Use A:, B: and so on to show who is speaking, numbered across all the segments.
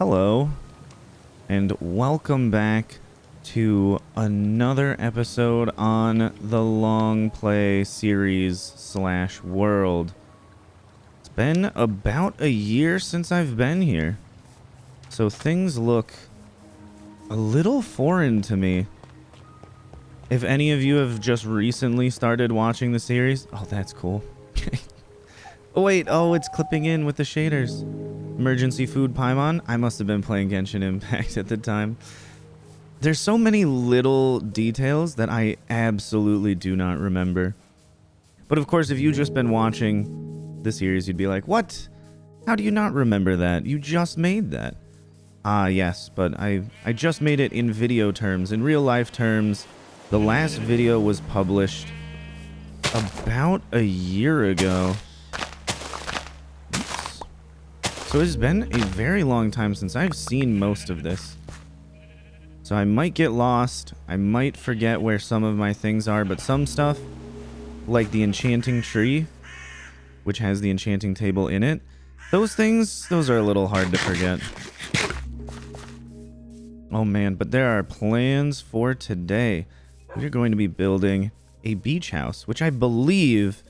A: Hello, and welcome back to another episode on the Longplay series / world. It's been about a year since I've been here, so things look a little foreign to me. If any of you have just recently started watching the series, oh, that's cool. Oh wait, it's clipping in with the shaders. Emergency food Paimon. I must have been playing Genshin Impact at the time. There's so many little details that I absolutely do not remember. But of course, if you've just been watching the series, you'd be like, what? How do you not remember that? You just made that. Ah, yes, but I just made it in video terms. In real life terms, the last video was published about a year ago. So it's been a very long time since I've seen most of this. So I might get lost. I might forget where some of my things are, but some stuff, like the enchanting tree, which has the enchanting table in it, those are a little hard to forget. Oh man, but there are plans for today. We're going to be building a beach house, which I believe,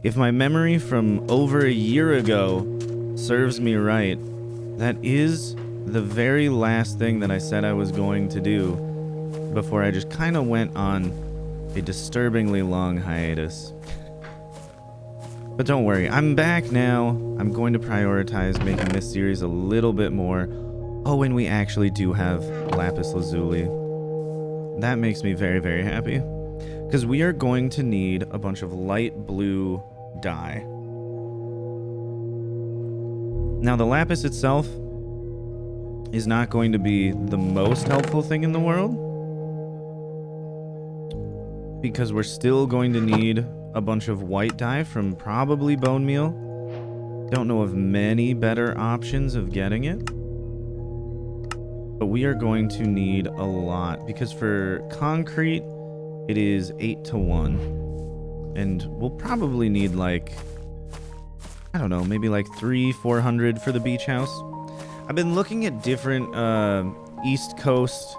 A: if my memory from over a year ago serves me right, that is the very last thing that I said I was going to do before I just kind of went on a disturbingly long hiatus. But don't worry, I'm back now. I'm going to prioritize making this series a little bit more. Oh, and we actually do have lapis lazuli. That makes me very, very happy, because we are going to need a bunch of light blue dye. Now, the lapis itself is not going to be the most helpful thing in the world, because we're still going to need a bunch of white dye from probably bone meal. Don't know of many better options of getting it, but we are going to need a lot, because for concrete, it is 8-to-1, and we'll probably need like, I don't know, maybe like 300-400 for the beach house. I've been looking at different East Coast,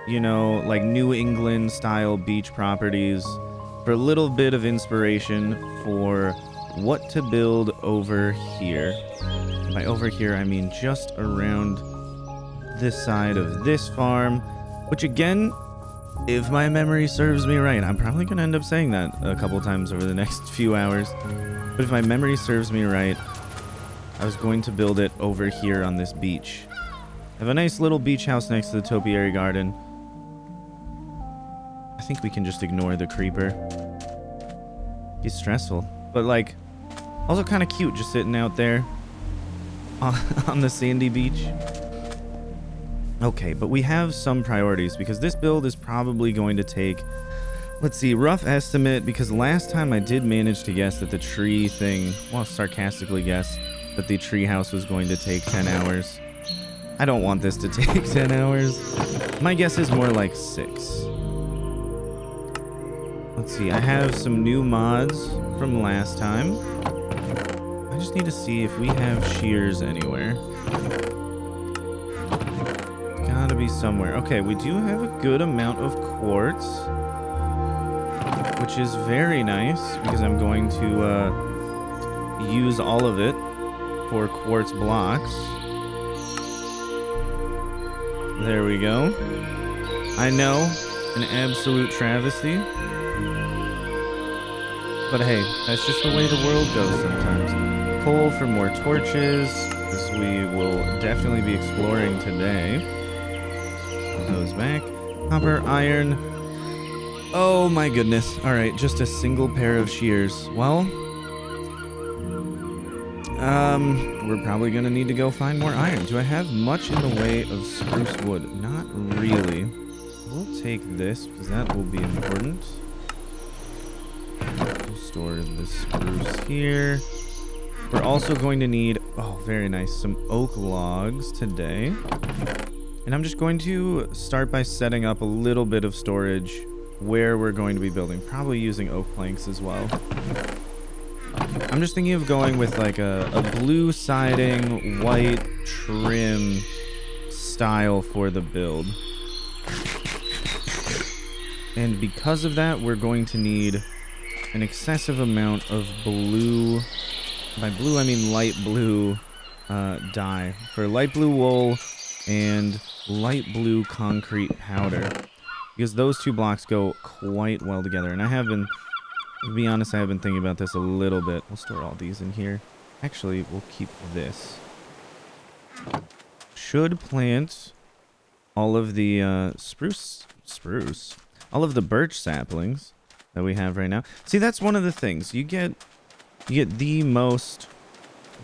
A: like New England style beach properties for a little bit of inspiration for what to build over here. And by over here, I mean just around this side of this farm, which again, if my memory serves me right, I'm probably going to end up saying that a couple times over the next few hours. But if my memory serves me right, I was going to build it over here on this beach. I have a nice little beach house next to the topiary garden. I think we can just ignore the creeper. He's stressful, but like, also kind of cute just sitting out there on the sandy beach. Okay, but we have some priorities, because this build is probably going to take, let's see, rough estimate, because last time I did manage to guess that the tree thing, well, sarcastically guess that the tree house was going to take 10 hours. I don't want this to take 10 hours. My guess is more like 6. Let's see, I have some new mods from last time. I just need to see if we have shears anywhere. Gotta be somewhere. Okay, we do have a good amount of quartz, which is very nice, because I'm going to use all of it for quartz blocks. There we go. I know, an absolute travesty, but hey, that's just the way the world goes sometimes. Coal for more torches, as we will definitely be exploring today. Those back. Copper, iron. Oh my goodness. Alright, just a single pair of shears. Well, we're probably gonna need to go find more iron. Do I have much in the way of spruce wood? Not really. We'll take this, because that will be important. We'll store the spruce here. We're also going to need, oh, very nice, some oak logs today. And I'm just going to start by setting up a little bit of storage where we're going to be building, probably using oak planks as well. I'm just thinking of going with like a blue siding, white trim style for the build. And because of that, we're going to need an excessive amount of blue. By blue, I mean light blue dye. For light blue wool and light blue concrete powder. Because those two blocks go quite well together. And I have been, to be honest, I have been thinking about this a little bit. We'll store all these in here. Actually, we'll keep this. Should plant all of the all of the birch saplings that we have right now. See, that's one of the things. You get the most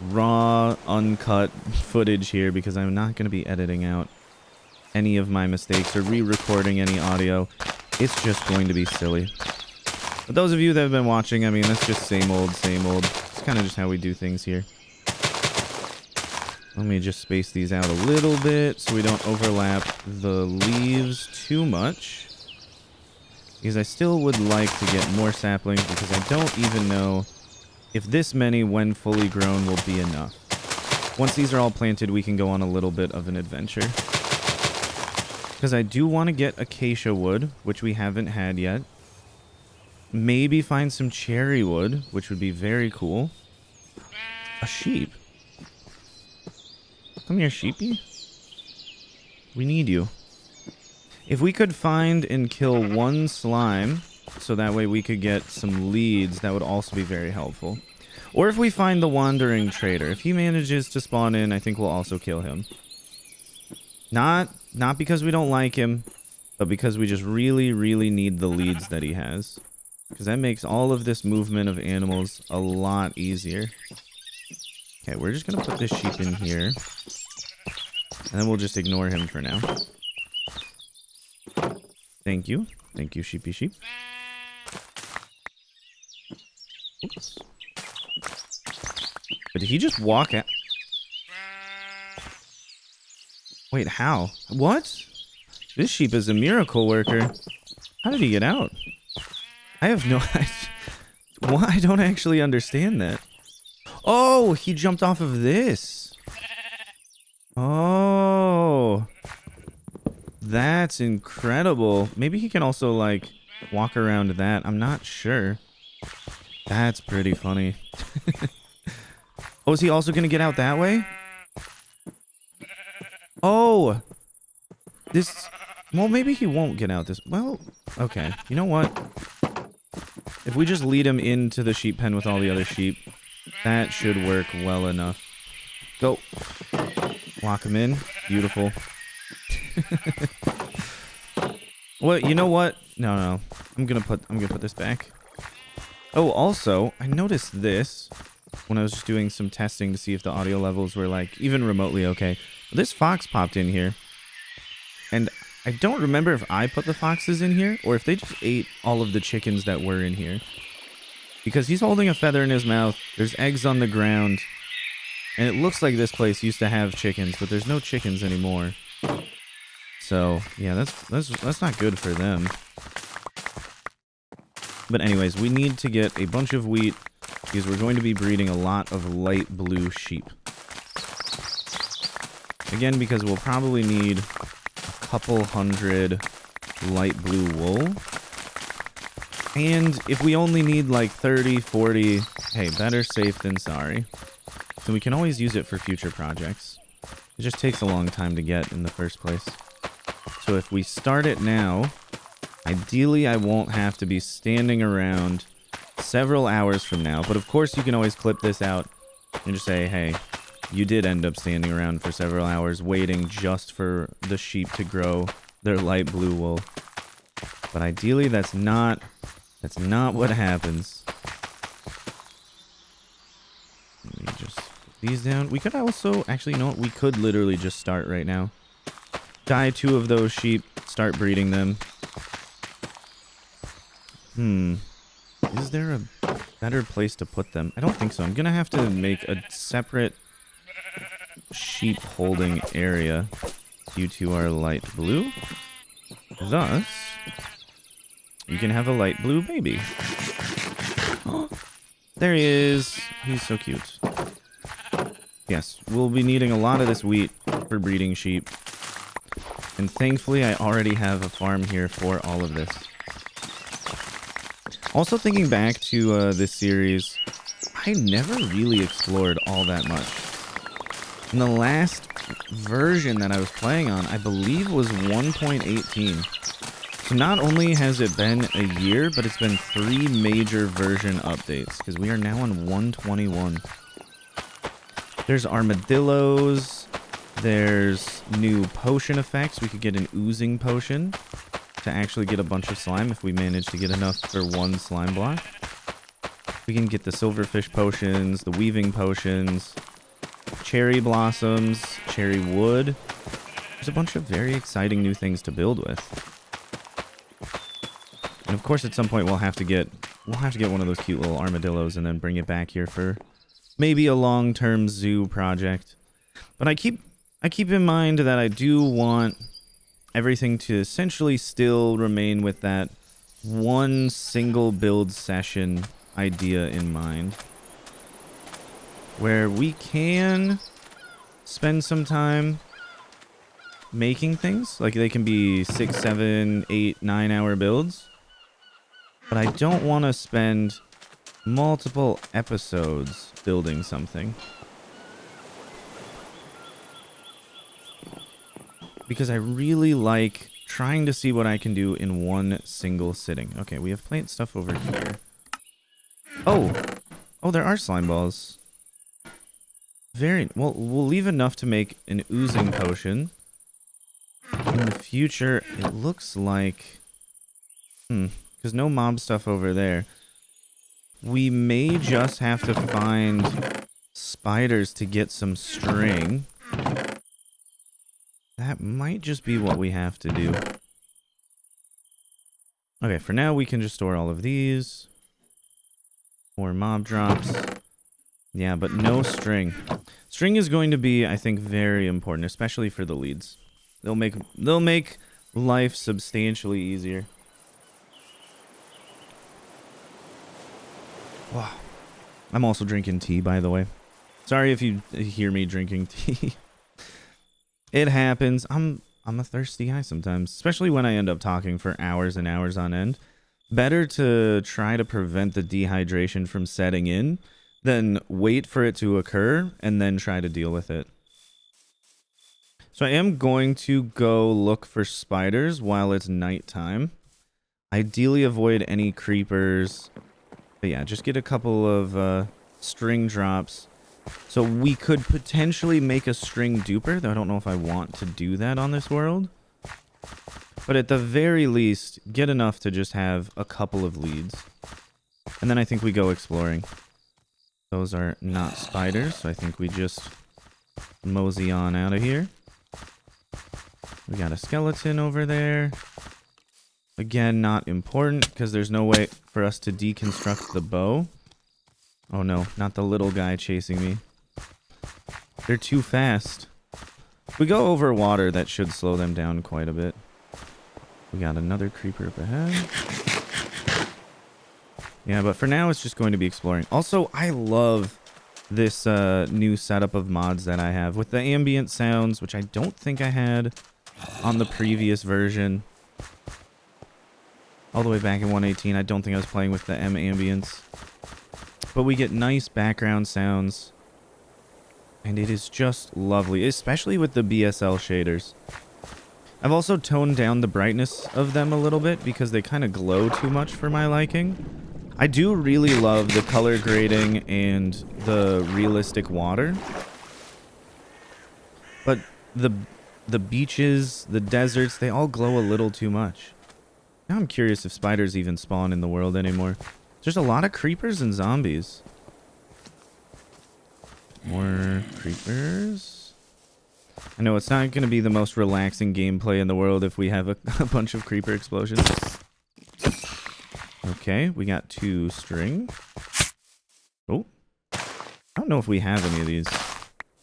A: raw, uncut footage here because I'm not going to be editing out any of my mistakes or re-recording any audio. It's just going to be silly. But those of you that have been watching, I mean, that's just same old, same old. It's kind of just how we do things here. Let me just space these out a little bit so we don't overlap the leaves too much. Because I still would like to get more saplings because I don't even know if this many, when fully grown, will be enough. Once these are all planted, we can go on a little bit of an adventure. Because I do want to get acacia wood, which we haven't had yet. Maybe find some cherry wood, which would be very cool. A sheep. Come here, sheepy. We need you. If we could find and kill one slime, so that way we could get some leads, that would also be very helpful. Or if we find the wandering trader. If he manages to spawn in, I think we'll also kill him. Not because we don't like him, but because we just really, really need the leads that he has. Because that makes all of this movement of animals a lot easier. Okay, we're just going to put this sheep in here. And then we'll just ignore him for now. Thank you. Thank you, sheepy sheep. Oops. But did he just walk out? Wait, how? What? This sheep is a miracle worker. How did he get out? I have no idea. Why? I don't actually understand that. Oh, he jumped off of this. Oh. That's incredible. Maybe he can also, like, walk around that. I'm not sure. That's pretty funny. Oh, is he also going to get out that way? Oh. This... Well, maybe he won't get out this... Well, okay. You know what? If we just lead him into the sheep pen with all the other sheep, that should work well enough. Go. Lock him in. Beautiful. Well, you know what? No. I'm gonna put this back. Oh, also, I noticed this when I was just doing some testing to see if the audio levels were, like, even remotely okay. This fox popped in here. And I don't remember if I put the foxes in here or if they just ate all of the chickens that were in here. Because he's holding a feather in his mouth. There's eggs on the ground. And it looks like this place used to have chickens, but there's no chickens anymore. So, yeah, that's not good for them. But anyways, we need to get a bunch of wheat because we're going to be breeding a lot of light blue sheep. Again, because we'll probably need a couple hundred light blue wool. And if we only need like 30, 40, hey, better safe than sorry. So we can always use it for future projects. It just takes a long time to get in the first place. So if we start it now, ideally I won't have to be standing around several hours from now. But of course you can always clip this out and just say, hey, you did end up standing around for several hours waiting just for the sheep to grow their light blue wool. But ideally that's not what happens. Let me just put these down. We could also, actually, you know what? We could literally just start right now. Die 2 of those sheep, start breeding them. Is there a better place to put them? I don't think so. I'm gonna have to make a separate sheep holding area due to our light blue. Thus, you can have a light blue baby. Oh, there he is. He's so cute. Yes, we'll be needing a lot of this wheat for breeding sheep. And thankfully, I already have a farm here for all of this. Also, thinking back to this series, I never really explored all that much. And the last version that I was playing on, I believe, was 1.18. So not only has it been a year, but it's been 3 major version updates, because we are now on 121. There's armadillos. There's new potion effects. We could get an oozing potion to actually get a bunch of slime if we manage to get enough for 1 slime block. We can get the silverfish potions, the weaving potions, cherry blossoms, cherry wood. There's a bunch of very exciting new things to build with. And of course, at some point we'll have to get one of those cute little armadillos and then bring it back here for maybe a long-term zoo project. But I keep in mind that I do want everything to essentially still remain with that one single build session idea in mind, where we can spend some time making things. Like, they can be 6, 7, 8, 9 hour builds. But I don't want to spend multiple episodes building something, because I really like trying to see what I can do in one single sitting. Okay, we have plant stuff over here. Oh, there are slime balls. Very well. We'll leave enough to make an oozing potion. In the future, it looks like, because no mob stuff over there. We may just have to find spiders to get some string. That might just be what we have to do. Okay, for now we can just store all of these. More mob drops. Yeah, but no string. String is going to be, I think, very important, especially for the leads. They'll make life substantially easier. Wow. I'm also drinking tea, by the way. Sorry if you hear me drinking tea. It happens. I'm a thirsty guy sometimes, especially when I end up talking for hours and hours on end. Better to try to prevent the dehydration from setting in than wait for it to occur and then try to deal with it. So I am going to go look for spiders while it's nighttime. Ideally avoid any creepers. But yeah, just get a couple of string drops. So we could potentially make a string duper, though I don't know if I want to do that on this world. But at the very least, get enough to just have a couple of leads. And then I think we go exploring. Those are not spiders, so I think we just mosey on out of here. We got a skeleton over there. Again, not important, because there's no way for us to deconstruct the bow. Oh no, not the little guy chasing me. They're too fast. If we go over water, that should slow them down quite a bit. We got another creeper up ahead. Yeah, but for now, it's just going to be exploring. Also, I love this new setup of mods that I have with the ambient sounds, which I don't think I had on the previous version. All the way back in 118, I don't think I was playing with the M ambience. But we get nice background sounds. And it is just lovely, especially with the BSL shaders. I've also toned down the brightness of them a little bit because they kind of glow too much for my liking. I do really love the color grading and the realistic water. But the beaches, the deserts, they all glow a little too much. Now I'm curious if spiders even spawn in the world anymore. There's a lot of creepers and zombies. More creepers. I know it's not going to be the most relaxing gameplay in the world if we have a bunch of creeper explosions. Okay, we got 2 string. Oh. I don't know if we have any of these.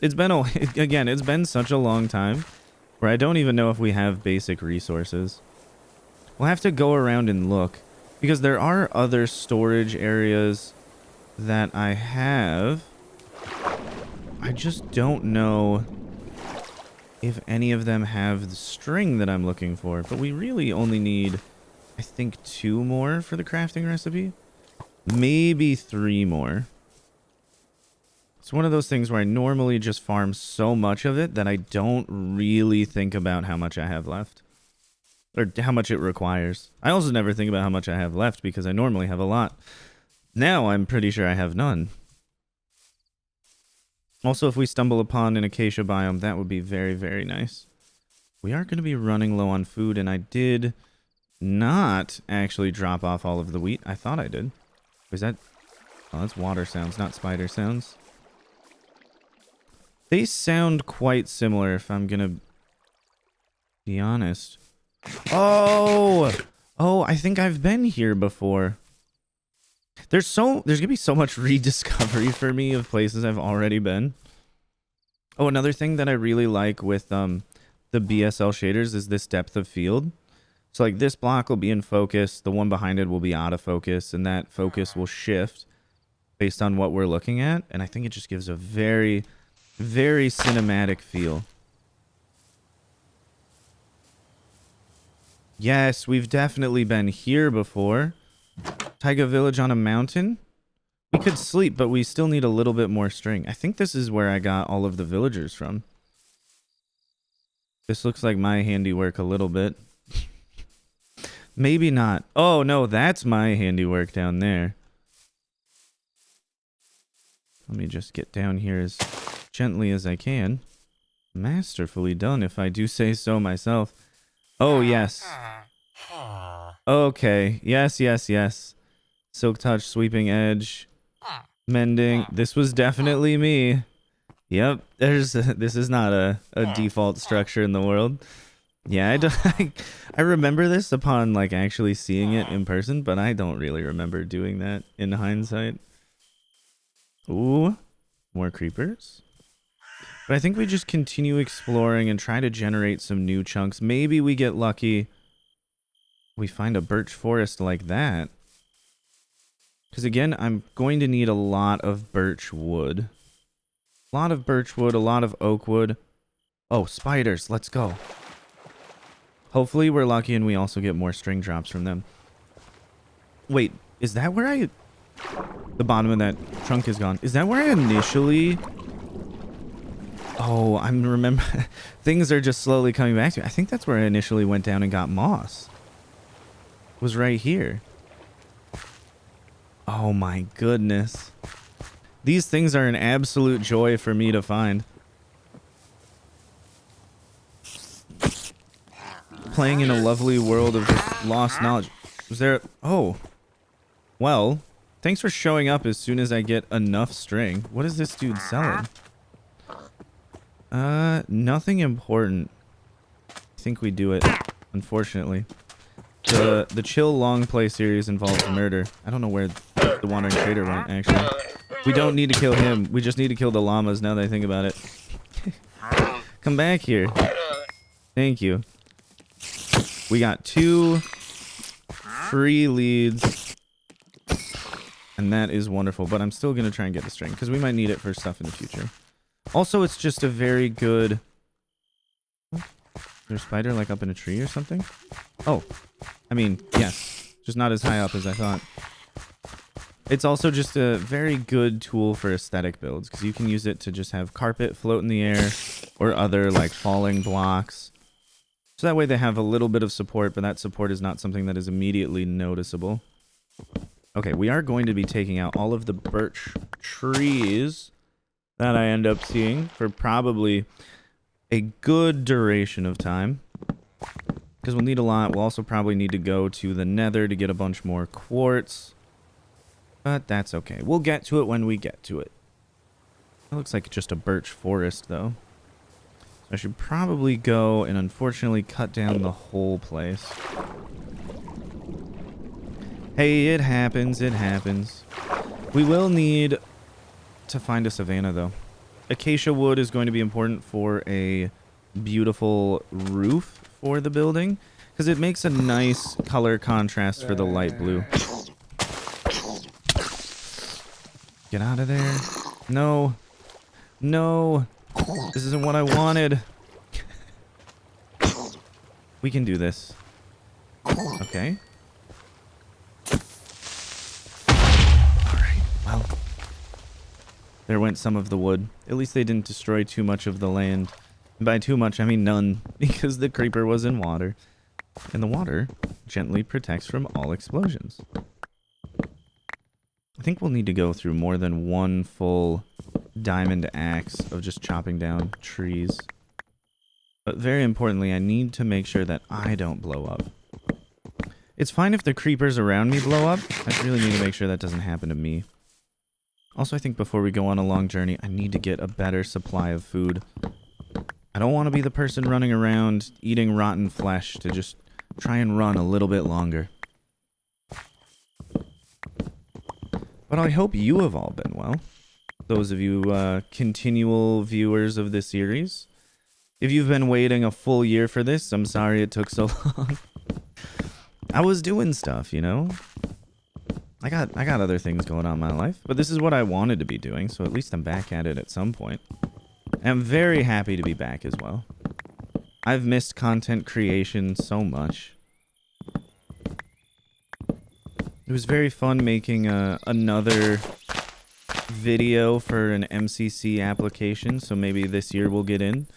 A: It's been, again, it's been such a long time where I don't even know if we have basic resources. We'll have to go around and look, because there are other storage areas that I have. I just don't know if any of them have the string that I'm looking for. But we really only need, I think, 2 more for the crafting recipe. Maybe 3 more. It's one of those things where I normally just farm so much of it that I don't really think about how much I have left. Or how much it requires. I also never think about how much I have left because I normally have a lot. Now I'm pretty sure I have none. Also, if we stumble upon an acacia biome, that would be very, very nice. We are going to be running low on food, and I did not actually drop off all of the wheat. I thought I did. Is that... Oh, that's water sounds, not spider sounds. They sound quite similar, if I'm going to be honest. Oh! Oh, I think I've been here before. There's gonna be so much rediscovery for me of places I've already been. Oh, another thing that I really like with the BSL shaders is this depth of field. So like this block will be in focus, the one behind it will be out of focus, and that focus will shift based on what we're looking at. And I think it just gives a very, very cinematic feel. Yes, we've definitely been here before. Taiga village on a mountain. We could sleep, but we still need a little bit more string. I think this is where I got all of the villagers from. This looks like my handiwork a little bit. Maybe not. Oh, no, that's my handiwork down there. Let me just get down here as gently as I can. Masterfully done, if I do say so myself. Oh, yes. Okay. Yes, yes, yes. Silk touch, sweeping edge, mending. This was definitely me. Yep. This is not a default structure in the world. Yeah, I remember this upon like actually seeing it in person, but I don't really remember doing that in hindsight. Ooh, more creepers. But I think we just continue exploring and try to generate some new chunks. Maybe we get lucky. We find a birch forest like that. Because again, I'm going to need a lot of birch wood. A lot of birch wood, a lot of oak wood. Oh, spiders. Let's go. Hopefully we're lucky and we also get more string drops from them. Wait, is that where I... The bottom of that trunk is gone. Is that where I initially... Oh, I'm remember. Things are just slowly coming back to me. I think that's where I initially went down and got moss. It was right here. Oh my goodness. These things are an absolute joy for me to find. Playing in a lovely world of just lost knowledge. Was there... Oh. Well, thanks for showing up as soon as I get enough string. What is this dude selling? Nothing important. I think we do it, unfortunately. The chill long play series involves murder. I don't know where the wandering trader went, actually. We don't need to kill him. We just need to kill the llamas now that I think about it. Come back here. Thank you. We got 2 free leads. And that is wonderful. But I'm still going to try and get the string because we might need it for stuff in the future. Also, it's just a very good... Is there a spider like up in a tree or something? Oh, I mean, yes. Just not as high up as I thought. It's also just a very good tool for aesthetic builds because you can use it to just have carpet float in the air or other like falling blocks. So that way they have a little bit of support, but that support is not something that is immediately noticeable. Okay, we are going to be taking out all of the birch trees that I end up seeing for probably a good duration of time. Because we'll need a lot. We'll also probably need to go to the nether to get a bunch more quartz. But that's okay. We'll get to it when we get to it. It looks like just a birch forest, though. So I should probably go and unfortunately cut down the whole place. Hey, it happens. It happens. We will need to find a savanna, though. Acacia wood is going to be important for a beautiful roof for the building because it makes a nice color contrast for the light blue. Get out of there. No. No. This isn't what I wanted. We can do this. Okay. Alright, well. There went some of the wood. At least they didn't destroy too much of the land. And by too much, I mean none, because the creeper was in water. And the water gently protects from all explosions. I think we'll need to go through more than one full diamond axe of just chopping down trees. But very importantly, I need to make sure that I don't blow up. It's fine if the creepers around me blow up. I really need to make sure that doesn't happen to me. Also, I think before we go on a long journey, I need to get a better supply of food. I don't want to be the person running around eating rotten flesh to just try and run a little bit longer. But I hope you have all been well. Those of you continual viewers of this series. If you've been waiting a full year for this, I'm sorry it took so long. I was doing stuff, you know? I got other things going on in my life, but this is what I wanted to be doing, so at least I'm back at it at some point. And I'm very happy to be back as well. I've missed content creation so much. It was very fun making another video for an MCC application, so maybe this year we'll get in.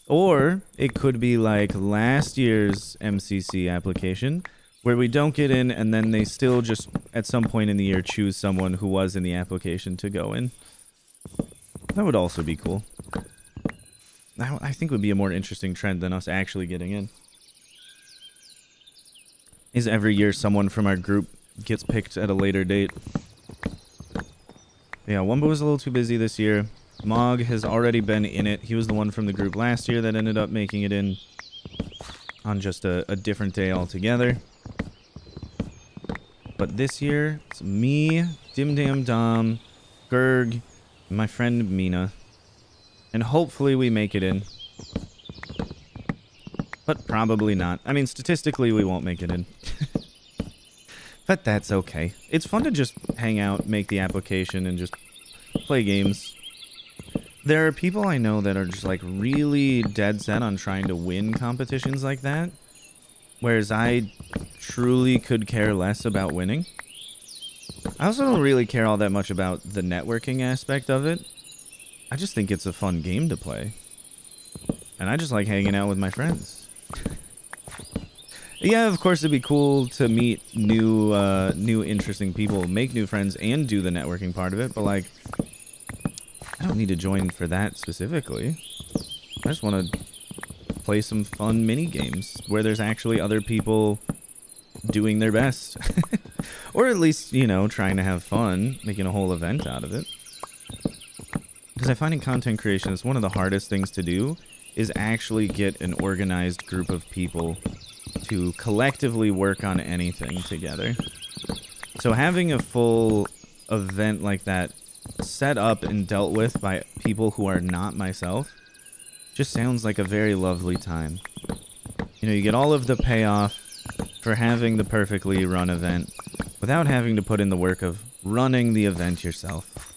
A: Or it could be like last year's MCC application, where we don't get in and then they still just at some point in the year choose someone who was in the application to go in. That would also be cool. I think would be a more interesting trend than us actually getting in. Is every year someone from our group gets picked at a later date. Yeah, Wumba was a little too busy this year. Mog has already been in it. He was the one from the group last year that ended up making it in on just a different day altogether. But this year, it's me, Dim Dam Dom, Gerg, and my friend Mina. And hopefully we make it in. But probably not. I mean, statistically, we won't make it in. But that's okay. It's fun to just hang out, make the application, and just play games. There are people I know that are just like really dead set on trying to win competitions like that. Whereas I truly could care less about winning. I also don't really care all that much about the networking aspect of it. I just think it's a fun game to play. And I just like hanging out with my friends. Yeah, of course it'd be cool to meet new interesting people, make new friends, and do the networking part of it, but like, I don't need to join for that specifically. I just want to play some fun mini games where there's actually other people doing their best. Or at least, you know, trying to have fun, making a whole event out of it. Because I find in content creation, it's one of the hardest things to do is actually get an organized group of people to collectively work on anything together. So having a full event like that set up and dealt with by people who are not myself just sounds like a very lovely time. You know, you get all of the payoff for having the perfectly run event without having to put in the work of running the event yourself.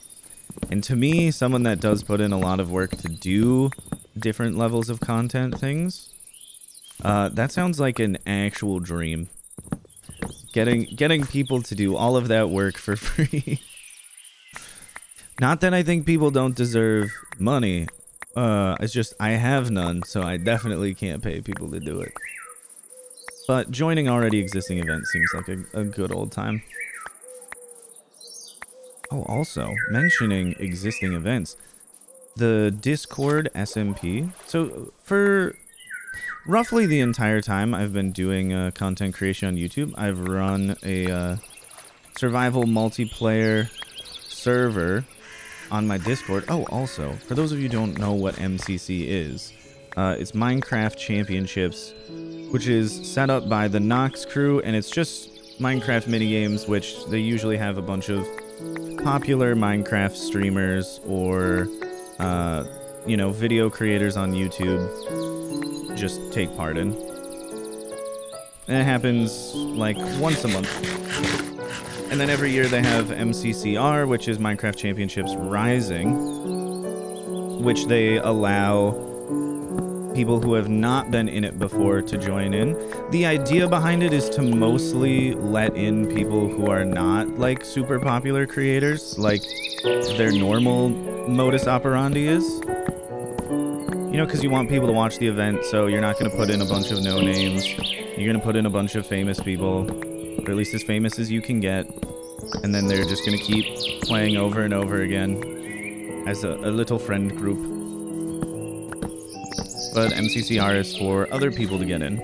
A: And to me, someone that does put in a lot of work to do different levels of content things, that sounds like an actual dream. Getting people to do all of that work for free. Not that I think people don't deserve money. It's just I have none, so I definitely can't pay people to do it. But joining already existing events seems like a good old time. Oh, also, mentioning existing events. The Discord SMP. So, for roughly the entire time I've been doing content creation on YouTube, I've run a survival multiplayer server on my Discord. Oh, also, for those of you who don't know what MCC is, it's Minecraft Championships, which is set up by the Nox crew, and it's just Minecraft minigames, which they usually have a bunch of popular Minecraft streamers or, you know, video creators on YouTube just take part in. And it happens like once a month. And then every year they have MCCR, which is Minecraft Championships Rising, which they allow people who have not been in it before to join in. The idea behind it is to mostly let in people who are not like super popular creators, like their normal modus operandi is. You know, because you want people to watch the event, so you're not going to put in a bunch of no names. You're going to put in a bunch of famous people, or at least as famous as you can get, and then they're just going to keep playing over and over again as a little friend group. But MCCR is for other people to get in,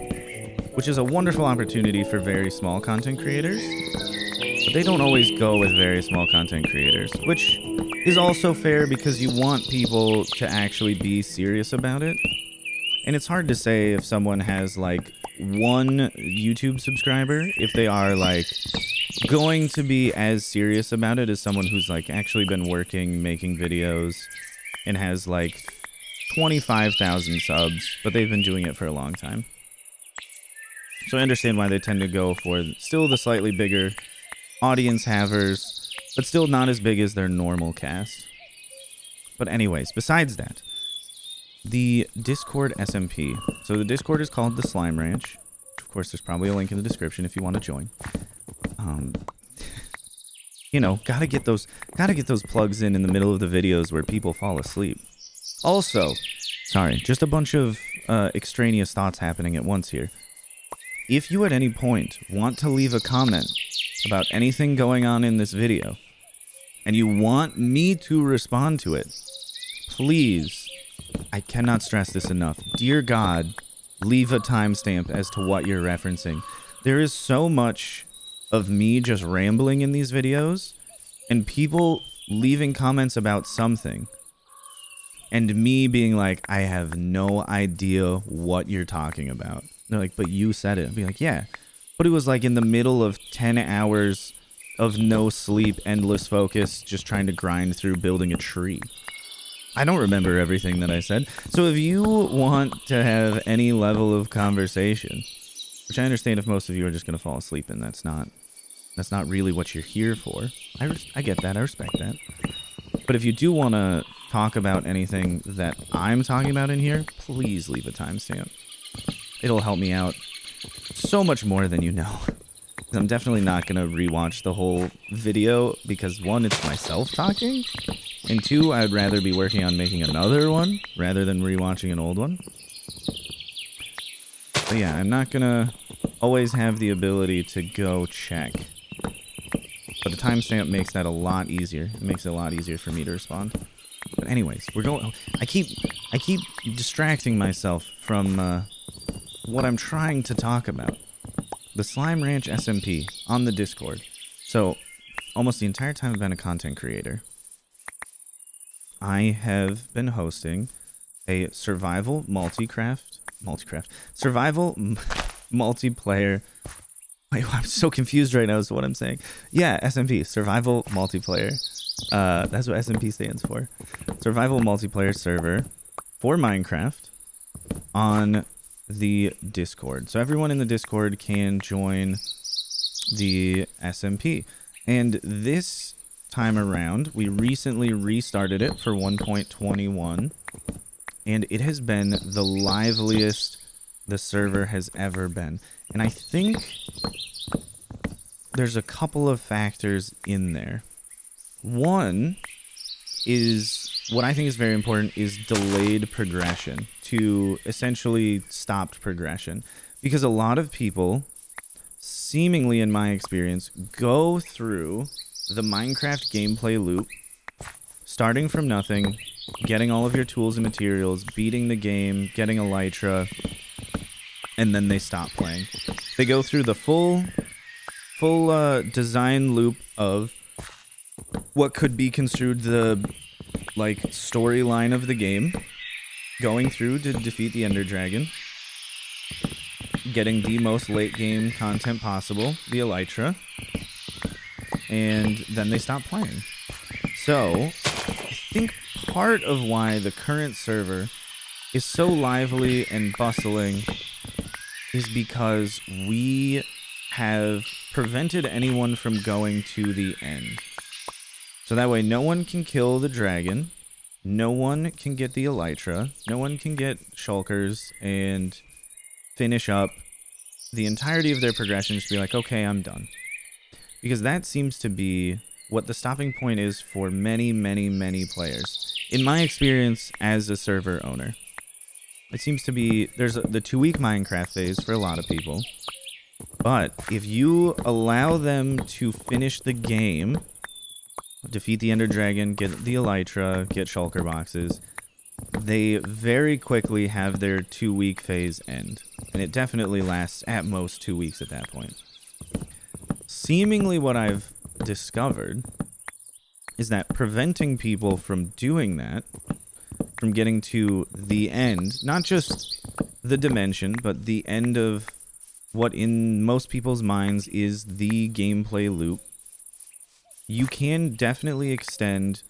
A: which is a wonderful opportunity for very small content creators. But they don't always go with very small content creators, which is also fair because you want people to actually be serious about it. And it's hard to say if someone has like one YouTube subscriber, if they are like going to be as serious about it as someone who's like actually been working, making videos, and has like 25,000 subs, but they've been doing it for a long time. So I understand why they tend to go for still the slightly bigger audience havers, but still not as big as their normal cast. But anyways, besides that, the Discord SMP. So the Discord is called the Slime Ranch. Of course, there's probably a link in the description if you want to join. You know, gotta get those plugs in the middle of the videos where people fall asleep. Also, sorry, just a bunch of extraneous thoughts happening at once here. If you at any point want to leave a comment about anything going on in this video, and you want me to respond to it, please, I cannot stress this enough. Dear God, leave a timestamp as to what you're referencing. There is so much of me just rambling in these videos, and people leaving comments about something, and me being like, I have no idea what you're talking about. They're like, but you said it. I'd be like, yeah. But it was like in the middle of 10 hours of no sleep, endless focus, just trying to grind through building a tree. I don't remember everything that I said. So if you want to have any level of conversation, which I understand if most of you are just going to fall asleep and that's not really what you're here for. I get that. I respect that. But if you do want to talk about anything that I'm talking about in here, please leave a timestamp. It'll help me out so much more than you know. I'm definitely not going to rewatch the whole video because, one, it's myself talking, and two, I'd rather be working on making another one rather than rewatching an old one. But yeah, I'm not going to always have the ability to go check. But the timestamp makes that a lot easier. It makes it a lot easier for me to respond. But anyways, we're going... I keep distracting myself from what I'm trying to talk about. The Slime Ranch SMP on the Discord. So, almost the entire time I've been a content creator, I have been hosting a survival survival multiplayer. Wait, I'm so confused right now as to what I'm saying. Yeah, SMP, survival multiplayer. That's what SMP stands for. Survival multiplayer server for Minecraft on the Discord. So everyone in the Discord can join the SMP. And this time around, we recently restarted it for 1.21. And it has been the liveliest the server has ever been. And I think there's a couple of factors in there. One is, what I think is very important, is delayed progression to essentially stopped progression. Because a lot of people, seemingly in my experience, go through the Minecraft gameplay loop, starting from nothing, getting all of your tools and materials, beating the game, getting elytra, and then they stop playing. They go through the full design loop of what could be construed the like storyline of the game, going through to defeat the Ender Dragon, getting the most late game content possible, the elytra, and then they stop playing. So I think part of why the current server is so lively and bustling is because we have prevented anyone from going to the end. So that way no one can kill the dragon, no one can get the elytra, no one can get shulkers and finish up the entirety of their progression, just be like, okay, I'm done. Because that seems to be what the stopping point is for many, many, many players. In my experience as a server owner, it seems to be there's the 2-week Minecraft phase for a lot of people. But if you allow them to finish the game, defeat the Ender Dragon, get the elytra, get shulker boxes, they very quickly have their 2-week phase end. And it definitely lasts at most 2 weeks at that point. Seemingly what I've discovered is that preventing people from doing that, from getting to the end, not just the dimension, but the end of what in most people's minds is the gameplay loop, you can definitely extend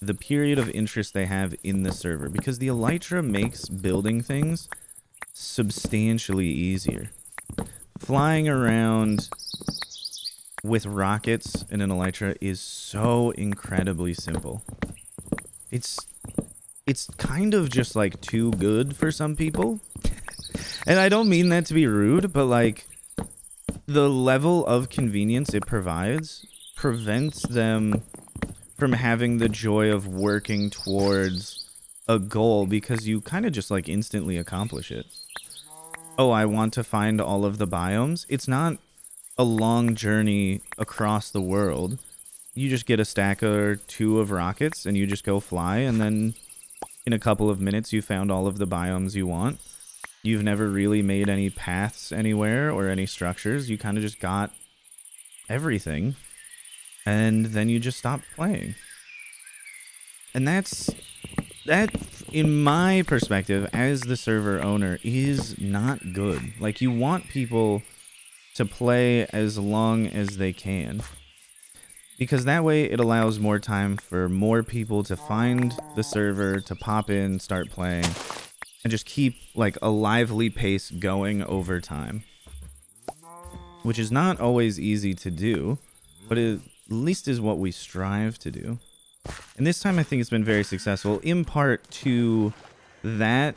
A: the period of interest they have in the server, because the elytra makes building things substantially easier. Flying around with rockets and an elytra is so incredibly simple. It's kind of just like too good for some people. And I don't mean that to be rude, but like the level of convenience it provides prevents them from having the joy of working towards a goal, because you kind of just like instantly accomplish it. Oh, I want to find all of the biomes. It's not a long journey across the world. You just get a stack or two of rockets and you just go fly, and then in a couple of minutes you found all of the biomes you want. You've never really made any paths anywhere or any structures. You kind of just got everything, and then you just stop playing. And that, in my perspective, as the server owner, is not good. Like, you want people to play as long as they can, because that way it allows more time for more people to find the server, to pop in, start playing, and just keep like a lively pace going over time, which is not always easy to do, but it at least is what we strive to do. And this time I think it's been very successful, in part to that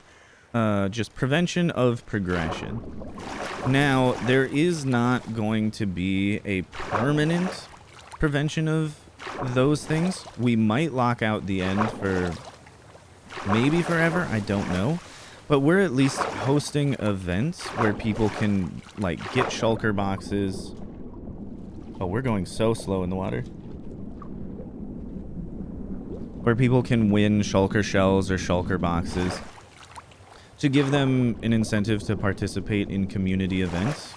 A: just prevention of progression. Now, there is not going to be a permanent prevention of those things. We might lock out the end for maybe forever, I don't know. But we're at least hosting events where people can like get shulker boxes. Oh, we're going so slow in the water. Where people can win shulker shells or shulker boxes to give them an incentive to participate in community events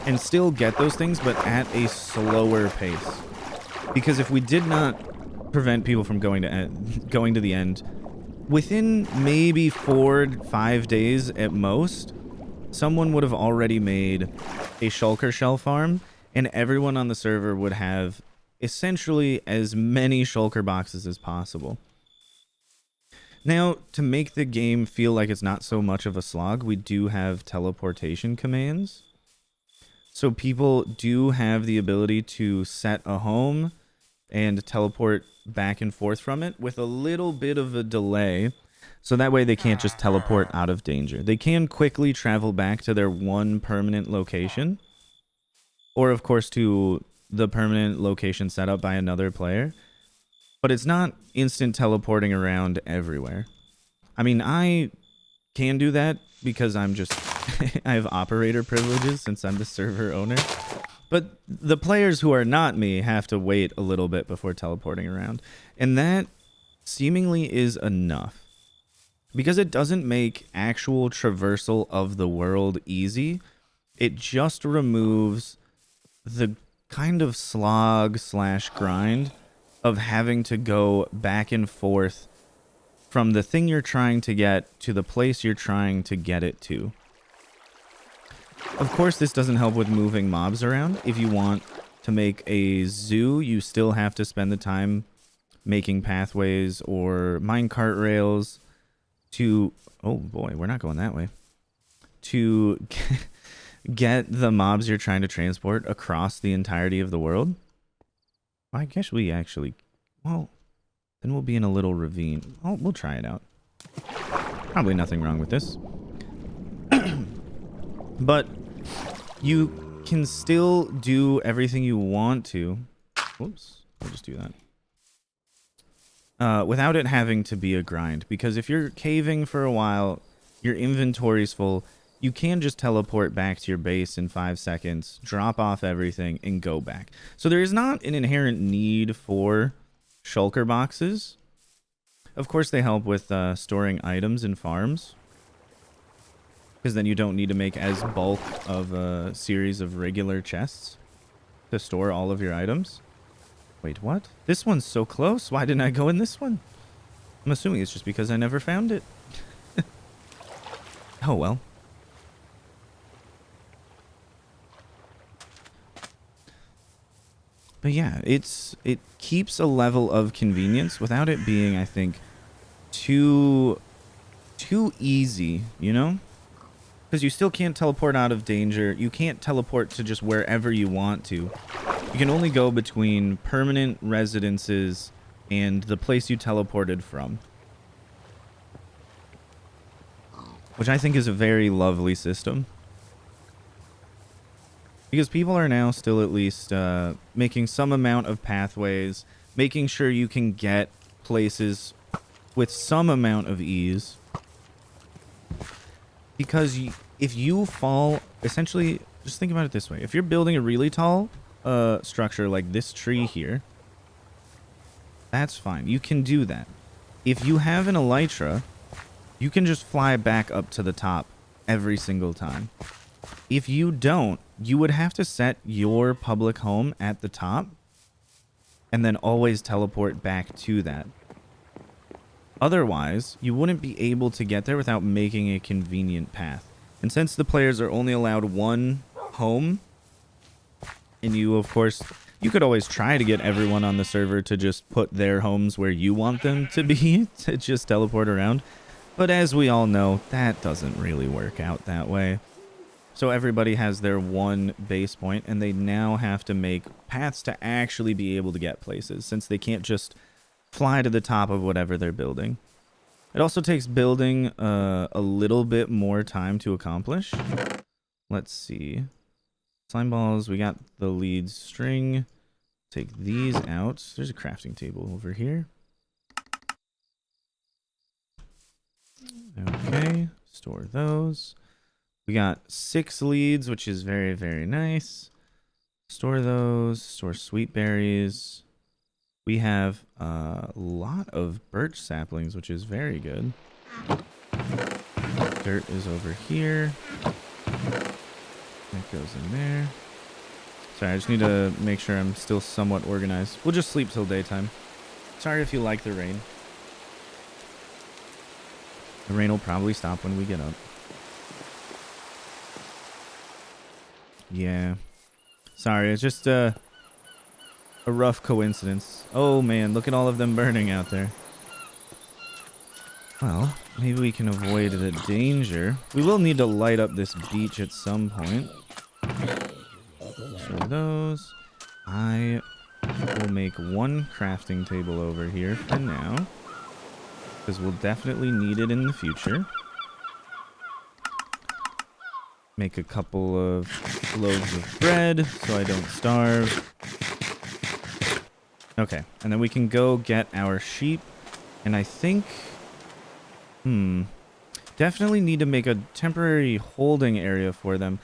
A: and still get those things, but at a slower pace. Because if we did not prevent people from going to the end, within maybe 4-5 days at most, someone would have already made a shulker shell farm, and everyone on the server would have essentially as many shulker boxes as possible. Now, to make the game feel like it's not so much of a slog, we do have teleportation commands. So people do have the ability to set a home and teleport back and forth from it with a little bit of a delay. So that way they can't just teleport out of danger. They can quickly travel back to their one permanent location, or of course to the permanent location set up by another player. But it's not instant teleporting around everywhere. I mean, I can do that because I'm just I have operator privileges since I'm the server owner. But the players who are not me have to wait a little bit before teleporting around. And that seemingly is enough, because it doesn't make actual traversal of the world easy. It just removes the kind of slog / grind of having to go back and forth from the thing you're trying to get to the place you're trying to get it to. Of course, this doesn't help with moving mobs around. If you want to make a zoo, you still have to spend the time making pathways or minecart rails to... Oh boy, we're not going that way. To get the mobs you're trying to transport across the entirety of the world. I guess we actually... Well, Then we'll be in a little ravine. Oh, we'll try it out. Probably nothing wrong with this. But you can still do everything you want to. Whoops. I'll just do that. Without it having to be a grind. Because if you're caving for a while, your inventory's full, you can just teleport back to your base in 5 seconds, drop off everything, and go back. So there is not an inherent need for shulker boxes. Of course, they help with storing items in farms, because then you don't need to make as bulk of a series of regular chests to store all of your items. Wait, what? This one's so close. Why didn't I go in this one? I'm assuming it's just because I never found it. Oh, well. But yeah, it keeps a level of convenience without it being, I think, too easy, you know? Because you still can't teleport out of danger. You can't teleport to just wherever you want to. You can only go between permanent residences and the place you teleported from. Which I think is a very lovely system. Because people are now still at least making some amount of pathways, making sure you can get places with some amount of ease. Because if you fall, essentially, just think about it this way. If you're building a really tall structure like this tree here, that's fine. You can do that. If you have an elytra, you can just fly back up to the top every single time. If you don't, you would have to set your public home at the top and then always teleport back to that. Otherwise, you wouldn't be able to get there without making a convenient path. And since the players are only allowed one home, and you, of course, you could always try to get everyone on the server to just put their homes where you want them to be, to just teleport around. But as we all know, that doesn't really work out that way. So everybody has their one base point, and they now have to make paths to actually be able to get places, since they can't just fly to the top of whatever they're building. It also takes building a little bit more time to accomplish. Let's see. Slime balls, we got the lead string. Take these out. There's a crafting table over here. Okay, store those. We got 6 leads, which is very, very nice. Store those. Store sweet berries. We have a lot of birch saplings, which is very good. Dirt is over here. That goes in there. Sorry, I just need to make sure I'm still somewhat organized. We'll just sleep till daytime. Sorry if you like the rain. The rain will probably stop when we get up. Yeah. Sorry, it's just a rough coincidence. Oh man, look at all of them burning out there. Well, maybe we can avoid the danger. We will need to light up this beach at some point. So those. I will make one crafting table over here for now, because we'll definitely need it in the future. Make a couple of loaves of bread so I don't starve. Okay, and then we can go get our sheep. And I think... definitely need to make a temporary holding area for them.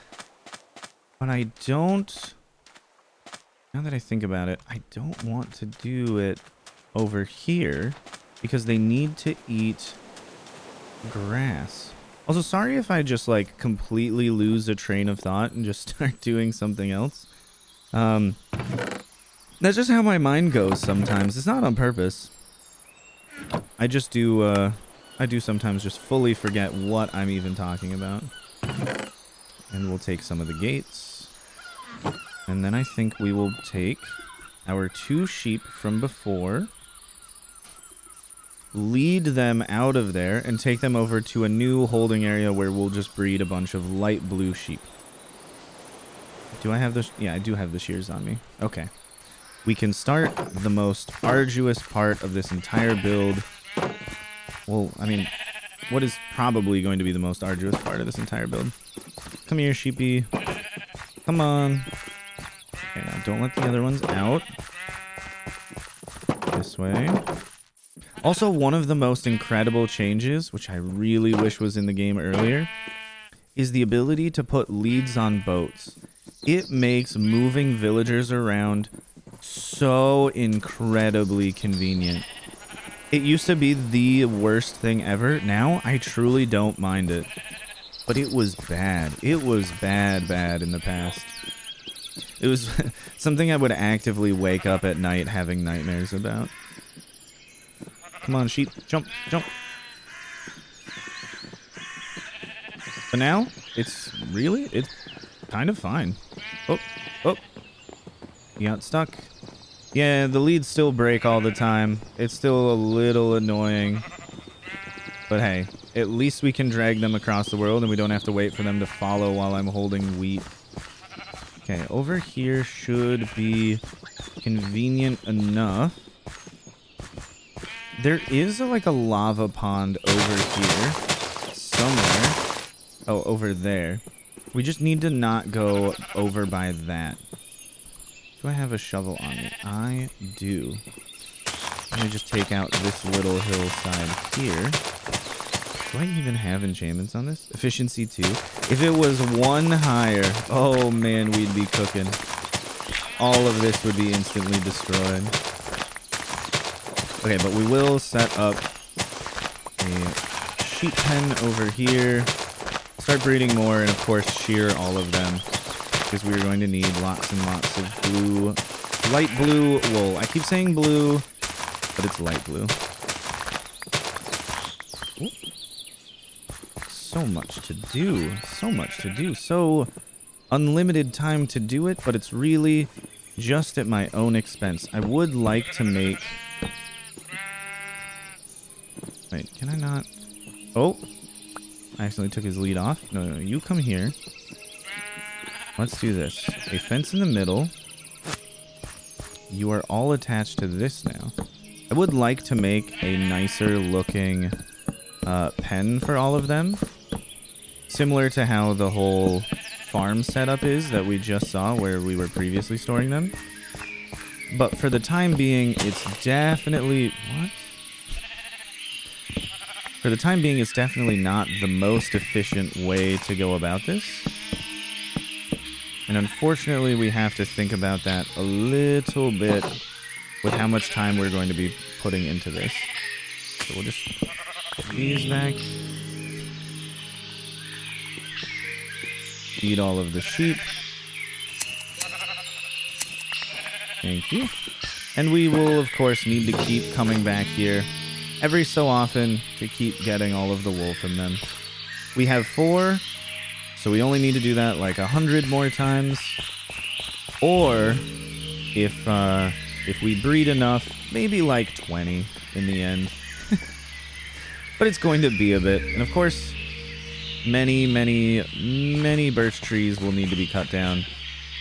A: But I don't... Now that I think about it, I don't want to do it over here, because they need to eat grass. Also, sorry if I just, like, completely lose a train of thought and just start doing something else. That's just how my mind goes sometimes. It's not on purpose. I just do, I do sometimes just fully forget what I'm even talking about. And we'll take some of the gates. And then I think we will take our 2 sheep from before, lead them out of there, and take them over to a new holding area where we'll just breed a bunch of light blue sheep. Do I have the... Yeah, I do have the shears on me. Okay. we can start the most arduous part of this entire build. Well, I mean, what is probably going to be the most arduous part of this entire build? Come here, sheepy. Come on. Okay, now don't let the other ones out. This way. Also, one of the most incredible changes, which I really wish was in the game earlier, is the ability to put leads on boats. It makes moving villagers around so incredibly convenient. It used to be the worst thing ever. Now, I truly don't mind it. But it was bad. It was bad in the past. It was something I would actively wake up at night having nightmares about. Come on, sheep. Jump, jump. But now, it's kind of fine. Oh, oh. You got stuck. Yeah, the leads still break all the time. It's still a little annoying. But hey, at least we can drag them across the world and we don't have to wait for them to follow while I'm holding wheat. Okay, over here should be convenient enough. There is like a lava pond over here somewhere. Oh, over there. We just need to not go over by that. Do I have a shovel on me? I do. Let me just take out this little hillside here. Do I even have enchantments on this? Efficiency 2. If it was 1 higher, oh man, we'd be cooking. All of this would be instantly destroyed. Okay, but we will set up a sheep pen over here. Start breeding more, and of course shear all of them. Because we're going to need lots and lots of blue, light blue wool. I keep saying blue, but it's light blue. Ooh. So much to do. So much to do. So unlimited time to do it, but it's really just at my own expense. I would like to make... Wait, can I not? Oh! I accidentally took his lead off. No, no, you come here. Let's do this. A fence in the middle. You are all attached to this now. I would like to make a nicer looking pen for all of them. Similar to how the whole farm setup is that we just saw where we were previously storing them. But for the time being, it's definitely... What? For the time being, it's definitely not the most efficient way to go about this. And unfortunately, we have to think about that a little bit with how much time we're going to be putting into this. So we'll just put these back. Feed all of the sheep. Thank you. And we will, of course, need to keep coming back here every so often to keep getting all of the wool from them. We have 4, so we only need to do that like 100 more times. Or if we breed enough, maybe like 20 in the end. But it's going to be a bit. And of course, many birch trees will need to be cut down.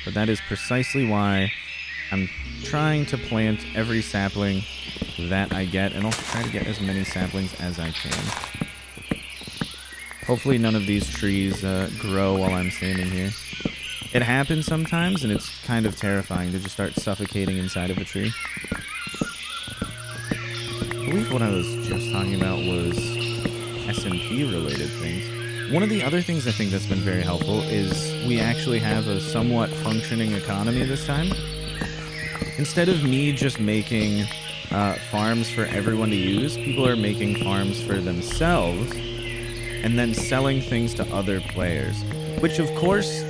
A: But that is precisely why I'm trying to plant every sapling that I get, and also try to get as many saplings as I can. Hopefully none of these trees grow while I'm standing here. It happens sometimes, and it's kind of terrifying to just start suffocating inside of a tree. I believe what I was just talking about was SMP related things. One of the other things I think that's been very helpful is we actually have a somewhat functioning economy this time. Instead of me just making farms for everyone to use, people are making farms for themselves and then selling things to other players, which of course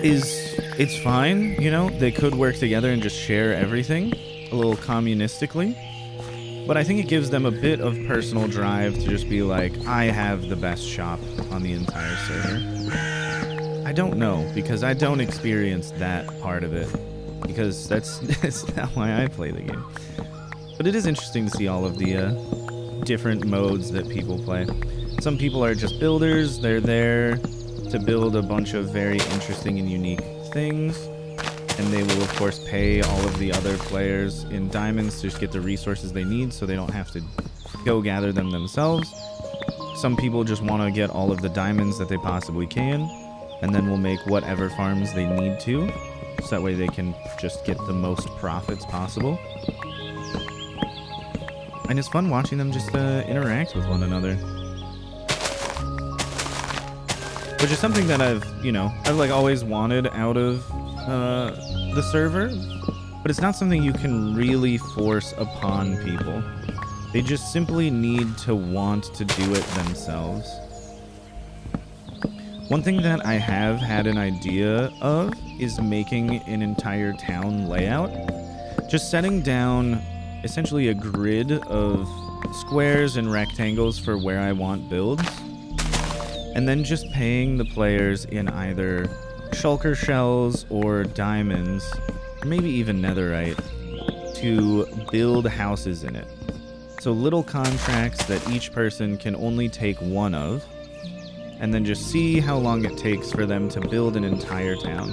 A: it's fine, you know, they could work together and just share everything a little communistically, but I think it gives them a bit of personal drive to just be like, I have the best shop on the entire server. I don't know, because I don't experience that part of it, because that's not why I play the game. But it is interesting to see all of the different modes that people play. Some people are just builders. They're there to build a bunch of very interesting and unique things. and they will of course pay all of the other players in diamonds to just get the resources they need so they don't have to go gather them themselves. Some people just want to get all of the diamonds that they possibly can, and then we'll make whatever farms they need to, so that way they can just get the most profits possible. And it's fun watching them just interact with one another. Which is something that I've like always wanted out of the server, but it's not something you can really force upon people. They just simply need to want to do it themselves. One thing that I have had an idea of is making an entire town layout. Just setting down essentially a grid of squares and rectangles for where I want builds. And then just paying the players in either shulker shells or diamonds, or maybe even netherite, to build houses in it. So little contracts that each person can only take one of, and then just see how long it takes for them to build an entire town.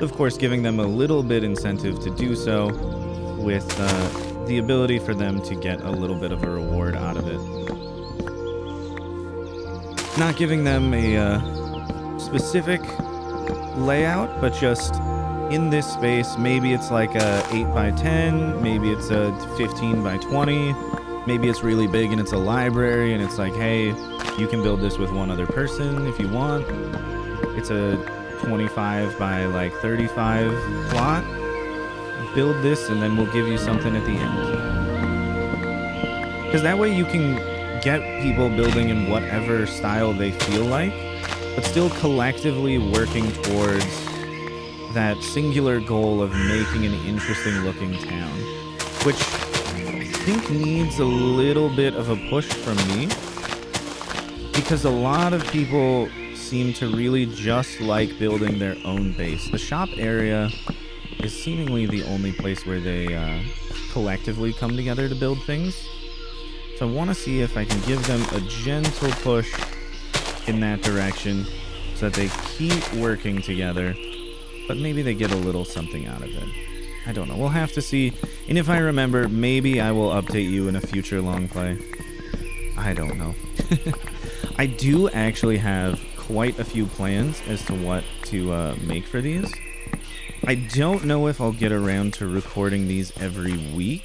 A: Of course, giving them a little bit incentive to do so, with the ability for them to get a little bit of a reward out of it. Not giving them a specific layout, but just in this space, maybe it's like a 8 by 10, maybe it's a 15 by 20, maybe it's really big and it's a library and it's like, hey, you can build this with one other person if you want. It's a 25 by like 35 plot. Build this and then we'll give you something at the end. Because that way you can get people building in whatever style they feel like, but still collectively working towards that singular goal of making an interesting looking town, which I think needs a little bit of a push from me, because a lot of people seem to really just like building their own base. The shop area is seemingly the only place where they collectively come together to build things. So I want to see if I can give them a gentle push in that direction so that they keep working together, but maybe they get a little something out of it. I don't know. We'll have to see. And if I remember, maybe I will update you in a future long play. I don't know. I do actually have quite a few plans as to what to make for these. I don't know if I'll get around to recording these every week,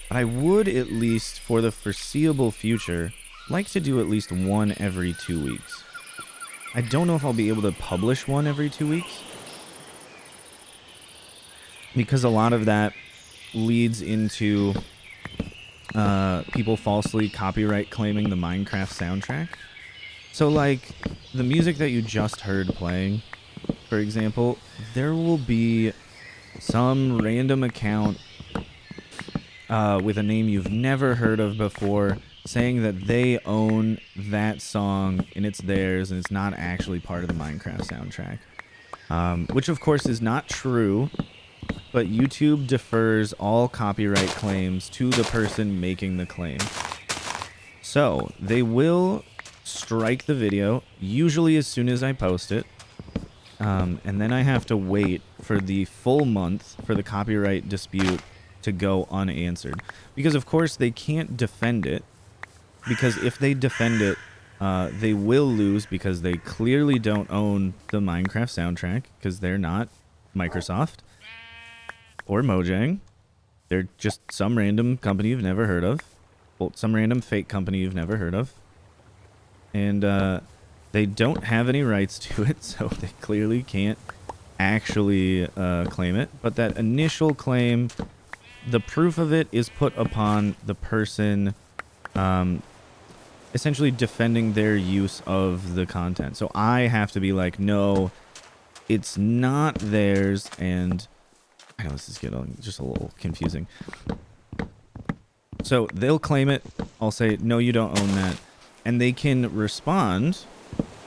A: but I would, at least for the foreseeable future, like to do at least one every 2 weeks. I don't know if I'll be able to publish one every 2 weeks, because a lot of that leads into people falsely copyright claiming the Minecraft soundtrack. So like the music that you just heard playing, for example, there will be some random account with a name you've never heard of before saying that they own that song and it's theirs and it's not actually part of the Minecraft soundtrack. Which of course is not true, but YouTube defers all copyright claims to the person making the claim. So they will strike the video, usually as soon as I post it, and then I have to wait for the full month for the copyright dispute to go unanswered. Because of course they can't defend it, because if they defend it, they will lose, because they clearly don't own the Minecraft soundtrack, because they're not Microsoft or Mojang. They're just some random company you've never heard of. Well, some random fake company you've never heard of. And they don't have any rights to it, so they clearly can't actually claim it. But that initial claim, the proof of it is put upon the person essentially defending their use of the content. So I have to be like, no, it's not theirs, and I know this is getting just a little confusing. So they'll claim it, I'll say, no, you don't own that. And they can respond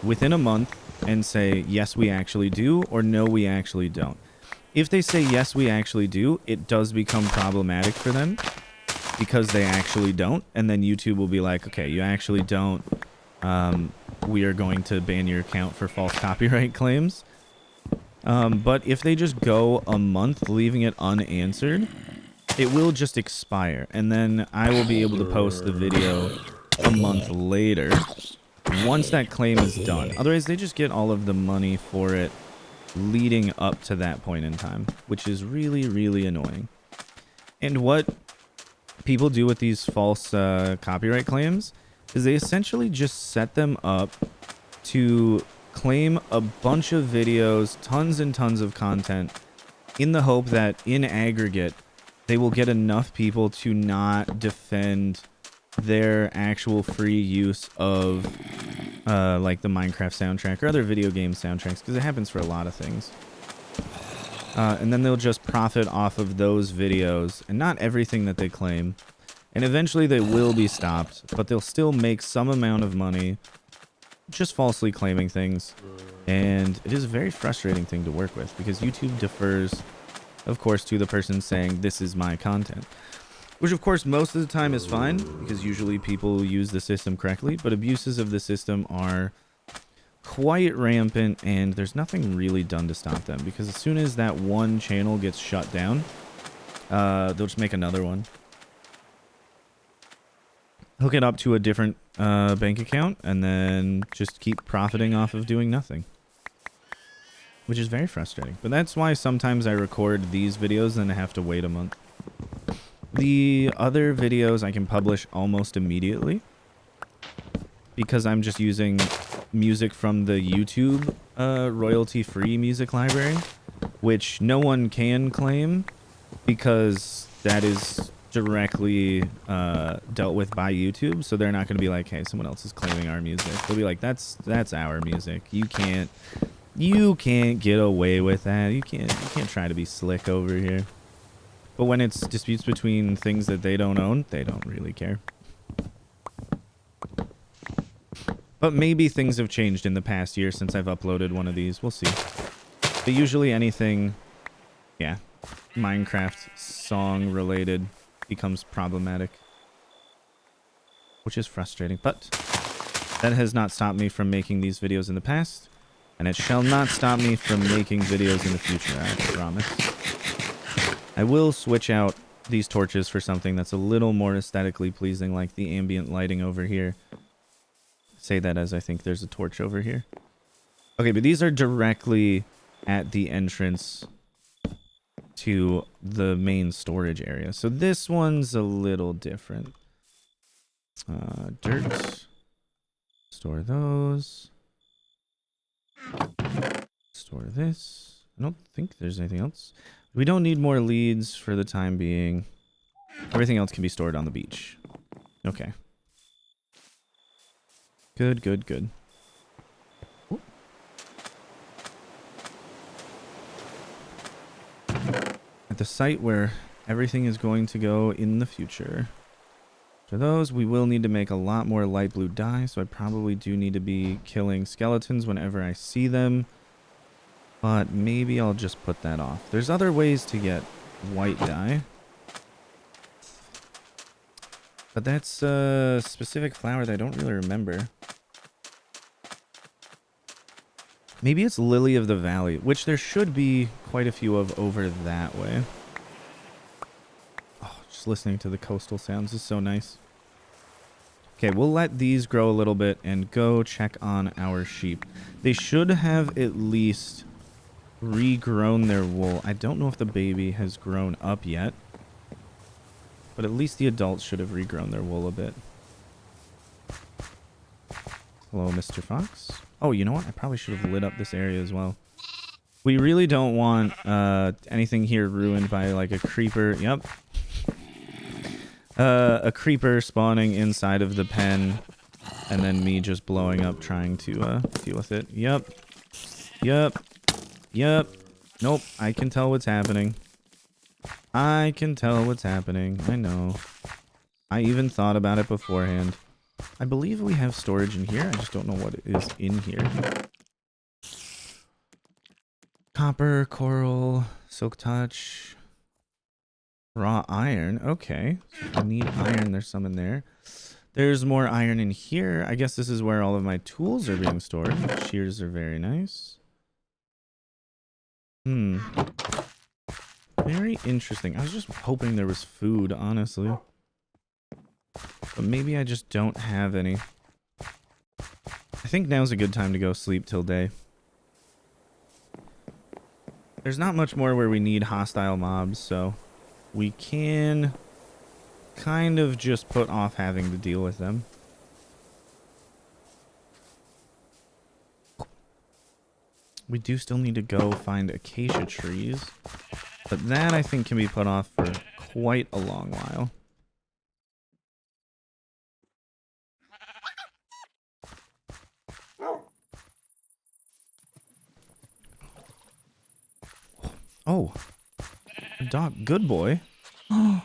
A: within a month and say, yes, we actually do, or no, we actually don't. If they say, yes, we actually do, it does become problematic for them because they actually don't. And then YouTube will be like, okay, you actually don't. We are going to ban your account for false copyright claims. But if they just go a month leaving it unanswered, it will just expire. And then I will be able to post the video a month later once that claim is done. Otherwise, they just get all of the money for it leading up to that point in time, which is really, really annoying. And what people do with these false copyright claims is they essentially just set them up to claim a bunch of videos, tons and tons of content, in the hope that in aggregate they will get enough people to not defend their actual free use of like the Minecraft soundtrack or other video game soundtracks, because it happens for a lot of things. And then they'll just profit off of those videos and not everything that they claim. And eventually they will be stopped, but they'll still make some amount of money just falsely claiming things. And it is a very frustrating thing to work with, because YouTube defers, of course, to the person saying, this is my content. Which, of course, most of the time is fine, because usually people use the system correctly, but abuses of the system are quite rampant, and there's nothing really done to stop them, because as soon as that one channel gets shut down, they'll just make another one. Hook it up to a different bank account, and then just keep profiting off of doing nothing. Which is very frustrating. But that's why sometimes I record these videos and I have to wait a month. The other videos I can publish almost immediately, because I'm just using music from the YouTube royalty-free music library, which no one can claim because that is directly dealt with by YouTube. So they're not going to be like, hey, someone else is claiming our music. They'll be like, that's our music. You can't get away with that. You can't try to be slick over here. But when it's disputes between things that they don't own, they don't really care. But maybe things have changed in the past year since I've uploaded one of these. We'll see. But usually anything, yeah, Minecraft song related becomes problematic, which is frustrating. But that has not stopped me from making these videos in the past, and it shall not stop me from making videos in the future, I promise. I will switch out these torches for something that's a little more aesthetically pleasing, like the ambient lighting over here. Say that as I think there's a torch over here. Okay, but these are directly at the entrance to the main storage area. So this one's a little different. Dirt. Store those. Store this. I don't think there's anything else. We don't need more leads for the time being. Everything else can be stored on the beach. Okay. Good, good, good. Ooh. At the site where everything is going to go in the future. For those, we will need to make a lot more light blue dye, so I probably do need to be killing skeletons whenever I see them. But maybe I'll just put that off. There's other ways to get white dye. But that's a specific flower that I don't really remember. Maybe it's Lily of the Valley, which there should be quite a few of over that way. Oh, just listening to the coastal sounds is so nice. Okay, we'll let these grow a little bit and go check on our sheep. They should have at least regrown their wool. I don't know if the baby has grown up yet, but at least the adults should have regrown their wool a bit. Hello, Mr. Fox. Oh, you know what? I probably should have lit up this area as well. We really don't want anything here ruined by like a creeper. Yep. A creeper spawning inside of the pen and then me just blowing up trying to deal with it. Yep. Yep. Yep. Nope. I can tell what's happening. I can tell what's happening. I know. I even thought about it beforehand. I believe we have storage in here. I just don't know what is in here. Copper, coral, silk touch, raw iron. Okay. So I need iron. There's some in there. There's more iron in here. I guess this is where all of my tools are being stored. Shears are very nice. Hmm. Very interesting. I was just hoping there was food, honestly. But maybe I just don't have any. I think now's a good time to go sleep till day. There's not much more where we need hostile mobs, so we can kind of just put off having to deal with them. We do still need to go find acacia trees, but that I think can be put off for quite a long while. Oh, a dog. Good Boy. Oh,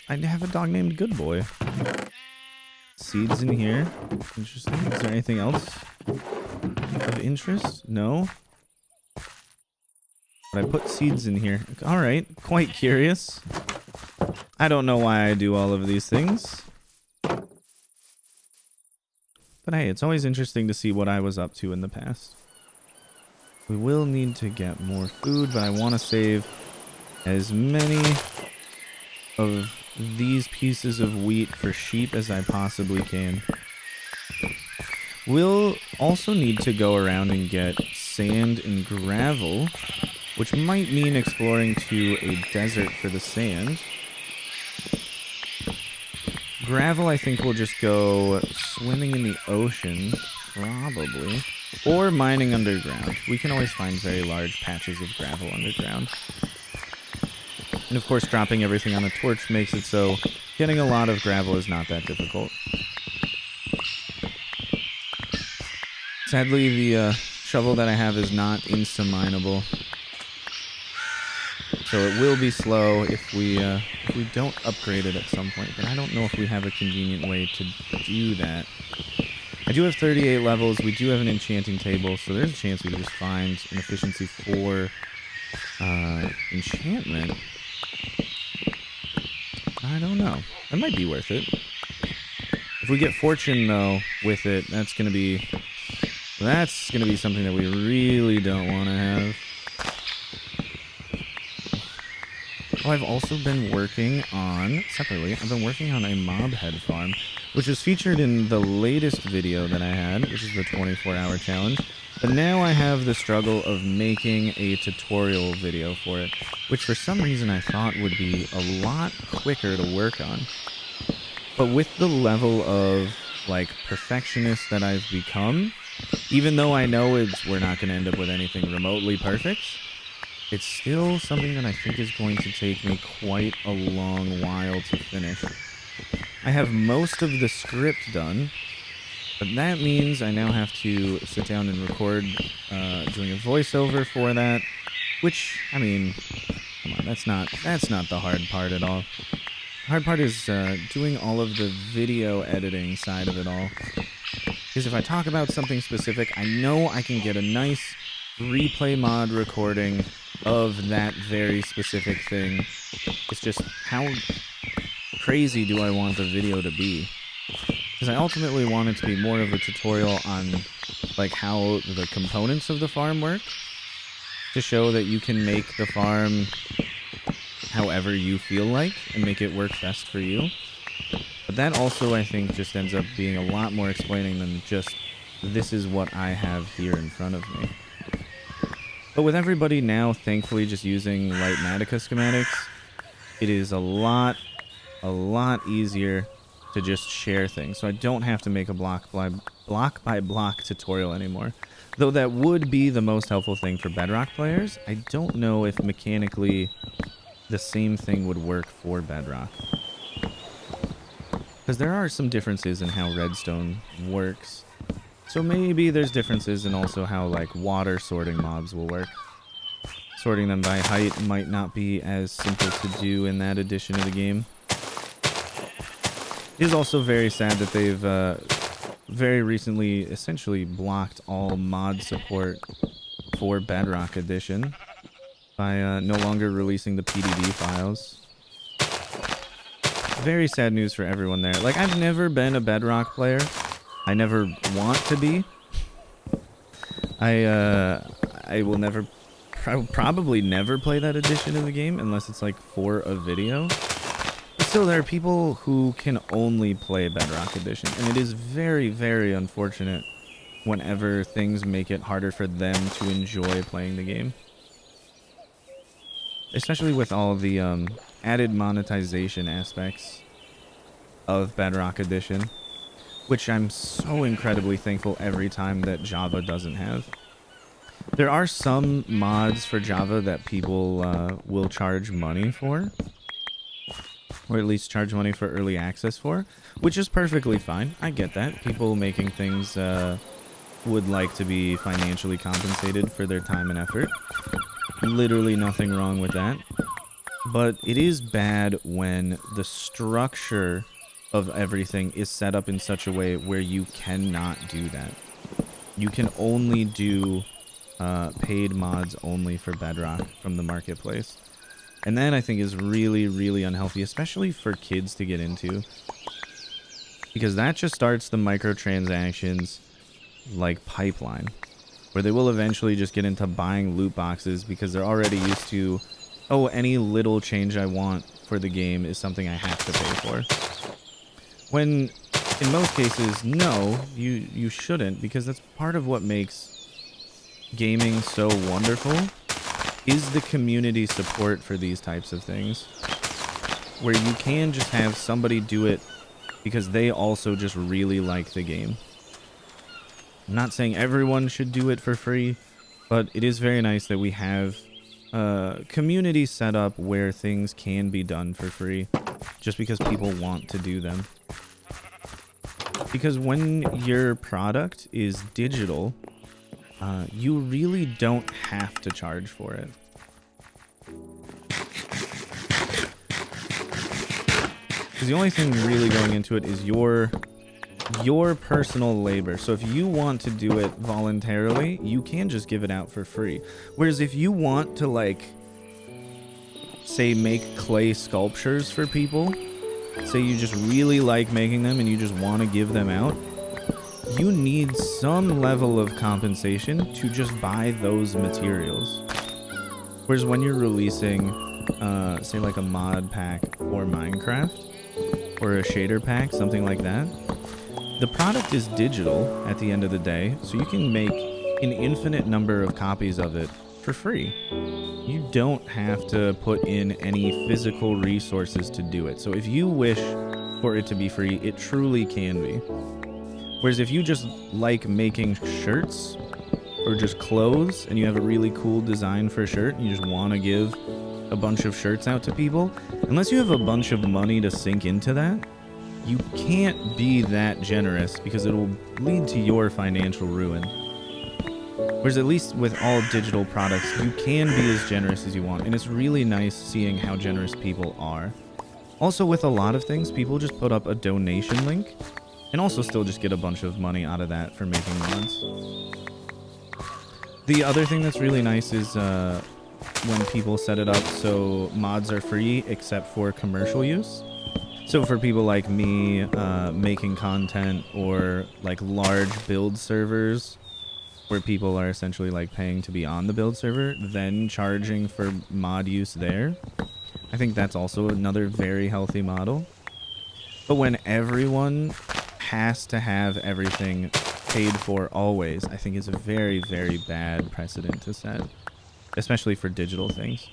A: I have a dog named Good Boy. Seeds in here. Interesting. Is there anything else of interest? No. But I put seeds in here. Alright, quite curious. I don't know why I do all of these things. But hey, it's always interesting to see what I was up to in the past. We will need to get more food, but I want to save as many of these pieces of wheat for sheep as I possibly can. We'll also need to go around and get sand and gravel, which might mean exploring to a desert for the sand. Gravel, I think we'll just go swimming in the ocean, probably. Or mining underground. We can always find very large patches of gravel underground. And of course, dropping everything on a torch makes it so getting a lot of gravel is not that difficult. Sadly, the shovel that I have is not insta-mineable. So it will be slow if we don't upgrade it at some point. But I don't know if we have a convenient way to do that. I do have 38 levels. We do have an enchanting table, so there's a chance we can just find an efficiency for enchantment. I don't know. That might be worth it. If we get fortune, though, with it, that's gonna be something that we really don't want to have. Oh, I've also been working on, separately, I've been working on a mob head farm, which was featured in the latest video that I had, which is the 24-hour challenge. But now I have the struggle of making a tutorial video for it, which for some reason I thought would be a lot quicker to work on. But with the level of, like, perfectionist that I've become, even though I know we're not going to end up with anything remotely perfect, it's still something that I think is going to take me quite a long while to finish. I have most of the script done, but that means I now have to sit down and record doing a voiceover for that, which, I mean, come on, that's not the hard part at all. The hard part is doing all of the video editing side of it all. Because if I talk about something specific, I know I can get a nice replay mod recording of that very specific thing. It's just how crazy do I want the video to be? Because I ultimately want it to be more of a tutorial on like how the components of the farm work, to show that you can make the farm however you feel like and make it work best for you. But that also, I think, just ends up being a lot more explaining than just this is what I have here in front of me. But with everybody now, thankfully, just using Lightmatica schematics, it is a lot easier to just share things. So I don't have to make a block by block tutorial anymore. Though that would be the most helpful thing for Bedrock players, I don't know if mechanically the same thing would work for Bedrock. Because there are some differences in how redstone works. So maybe there's differences in also how, like, water sorting mobs will work. Sorting them by height might not be as simple to do in that edition of the game. It is also very sad that they've very recently essentially blocked all mod support for Bedrock Edition by no longer releasing the PDD files. Very sad news for everyone there. Like, I've never been a Bedrock player. I never want to be. I will never probably never play that edition of the game unless it's like for a video. But still, there are people who can only play Bedrock Edition, and it is very, very unfortunate whenever things make it harder for them to enjoy playing the game. Especially with all the added monetization aspects of Bedrock Edition, which I'm so incredibly thankful every time that Java doesn't have. There are some mods for Java that people will charge money for, or at least charge money for early access for, which is perfectly fine. I get that. People making things would like to be financially compensated for their time and effort. Literally nothing wrong with that. But it is bad when the structure of everything is set up in such a way where you cannot do that. You can only do paid mods only for Bedrock from the marketplace. And that, I think, is really, really unhealthy, especially for kids to get into. Because that just starts the microtransactions like pipeline, where they will eventually just get into buying loot boxes because they're already used to, oh, any little change I want for the game is something I have to pay for. When in most cases, no, you shouldn't, because that's part of what makes gaming so wonderful, is the community support for these types of things, where you can just have somebody do it because they also just really like the game. I'm not saying everyone should do it for free, but it is very nice that we have a community set up where things can be done for free just because people want to do them. Because when your product is digital, you really don't have to charge for it. Because the only thing really going into it is your personal labor. So if you want to do it voluntarily, you can just give it out for free. Whereas if you want to, like, say, make clay sculptures for people, say you just really like making them and you just want to give them out, you need some level of compensation to just buy those materials. Whereas when you're releasing, say, like a mod pack for Minecraft, or a shader pack, something like that, the product is digital at the end of the day, so you can make an infinite number of copies of it for free. You don't have to put in any physical resources to do it. So if you wish for it to be free, it truly can be. Whereas if you just like making shirts or just clothes and you have a really cool design for a shirt and you just want to give a bunch of shirts out to people, unless you have a bunch of money to sink into that, you can't be that generous because it will lead to your financial ruin. Whereas at least with all digital products, you can be as generous as you want, and it's really nice seeing how generous people are. Also, with a lot of things, people just put up a donation link and also still just get a bunch of money out of that for making mods. The other thing that's really nice is when people set it up so mods are free except for commercial use. So for people like me making content, or like large build servers where people are essentially like paying to be on the build server, then charging for mod use there, I think that's also another very healthy model. But when everyone has to have everything paid for always, I think is a very, very bad precedent to set, especially for digital things.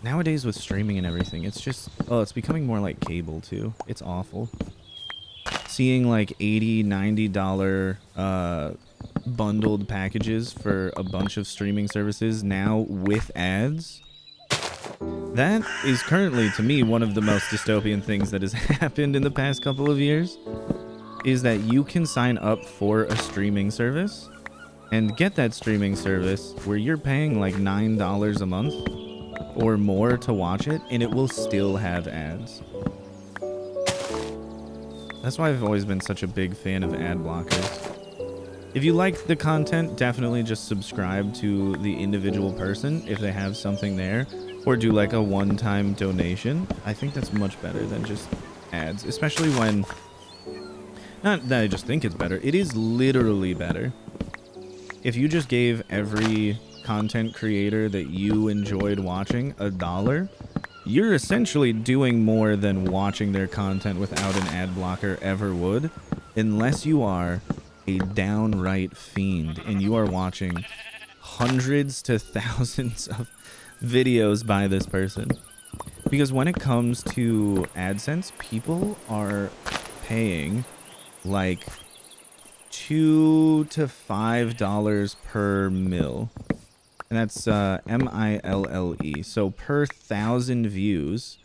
A: Nowadays with streaming and everything, it's just, oh, it's becoming more like cable too. It's awful. Seeing like $80, $90 bundled packages for a bunch of streaming services now with ads, that is currently, to me, one of the most dystopian things that has happened in the past couple of years, is that you can sign up for a streaming service and get that streaming service where you're paying like $9 a month or more to watch it, and it will still have ads. That's why I've always been such a big fan of ad blockers. If you like the content, definitely just subscribe to the individual person if they have something there, or do like a one-time donation. I think that's much better than just ads, especially when, not that I just think it's better, it is literally better. If you just gave every content creator that you enjoyed watching $1, you're essentially doing more than watching their content without an ad blocker ever would, unless you are a downright fiend and you are watching hundreds to thousands of videos by this person. Because when it comes to AdSense, people are paying like $2 to $5 per mil. And that's MILLE. So per 1,000 views,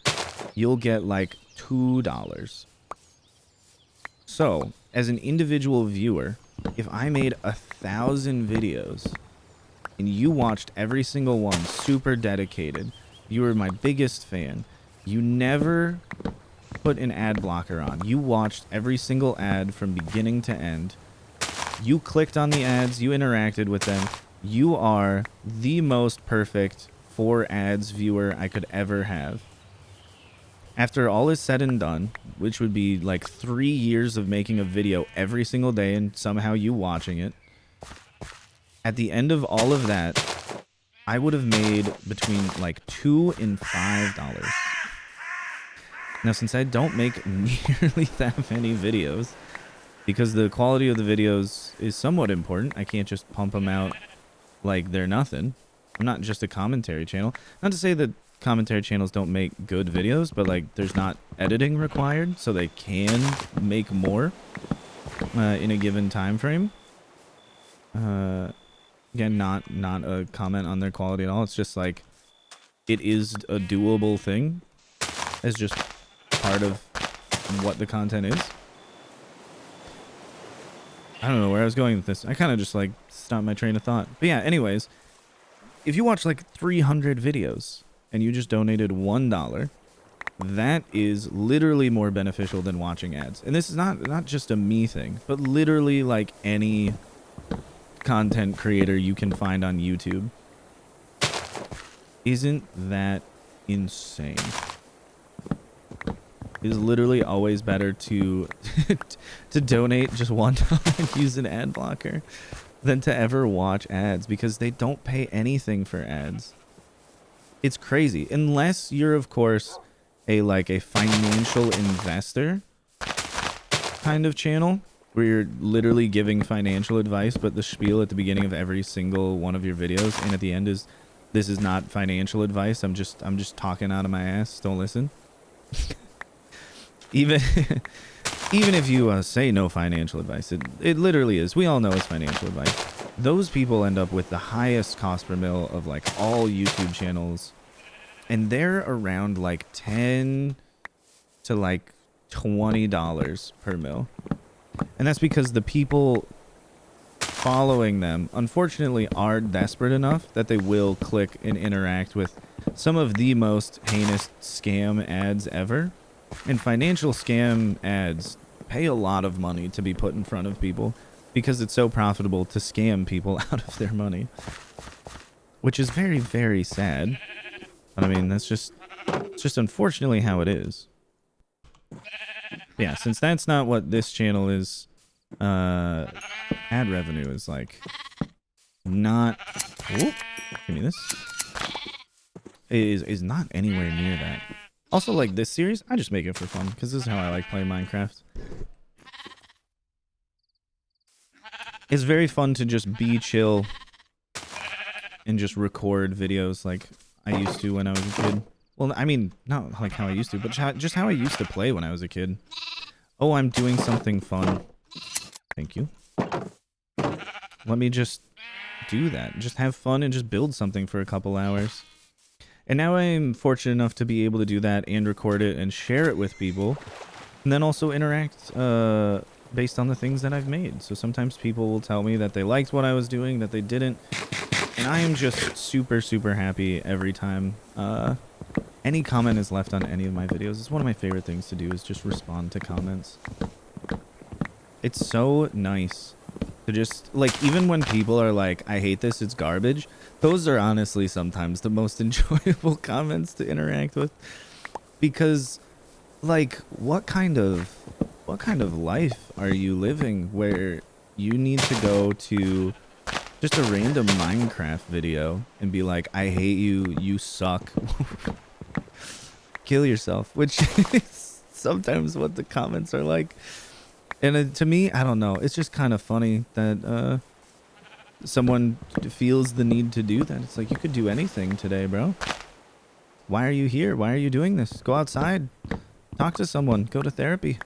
A: you'll get like $2. So as an individual viewer, if I made 1,000 videos and you watched every single one, super dedicated, you were my biggest fan, you never put an ad blocker on, you watched every single ad from beginning to end, you clicked on the ads, you interacted with them, you are the most perfect for ads viewer I could ever have. After all is said and done, which would be like 3 years of making a video every single day and somehow you watching it, at the end of all of that, I would have made between like $2 and $5. Now, since I don't make nearly that many videos, because the quality of the videos is somewhat important, I can't just pump them out like they're nothing. I'm not just a commentary channel. Not to say that commentary channels don't make good videos, but like there's not editing required, so they can make more in a given time frame. Again, not a comment on their quality at all. It's just like it is a doable thing. It's just part of what the content is. I don't know where I was going with this. I kind of just like stopped my train of thought. But yeah, anyways, if you watch like 300 videos and you just donated $1, that is literally more beneficial than watching ads. And this is not just a me thing, but literally like any content creator you can find on YouTube. Isn't that insane? It is literally always better to to donate just $1 and use an ad blocker than to ever watch ads, because they don't pay anything for ads. It's crazy. Unless you're, of course, a financial investor kind of channel where you're literally giving financial advice, but the spiel at the beginning of every single one of your videos and at the end is, this is not financial advice. I'm just talking out of my ass. Don't listen. Even if you say no financial advice, it literally is. We all know it's financial advice. Those people end up with the highest cost per mil of like all YouTube channels, and they're around like $10 to like $20 per mil. And that's because the people following them, unfortunately, are desperate enough that they will click and interact with some of the most heinous scam ads ever. And financial scam ads pay a lot of money to be put in front of people because it's so profitable to scam people out of their money. Which is very, very sad. But I mean, it's just unfortunately how it is. Yeah, since that's not what this channel is, ad revenue is like not, whoop, give me this, is not anywhere near that. Also, like this series, I just make it for fun because this is how I like playing Minecraft. It's very fun to just be chill and just record videos like I used to when I was a kid. Well, I mean, not like how I used to, but just how I used to play when I was a kid. Oh, I'm doing something fun. Thank you. Let me just do that. Just have fun and just build something for a couple hours. And now I'm fortunate enough to be able to do that and record it and share it with people. And then also interact based on the things that I've made. So sometimes people will tell me that they liked what I was doing, that they didn't. And I am just super, super happy every time any comment is left on any of my videos. It's one of my favorite things to do, is just respond to comments. It's so nice to just, like, even when people are like, I hate this, it's garbage, those are honestly sometimes the most enjoyable comments to interact with. Because, like, what kind of life are you living where you need to go to just a random Minecraft video and be like, I hate you, you suck. Kill yourself, which is sometimes what the comments are like. And to me, I don't know. It's just kind of funny that someone feels the need to do that. It's like, you could do anything today, bro. Why are you here? Why are you doing this? Go outside. Talk to someone. Go to therapy.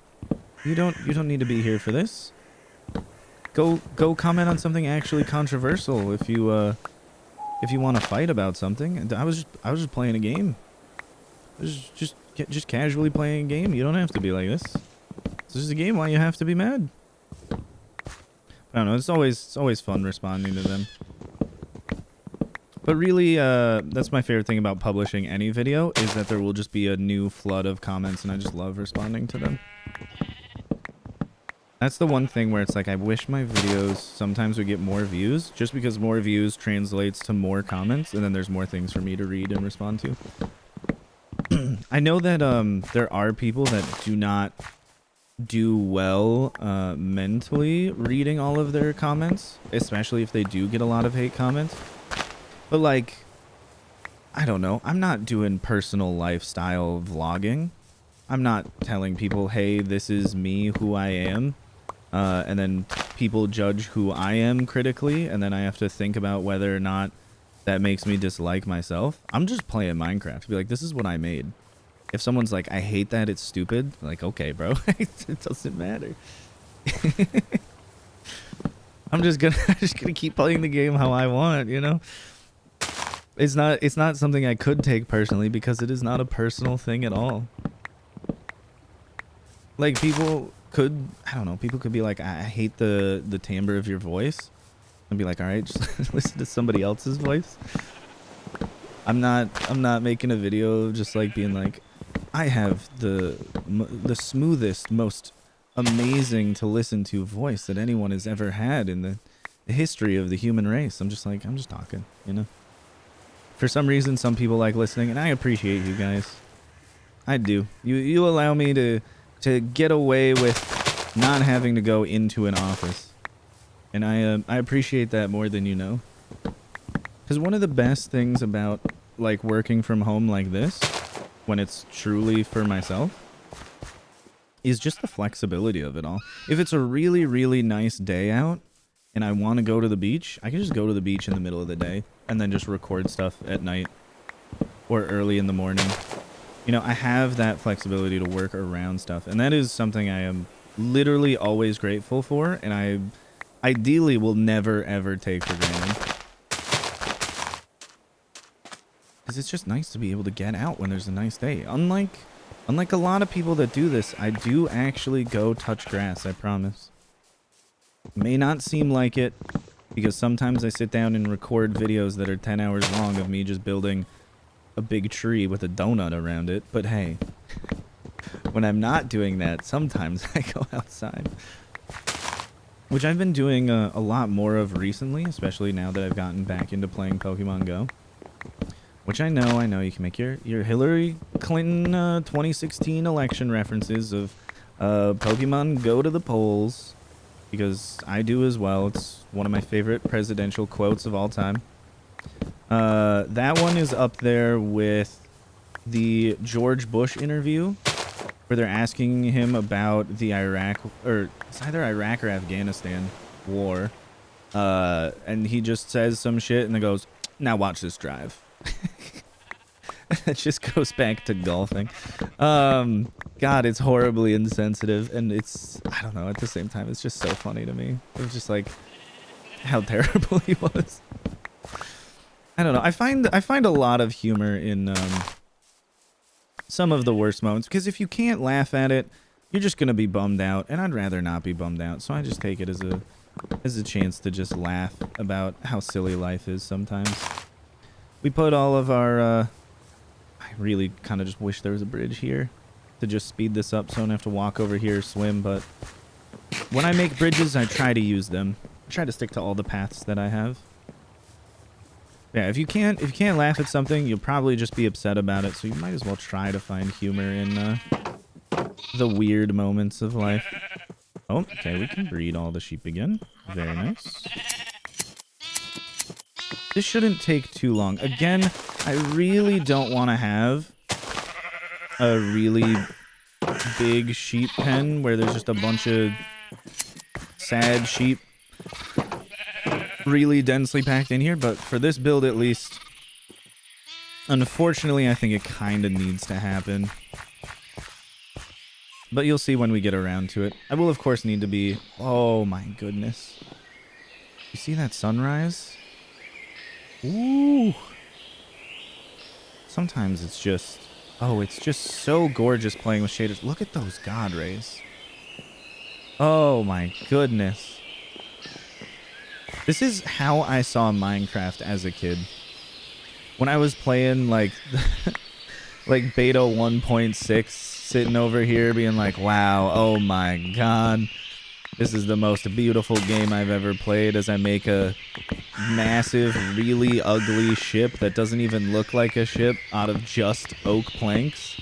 A: You don't need to be here for this. Go comment on something actually controversial if you want to fight about something. I was just playing a game. I was just casually playing a game. You don't have to be like this. This is a game. Why you have to be mad? I don't know. It's always fun responding to them. But really, that's my favorite thing about publishing any video, is that there will just be a new flood of comments, and I just love responding to them. That's the one thing where it's like, I wish my videos sometimes would get more views, just because more views translates to more comments, and then there's more things for me to read and respond to. I know that there are people that do not do well mentally reading all of their comments, especially if they do get a lot of hate comments. But like, I don't know, I'm not doing personal lifestyle vlogging. I'm not telling people, hey, this is me, who I am, and then people judge who I am critically, and then I have to think about whether or not that makes me dislike myself. I'm just playing Minecraft. Be like, this is what I made. If someone's like, I hate that, it's stupid, like, okay, bro. It doesn't matter. I'm just gonna keep playing the game how I want, you know? It's not something I could take personally, because it is not a personal thing at all. Like, people could, I don't know, people could be like, I hate the timbre of your voice, and be like, all right, just listen to somebody else's voice. I'm not making a video just like being like, I have the smoothest, most amazing to listen to voice that anyone has ever had in the history of the human race. I'm just talking, you know? For some reason, some people like listening, and I appreciate you guys. I do. You allow me to get away with not having to go into an office. And I appreciate that more than you know. Because one of the best things about like working from home like this, when it's truly for myself, is just the flexibility of it all. If it's a really, really nice day out and I want to go to the beach, I can just go to the beach in the middle of the day and then just record stuff at night or early in the morning. You know, I have that flexibility to work around stuff, and that is something I am literally always grateful for, and I ideally will never ever take for granted. Because it's just nice to be able to get out when there's a nice day. Unlike a lot of people that do this, I do actually go touch grass, I promise. May not seem like it, because sometimes I sit down and record videos that are 10 hours long of me just building a big tree with a donut around it, but hey, when I'm not doing that, sometimes I go outside. Which I've been doing a lot more of recently, especially now that I've gotten back into playing Pokemon Go. Which I know you can make your Hillary Clinton 2016 election references of Pokemon Go to the polls, because I do as well. It's one of my favorite presidential quotes of all time. That one is up there with the George Bush interview, where they're asking him about the Iraq, or it's either Iraq or Afghanistan war, and he just says some shit and then goes, now watch this drive. It just goes back to golfing. God, it's horribly insensitive, and it's, I don't know, at the same time, it's just so funny to me. It was just like how terrible he was. I don't know. I find a lot of humor in some of the worst moments, because if you can't laugh at it, you're just gonna be bummed out, and I'd rather not be bummed out. So I just take it as a chance to just laugh about how silly life is sometimes. We put all of our I really kind of just wish there was a bridge here to just speed this up so I don't have to walk over here or swim, but when I make bridges, I try to use them. I try to stick to all the paths that I have. Yeah, if you can't laugh at something, you'll probably just be upset about it, so you might as well try to find humor in the weird moments of life. Oh, okay, we can breed all the sheep again. Very nice. This shouldn't take too long. Again, I really don't want to have a really big sheep pen where there's just a bunch of sad sheep really densely packed in here, but for this build at least, unfortunately, I think it kind of needs to happen. But you'll see when we get around to it. I will, of course, need to be... Oh, my goodness. You see that sunrise? Ooh. Sometimes it's just... Oh, it's just so gorgeous playing with shaders. Look at those god rays. Oh, my goodness. This is how I saw Minecraft as a kid. When I was playing, like... like beta 1.6, sitting over here being like, wow, oh my god, this is the most beautiful game I've ever played, as I make a massive, really ugly ship that doesn't even look like a ship out of just oak planks.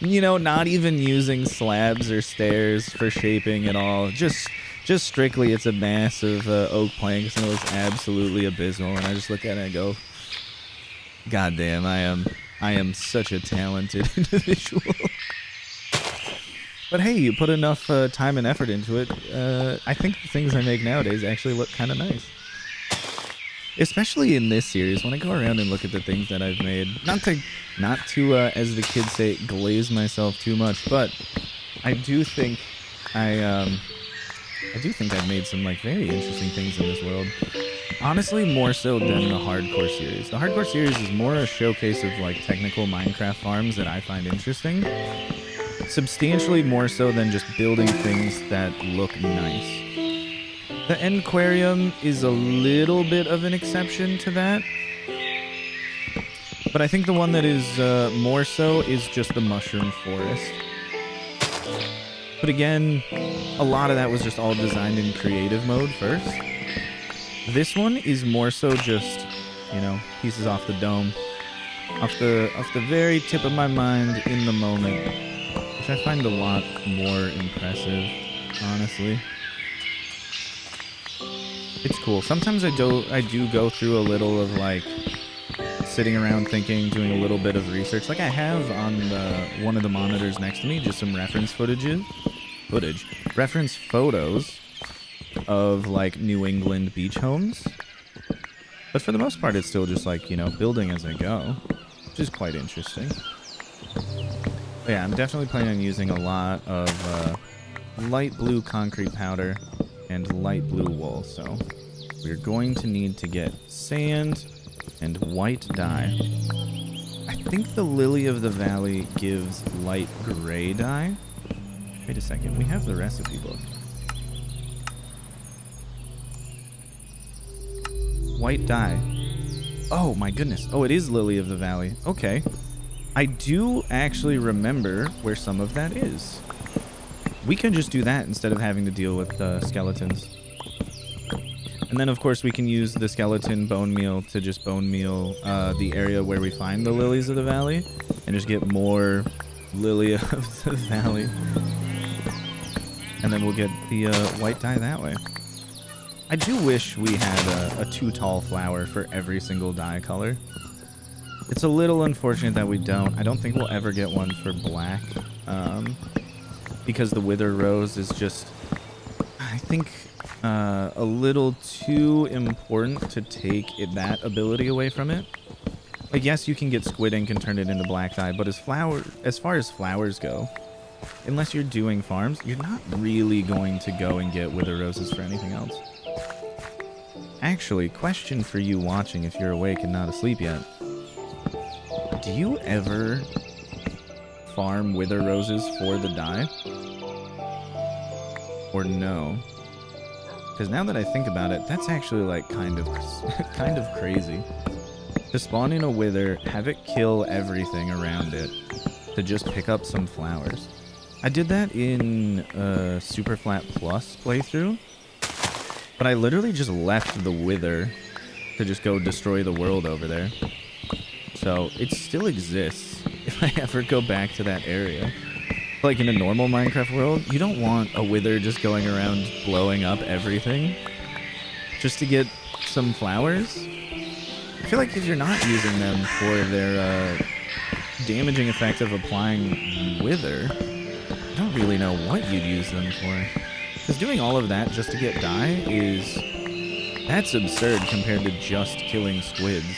A: You know, not even using slabs or stairs for shaping at all. Just strictly, it's a mass of oak planks, and it looks absolutely abysmal. And I just look at it and go, god damn, I am such a talented individual. But hey, you put enough time and effort into it. I think the things I make nowadays actually look kind of nice. Especially in this series, when I go around and look at the things that I've made. Not to as the kids say, glaze myself too much, but I do think I've made some like very interesting things in this world. Honestly, more so than the hardcore series. The hardcore series is more a showcase of like technical Minecraft farms that I find interesting. Substantially more so than just building things that look nice. The Endquarium is a little bit of an exception to that. But I think the one that is more so is just the Mushroom Forest. But again, a lot of that was just all designed in creative mode first. This one is more so just, you know, pieces off the dome. Off the very tip of my mind in the moment. Which I find a lot more impressive, honestly. It's cool. Sometimes I do go through a little of like sitting around thinking, doing a little bit of research. Like I have on one of the monitors next to me, just some reference reference photos of like New England beach homes. But for the most part, it's still just like, you know, building as I go, which is quite interesting. But yeah, I'm definitely planning on using a lot of light blue concrete powder and light blue wool. So we're going to need to get sand and white dye. I think the Lily of the Valley gives light gray dye. Wait a second, we have the recipe book. White dye. Oh my goodness. Oh, it is Lily of the Valley. Okay. I do actually remember where some of that is. We can just do that instead of having to deal with skeletons. And then, of course, we can use the skeleton bone meal to just bone meal the area where we find the Lilies of the Valley and just get more Lily of the Valley. And then we'll get the white dye that way. I do wish we had a too tall flower for every single dye color. It's a little unfortunate that we don't. I don't think we'll ever get one for black. Because the Wither Rose is just, I think, a little too important to take that ability away from it. Like, yes, you can get squid ink and turn it into black dye, but as far as flowers go, unless you're doing farms, you're not really going to go and get Wither Roses for anything else. Actually, question for you watching if you're awake and not asleep yet. Do you ever farm Wither Roses for the dye? Or no? Because now that I think about it, that's actually like kind of crazy. To spawn in a Wither, have it kill everything around it, to just pick up some flowers. I did that in Super Flat Plus playthrough, but I literally just left the Wither to just go destroy the world over there. So it still exists if I ever go back to that area. Like in a normal Minecraft world, you don't want a Wither just going around blowing up everything just to get some flowers. I feel like if you're not using them for their damaging effect of applying wither, I don't really know what you'd use them for. Because doing all of that just to get dye that's absurd compared to just killing squids.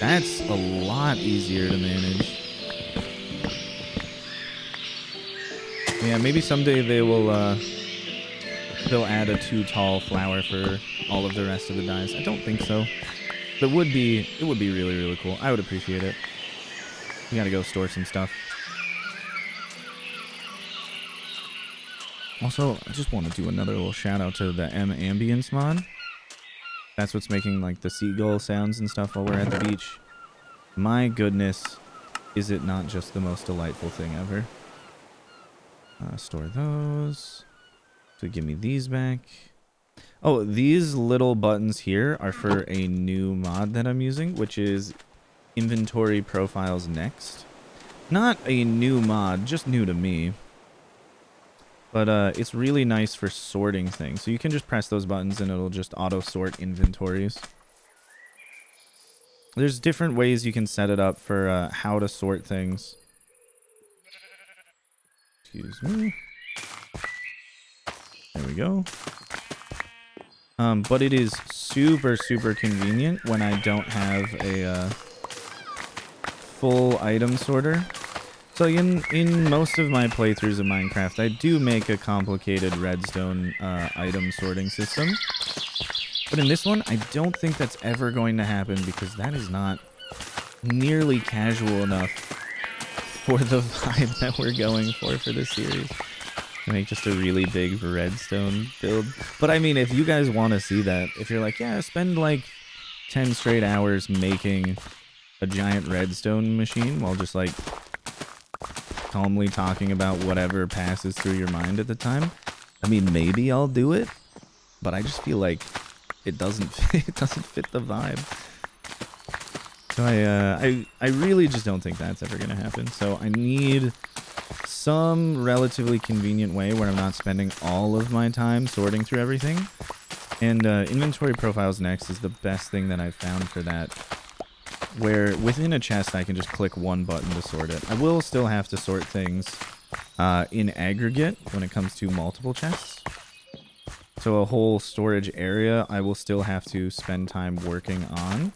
A: That's a lot easier to manage. Yeah, maybe someday they will they'll add a too tall flower for all of the rest of the dyes. I don't think so. But it would be really, really cool. I would appreciate it. We gotta go store some stuff. Also, I just want to do another little shout out to the M ambience mod. That's what's making like the seagull sounds and stuff while we're at the beach. My goodness, is it not just the most delightful thing ever? Store those. So give me these back. Oh, these little buttons here are for a new mod that I'm using, which is Inventory Profiles Next. Not a new mod, just new to me. But it's really nice for sorting things. So you can just press those buttons and it'll just auto-sort inventories. There's different ways you can set it up for how to sort things. Excuse me. There we go. But it is super, super convenient when I don't have a full item sorter. So in most of my playthroughs of Minecraft, I do make a complicated redstone item sorting system. But in this one, I don't think that's ever going to happen because that is not nearly casual enough for the vibe that we're going for this series. Make just a really big redstone build. But I mean, if you guys want to see that, if you're like, yeah, spend like 10 straight hours making a giant redstone machine while just like calmly talking about whatever passes through your mind at the time, I mean, maybe I'll do it, but I just feel like it doesn't fit the vibe. So I really just don't think that's ever gonna happen. So I need some relatively convenient way where I'm not spending all of my time sorting through everything. And Inventory Profiles Next is the best thing that I've found for that, where within a chest I can just click one button to sort it. I will still have to sort things in aggregate when it comes to multiple chests. So a whole storage area I will still have to spend time working on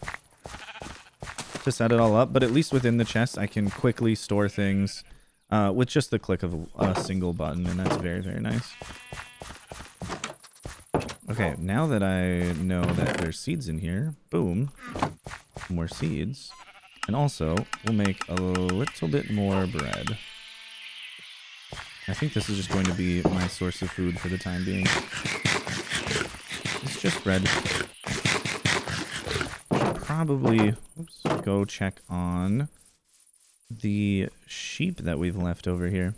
A: to set it all up, but at least within the chest I can quickly store things with just the click of a single button, and that's very, very nice. Okay, now that I know that there's seeds in here, boom, more seeds. And also, we'll make a little bit more bread. I think this is just going to be my source of food for the time being. It's just bread. Probably, oops, go check on the sheep that we've left over here.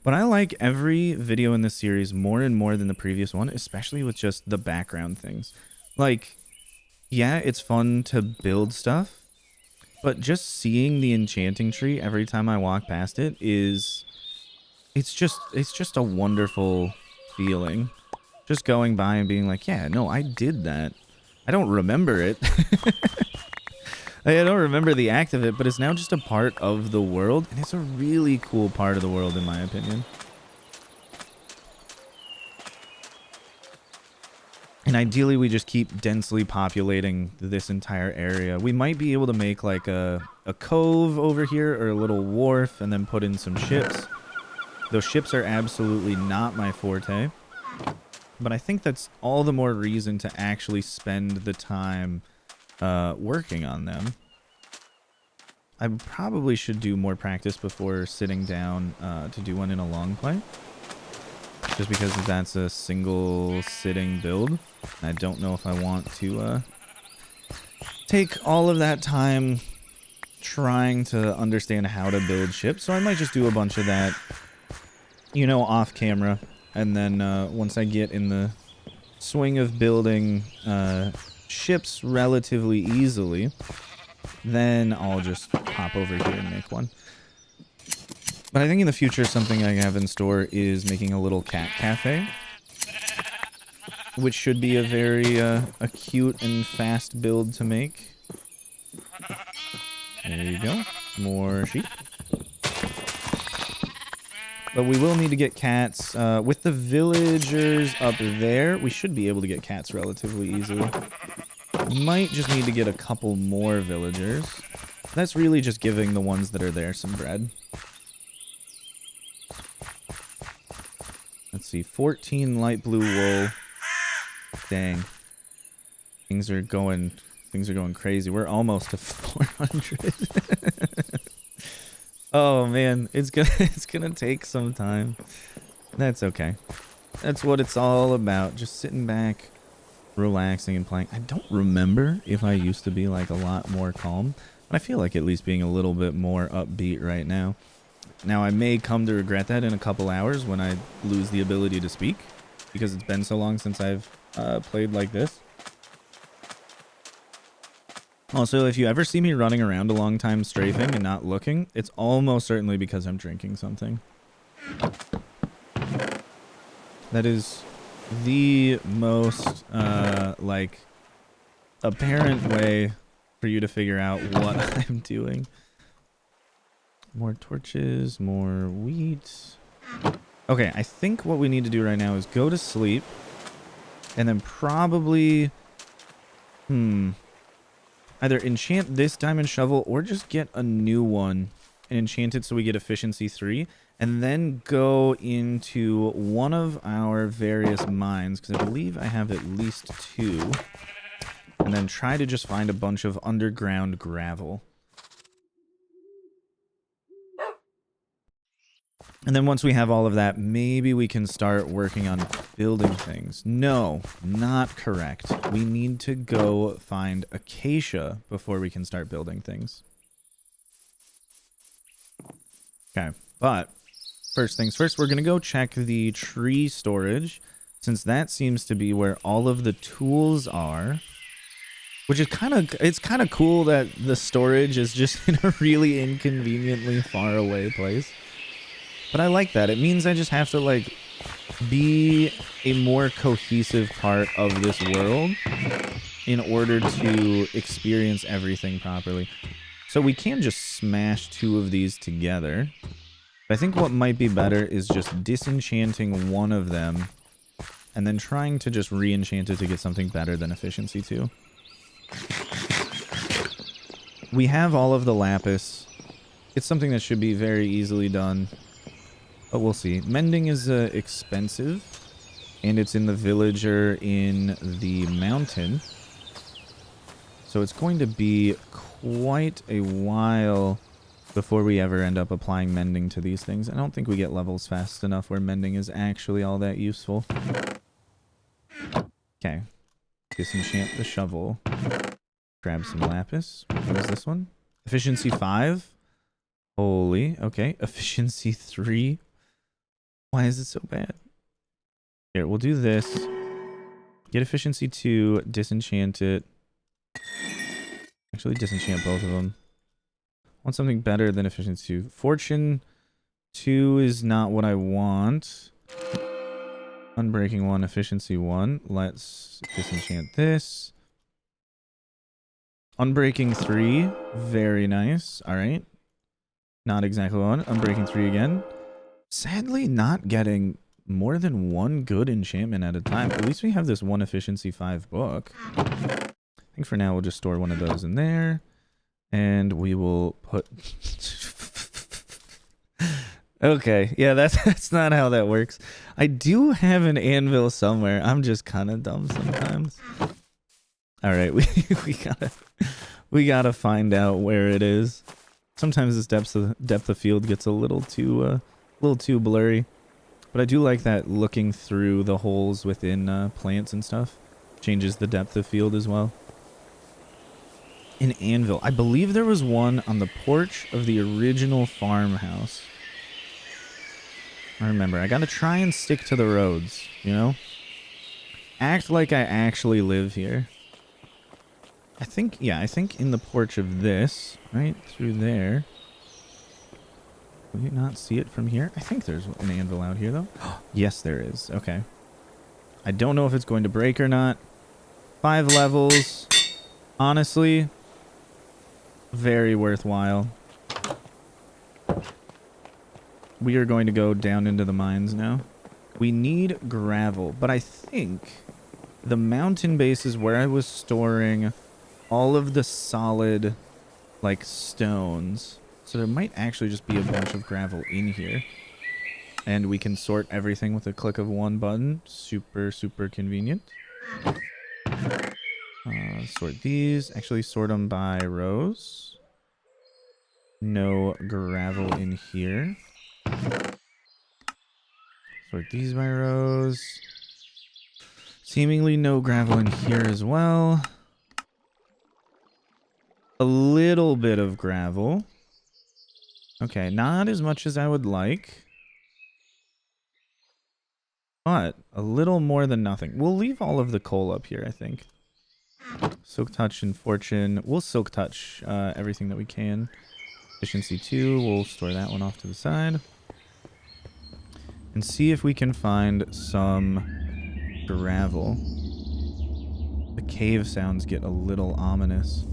A: But I like every video in this series more and more than the previous one, especially with just the background things. Like, yeah, it's fun to build stuff, but just seeing the enchanting tree every time I walk past it is, it's just a wonderful feeling. Just going by and being like, yeah, no, I did that. I don't remember it. I don't remember the act of it, but it's now just a part of the world, and it's a really cool part of the world, in my opinion. And ideally, we just keep densely populating this entire area. We might be able to make like a cove over here, or a little wharf, and then put in some ships. Those ships are absolutely not my forte, but I think that's all the more reason to actually spend the time working on them. I probably should do more practice before sitting down to do one in a long play, just because that's a single sitting build. I don't know if I want to take all of that time trying to understand how to build ships, so I might just do a bunch of that, you know, off camera, and then once I get in the swing of building ships relatively easily, then I'll just hop over here and make one. But I think in the future, something I have in store is making a little cat cafe. which should be a very acute and fast build to make. There you go. More sheep. But we will need to get cats. With the villagers up there, we should be able to get cats relatively easily. Might just need to get a couple more villagers. That's really just giving the ones that are there some bread. Let's see, 14 light blue wool. Dang. Things are going crazy. We're almost to 400. Oh man, it's gonna take some time. That's okay. That's what it's all about. Just sitting back, relaxing and playing. I don't remember if I used to be like a lot more calm, but I feel like at least being a little bit more upbeat right now. Now I may come to regret that in a couple hours when I lose the ability to speak, because it's been so long since I've played like this. Also, if you ever see me running around a long time strafing and not looking, it's almost certainly because I'm drinking something. That is the most, like, apparent way for you to figure out what I'm doing. More torches, more wheat. Okay, I think what we need to do right now is go to sleep. And then probably... either enchant this diamond shovel or just get a new one and enchant it so we get efficiency 3. And then go into one of our various mines, because I believe I have at least 2. And then try to just find a bunch of underground gravel. And then once we have all of that, maybe we can start working on building things. No, not correct. We need to go find acacia before we can start building things. Okay, but first things first, we're going to go check the tree storage, since that seems to be where all of the tools are. Which is it's kind of cool that the storage is just in a really inconveniently far away place. But I like that. It means I just have to, like, be a more cohesive part of this world in order to experience everything properly. So we can just smash 2 of these together. But I think what might be better is just disenchanting one of them and then trying to just re-enchant it to get something better than efficiency 2. We have all of the lapis. It's something that should be very easily done. But we'll see. Mending is expensive, and it's in the villager in the mountain. So it's going to be quite a while before we ever end up applying mending to these things. I don't think we get levels fast enough where mending is actually all that useful. Okay. Disenchant the shovel. Grab some lapis. What is this one? Efficiency 5? Holy. Okay. Efficiency 3. Why is it so bad? Here, we'll do this. Get efficiency 2, disenchant it. Actually, disenchant both of them. Want something better than efficiency 2. Fortune 2 is not what I want. Unbreaking 1, efficiency 1. Let's disenchant this. Unbreaking 3. Very nice. Alright. Not exactly one. Unbreaking 3 again. Sadly, not getting more than 1 good enchantment at a time. At least we have this 1 efficiency 5 book. I think for now we'll just store one of those in there. And we will put... Okay, yeah, that's not how that works. I do have an anvil somewhere. I'm just kind of dumb sometimes. Alright, we gotta find out where it is. Sometimes this depth of field gets a little too blurry, but I do like that looking through the holes within plants and stuff changes the depth of field as well. An anvil. I believe there was one on the porch of the original farmhouse. I remember. I gotta try and stick to the roads, you know? Act like I actually live here. I think in the porch of this, right through there. Can you not see it from here? I think there's an anvil out here, though. Yes, there is. Okay. I don't know if it's going to break or not. 5 levels. Honestly, very worthwhile. We are going to go down into the mines now. We need gravel, but I think the mountain base is where I was storing all of the solid, like, stones. So there might actually just be a bunch of gravel in here. And we can sort everything with a click of one button. Super, super convenient. Sort these. Actually, sort them by rows. No gravel in here. Sort these by rows. Seemingly no gravel in here as well. A little bit of gravel. Okay, not as much as I would like. But a little more than nothing. We'll leave all of the coal up here, I think. Silk Touch and Fortune. We'll Silk Touch everything that we can. Efficiency 2. We'll store that one off to the side. And see if we can find some gravel. The cave sounds get a little ominous.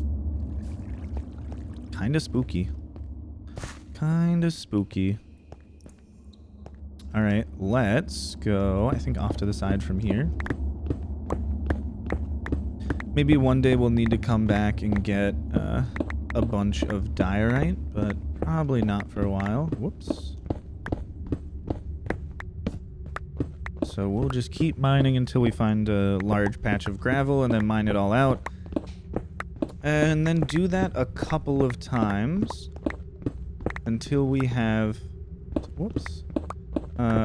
A: Kinda spooky. Kinda spooky. Alright, let's go, I think, off to the side from here. Maybe one day we'll need to come back and get a bunch of diorite, but probably not for a while. Whoops. So we'll just keep mining until we find a large patch of gravel and then mine it all out. And then do that a couple of times until we have... Whoops.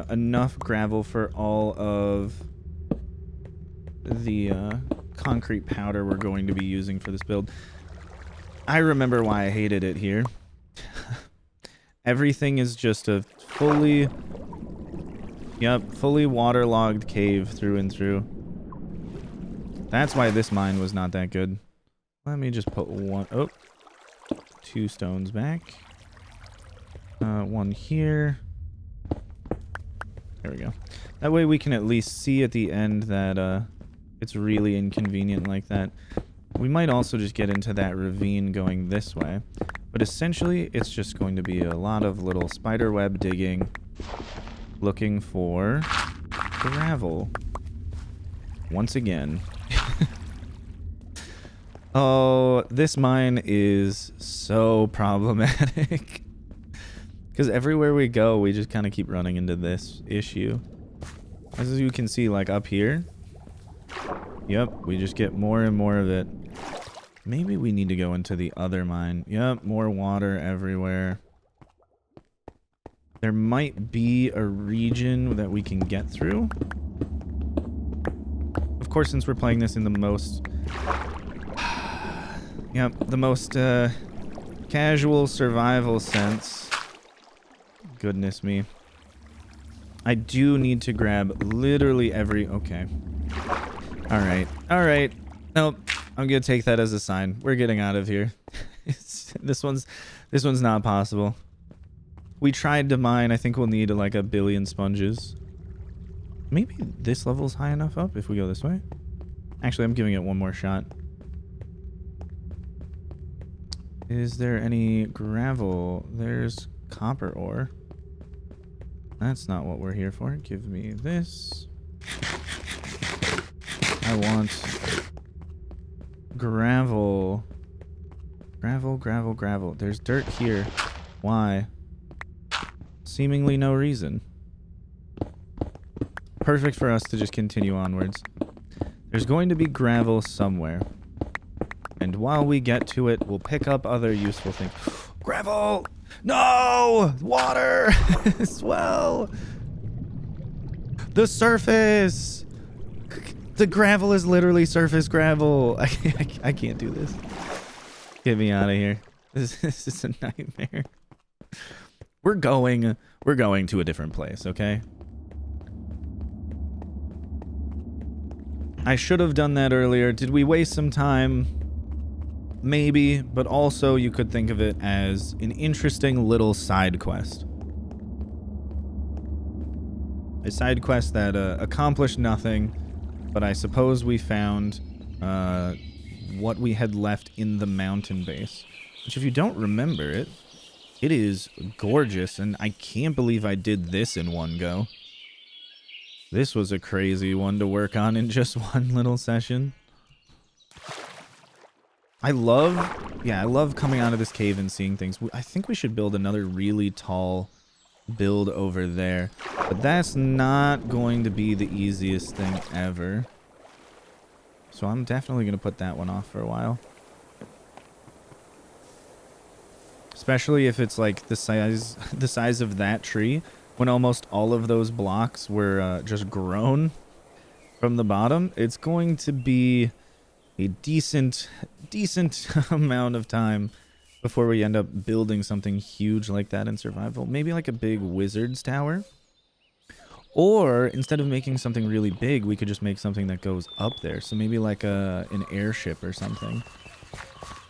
A: Enough gravel for all of the concrete powder we're going to be using for this build. I remember why I hated it here. Everything is just a fully waterlogged cave through and through. That's why this mine was not that good. Let me just put two stones back. One here. There we go. That way we can at least see at the end that it's really inconvenient like that. We might also just get into that ravine going this way. But essentially, it's just going to be a lot of little spider web digging, looking for gravel. Once again. Oh, this mine is so problematic. Because everywhere we go, we just kind of keep running into this issue. As you can see, like up here. Yep, we just get more and more of it. Maybe we need to go into the other mine. Yep, more water everywhere. There might be a region that we can get through. Of course, since we're playing this in the most... Yep, the most casual survival sense. Goodness me. I do need to grab literally every... Okay. Alright. Alright. Nope. I'm gonna take that as a sign. We're getting out of here. This one's not possible. We tried to mine. I think we'll need like 1 billion sponges. Maybe this level's high enough up if we go this way. Actually, I'm giving it one more shot. Is there any gravel? There's copper ore. That's not what we're here for. Give me this. I want gravel. Gravel, gravel, gravel. There's dirt here. Why? Seemingly no reason. Perfect for us to just continue onwards. There's going to be gravel somewhere. And while we get to it, we'll pick up other useful things. Gravel! No! Water! Swell! The surface! The gravel is literally surface gravel. I can't do this. Get me out of here. This is a nightmare. We're going to a different place, okay? I should have done that earlier. Did we waste some time? Maybe, but also you could think of it as an interesting little side quest. A side quest that accomplished nothing, but I suppose we found what we had left in the mountain base, which if you don't remember it, it is gorgeous, and I can't believe I did this in one go. This was a crazy one to work on in just one little session. I love coming out of this cave and seeing things. I think we should build another really tall build over there, but that's not going to be the easiest thing ever. So I'm definitely going to put that one off for a while. Especially if it's like the size of that tree, when almost all of those blocks were just grown from the bottom. It's going to be a decent amount of time before we end up building something huge like that in survival. Maybe like a big wizard's tower. Or instead of making something really big, we could just make something that goes up there. So maybe like an airship or something.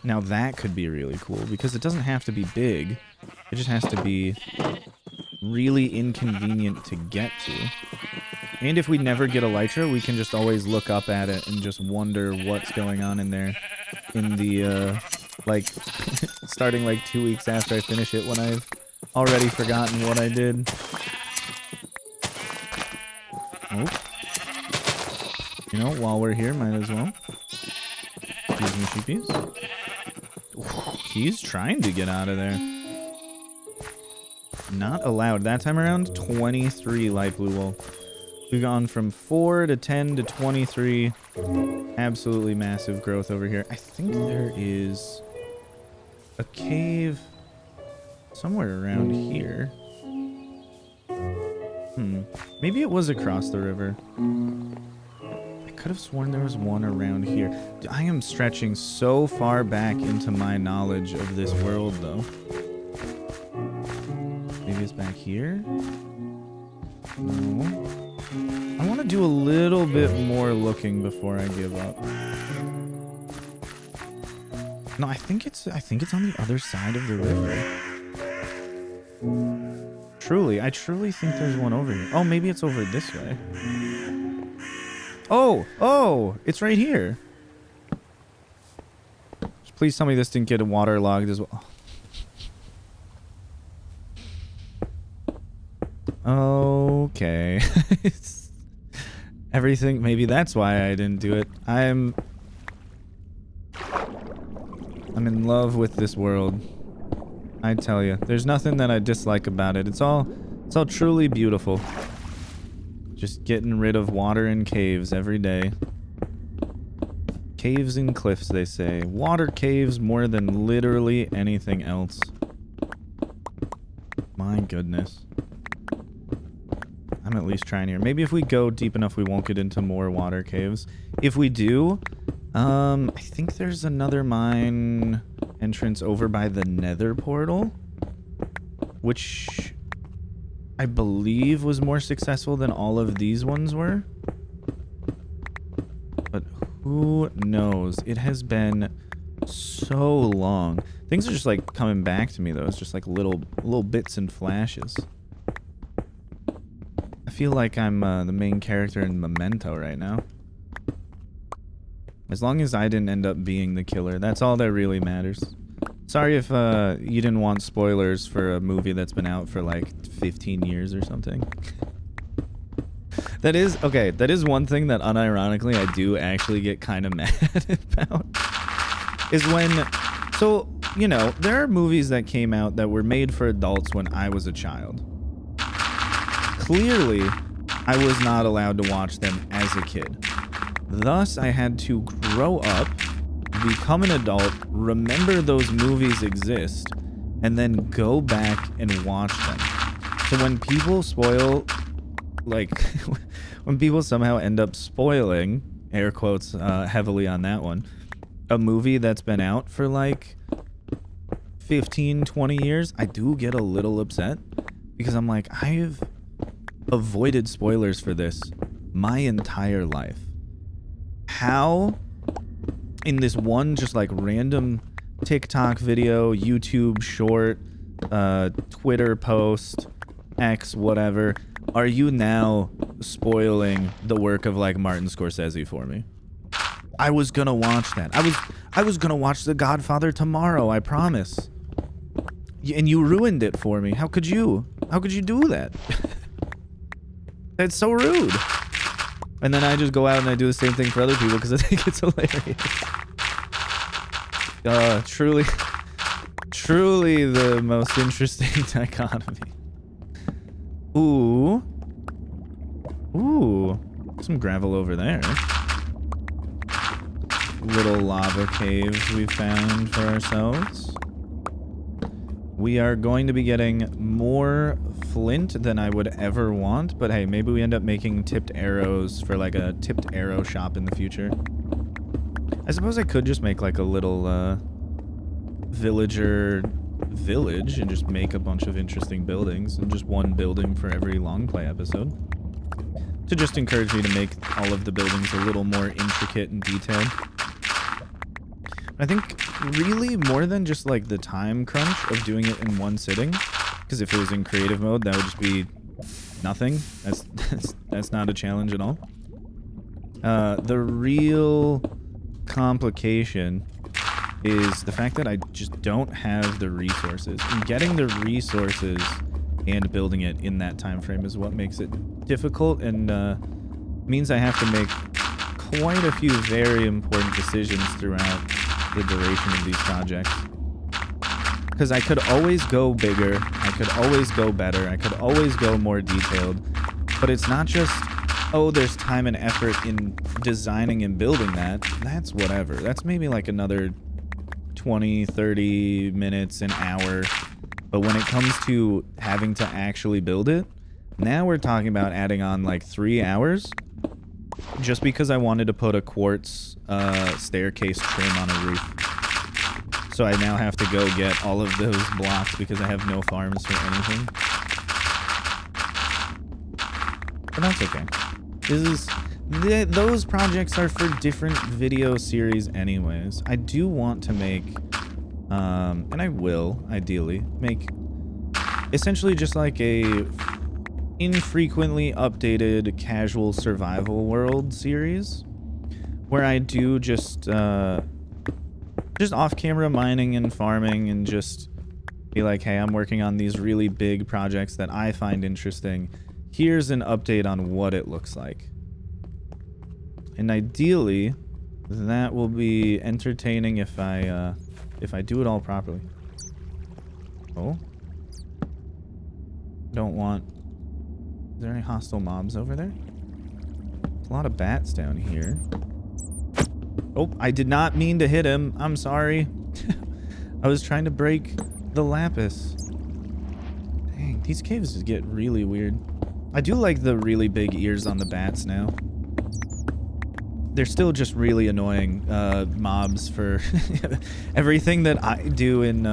A: Now that could be really cool because it doesn't have to be big. It just has to be really inconvenient to get to. And if we never get elytra, we can just always look up at it and just wonder what's going on in there. In the, like, starting like 2 weeks after I finish it when I've already forgotten what I did. Oh. You know, while we're here, might as well. Excuse me, sheepies. He's trying to get out of there. Not allowed. That time around, 23 light blue wool. We've gone from 4 to 10 to 23. Absolutely massive growth over here. I think there is a cave somewhere around here. Maybe it was across the river. I could have sworn there was one around here. I am stretching so far back into my knowledge of this world, though. Maybe it's back here? No. I want to do a little bit more looking before I give up. No, I think it's on the other side of the river. I truly think there's one over here. Oh, maybe it's over this way. Oh, it's right here. Please tell me this didn't get waterlogged as well. Okay. Everything, maybe that's why I didn't do it. I'm in love with this world. I tell you, there's nothing that I dislike about it. It's all truly beautiful. Just getting rid of water and caves every day. Caves and cliffs, they say. Water caves more than literally anything else. My goodness. I'm at least trying here. Maybe if we go deep enough, we won't get into more water caves. If we do, I think there's another mine entrance over by the nether portal, which I believe was more successful than all of these ones were. But who knows? It has been so long. Things are just like coming back to me though. It's just like little bits and flashes. I feel like I'm the main character in Memento right now. As long as I didn't end up being the killer, that's all that really matters. Sorry if you didn't want spoilers for a movie that's been out for like 15 years or something. That is one thing that unironically I do actually get kind of mad about. Is when, so, you know, there are movies that came out that were made for adults when I was a child. Clearly, I was not allowed to watch them as a kid. Thus, I had to grow up, become an adult, remember those movies exist, and then go back and watch them. So when people spoil, like, when people somehow end up spoiling, air quotes heavily on that one, a movie that's been out for like 15, 20 years, I do get a little upset because I'm like, I've avoided spoilers for this my entire life. How in this one just like random TikTok video, YouTube short, Twitter post, X, whatever, are you now spoiling the work of like Martin Scorsese for me. I was gonna watch that. I was gonna watch The Godfather tomorrow, I promise. And you ruined it for me. How could you? How could you do that? That's so rude. And then I just go out and I do the same thing for other people because I think it's hilarious. Truly the most interesting dichotomy. Ooh. Ooh. Some gravel over there. Little lava caves we found for ourselves. We are going to be getting more flint than I would ever want, but hey, maybe we end up making tipped arrows for like a tipped arrow shop in the future. I suppose I could just make like a little villager village and just make a bunch of interesting buildings, and just one building for every Longplay episode. To just encourage me to make all of the buildings a little more intricate and detailed. I think really more than just like the time crunch of doing it in one sitting, because if it was in creative mode, that would just be nothing. That's not a challenge at all. The real complication is the fact that I just don't have the resources. And getting the resources and building it in that time frame is what makes it difficult, and means I have to make quite a few very important decisions throughout the duration of these projects. Because I could always go bigger, I could always go better, I could always go more detailed, but it's not just, oh, there's time and effort in designing and building that. That's whatever. That's maybe like another 20, 30 minutes, an hour. But when it comes to having to actually build it, now we're talking about adding on like 3 hours just because I wanted to put a quartz staircase trim on a roof. So I now have to go get all of those blocks because I have no farms for anything. But that's okay. Those projects are for different video series anyways. I do want to make, and I will, ideally, make essentially just like a infrequently updated casual survival world series where I do just off-camera mining and farming and just be like, hey, I'm working on these really big projects that I find interesting. Here's an update on what it looks like. And ideally, that will be entertaining if I do it all properly. Oh. Don't want... Is there any hostile mobs over there? There's a lot of bats down here. Oh, I did not mean to hit him. I'm sorry. I was trying to break the lapis. Dang, these caves just get really weird. I do like the really big ears on the bats now. They're still just really annoying mobs for everything that I do in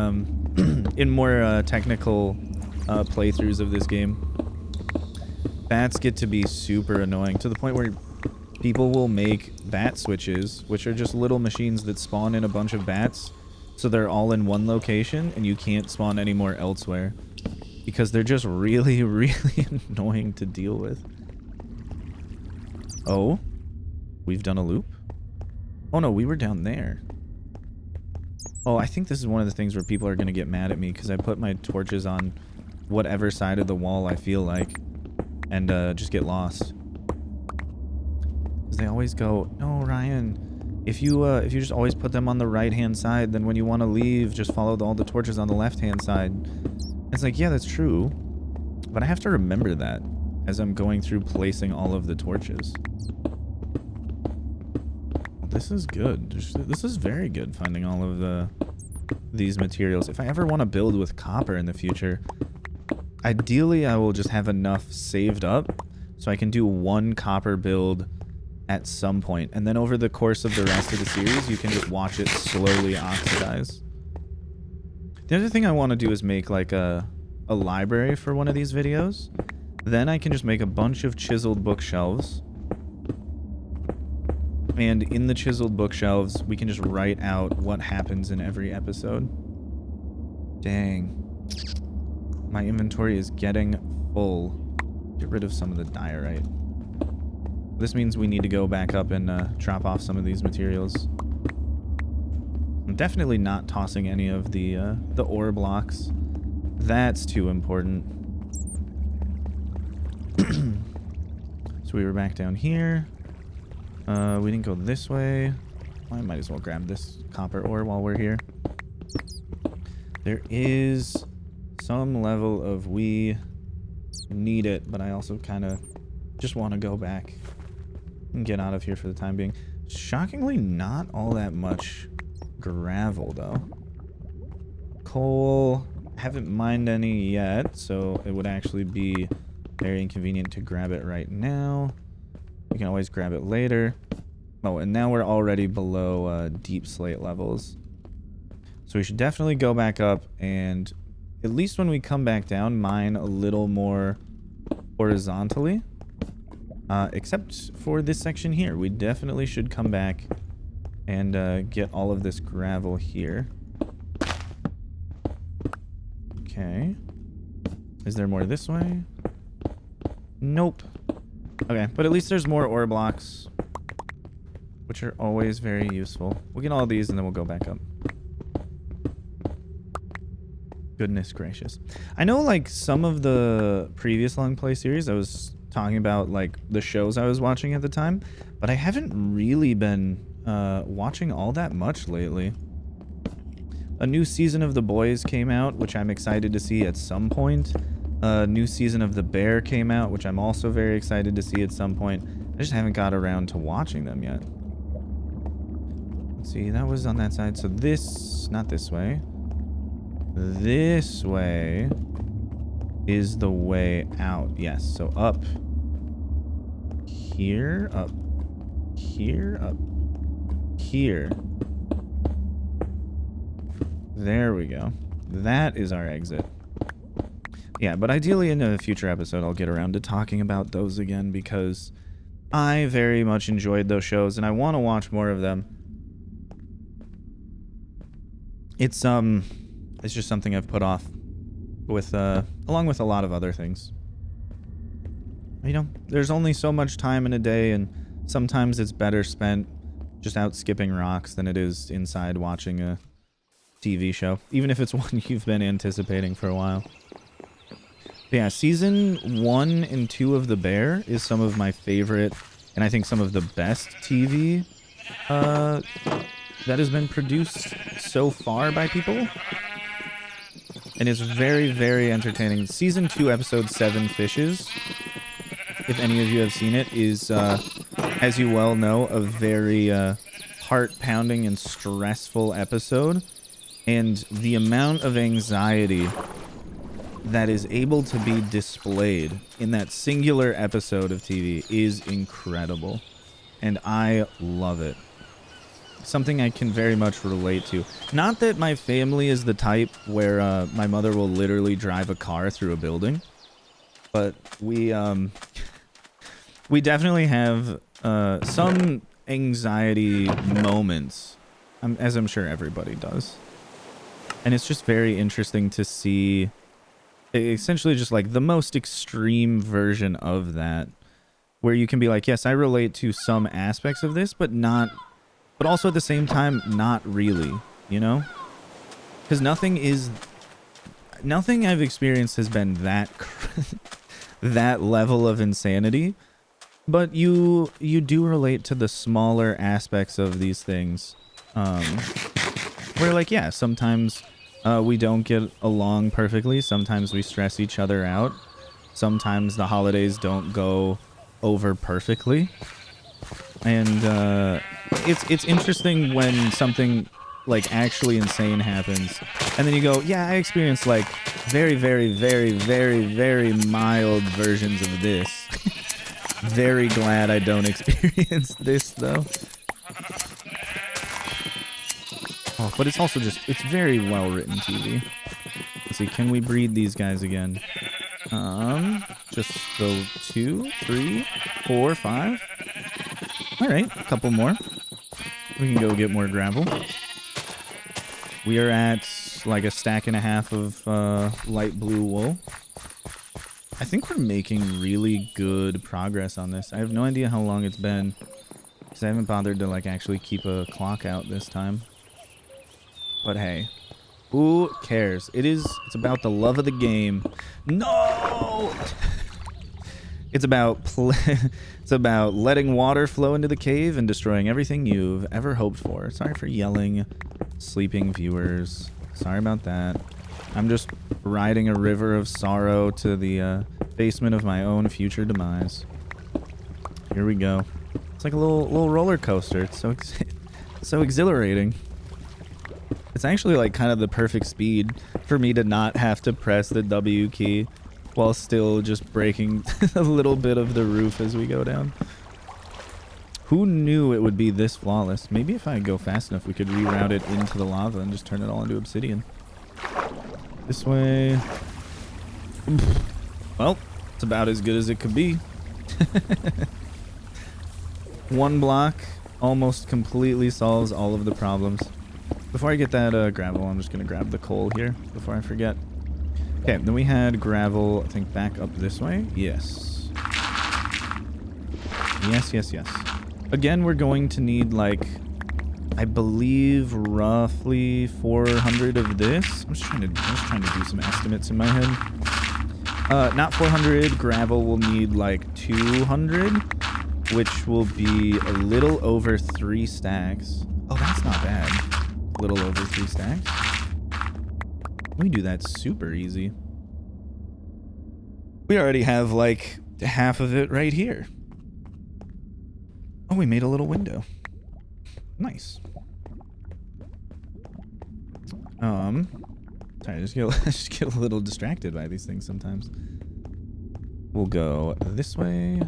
A: in more technical playthroughs of this game. Bats get to be super annoying to the point where people will make bat switches, which are just little machines that spawn in a bunch of bats, so they're all in one location and you can't spawn anymore elsewhere because they're just really, really annoying to deal with. Oh, we've done a loop? Oh no, we were down there. Oh, I think this is one of the things where people are going to get mad at me because I put my torches on whatever side of the wall I feel like and just get lost. Because they always go, no, Ryan, if you just always put them on the right-hand side, then when you want to leave, just follow all the torches on the left-hand side. It's like, yeah, that's true. But I have to remember that as I'm going through placing all of the torches. This is good. This is very good, finding all of these materials. If I ever want to build with copper in the future, ideally I will just have enough saved up so I can do one copper build at some point, and then over the course of the rest of the series you can just watch it slowly oxidize. The other thing I want to do is make like a library for one of these videos. Then I can just make a bunch of chiseled bookshelves, and in the chiseled bookshelves we can just write out what happens in every episode. Dang. My inventory is getting full. Get rid of some of the diorite. This means we need to go back up and drop off some of these materials. I'm definitely not tossing any of the ore blocks. That's too important. So we were back down here. We didn't go this way. I might as well grab this copper ore while we're here. There is some level of we need it, but I also kind of just want to go back and get out of here for the time being. Shockingly, not all that much gravel, though. Coal, haven't mined any yet, so it would actually be very inconvenient to grab it right now. You can always grab it later. Oh, and now we're already below deep slate levels. So we should definitely go back up and, at least when we come back down, mine a little more horizontally. Except for this section here. We definitely should come back and get all of this gravel here. Okay. Is there more this way? Nope. Okay, but at least there's more ore blocks, which are always very useful. We'll get all these and then we'll go back up. Goodness gracious. I know, like, some of the previous Longplay series, I was talking about, like, the shows I was watching at the time, but I haven't really been watching all that much lately. A new season of The Boys came out, which I'm excited to see at some point. A new season of The Bear came out, which I'm also very excited to see at some point. I just haven't got around to watching them yet. Let's see, that was on that side. So this, not this way. This way is the way out. Yes, so up here, up here, up here. There we go. That is our exit. Yeah, but ideally in a future episode I'll get around to talking about those again, because I very much enjoyed those shows and I want to watch more of them. It's just something I've put off with along with a lot of other things. You know, there's only so much time in a day, and sometimes it's better spent just out skipping rocks than it is inside watching a TV show, even if it's one you've been anticipating for a while. But yeah, season 1 and 2 of The Bear is some of my favorite, and I think some of the best TV that has been produced so far by people. And it's very, very entertaining. Season 2, episode 7, Fishes, if any of you have seen it, is, as you well know, a very heart-pounding and stressful episode. And the amount of anxiety that is able to be displayed in that singular episode of TV is incredible. And I love it. Something I can very much relate to. Not that my family is the type where my mother will literally drive a car through a building, but we definitely have some anxiety moments, as I'm sure everybody does. And it's just very interesting to see essentially just like the most extreme version of that, where you can be like, yes, I relate to some aspects of this, but also at the same time, not really, you know? Because nothing I've experienced has been that that level of insanity, but you do relate to the smaller aspects of these things, where, like, yeah, sometimes we don't get along perfectly, sometimes we stress each other out, sometimes the holidays don't go over perfectly, and it's interesting when something like actually insane happens, and then you go, yeah, I experienced like very, very, very, very, very mild versions of this. Very glad I don't experience this though. Oh, but it's also just, it's very well written TV. Let's see, can we breed these guys again? Just go 2, 3, 4, 5. All right, a couple more. We can go get more gravel. We are at like a stack and a half of light blue wool. I think we're making really good progress on this. I have no idea how long it's been, because I haven't bothered to like actually keep a clock out this time. But hey, who cares? It's about the love of the game. No! It's about it's about letting water flow into the cave and destroying everything you've ever hoped for. Sorry for yelling, sleeping viewers. Sorry about that. I'm just riding a river of sorrow to the basement of my own future demise. Here we go. It's like a little roller coaster. It's so exhilarating. It's actually like kind of the perfect speed for me to not have to press the W key while still just breaking a little bit of the roof as we go down. Who knew it would be this flawless? Maybe if I go fast enough, we could reroute it into the lava and just turn it all into obsidian. This way. Well, it's about as good as it could be. One block almost completely solves all of the problems. Before I get that gravel, I'm just going to grab the coal here before I forget. Okay, then we had gravel, I think, back up this way. Yes. Yes. Again, we're going to need, like, I believe roughly 400 of this. I'm just trying to do some estimates in my head. Not 400. Gravel will need, like, 200, which will be a little over 3 stacks. Oh, that's not bad. A little over 3 stacks. We do that super easy. We already have like half of it right here. Oh, we made a little window. Nice. Sorry, I just get a little distracted by these things sometimes. We'll go this way.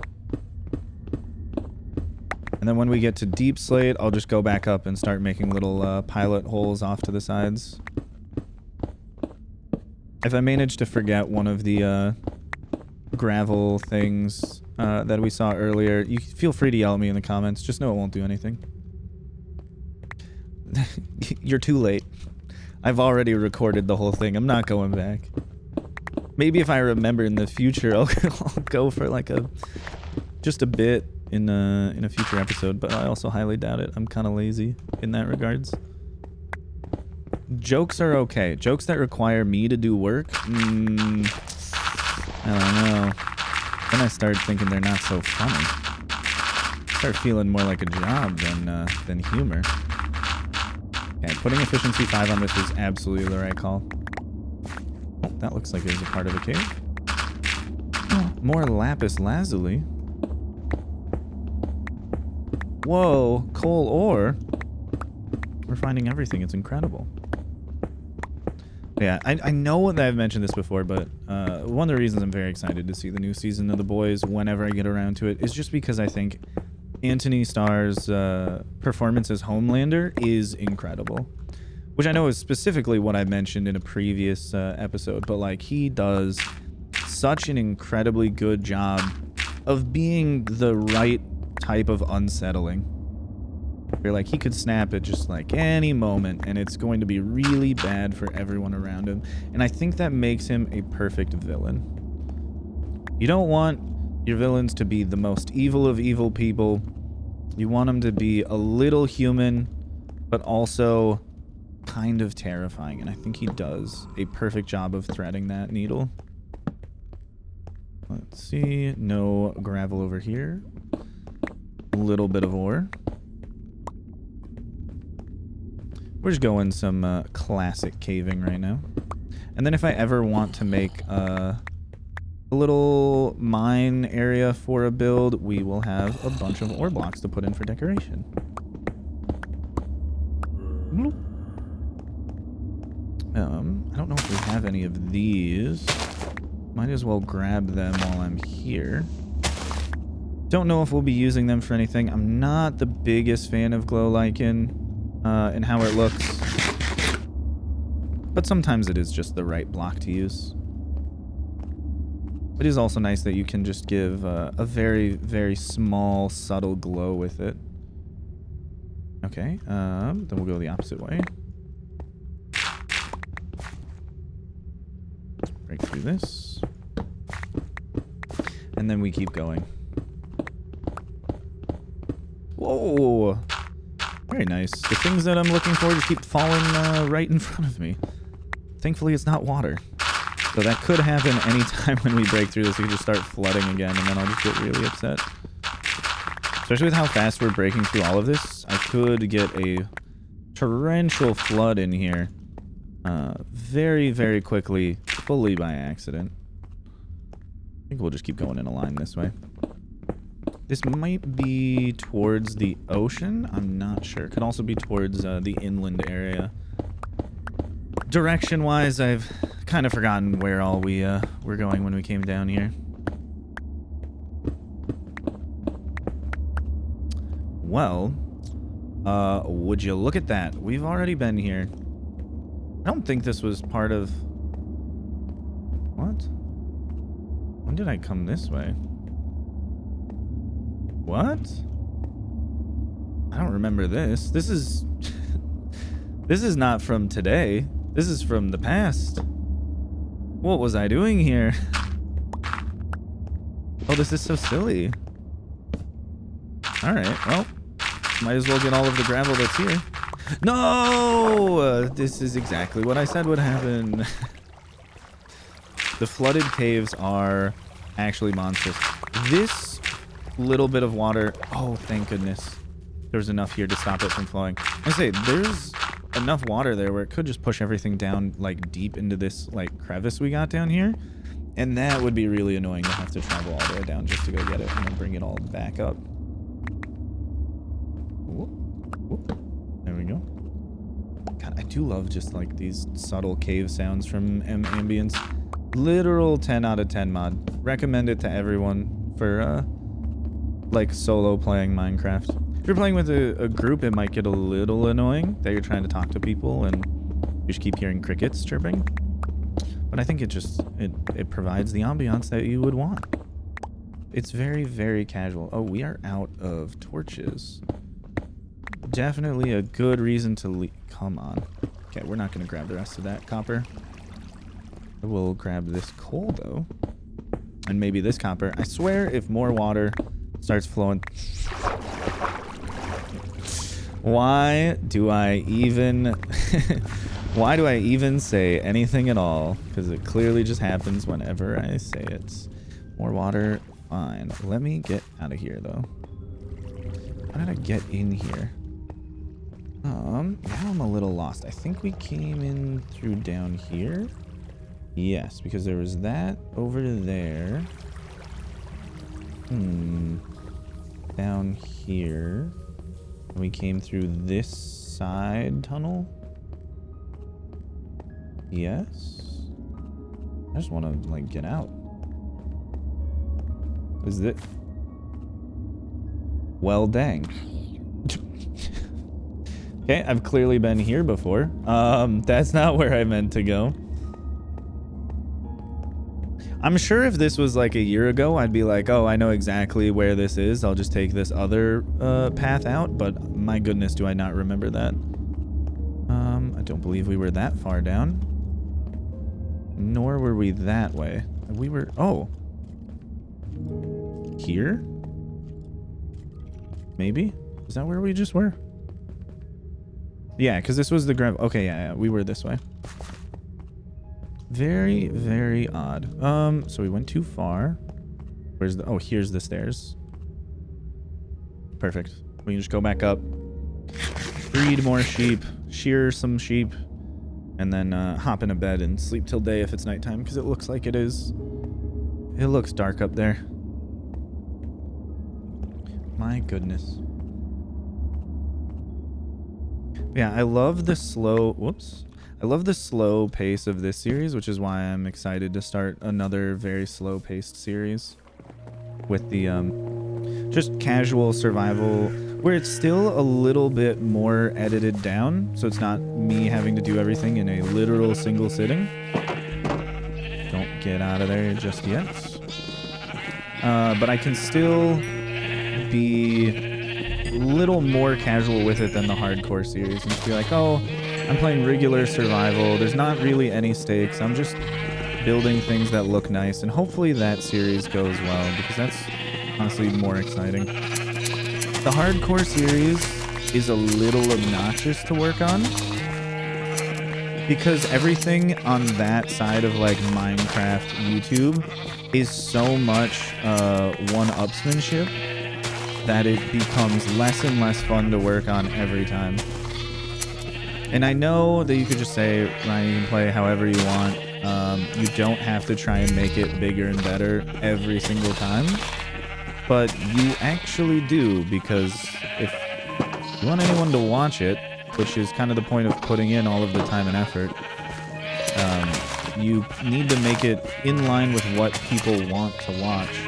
A: And then when we get to deep slate, I'll just go back up and start making little pilot holes off to the sides. If I manage to forget one of the gravel things that we saw earlier, you feel free to yell at me in the comments. Just know it won't do anything. You're too late. I've already recorded the whole thing. I'm not going back. Maybe if I remember in the future, I'll go for like just a bit in a future episode, but I also highly doubt it. I'm kind of lazy in that regards. Jokes are okay. Jokes that require me to do work? I don't know. Then I start thinking they're not so funny. Start feeling more like a job than humor. Okay, putting efficiency 5 on this is absolutely the right call. Oh, that looks like it was a part of a cave. Oh, more lapis lazuli. Whoa, coal ore. We're finding everything. It's incredible. Yeah, I know that I've mentioned this before, but one of the reasons I'm very excited to see the new season of The Boys whenever I get around to it is just because I think Anthony Starr's performance as Homelander is incredible. Which I know is specifically what I mentioned in a previous episode, but like he does such an incredibly good job of being the right type of unsettling. Where like he could snap at just like any moment and it's going to be really bad for everyone around him. And I think that makes him a perfect villain. You don't want your villains to be the most evil of evil people. You want them to be a little human, but also kind of terrifying. And I think he does a perfect job of threading that needle. Let's see. No gravel over here. A little bit of ore. We're just going some classic caving right now. And then if I ever want to make a little mine area for a build, we will have a bunch of ore blocks to put in for decoration. I don't know if we have any of these. Might as well grab them while I'm here. Don't know if we'll be using them for anything. I'm not the biggest fan of glow lichen. And how it looks. But sometimes it is just the right block to use. It is also nice that you can just give a very, very small, subtle glow with it. Okay, then we'll go the opposite way. Break through this. And then we keep going. Whoa! Very nice. The things that I'm looking for just keep falling right in front of me. Thankfully, it's not water. So that could happen anytime when we break through this. We could just start flooding again, and then I'll just get really upset. Especially with how fast we're breaking through all of this, I could get a torrential flood in here very, very quickly, fully by accident. I think we'll just keep going in a line this way. This might be towards the ocean. I'm not sure. Could also be towards the inland area. Direction-wise, I've kind of forgotten where all we were going when we came down here. Well, would you look at that? We've already been here. I don't think this was part of... What? When did I come this way? What? I don't remember this. This is... This is not from today. This is from the past. What was I doing here? Oh, this is so silly. Alright, well... Might as well get all of the gravel that's here. No! This is exactly what I said would happen. The flooded caves are actually monstrous. This little bit of water... Oh, thank goodness. There's enough here to stop it from flowing. I say, there's enough water there where it could just push everything down, like, deep into this, like, crevice we got down here. And that would be really annoying to have to travel all the way down just to go get it and then bring it all back up. There we go. God, I do love just like these subtle cave sounds from Ambience. Literal 10 out of 10 mod. Recommend it to everyone for like solo playing Minecraft. If you're playing with a group, it might get a little annoying that you're trying to talk to people and you just keep hearing crickets chirping. But I think it provides the ambiance that you would want. It's very, very casual. Oh, we are out of torches. Definitely a good reason to leave. Come on. Okay, we're not going to grab the rest of that copper. We'll grab this coal, though. And maybe this copper. I swear, if more water starts flowing... Why do I even... Why do I even say anything at all? Because it clearly just happens whenever I say it. More water. Fine. Let me get out of here, though. How did I get in here? Now I'm a little lost. I think we came in through down here. Yes, because there was that over there. Down here. And we came through this side tunnel. Yes. I just want to, like, get out. Is it? Well, dang. Okay, I've clearly been here before. That's not where I meant to go. I'm sure if this was like a year ago, I'd be like, oh, I know exactly where this is. I'll just take this other path out. But my goodness, do I not remember that? I don't believe we were that far down. Nor were we that way. We were... Oh. Here? Maybe? Is that where we just were? Yeah, because this was the gravel. Okay, yeah, we were this way. Very, very odd. So we went too far. Where's the... Oh, here's the stairs. Perfect. We can just go back up. Breed more sheep. Shear some sheep. And then hop in a bed and sleep till day if it's nighttime, because it looks like it is. It looks dark up there. My goodness. Yeah, I love the slow... Whoops. I love the slow pace of this series, which is why I'm excited to start another very slow-paced series with the just casual survival, where it's still a little bit more edited down, so it's not me having to do everything in a literal single sitting. Don't get out of there just yet. But I can still be a little more casual with it than the hardcore series and just be like, oh, I'm playing regular survival. There's not really any stakes. I'm just building things that look nice, and hopefully that series goes well, because that's honestly more exciting. The hardcore series is a little obnoxious to work on, because everything on that side of like Minecraft YouTube is so much one-upsmanship that it becomes less and less fun to work on every time. And I know that you could just say, Ryan, you can play however you want. You don't have to try and make it bigger and better every single time. But you actually do, because if you want anyone to watch it, which is kind of the point of putting in all of the time and effort, you need to make it in line with what people want to watch.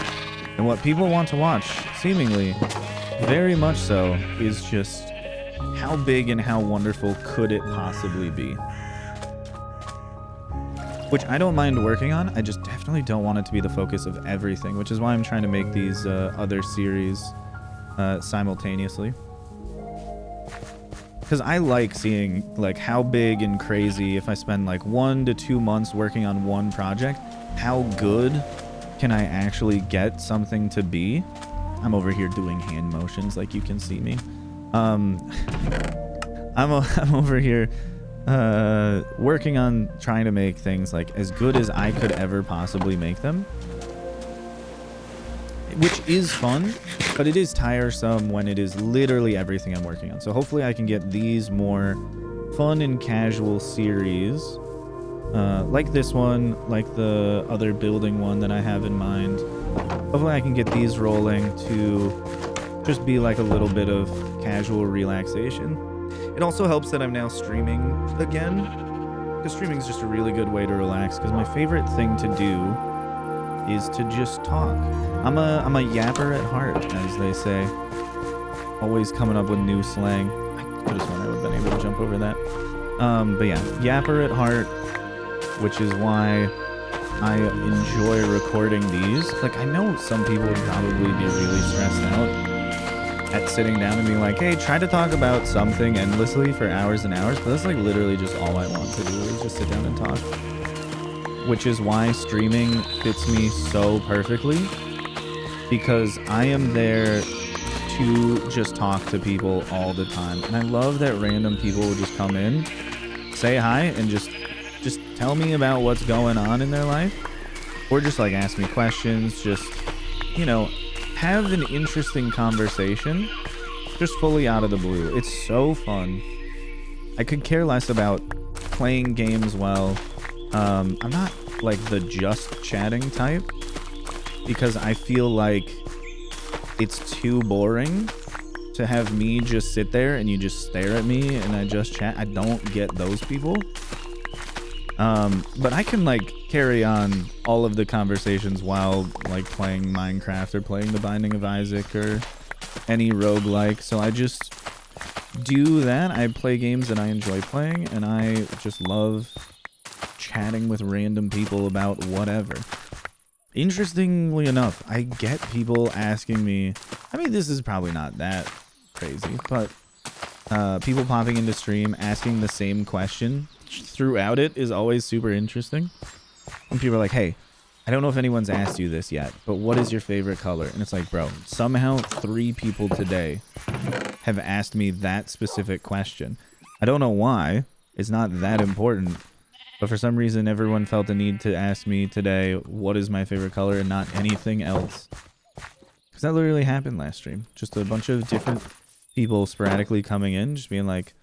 A: And what people want to watch, seemingly, very much so, is just how big and how wonderful could it possibly be? Which I don't mind working on, I just definitely don't want it to be the focus of everything, which is why I'm trying to make these other series simultaneously. Because I like seeing like how big and crazy, if I spend like 1 to 2 months working on one project, how good can I actually get something to be? I'm over here doing hand motions like you can see me. I'm over here working on trying to make things like as good as I could ever possibly make them. Which is fun, but it is tiresome when it is literally everything I'm working on. So hopefully I can get these more fun and casual series, like this one, like the other building one that I have in mind. Hopefully I can get these rolling to just be like a little bit of casual relaxation. It also helps that I'm now streaming again, because streaming is just a really good way to relax, because my favorite thing to do is to just talk. I'm a yapper at heart, as they say. Always coming up with new slang. I could have sworn I would have been able to jump over that. But yeah, yapper at heart, which is why I enjoy recording these. Like, I know some people would probably be really stressed out at sitting down and being like, hey, try to talk about something endlessly for hours and hours, but that's like literally just all I want to do is just sit down and talk. Which is why streaming fits me so perfectly, because I am there to just talk to people all the time. And I love that random people will just come in, say hi, and just tell me about what's going on in their life, or just like ask me questions, just, you know, have an interesting conversation just fully out of the blue. It's so fun. I could care less about playing games well. I'm not like the just chatting type, because I feel like it's too boring to have me just sit there and you just stare at me and I just chat. I don't get those people. But I can like carry on all of the conversations while like playing Minecraft or playing The Binding of Isaac or any roguelike. So I just do that. I play games that I enjoy playing, and I just love chatting with random people about whatever. Interestingly enough, I get people asking me, I mean, this is probably not that crazy, but people popping into stream asking the same question throughout it is always super interesting. And people are like, hey, I don't know if anyone's asked you this yet, but what is your favorite color? And it's like, bro, somehow 3 people today have asked me that specific question. I don't know why. It's not that important. But for some reason, everyone felt the need to ask me today, what is my favorite color, and not anything else. Because that literally happened last stream. Just a bunch of different people sporadically coming in, just being like,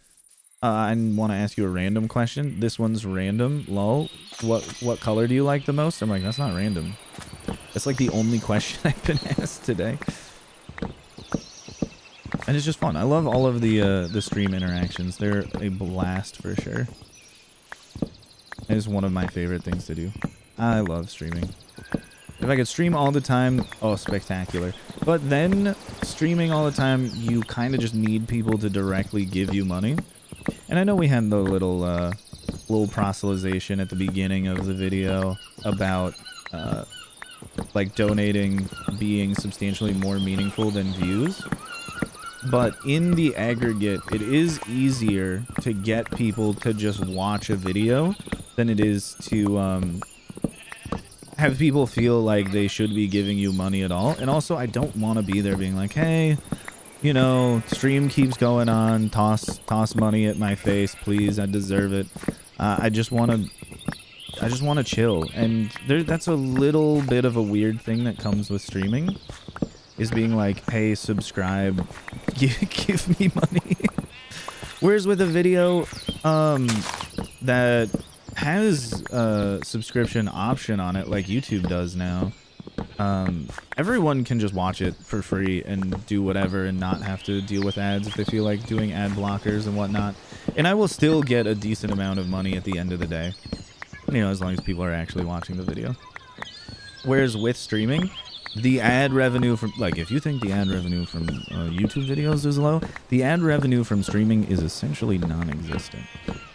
A: I want to ask you a random question. This one's random, lol. What color do you like the most? I'm like, that's not random. That's like the only question I've been asked today. And it's just fun. I love all of the stream interactions. They're a blast for sure. It is one of my favorite things to do. I love streaming. If I could stream all the time, oh, spectacular. But then, streaming all the time, you kind of just need people to directly give you money. And I know we had the little proselytization at the beginning of the video about, like, donating being substantially more meaningful than views. But in the aggregate, it is easier to get people to just watch a video than it is to have people feel like they should be giving you money at all. And also, I don't want to be there being like, hey, you know, stream keeps going on, toss money at my face, please, I deserve it. I just want to chill. And that's a little bit of a weird thing that comes with streaming, is being like, hey, subscribe, give me money. Whereas with a video that has a subscription option on it, like YouTube does now, everyone can just watch it for free and do whatever and not have to deal with ads if they feel like doing ad blockers and whatnot. And I will still get a decent amount of money at the end of the day, you know, as long as people are actually watching the video. Whereas with streaming, the ad revenue from, like, if you think the ad revenue from YouTube videos is low, the ad revenue from streaming is essentially non-existent.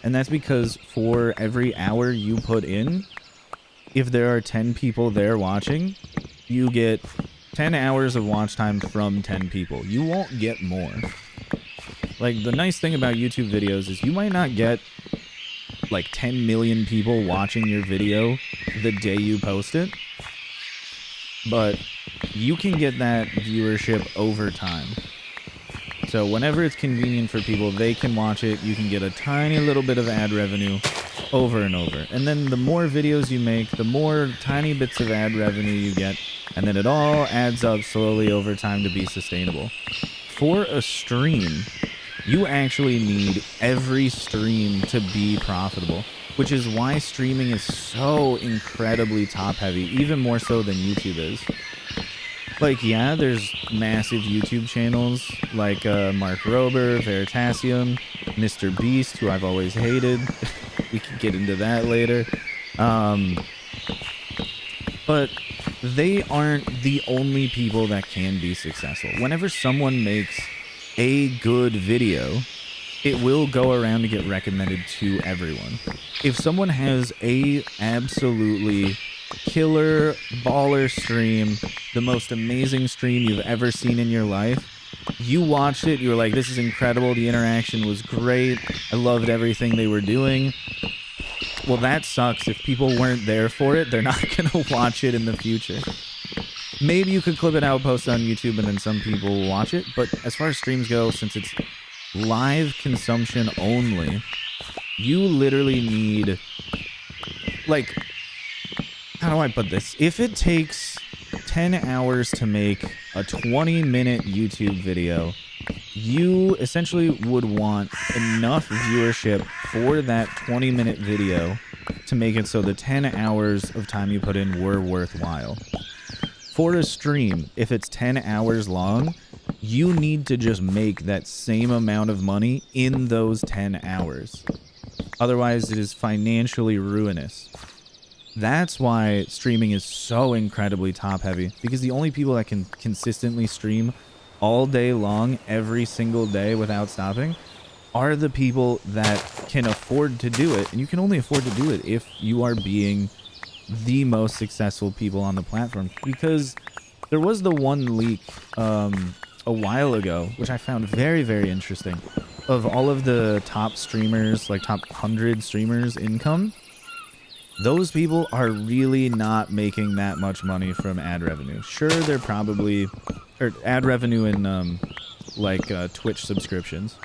A: And that's because for every hour you put in, if there are 10 people there watching, you get 10 hours of watch time from 10 people. You won't get more. Like, the nice thing about YouTube videos is you might not get like 10 million people watching your video the day you post it, but you can get that viewership over time. So whenever it's convenient for people, they can watch it. You can get a tiny little bit of ad revenue over and over. And then the more videos you make, the more tiny bits of ad revenue you get. And then it all adds up slowly over time to be sustainable. For a stream, you actually need every stream to be profitable, which is why streaming is so incredibly top heavy, even more so than YouTube is. Like, yeah, there's massive YouTube channels like Mark Rober, Veritasium, Mr. Beast, who I've always hated. We can get into that later. But they aren't the only people that can be successful. Whenever someone makes a good video, it will go around to get recommended to everyone. If someone has a absolutely killer baller stream, the most amazing stream you've ever seen in your life, you watched it, you were like, this is incredible, the interaction was great, I loved everything they were doing. Well, that sucks. If people weren't there for it, they're not gonna watch it in the future. Maybe you could clip it out, post it on YouTube, and then some people will watch it, but as far as streams go, since it's live consumption only, you literally need, like, how do I put this? If it takes 10 hours to make a 20-minute YouTube video, you essentially would want enough viewership for that 20-minute video to make it so the 10 hours of time you put in were worthwhile. For a stream, if it's 10 hours long, you need to just make that same amount of money in those 10 hours. Otherwise, it is financially ruinous. That's why streaming is so incredibly top heavy, because the only people that can consistently stream all day long, every single day without stopping, are the people that can afford to do it. And you can only afford to do it if you are being the most successful people on the platform. Because there was the one leak a while ago, which I found very, very interesting, of all of the top streamers, like top 100 streamers income. Those people are really not making that much money from ad revenue. Sure, they're probably, or ad revenue in Twitch subscriptions.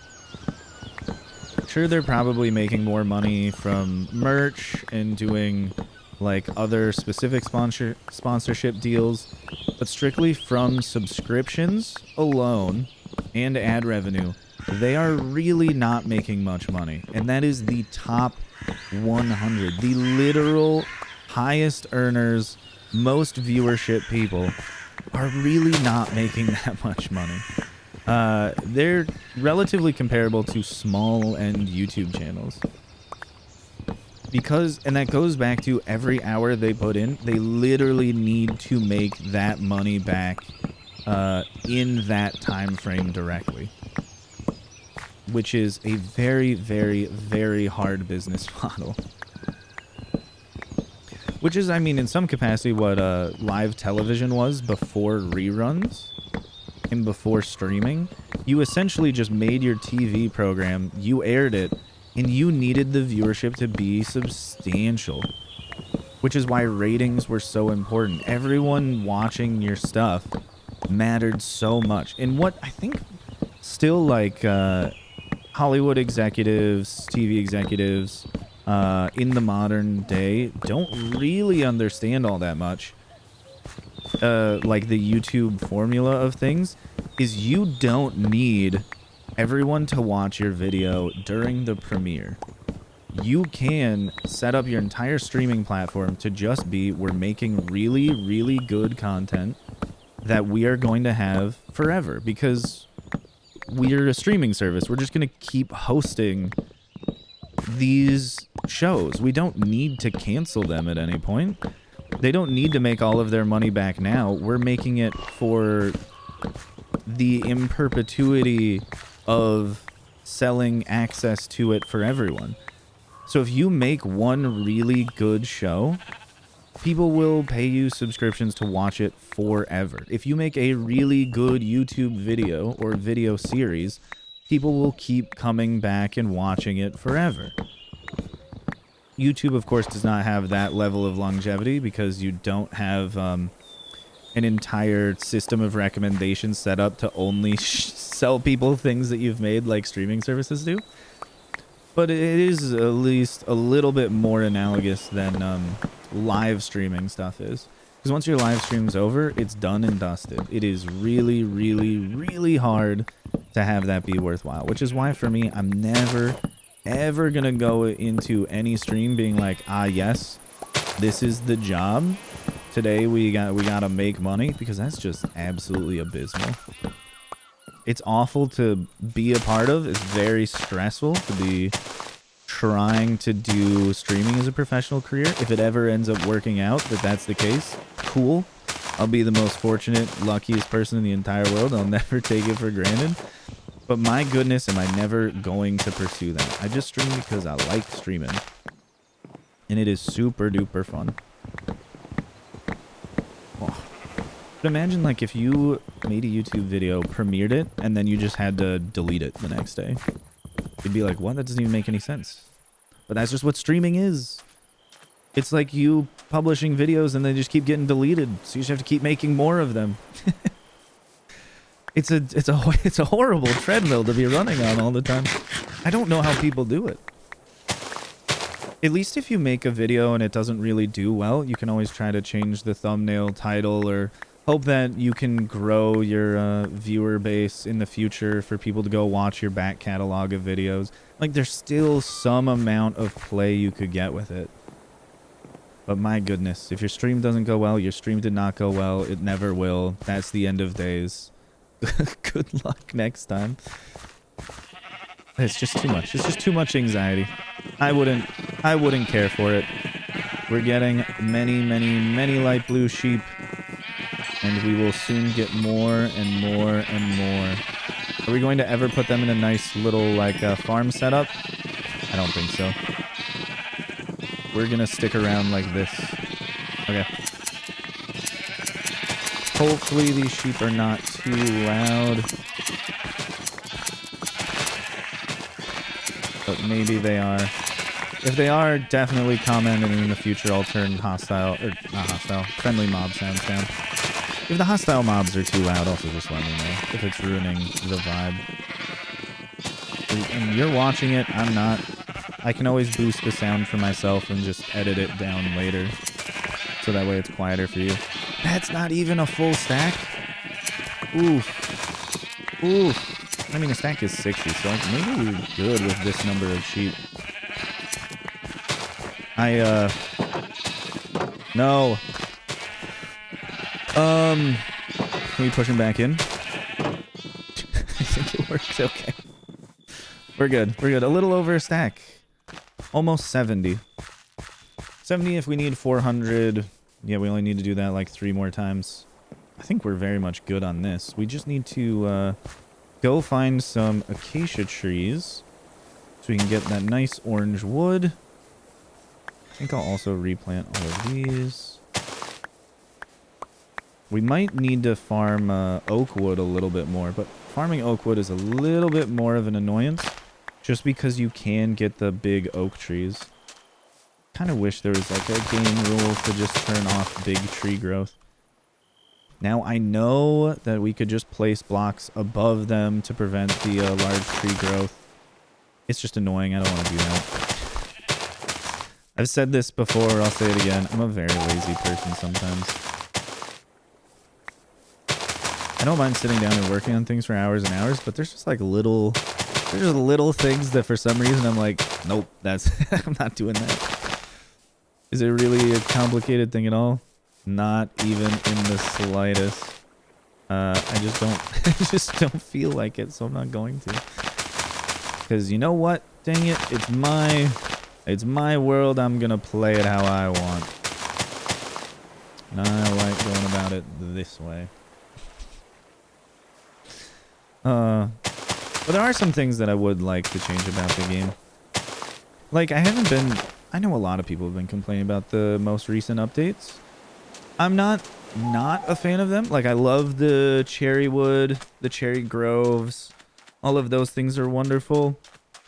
A: Sure, they're probably making more money from merch and doing like other specific sponsorship deals, but strictly from subscriptions alone and ad revenue, they are really not making much money. And that is the top 100, the literal highest earners, most viewership people are really not making that much money. They're relatively comparable to small end YouTube channels. Because, and that goes back to every hour they put in, they literally need to make that money back in that time frame directly. Which is a very, very, very hard business model. Which is, I mean, in some capacity what live television was before reruns and before streaming. You essentially just made your TV program, you aired it, and you needed the viewership to be substantial. which is why ratings were so important. Everyone watching your stuff mattered so much. And what I think still like Hollywood executives, TV executives in the modern day don't really understand all that much. Like the YouTube formula of things is you don't need everyone to watch your video during the premiere. You can set up your entire streaming platform to just be, we're making really, really good content that we are going to have forever because we're a streaming service. We're just going to keep hosting these shows. We don't need to cancel them at any point. They don't need to make all of their money back now. We're making it for the in perpetuity of selling access to it for everyone. So if you make one really good show, people will pay you subscriptions to watch it forever. If you make a really good YouTube video or video series, people will keep coming back and watching it forever. YouTube, of course, does not have that level of longevity because you don't have an entire system of recommendations set up to only sell people things that you've made like streaming services do. But it is at least a little bit more analogous than live streaming stuff is. Because once your live stream's over, it's done and dusted. It is really, really, really hard to have that be worthwhile. Which is why, for me, I'm never, ever going to go into any stream being like, ah, yes, this is the job. Today we gotta make money. Because that's just absolutely abysmal. It's awful to be a part of. It's very stressful to be trying to do streaming as a professional career. If it ever ends up working out that that's the case, cool. I'll be the most fortunate, luckiest person in the entire world. I'll never take it for granted. But my goodness, am I never going to pursue that. I just stream because I like streaming. And it is super duper fun. But imagine like if you made a YouTube video, premiered it, and then you just had to delete it the next day. You'd be like, what? That doesn't even make any sense. But that's just what streaming is. It's like you publishing videos and they just keep getting deleted. So you just have to keep making more of them. It's a horrible treadmill to be running on all the time. I don't know how people do it. At least if you make a video and it doesn't really do well, you can always try to change the thumbnail title or hope that you can grow your viewer base in the future for people to go watch your back catalog of videos. Like, there's still some amount of play you could get with it. But my goodness, if your stream doesn't go well, your stream did not go well. It never will. That's the end of days. Good luck next time. It's just too much. It's just too much anxiety. I wouldn't care for it. We're getting many, many, many light blue sheep. And we will soon get more and more and more. Are we going to ever put them in a nice little, like, farm setup? I don't think so. We're going to stick around like this. Okay. Hopefully these sheep are not too loud. But maybe they are. If they are, definitely comment, and in the future I'll turn hostile, or not hostile, friendly mob sounds down. If the hostile mobs are too loud, also just let me know if it's ruining the vibe. And you're watching it, I'm not. I can always boost the sound for myself and just edit it down later. So that way it's quieter for you. That's not even a full stack? Oof. Oof. I mean, a stack is 60, so maybe we're good with this number of sheep. No. Can we push him back in? I think it works okay. We're good. We're good. A little over a stack. Almost 70. 70 if we need 400. Yeah, we only need to do that like 3 more times. I think we're very much good on this. We just need to go find some acacia trees so we can get that nice orange wood. I think I'll also replant all of these. We might need to farm oak wood a little bit more, but farming oak wood is a little bit more of an annoyance just because you can get the big oak trees. Kind of wish there was like a game rule to just turn off big tree growth. Now I know that we could just place blocks above them to prevent the large tree growth. It's just annoying. I don't want to do that. I've said this before, I'll say it again. I'm a very lazy person sometimes. I don't mind sitting down and working on things for hours and hours, but there's just like little things that for some reason I'm like, nope, that's I'm not doing that. Is it really a complicated thing at all? Not even in the slightest. I just don't feel like it, so I'm not going to. Because you know what? Dang it, it's my world. I'm gonna play it how I want. And I like going about it this way. But there are some things that I would like to change about the game. Like, I know a lot of people have been complaining about the most recent updates. I'm not a fan of them. Like, I love the cherry wood, the cherry groves. All of those things are wonderful.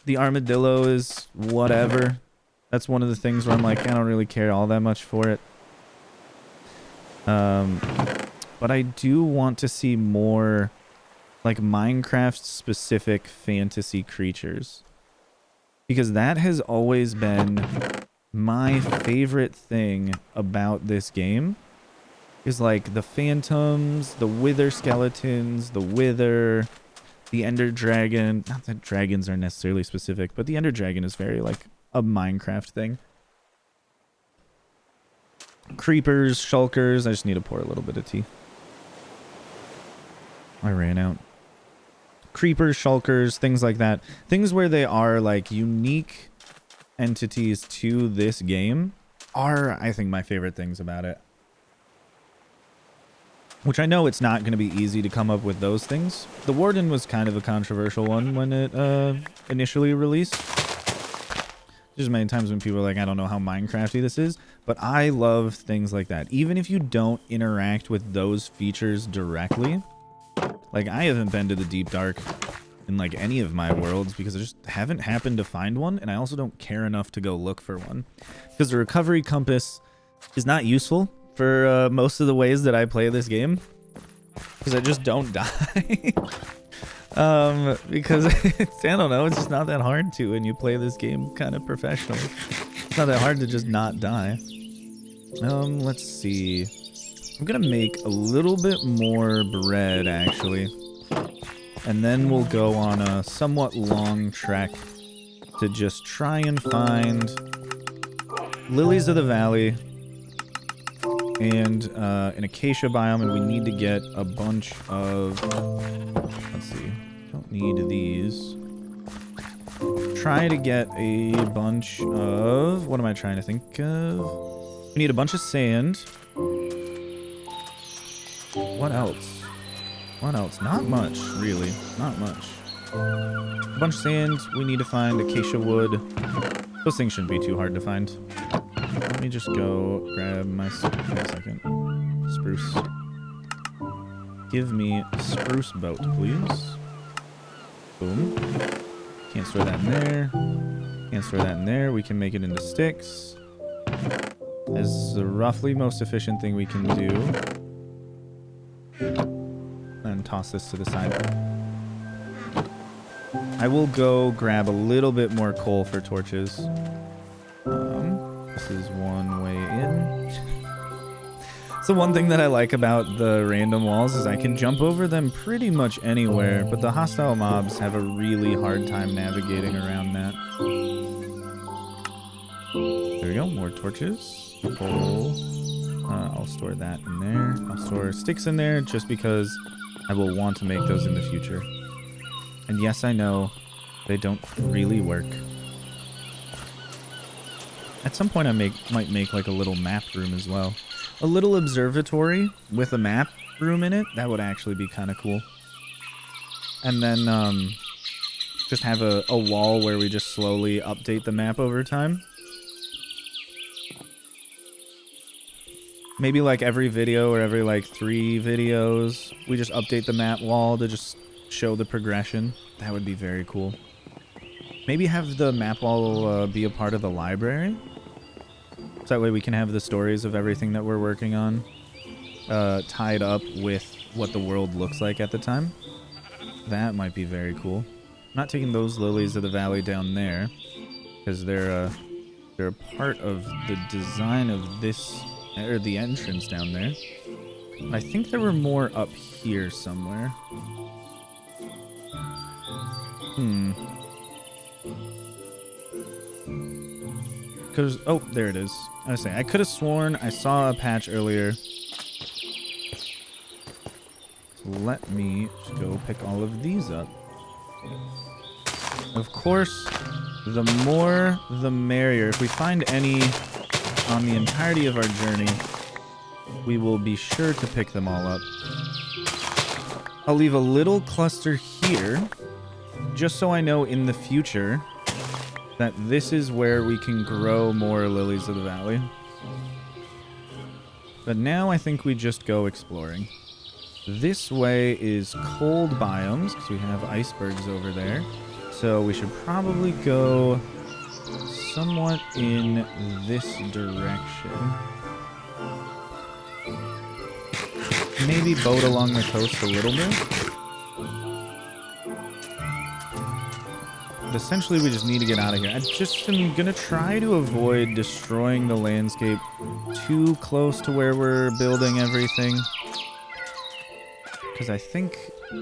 A: The armadillo is whatever. That's one of the things where I'm like, I don't really care all that much for it. But I do want to see more like Minecraft specific fantasy creatures, because that has always been my favorite thing about this game, is like the phantoms, the wither skeletons, the wither, the ender dragon. Not that dragons are necessarily specific, but the ender dragon is very like a Minecraft thing. Creepers, shulkers. I just need to pour a little bit of tea. I ran out. Creepers, shulkers, things like that. Things where they are like unique entities to this game are, I think, my favorite things about it. Which I know it's not going to be easy to come up with those things. The Warden was kind of a controversial one when it initially released. There's many times when people are like, I don't know how Minecrafty this is, but I love things like that. Even if you don't interact with those features directly. Like, I haven't been to the Deep Dark in like any of my worlds because I just haven't happened to find one, and I also don't care enough to go look for one. Because the recovery compass is not useful for most of the ways that I play this game. Because I just don't die. Because I don't know, it's just not that hard to when you play this game kind of professionally. It's not that hard to just not die. Let's see. I'm gonna make a little bit more bread, actually. And then we'll go on a somewhat long trek to just try and find lilies of the valley and an acacia biome, and we need to get a bunch of... Let's see. Don't need these. Try to get a bunch of... What am I trying to think of? We need a bunch of sand. What else? What else? Not much, really. Not much. A bunch of sand. We need to find acacia wood. Those things shouldn't be too hard to find. Let me just go grab my... Wait a second. Spruce. Give me spruce boat, please. Boom. Can't store that in there. Can't store that in there. We can make it into sticks. This is the roughly most efficient thing we can do. And toss this to the side. I will go grab a little bit more coal for torches. This is one way in. So one thing that I like about the random walls is I can jump over them pretty much anywhere, but the hostile mobs have a really hard time navigating around that. There we go, more torches. Coal. I'll store that in there. I'll store sticks in there just because I will want to make those in the future. And yes, I know they don't really work. At some point I might make like a little map room as well. A little observatory with a map room in it. That would actually be kind of cool. And then just have a wall where we just slowly update the map over time. Maybe like every video or every like 3 videos, we just update the map wall to just show the progression. That would be very cool. Maybe have the map wall be a part of the library. So that way we can have the stories of everything that we're working on tied up with what the world looks like at the time. That might be very cool. I'm not taking those lilies of the valley down there because they're a part of the design of this, or the entrance down there. I think there were more up here somewhere. Because, oh, there it is. I was saying, I could have sworn I saw a patch earlier. Let me just go pick all of these up. Of course, the more the merrier. If we find any on the entirety of our journey, we will be sure to pick them all up. I'll leave a little cluster here, just so I know in the future that this is where we can grow more lilies of the valley. But now I think we just go exploring. This way is cold biomes, because we have icebergs over there. So we should probably go somewhat in this direction. Maybe boat along the coast a little bit. But essentially, we just need to get out of here. I just am going to try to avoid destroying the landscape too close to where we're building everything. Because I think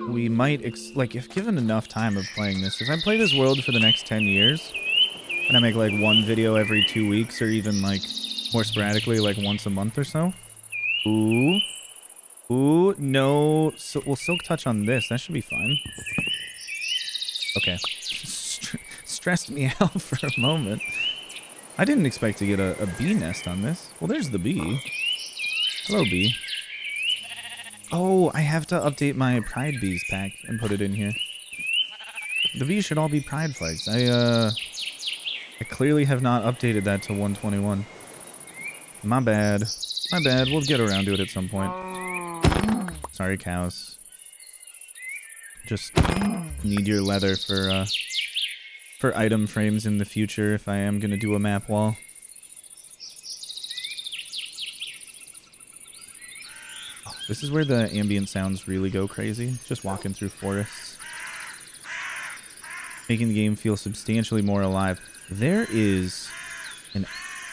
A: we might, like, if given enough time of playing this, if I play this world for the next 10 years, and I make, like, one video every 2 weeks, or even, like, more sporadically, like, once a month or so. Ooh. Ooh, no. So, we'll Silk Touch on this. That should be fine. Okay. Stressed me out for a moment. I didn't expect to get a bee nest on this. Well, there's the bee. Hello, bee. Oh, I have to update my Pride Bees pack and put it in here. The bees should all be Pride flags. I clearly have not updated that to 121. My bad. My bad. We'll get around to it at some point. Sorry, cows. Just need your leather for item frames in the future if I am going to do a map wall. Oh, this is where the ambient sounds really go crazy. Just walking through forests. Making the game feel substantially more alive. There is an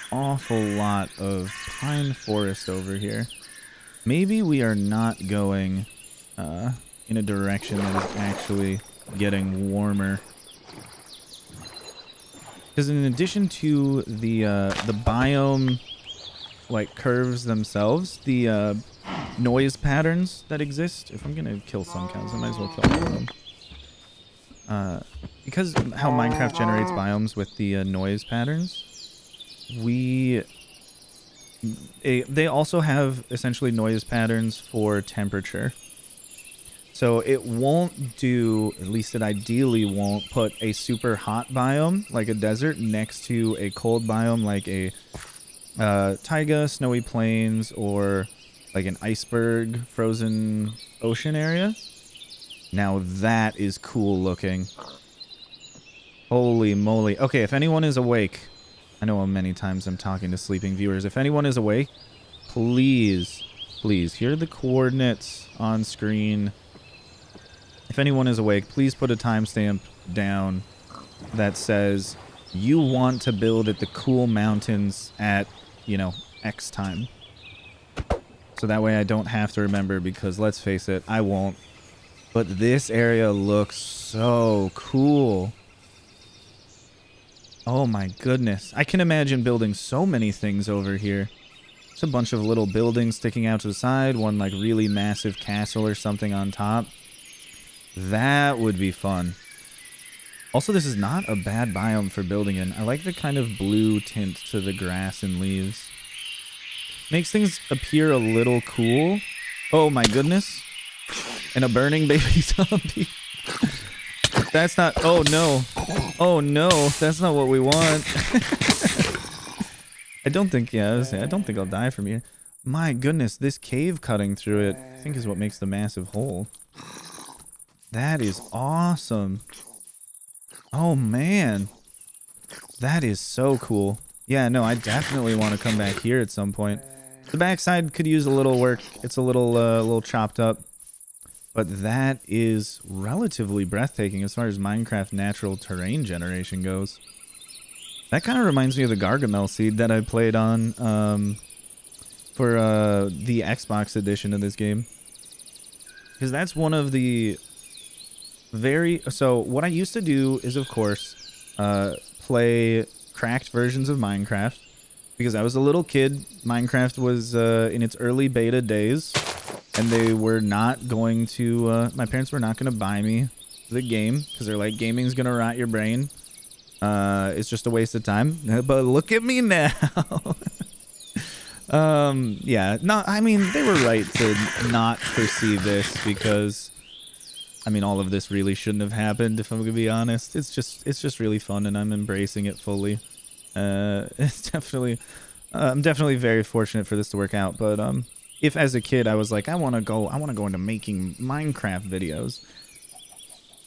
A: awful lot of pine forest over here. Maybe we are not going in a direction that is actually getting warmer. Because in addition to the biome like curves themselves, the noise patterns that exist. If I'm gonna kill some cows, I might as well kill all of them. Because how Minecraft generates biomes with the noise patterns, they also have essentially noise patterns for temperature. So it won't do, at least it ideally won't, put a super hot biome like a desert next to a cold biome like a taiga, snowy plains, or like an iceberg, frozen ocean area. Now that is cool looking. Holy moly. Okay, if anyone is awake, I know how many times I'm talking to sleeping viewers. If anyone is awake, please, here are the coordinates on screen. If anyone is awake, please put a timestamp down that says you want to build at the cool mountains at, you know, X time. So that way I don't have to remember, because let's face it, I won't. But this area looks so cool. Oh my goodness. I can imagine building so many things over here. There's a bunch of little buildings sticking out to the side. One like really massive castle or something on top. That would be fun. Also, this is not a bad biome for building in. I like the kind of blue tint to the grass and leaves. Makes things appear a little cool. Oh my goodness. And a burning baby zombie. That's not... Oh no. Oh no. That's not what we want. I don't think... Yeah, I don't think I'll die from here. My goodness. This cave cutting through it, I think, is what makes the massive hole. That is awesome. Oh man. That is so cool. Yeah, no, I definitely want to come back here at some point. The backside could use a little work. It's a little chopped up. But that is relatively breathtaking as far as Minecraft natural terrain generation goes. That kind of reminds me of the Gargamel seed that I played on for the Xbox edition of this game. Because that's one of the so what I used to do is, of course, play cracked versions of Minecraft. Because I was a little kid, Minecraft was in its early beta days. And they were not going to, my parents were not going to buy me the game. Because they're like, gaming's going to rot your brain. It's just a waste of time. But look at me now. Yeah, no, I mean, they were right to not perceive this because, I mean, all of this really shouldn't have happened, if I'm going to be honest. It's just really fun, and I'm embracing it fully. It's definitely, I'm definitely very fortunate for this to work out, but, if as a kid I was like, I want to go into making Minecraft videos.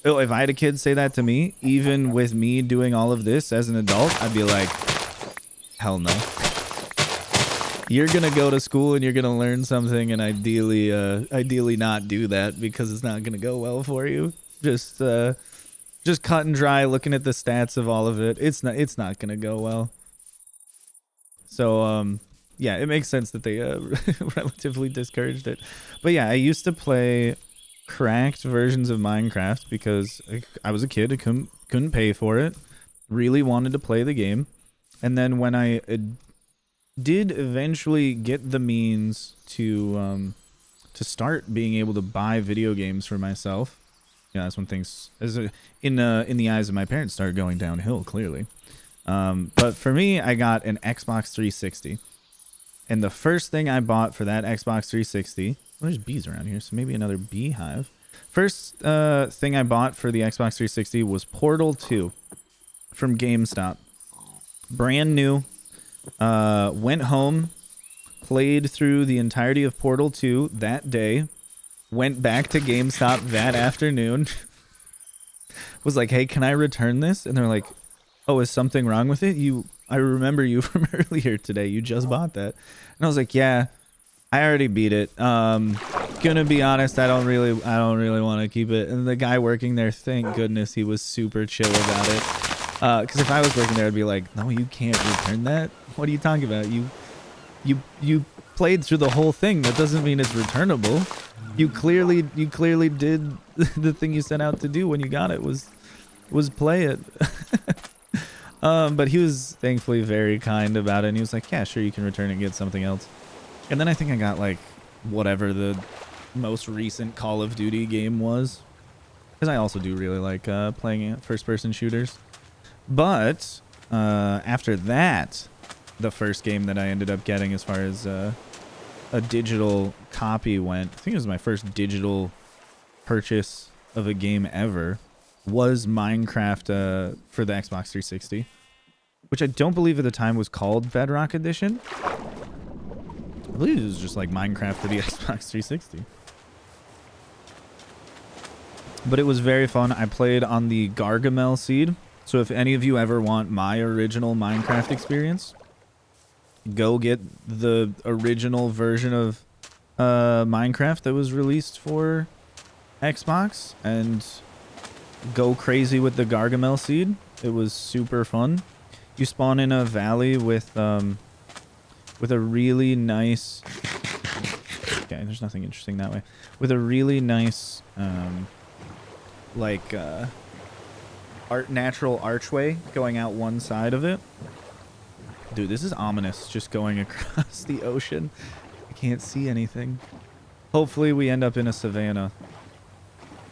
A: Oh, if I had a kid say that to me, even with me doing all of this as an adult, I'd be like, hell no. You're going to go to school and you're going to learn something, and ideally not do that because it's not going to go well for you. Just cut and dry looking at the stats of all of it. It's not going to go well. So, yeah, it makes sense that they relatively discouraged it. But yeah, I used to play cracked versions of Minecraft because I was a kid. I couldn't pay for it. Really wanted to play the game. And then when I did eventually get the means to start being able to buy video games for myself, yeah, that's when things, in the eyes of my parents, started going downhill, clearly. But for me, I got an Xbox 360. And the first thing I bought for that Xbox 360... Well, there's bees around here, so maybe another beehive. First thing I bought for the Xbox 360 was Portal 2 from GameStop. Brand new. Went home, played through the entirety of Portal 2 that day. Went back to GameStop that afternoon. Was like, hey, can I return this? And they're like, oh, is something wrong with it? I remember you from earlier today. You just bought that. And I was like, yeah, I already beat it. Gonna be honest, I don't really want to keep it. And the guy working there, thank goodness, he was super chill about it. Because if I was working there, I'd be like, no, you can't return that. What are you talking about? You played through the whole thing. That doesn't mean it's returnable. You clearly did the thing you set out to do when you got it was play it. But he was thankfully very kind about it, and he was like, yeah, sure, you can return it and get something else. And then I think I got like whatever the most recent Call of Duty game was, because I also do really like playing first-person shooters. But after that, the first game that I ended up getting as far as a digital copy went, I think it was my first digital purchase of a game ever, was Minecraft for the Xbox 360, which I don't believe at the time was called Bedrock Edition. I believe it was just like Minecraft for the Xbox 360. But it was very fun. I played on the Gargamel seed. So if any of you ever want my original Minecraft experience, go get the original version of Minecraft that was released for Xbox and go crazy with the Gargamel seed. It was super fun. You spawn in a valley with a really nice... Okay, there's nothing interesting that way. With a really nice, natural archway going out one side of it. Dude, this is ominous, just going across the ocean. I can't see anything. Hopefully we end up in a savanna.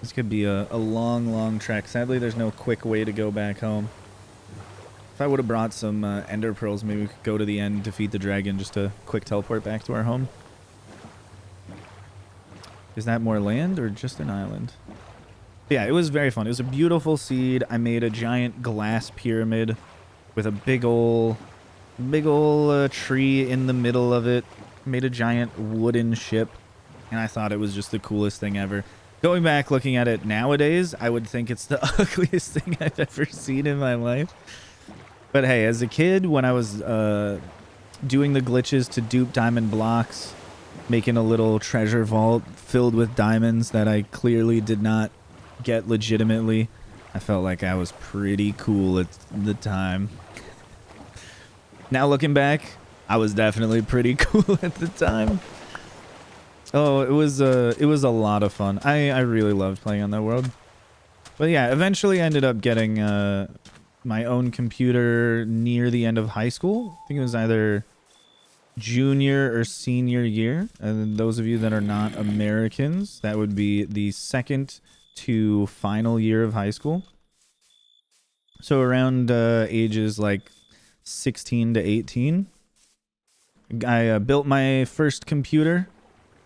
A: This could be a long, long trek. Sadly, there's no quick way to go back home. If I would have brought some ender pearls, maybe we could go to the end, defeat the dragon, just to quick teleport back to our home. Is that more land or just an island? Yeah, it was very fun. It was a beautiful seed. I made a giant glass pyramid with a big ol' tree in the middle of it. Made a giant wooden ship, and I thought it was just the coolest thing ever. Going back, looking at it nowadays, I would think it's the ugliest thing I've ever seen in my life. But hey, as a kid, when I was doing the glitches to dupe diamond blocks, making a little treasure vault filled with diamonds that I clearly did not get legitimately, I felt like I was pretty cool at the time. Now looking back, I was definitely pretty cool at the time. Oh, it was a lot of fun. I really loved playing on that world. But yeah, eventually I ended up getting my own computer near the end of high school. I think it was either junior or senior year. And those of you that are not Americans, that would be the second to final year of high school. So around ages like 16 to 18. I built my first computer.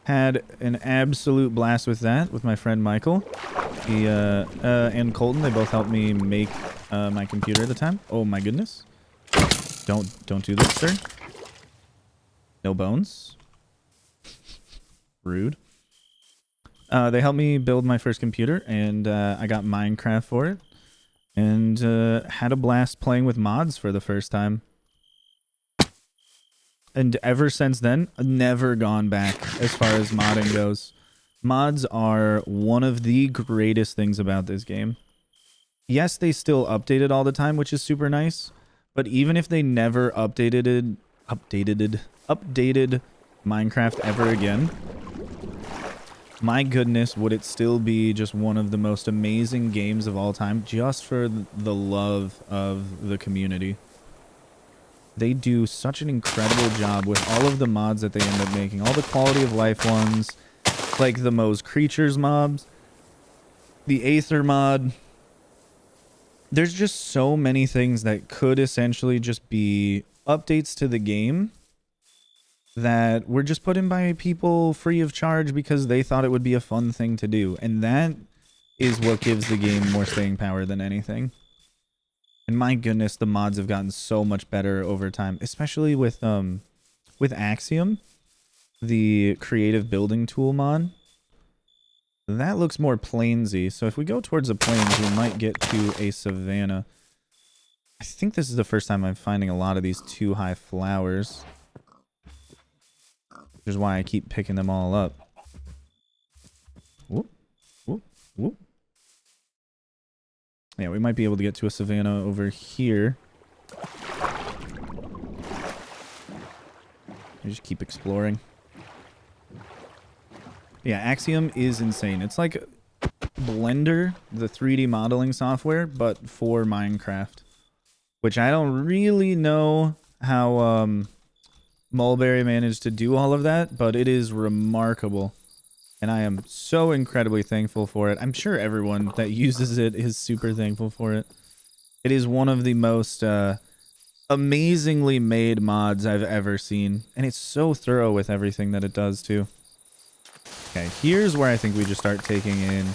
A: Had an absolute blast with that with my friend Michael. He and Colton, they both helped me make my computer at the time. Oh my goodness. Don't do this, sir. No bones. Rude. They helped me build my first computer, and I got Minecraft for it. And had a blast playing with mods for the first time. And ever since then, I've never gone back as far as modding goes. Mods are one of the greatest things about this game. Yes, they still update it all the time, which is super nice. But even if they never updated Minecraft ever again, my goodness, would it still be just one of the most amazing games of all time, just for the love of the community. They do such an incredible job with all of the mods that they end up making. All the quality of life ones, like the Moe's Creatures mobs, the Aether mod. There's just so many things that could essentially just be updates to the game that were just put in by people free of charge because they thought it would be a fun thing to do. And that is what gives the game more staying power than anything. And my goodness, the mods have gotten so much better over time, especially with Axiom, the creative building tool mod. That looks more plainsy. So if we go towards the plains, we might get to a savanna. I think this is the first time I'm finding a lot of these 2-high flowers, which is why I keep picking them all up. Whoop, whoop, whoop. Yeah, we might be able to get to a savanna over here. I just keep exploring. Yeah, Axiom is insane. It's like Blender, the 3D modeling software, but for Minecraft. Which I don't really know how Mulberry managed to do all of that, but it is remarkable. And I am so incredibly thankful for it. I'm sure everyone that uses it is super thankful for it. It is one of the most amazingly made mods I've ever seen. And it's so thorough with everything that it does, too. Okay, here's where I think we just start taking in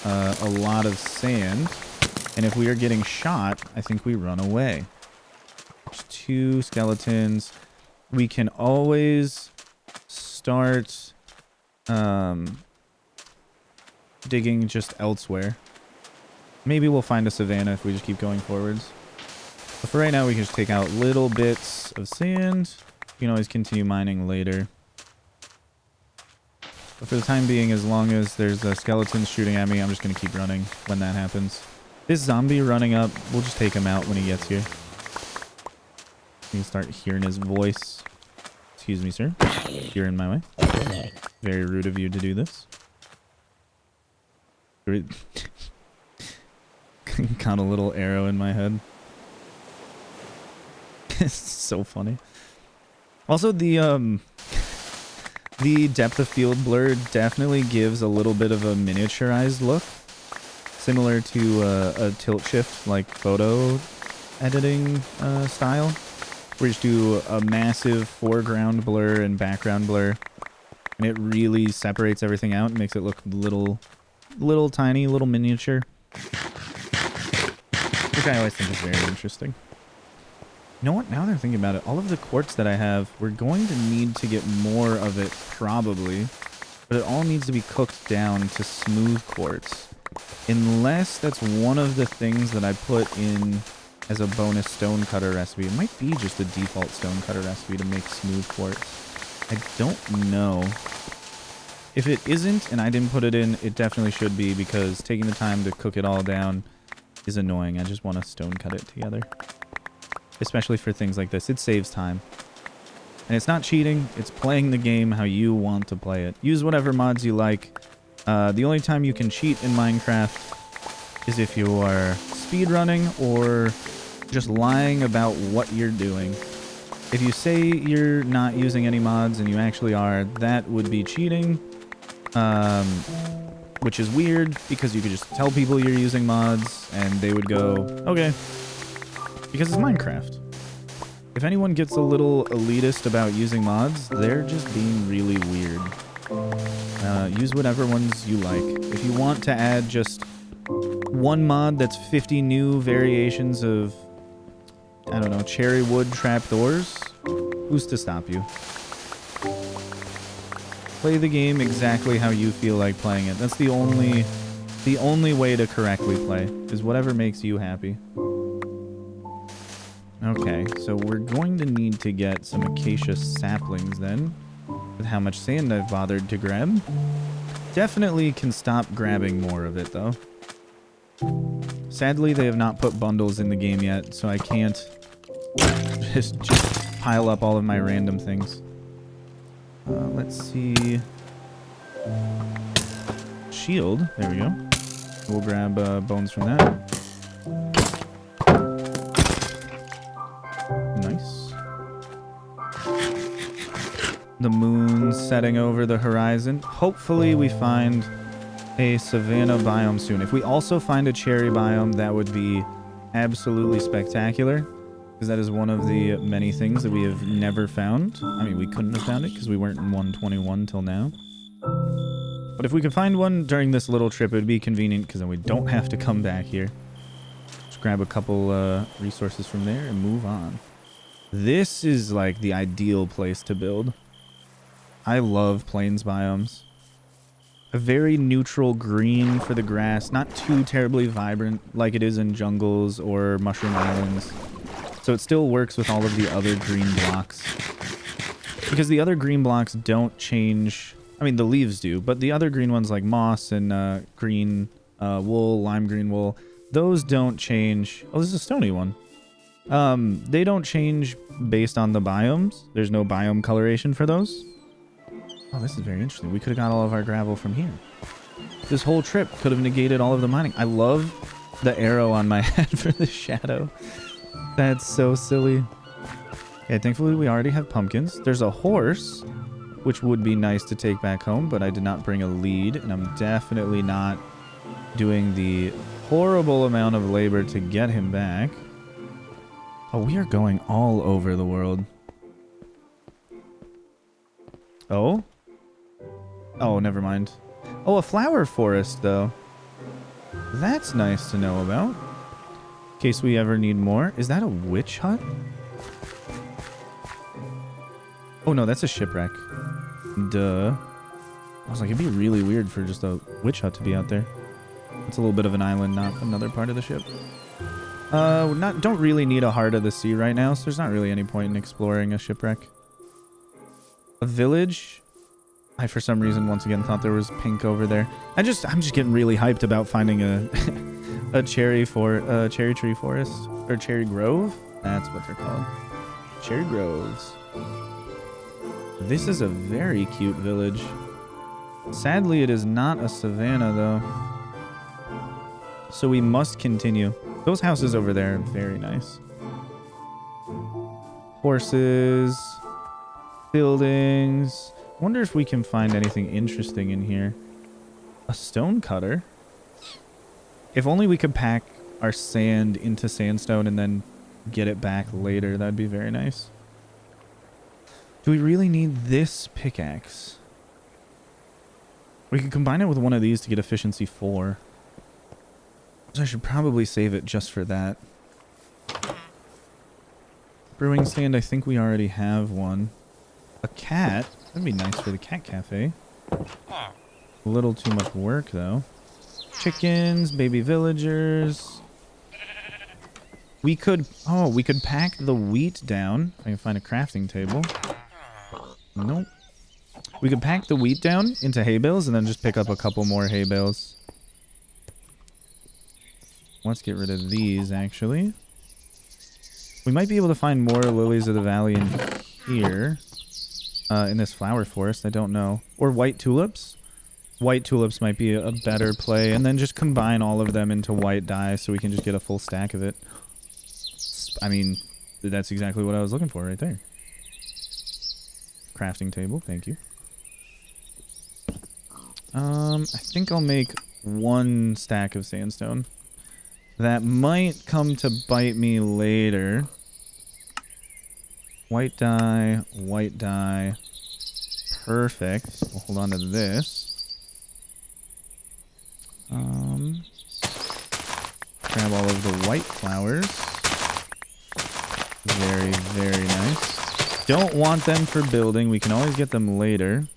A: a lot of sand. And if we are getting shot, I think we run away. There's 2 skeletons. We can always start digging just elsewhere. Maybe we'll find a savanna if we just keep going forwards. But for right now, we can just take out little bits of sand. You can always continue mining later. But for the time being, as long as there's a skeleton shooting at me, I'm just going to keep running when that happens. This zombie running up, we'll just take him out when he gets here. You can start hearing his voice. Excuse me, sir. You're in my way. Very rude of you to do this. Got a little arrow in my head. It's so funny. Also, the depth of field blur definitely gives a little bit of a miniaturized look, similar to a tilt shift like photo editing style, where you just do a massive foreground blur and background blur, and it really separates everything out and makes it look little tiny, little miniature, which I always think is very interesting. You know what? Now that I'm thinking about it, all of the quartz that I have, we're going to need to get more of it, probably. But it all needs to be cooked down to smooth quartz. Unless that's one of the things that I put in as a bonus stone cutter recipe. It might be just a default stone cutter recipe to make smooth quartz. I don't know. If it isn't and I didn't put it in, it definitely should be, because taking the time to cook it all down is annoying. I just want to stone cut it together. Especially for things like this. It saves time. And it's not cheating. It's playing the game how you want to play it. Use whatever mods you like. The only time you can cheat in Minecraft is if you are speedrunning or just lying about what you're doing. If you say you're not using any mods and you actually are, that would be cheating. Which is weird, because you could just tell people you're using mods and they would go, okay. Because it's Minecraft. If anyone gets a little elitist about using mods, they're just being really weird. Use whatever ones you like. If you want to add just one mod that's 50 new variations of, I don't know, cherry wood trapdoors, who's to stop you? Play the game exactly how you feel like playing it. That's the only way to correctly play, is whatever makes you happy. Okay, so we're going to need to get some acacia saplings then, with how much sand I've bothered to grab. Definitely can stop grabbing more of it though. Sadly, they have not put bundles in the game yet, so I can't just pile up all of my random things. Let's see. Shield, there we go. We'll grab bones from that. Nice. The moon's setting over the horizon. Hopefully we find a savanna biome soon. If we also find a cherry biome, that would be absolutely spectacular, because that is one of the many things that we have never found. I mean, we couldn't have found it because we weren't in 121 till now. But if we could find one during this little trip, it would be convenient, because then we don't have to come back here. Just grab a couple resources from there and move on. This is like the ideal place to build. I love plains biomes. A very neutral green for the grass, not too terribly vibrant like it is in jungles or mushroom islands. So it still works with all of the other green blocks. Because the other green blocks don't change. I mean, the leaves do, but the other green ones like moss and green wool, lime green wool, those don't change. Oh, this is a stony one. They don't change based on the biomes. There's no biome coloration for those. Oh, this is very interesting. We could have got all of our gravel from here. This whole trip could have negated all of the mining. I love the arrow on my head for the shadow. That's so silly. Okay, thankfully we already have pumpkins. There's a horse, which would be nice to take back home, but I did not bring a lead, and I'm definitely not doing the horrible amount of labor to get him back. Oh, we are going all over the world. Oh? Oh, never mind. Oh, a flower forest, though. That's nice to know about. In case we ever need more. Is that a witch hut? Oh, no, that's a shipwreck. Duh. I was like, it'd be really weird for just a witch hut to be out there. It's a little bit of an island, not another part of the ship. Don't really need a heart of the sea right now, so there's not really any point in exploring a shipwreck. A village? I, for some reason, once again, thought there was pink over there. I'm just getting really hyped about finding a cherry tree forest, or cherry grove. That's what they're called. Cherry groves. This is a very cute village. Sadly, it is not a savanna, though. So we must continue. Those houses over there are very nice. Horses. Buildings. Wonder if we can find anything interesting in here. A stone cutter? If only we could pack our sand into sandstone and then get it back later. That'd be very nice. Do we really need this pickaxe? We could combine it with one of these to get efficiency 4. So I should probably save it just for that. Brewing stand, I think we already have one. A cat? That'd be nice for the cat cafe. A little too much work, though. Chickens, baby villagers. We could... Oh, we could pack the wheat down. I can find a crafting table. Nope. We could pack the wheat down into hay bales and then just pick up a couple more hay bales. Let's get rid of these, actually. We might be able to find more lilies of the valley in here. In this flower forest, I don't know. Or white tulips. White tulips might be a better play. And then just combine all of them into white dye so we can just get a full stack of it. I mean, that's exactly what I was looking for right there. Crafting table, thank you. I think I'll make 1 stack of sandstone. That might come to bite me later. White dye, white dye. Perfect. We'll hold on to this. Grab all of the white flowers. Very, very nice. Don't want them for building. We can always get them later.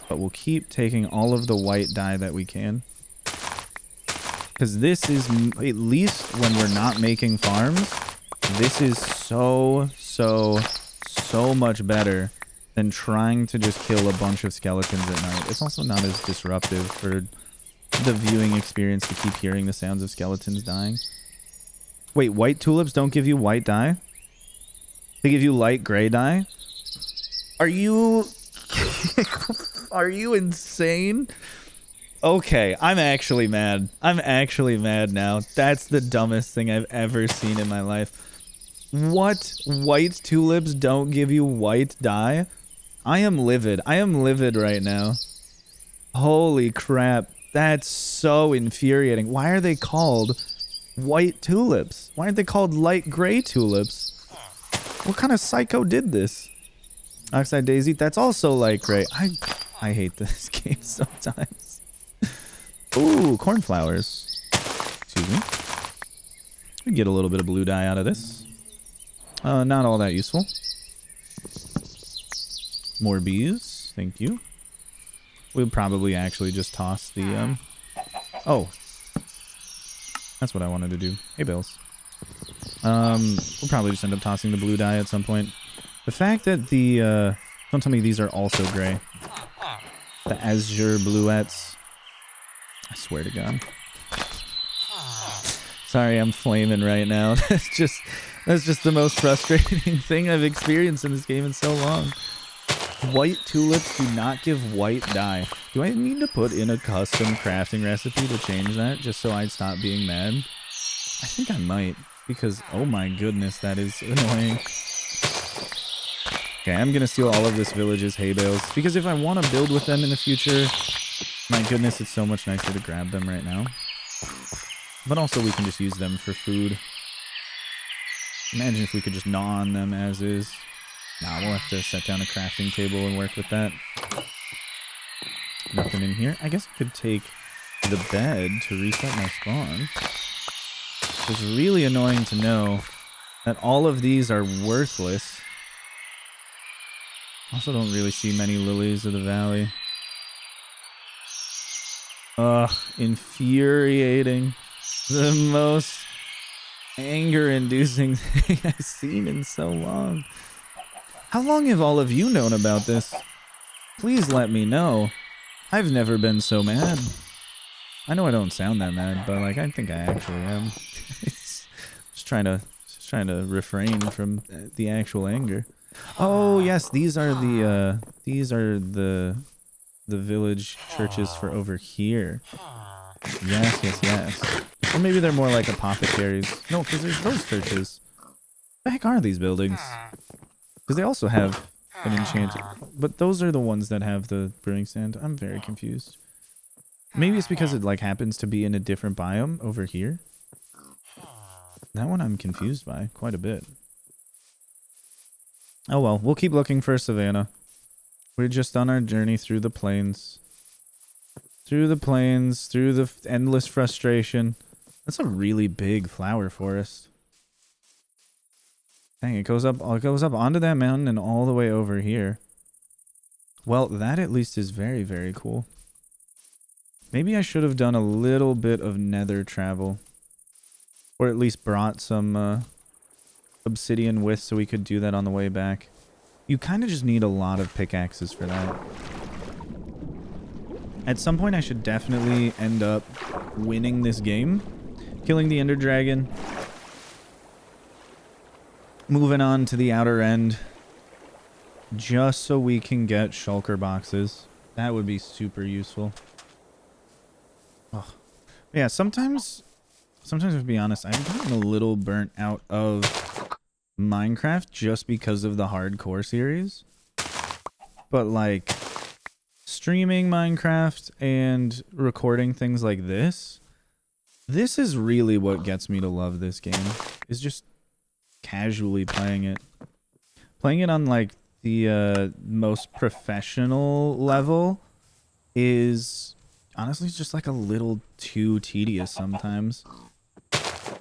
A: But we'll keep taking all of the white dye that we can. Because this is, at least when we're not making farms, this is so much better than trying to just kill a bunch of skeletons at night. It's also not as disruptive for the viewing experience to keep hearing the sounds of skeletons dying. Wait, white tulips don't give you white dye? They give you light gray dye? Are you... Are you insane? Okay, I'm actually mad. I'm actually mad now. That's the dumbest thing I've ever seen in my life. What? White tulips don't give you white dye? I am livid. I am livid right now. Holy crap. That's so infuriating. Why are they called white tulips? Why aren't they called light gray tulips? What kind of psycho did this? Oxide Daisy, that's also light gray. I hate this game sometimes. Ooh, cornflowers. Excuse me. We get a little bit of blue dye out of this. Not all that useful. More bees. Thank you. We'll probably actually just toss the, Oh. That's what I wanted to do. Hay bales. We'll probably just end up tossing the blue dye at some point. The fact that the, don't tell me these are also gray. The azure bluettes. I swear to God. Sorry, I'm flaming right now. That's just the most frustrating thing I've experienced in this game in so long. White tulips do not give white dye. Do I need to put in a custom crafting recipe to change that just so I'd stop being mad? I think I might, because oh my goodness, that is annoying. Okay, I'm gonna steal all of this village's hay bales, because if I want to build with them in the future, my goodness, it's so much nicer to grab them right now. But also we can just use them for food. Imagine if we could just gnaw on them as is. Nah, we'll have to set down a crafting table and work with that. Nothing in here. I guess I could take the bed to reset my spawn. It's really annoying to know that all of these are worthless. Also don't really see many lilies of the valley. Ugh, infuriating. The most anger-inducing thing I've seen in so long. How long have all of you known about this? Please let me know. I've never been so mad. I know I don't sound that mad, but like I think I actually am. just trying to refrain from the actual anger. Oh yes, these are the village churches for over here. Yes. Or maybe they're more like apothecaries. No, because there's those churches. What the heck are these buildings? Because they also have an enchanting. But those are the ones that have the brewing stand. I'm very confused. Maybe it's because it like happens to be in a different biome over here. That one I'm confused by quite a bit. Oh well, we'll keep looking for Savannah. We're just on our journey through the plains. Through the plains, through the endless frustration. That's a really big flower forest. Dang, it goes up onto that mountain and all the way over here. Well, that at least is very, very cool. Maybe I should have done a little bit of nether travel. Or at least brought some obsidian with so we could do that on the way back. You kind of just need a lot of pickaxes for that. At some point, I should definitely end up winning this game. Killing the Ender Dragon. Moving on to the outer end. Just so we can get shulker boxes. That would be super useful. Oh. Yeah, sometimes to be honest, I've gotten a little burnt out of Minecraft just because of the hardcore series. But like streaming Minecraft and recording things like this is really what gets me to love this game. Is just casually playing it. Playing it on like the most professional level is honestly just like a little too tedious sometimes.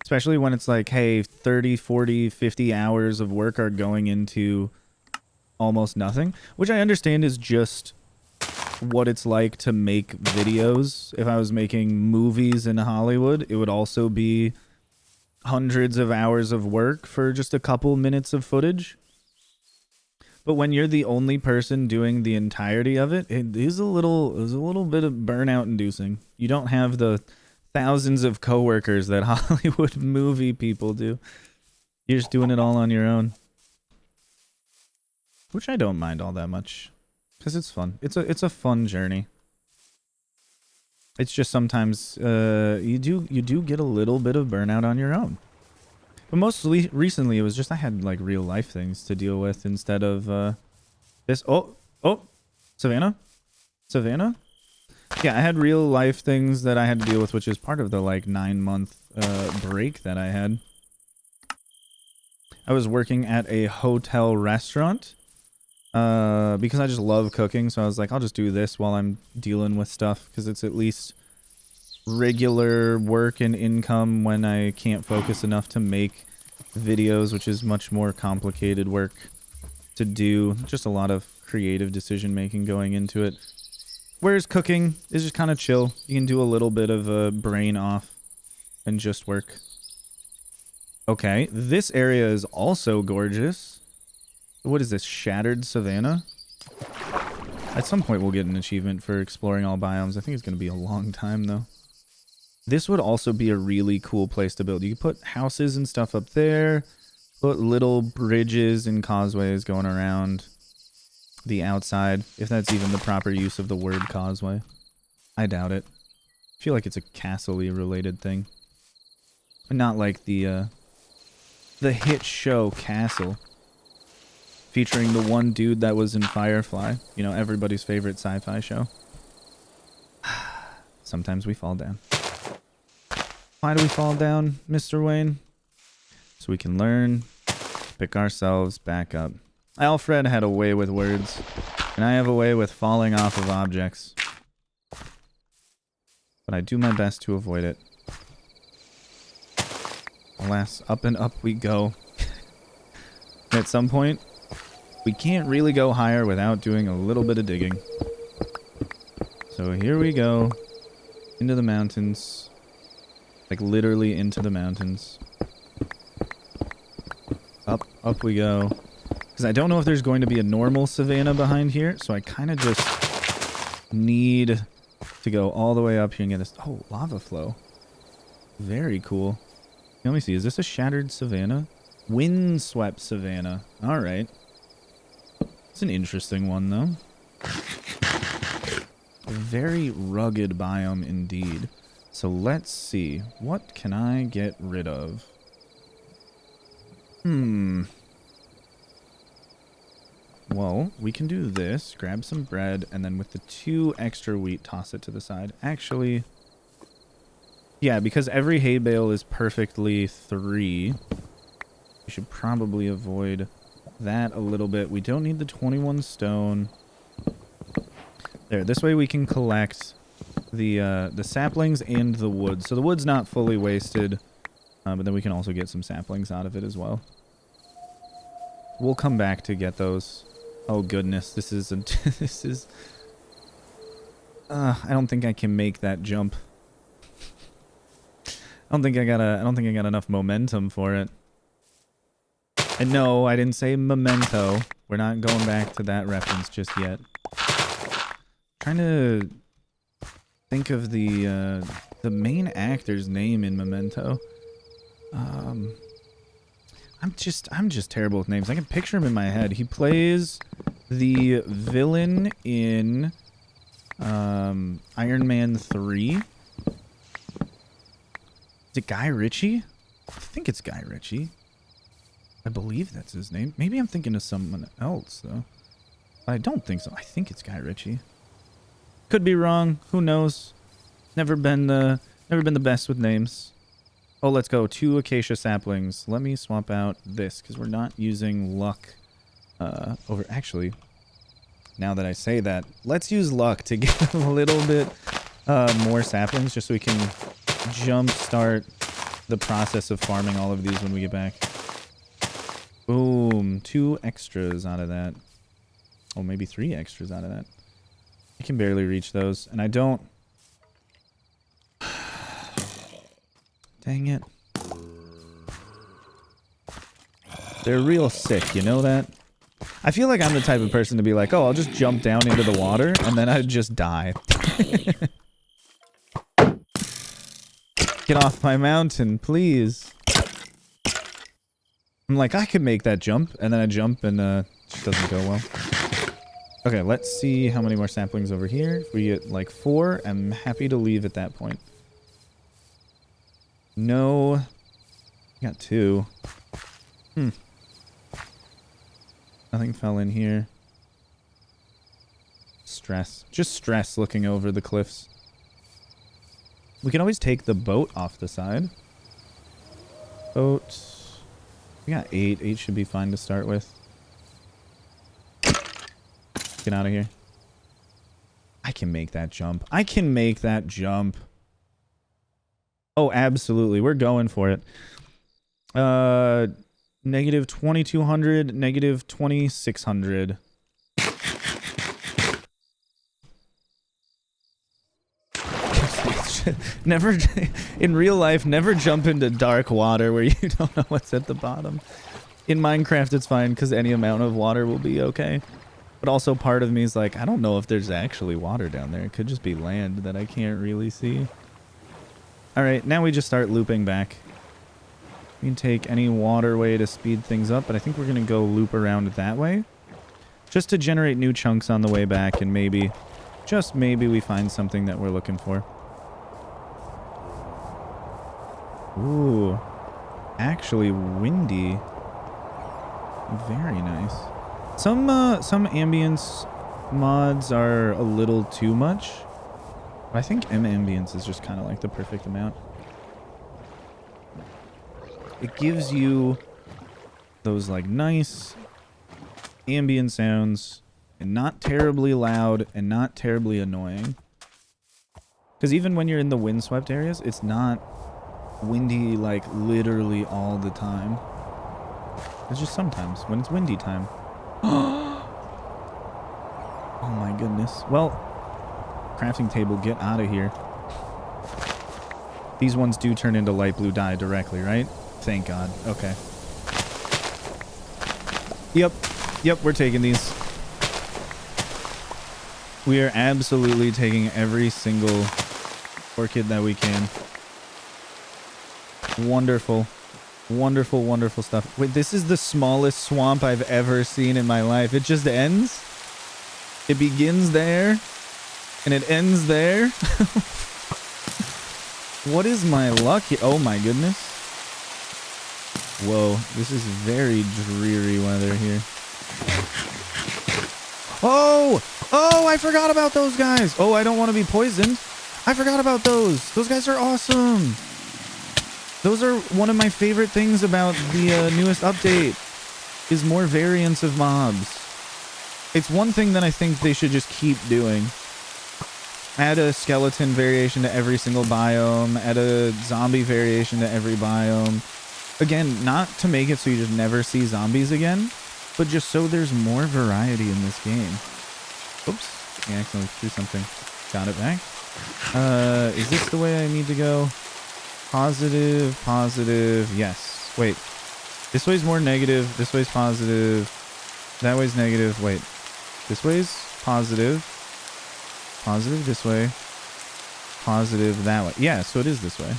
A: Especially when it's like, hey, 30, 40, 50 hours of work are going into almost nothing. Which I understand is just what it's like to make videos. If I was making movies in Hollywood, it would also be hundreds of hours of work for just a couple minutes of footage. But when you're the only person doing the entirety of it, it is a little bit of burnout inducing. You don't have the thousands of coworkers that Hollywood movie people do. You're just doing it all on your own. Which I don't mind all that much. Because it's fun. It's a fun journey. It's just sometimes you do get a little bit of burnout on your own. But mostly recently it was just I had like real life things to deal with instead of this. Oh, Savannah? Yeah, I had real life things that I had to deal with, which is part of the like 9-month break that I had. I was working at a hotel restaurant because I just love cooking. So I was like, I'll just do this while I'm dealing with stuff because it's at least regular work and income when I can't focus enough to make videos, which is much more complicated work to do. Just a lot of creative decision making going into it. Whereas cooking is just kind of chill. You can do a little bit of a brain off and just work. Okay, this area is also gorgeous. What is this? Shattered Savanna? At some point we'll get an achievement for exploring all biomes. I think it's going to be a long time though. This would also be a really cool place to build. You could put houses and stuff up there. Put little bridges and causeways going around the outside, if that's even the proper use of the word causeway. I doubt it. I feel like it's a castle-y related thing. But not like the hit show Castle. Featuring the one dude that was in Firefly. You know, everybody's favorite sci-fi show. Sometimes we fall down. Why do we fall down, Mr. Wayne? So we can learn, pick ourselves back up. Alfred had a way with words, and I have a way with falling off of objects. But I do my best to avoid it. Alas, up and up we go. At some point, we can't really go higher without doing a little bit of digging. So here we go. Into the mountains. Like literally into the mountains. Up we go. Because I don't know if there's going to be a normal savanna behind here, so I kind of just need to go all the way up here and get this. Oh, lava flow. Very cool. Let me see. Is this a shattered savanna? Windswept savanna. All right. It's an interesting one, though. A very rugged biome indeed. So let's see. What can I get rid of? Well, we can do this. Grab some bread, and then with the 2 extra wheat, toss it to the side. Actually, yeah, because every hay bale is perfectly 3. We should probably avoid that a little bit. We don't need the 21 stone. There, this way we can collect the saplings and the wood. So the wood's not fully wasted, but then we can also get some saplings out of it as well. We'll come back to get those. Oh goodness, this is I don't think I can make that jump. I don't think I got enough momentum for it. And no, I didn't say memento. We're not going back to that reference just yet. Trying to think of the main actor's name in Memento. I'm just terrible with names. I can picture him in my head. He plays the villain in Iron Man 3. Is it Guy Ritchie? I think it's Guy Ritchie. I believe that's his name. Maybe I'm thinking of someone else though. I don't think so. I think it's Guy Ritchie. Could be wrong. Who knows? Never been the best with names. Oh, let's go. 2 acacia saplings. Let me swap out this because we're not using luck over. Actually, now that I say that, let's use luck to get a little bit more saplings just so we can jump start the process of farming all of these when we get back. Boom. 2 extras out of that. Oh, maybe 3 extras out of that. I can barely reach those, and I don't... Dang it. They're real sick, you know that? I feel like I'm the type of person to be like, oh, I'll just jump down into the water, and then I'd just die. Get off my mountain, please. I'm like, I could make that jump, and then I jump, and it just doesn't go well. Okay, let's see how many more saplings over here. If we get like 4, I'm happy to leave at that point. No. Got 2. Nothing fell in here. Stress. Just stress looking over the cliffs. We can always take the boat off the side. Boat. We got 8. 8 should be fine to start with. Get out of here. I can make that jump. I can make that jump. Oh, absolutely. We're going for it. Negative 2200, negative 2600. Never, in real life, never jump into dark water where you don't know what's at the bottom. In Minecraft, it's fine because any amount of water will be okay. But also part of me is like, I don't know if there's actually water down there. It could just be land that I can't really see. Alright, now we just start looping back. We can take any waterway to speed things up, but I think we're going to go loop around that way. Just to generate new chunks on the way back, and maybe, just maybe, we find something that we're looking for. Ooh. Actually windy. Very nice. Some ambience mods are a little too much. I think ambience is just kind of like the perfect amount. It gives you those like nice ambient sounds and not terribly loud and not terribly annoying. Because even when you're in the windswept areas, it's not windy like literally all the time. It's just sometimes when it's windy time. Oh my goodness. Well, crafting table, get out of here. These ones do turn into light blue dye directly, right? Thank God. Okay. Yep. Yep, we're taking these. We are absolutely taking every single orchid that we can. Wonderful. Wonderful, wonderful stuff. Wait, this is the smallest swamp I've ever seen in my life. It just ends. It begins there. And it ends there. What is my luck here? Oh my goodness. Whoa, this is very dreary weather here. Oh! Oh, I forgot about those guys. Oh, I don't want to be poisoned. I forgot about those. Those guys are awesome. Those are one of my favorite things about the newest update, is more variants of mobs. It's one thing that I think they should just keep doing. Add a skeleton variation to every single biome. Add a zombie variation to every biome. Again, not to make it so you just never see zombies again, but just so there's more variety in this game. Oops. I accidentally threw something. Got it back. Is this the way I need to go? Positive, positive. Yes. Wait. This way's more negative. This way's positive. That way's negative. Wait. This way's positive. Positive this way. Positive that way. Yeah, so it is this way.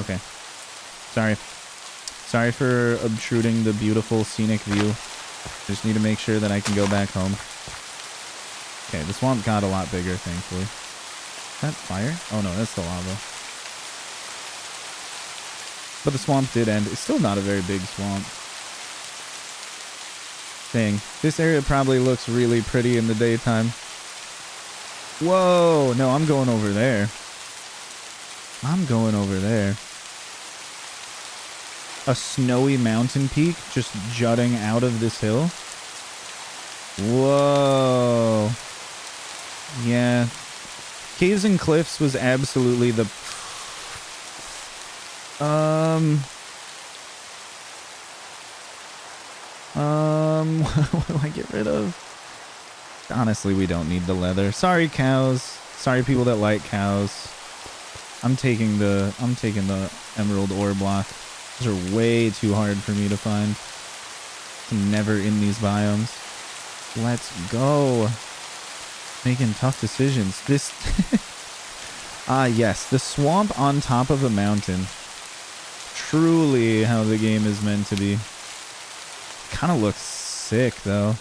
A: Okay. Sorry. Sorry for obtruding the beautiful scenic view. Just need to make sure that I can go back home. Okay, the swamp got a lot bigger, thankfully. Is that fire? Oh no, that's the lava. But the swamp did end. It's still not a very big swamp. Dang, this area probably looks really pretty in the daytime. Whoa, no, I'm going over there. I'm going over there. A snowy mountain peak just jutting out of this hill. Whoa. Yeah. Caves and Cliffs was absolutely the... what do I get rid of? Honestly, we don't need the leather. Sorry, cows. Sorry, people that like cows. I'm taking the emerald ore block. Those are way too hard for me to find. I'm never in these biomes. Let's go. Making tough decisions. This... ah, yes. The swamp on top of a mountain. Truly how the game is meant to be. Kind of looks sick, though.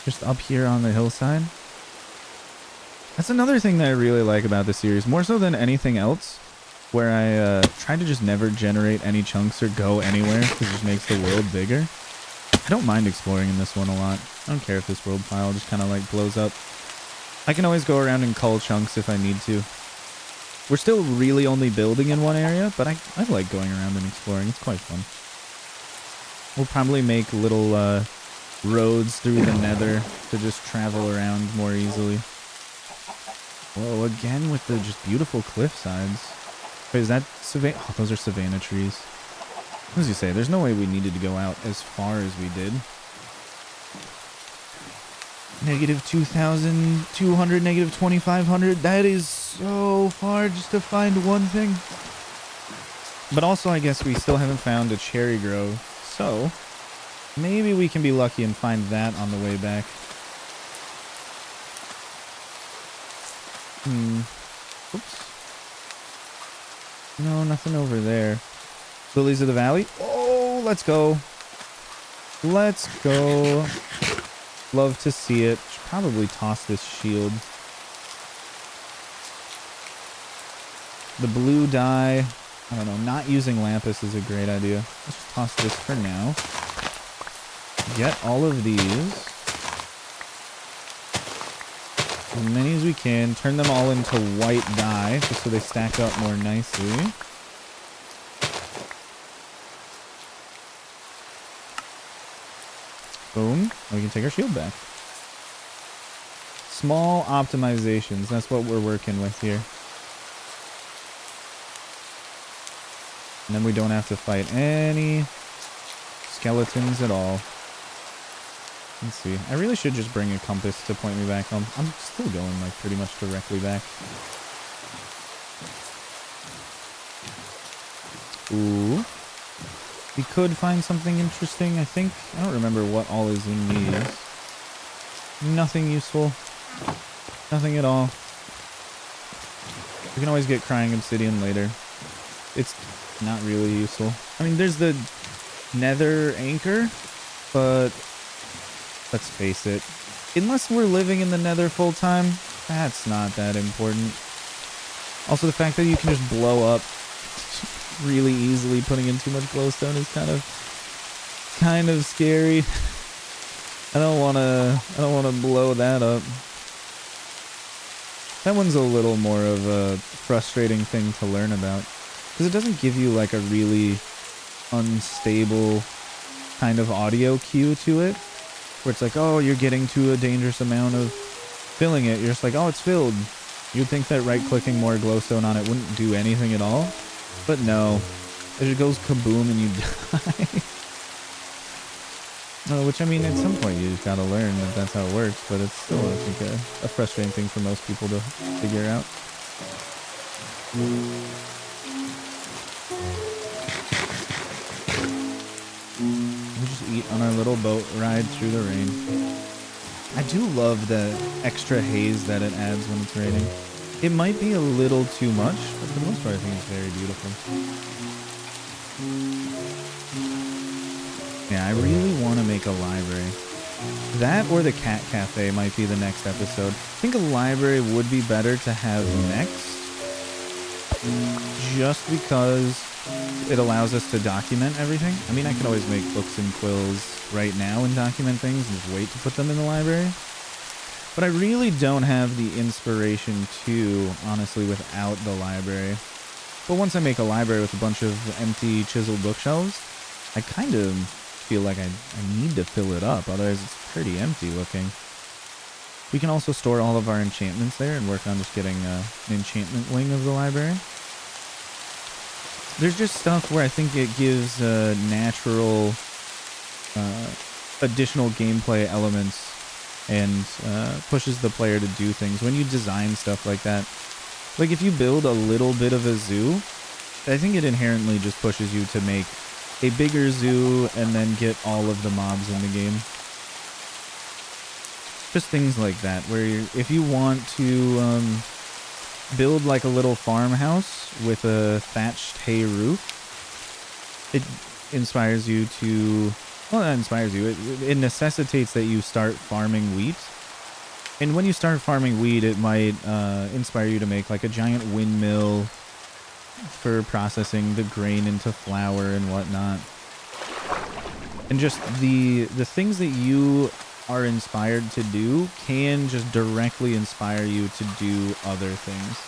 A: Just up here on the hillside. That's another thing that I really like about this series. More so than anything else. Where I try to just never generate any chunks or go anywhere. Because it just makes the world bigger. I don't mind exploring in this one a lot. I don't care if this world pile just kind of like blows up. I can always go around and cull chunks if I need to. We're still really only building in one area, but I like going around and exploring. It's quite fun. We'll probably make little roads through the nether to just travel around more easily. Whoa, again with the just beautiful cliff sides. Wait, is that savanna? Oh, those are savanna trees. What does he say? There's no way we needed to go out as far as we did. Negative 2,200, negative 2,500. That is so far just to find one thing. But also, I guess we still haven't found a cherry grove. So, maybe we can be lucky and find that on the way back. Oops. No, nothing over there. Lilies of the Valley. Oh, let's go. Let's go. Love to see it. Should probably toss this shield. The blue dye. I don't know. Not using Lapis is a great idea. Let's just toss this for now. Get all of these. As many as we can. Turn them all into white dye, just so they stack up more nicely. Boom. We can take our shield back. Small optimizations. That's what we're working with here. And then we don't have to fight any skeletons at all. Let's see. I really should just bring a compass to point me back home. I'm still going like pretty much directly back. Ooh. We could find something interesting, I think. I don't remember what all is in these. Nothing useful. Nothing at all. We can always get crying obsidian later. It's not really useful. I mean, there's the nether anchor, but let's face it. Unless we're living in the nether full time, that's not that important. Also, the fact that you can just blow up really easily putting in too much glowstone is kind of scary. I don't want to blow that up. That one's a little more of a frustrating thing to learn about, because it doesn't give you like a really unstable kind of audio cue to it, where it's like, oh, you're getting to a dangerous amount of filling it. You're just like, oh, it's filled. You'd think that right-clicking more glowstone on it wouldn't do anything at all. But no, it just goes kaboom and you die. Which, I mean, at some point you just gotta learn that that's how it works, but it's still, I think, a frustrating thing for most people to figure out. eat on our little boat ride through the rain. I do love the extra haze that it adds when it's raining. It might be a little too much, but for the most part I think it's very beautiful. Yeah, I really want to make a library. That or the cat cafe might be the next episode. I think a library would be better to have next, just because it allows us to document everything. I mean, I can always make books and quills right now and document things and just wait to put them in the library. But I really don't have the inspiration to, honestly, without the library. But once I make a library with a bunch of empty chiseled bookshelves, I kind of feel like I need to fill it up, otherwise it's pretty empty looking. We can also store all of our enchantments there and work on just getting an enchantment wing of the library. There's just stuff where I think it gives natural additional gameplay elements and pushes the player to do things. When you design stuff like that, like if you build a little bit of a zoo, I think it inherently just pushes you to make a bigger zoo and then get all of the mobs in the game. Just things like that, where if you want to build like a little farmhouse with a thatched hay roof, it inspires you to, well, that inspires you. It necessitates that you start farming wheat. And when you start farming wheat, it might inspire you to make like a giant windmill for processing the grain into flour and whatnot. And just the things that you are inspired to do can just directly inspire you to do other things.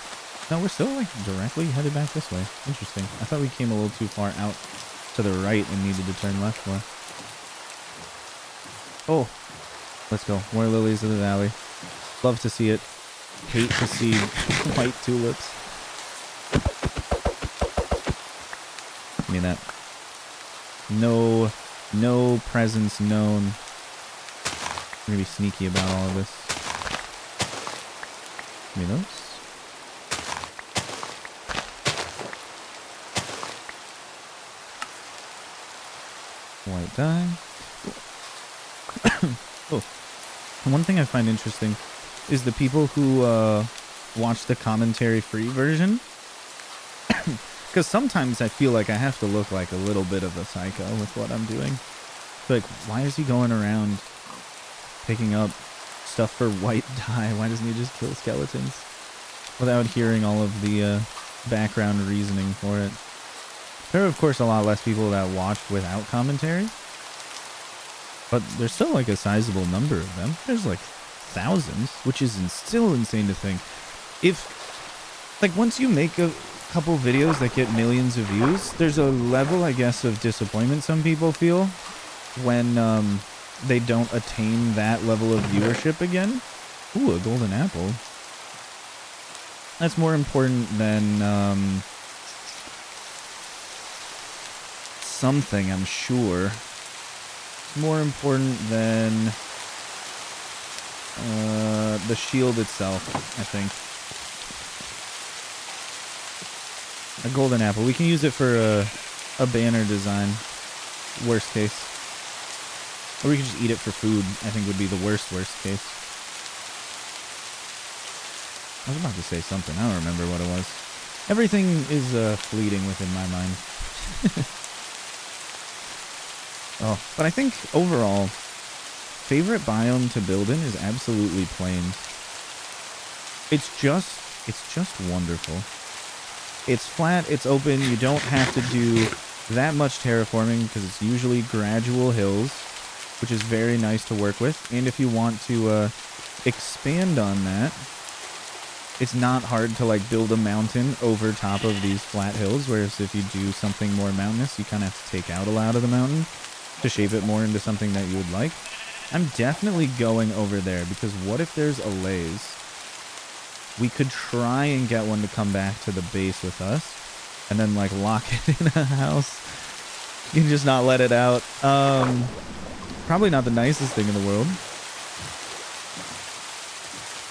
A: No, we're still like directly headed back this way. Interesting. I thought we came a little too far out to the right and needed to turn left more. Oh, let's go. More lilies of the valley. Love to see it. Hate to see white tulips. Give me that. No presence known. I'm gonna be sneaky about all of this. Give me those. White dye. Oh. And one thing I find interesting is the people who watch the commentary-free version. Because sometimes I feel like I have to look like a little bit of a psycho with what I'm doing. Like, why is he going around picking up stuff for white dye? Why doesn't he just kill skeletons? Without hearing all of the background reasoning for it. There are, of course, a lot less people that watched without commentary. But there's still like a sizable number of them. There's like thousands, which is still insane to think. If, like, once you make a couple videos that get millions of views, there's a level, I guess, of disappointment some people feel when they don't attain that level of viewership again. Ooh, a golden apple. That's more important than something, I'm sure. It's more important than the shield itself, I think. A golden apple. We can use it for a banner design. Worst case. Or we could just eat it for food, I think would be the worst case. I was about to say something. I don't remember what it was. Everything is fleeting within my mind. Oh, but I think overall, favorite biome to build in is absolutely plains. It's just wonderful. It's flat, it's open, you don't have to do that much terraforming because it's usually gradual hills, which is very nice to work with. And if you want to expand on that, it's not hard to like build a mountain over top of these flat hills, whereas if you do something more mountainous, you kind of have to take out a lot of the mountain to shape it more into something that you would like. I'm definitely going over there because what if there's a laze? We could try and get one to come back to the base with us and then like lock it in a house. You can just not let it out. Probably not the nicest thing in the world,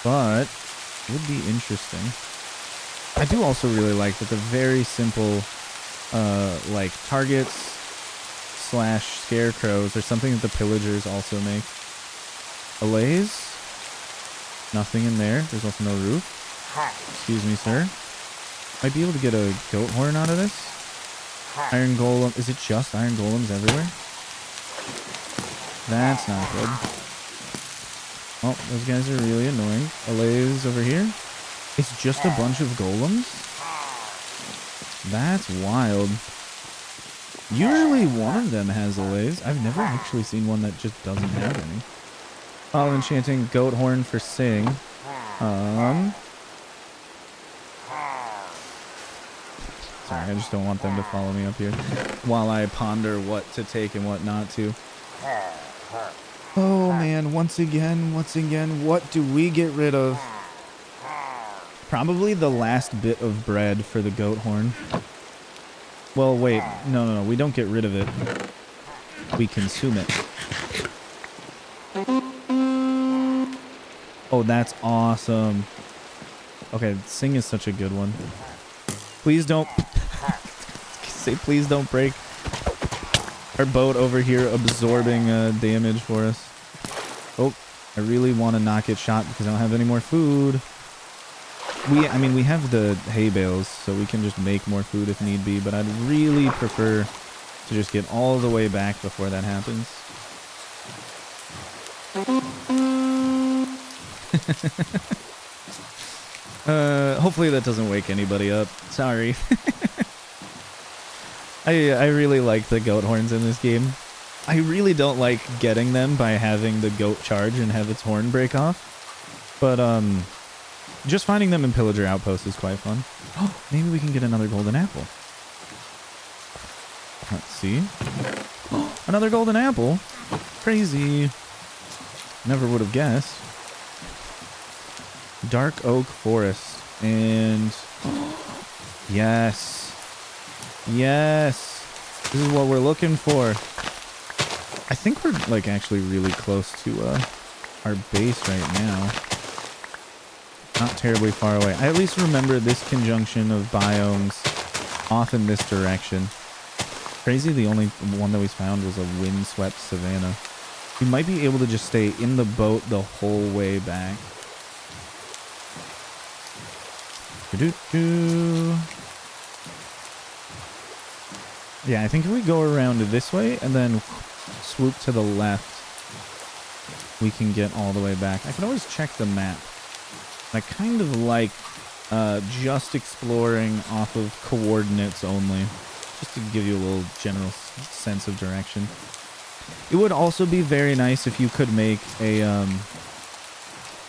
A: but it would be interesting. I do also really like that the very simple like targets, slash scarecrows or something that the pillagers also make. Allays? Nothing in there. There's also no roof. Excuse me, sir. Might be able to get a goat horn out of this. Iron golem. Is it just iron golems everywhere? That's not good. Oh, those guys are really annoying. Allays over here. It's just a bunch of golems? That's wild. Usually one of them has allays. I've never actually seen one that just doesn't have any. Oh, enchanting goat horn for sing. Sorry, I just don't want them to follow me up here while I ponder what to take and what not to. Oh man, once again, what do we get rid of? Probably the last bit of bread for the goat horn. Well, wait, no, we don't get rid of it. We consume it. Oh, that's awesome. Okay, sing is such a good one. Please don't... say please don't break our boat over here absorbing damage for us. Oh, I really want to not get shot because I don't have any more food. I mean, we have the hay bales, so we can just make more food if need be, but I'd really prefer to just get all the way back before that happens. Hopefully that doesn't wake anybody up. Sorry. I really like the goat horns in this game. I really don't like getting them by having the goat charge and have its horn break off. But, just finding them in pillager outposts is quite fun. Oh, maybe we can get another golden apple. Let's see. Oh, another golden apple. Crazy. Never would have guessed. Dark oak forest. And yes. Yes. This is what we're looking for. I think we're like actually really close to our base right now. Not terribly far away. I at least remember this conjunction of biomes off in this direction. Crazy, the only one that we found was a windswept savanna. We might be able to just stay in the boat the whole way back. Yeah, I think if we go around this way and then swoop to the left, we can get all the way back. I can always check the map. I kind of like just exploring off of coordinates only, just to give you a little general sense of direction. It would also be very nice if you could make a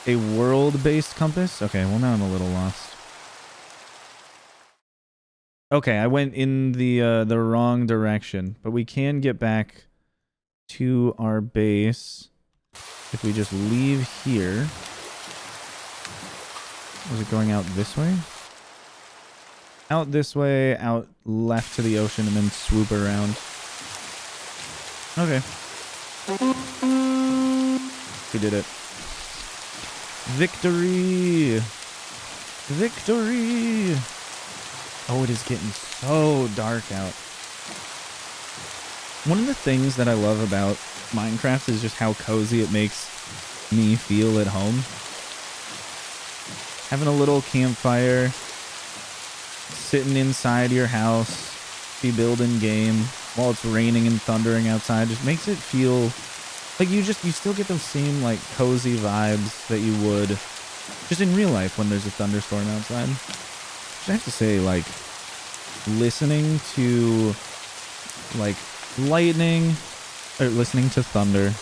A: world-based compass. Okay, well now I'm a little lost. Okay, I went in the wrong direction, but we can get back to our base if we just leave here. Was it going out this way? Out this way, out left to the ocean, and then swoop around. Okay. We did it. Victory! Victory! Oh, it is getting so dark out. One of the things that I love about Minecraft is just how cozy it makes me feel at home. Having a little campfire, sitting inside your house, be building game while it's raining and thundering outside just makes it feel like you still get those same like cozy vibes that you would just in real life when there's a thunderstorm outside. I have to say, like, listening to like lightning or listening to thunder,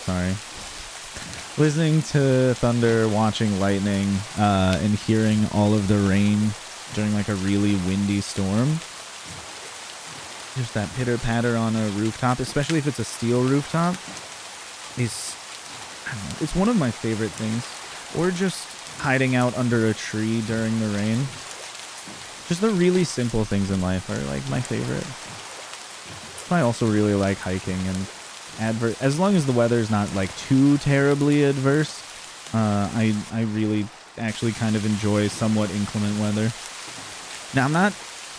A: listening to thunder, watching lightning, and hearing all of the rain during like a really windy storm. Just that pitter patter on a rooftop, especially if it's a steel rooftop, is, I don't know, it's one of my favorite things. Or just hiding out under a tree during the rain. Just the really simple things in life are like my favorite. I also really like hiking and as long as the weather's not like too terribly adverse, I really actually kind of enjoy somewhat inclement weather. Now I'm not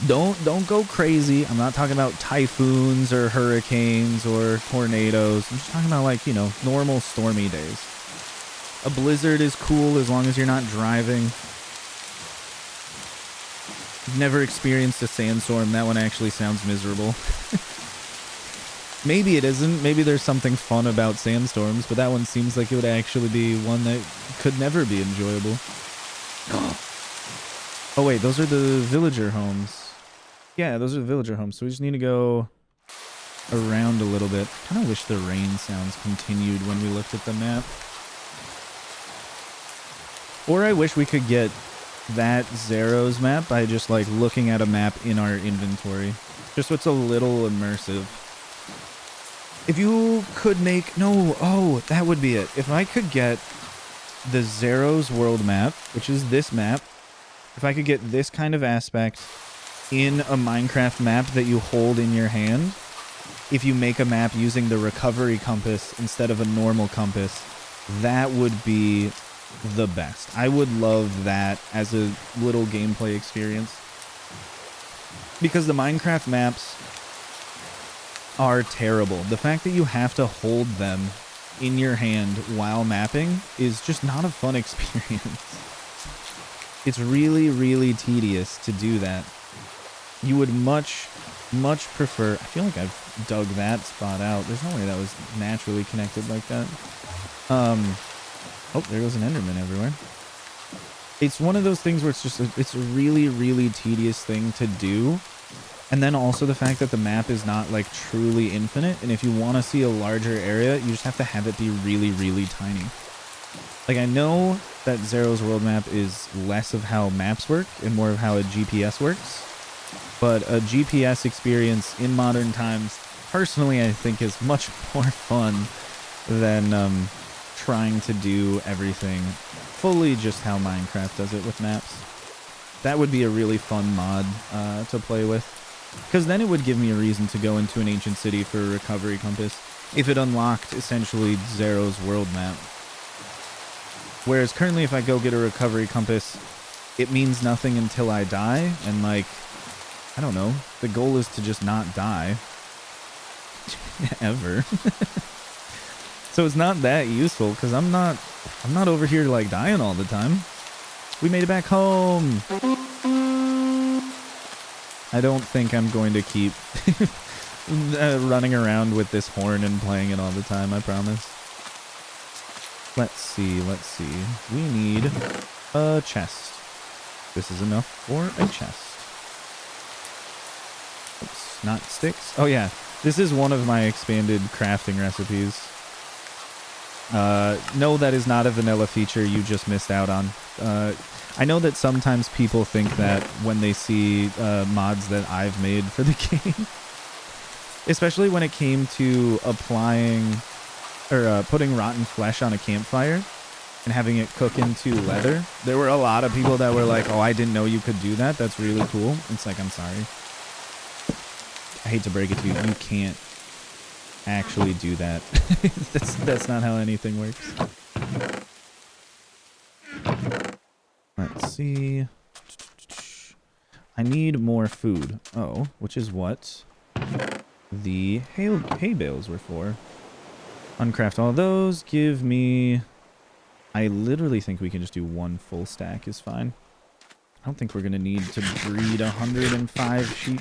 A: Don't go crazy. I'm not talking about typhoons or hurricanes or tornadoes. I'm just talking about, like, you know, normal stormy days. A blizzard is cool as long as you're not driving. I've never experienced a sandstorm. That one actually sounds miserable. Maybe it isn't. Maybe there's something fun about sandstorms, but that one seems like it would actually be one that could never be enjoyable. Oh, wait, those are the villager homes. Yeah, those are the villager homes, so we just need to go around a little bit. I kind of wish the rain sounds continued when we looked at the map. Or I wish we could get that Zero's map by just, like, looking at a map in our inventory. Just so it's a little immersive. If you could make... No, oh, that would be it. If I could get the Zero's world map, which is this map, if I could get this kind of aspect in a Minecraft map that you hold in your hand, if you make a map using the recovery compass instead of a normal compass, that would be the best. I would love that as a little gameplay experience. Because the Minecraft maps are terrible. The fact that you have to hold them in your hand while mapping is just not a fun experience. It's really, really tedious to do that. You would much prefer... I feel like I've dug that spot out. There's no way that was naturally connected like that. Oh, there goes an Enderman everywhere. It's one of those things where it's just... It's a really, really tedious thing to do. And then also the fact that the map is not, like, truly infinite. And if you want to see a larger area, you just have to have it be really, really tiny. Like, I know that Zero's world map is less of how maps work and more of how a GPS works. But a GPS experience in modern times, personally, I think is much more fun than trying to do everything fully just how Minecraft does it with maps. That would be a really fun mod to play with. Because then it would give me a reason to go into an ancient city for a recovery compass if it unlocked essentially Zero's world map. Whereas currently if I go get a recovery compass, it means nothing until I die, and, like, I don't know. The goal is to just not die. Ever. So it's not that useful, because I'm not over here, like, dying all the time. We made it back home! I don't think I'm going to keep running around with this horn and playing it all the time, I promise. Let's see. We need a chest. This is enough for a chest. Oops, not sticks. Oh yeah, this is one of my expanded crafting recipes. No, that is not a vanilla feature you just missed out on. I know that sometimes people think that when they see mods that I've made for the game, especially when it came to applying or putting rotten flesh on a campfire and having it cook into leather, there were a lot of people that were like, oh, I didn't know you could do that. That's really cool. It's like, I'm sorry. I hate to break it to you. You can't actually do that. That's not how anything works. Let's see. I need more food. Oh, which is what the hay bales were for. Uncraft all those. Give me... I literally think we can just do one full stack is fine. I don't think we're going to need to breed 105 sheep.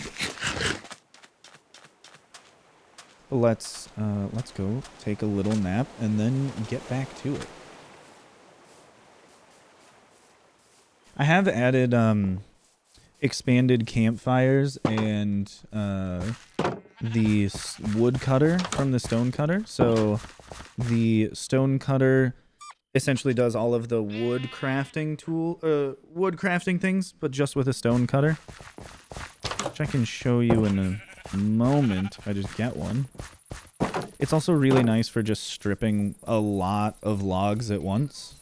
A: But let's go take a little nap and then get back to it. I have added expanded campfires and the wood cutter from the stone cutter. So the stone cutter essentially does all of the wood crafting things, but just with a stone cutter, which I can show you in a moment if I just get one. It's also really nice for just stripping a lot of logs at once.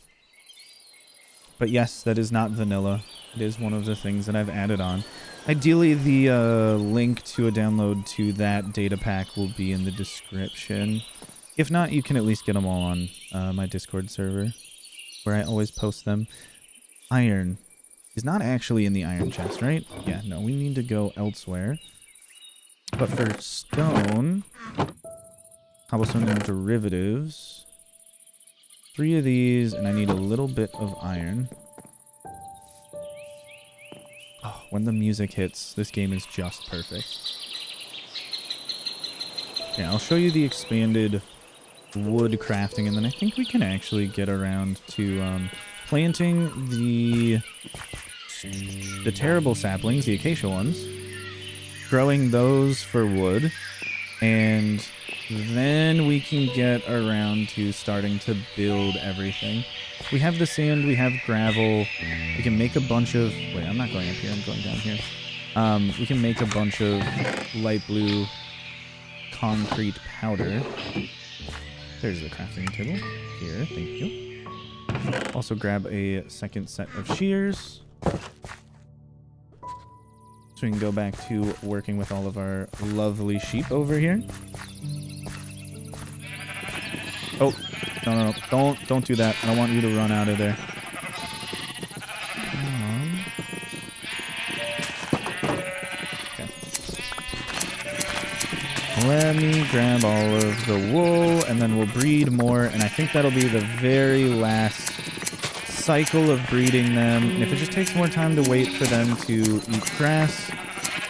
A: But yes, that is not vanilla. It is one of the things that I've added on. Ideally, the link to a download to that data pack will be in the description. If not, you can at least get them all on my Discord server, where I always post them. Iron. He's not actually in the iron chest, right? Yeah, no, we need to go elsewhere. But for stone, cobblestone and derivatives, 3 of these, and I need a little bit of iron. Oh, when the music hits, this game is just perfect. Yeah, I'll show you the expanded wood crafting, and then I think we can actually get around to planting the terrible saplings, the acacia ones, growing those for wood, and then we can get around to starting to build everything. We have the sand, we have gravel, we can make a bunch of... Wait, I'm not going up here, I'm going down here. We can make a bunch of light blue concrete powder. There's the crafting table. Here, thank you. Also grab a second set of shears. So we can go back to working with all of our lovely sheep over here. Oh, no. Don't do that. I don't want you to run out of there. Okay. Let me grab all of the wool, and then we'll breed more, and I think that'll be the very last cycle of breeding them. And if it just takes more time to wait for them to eat grass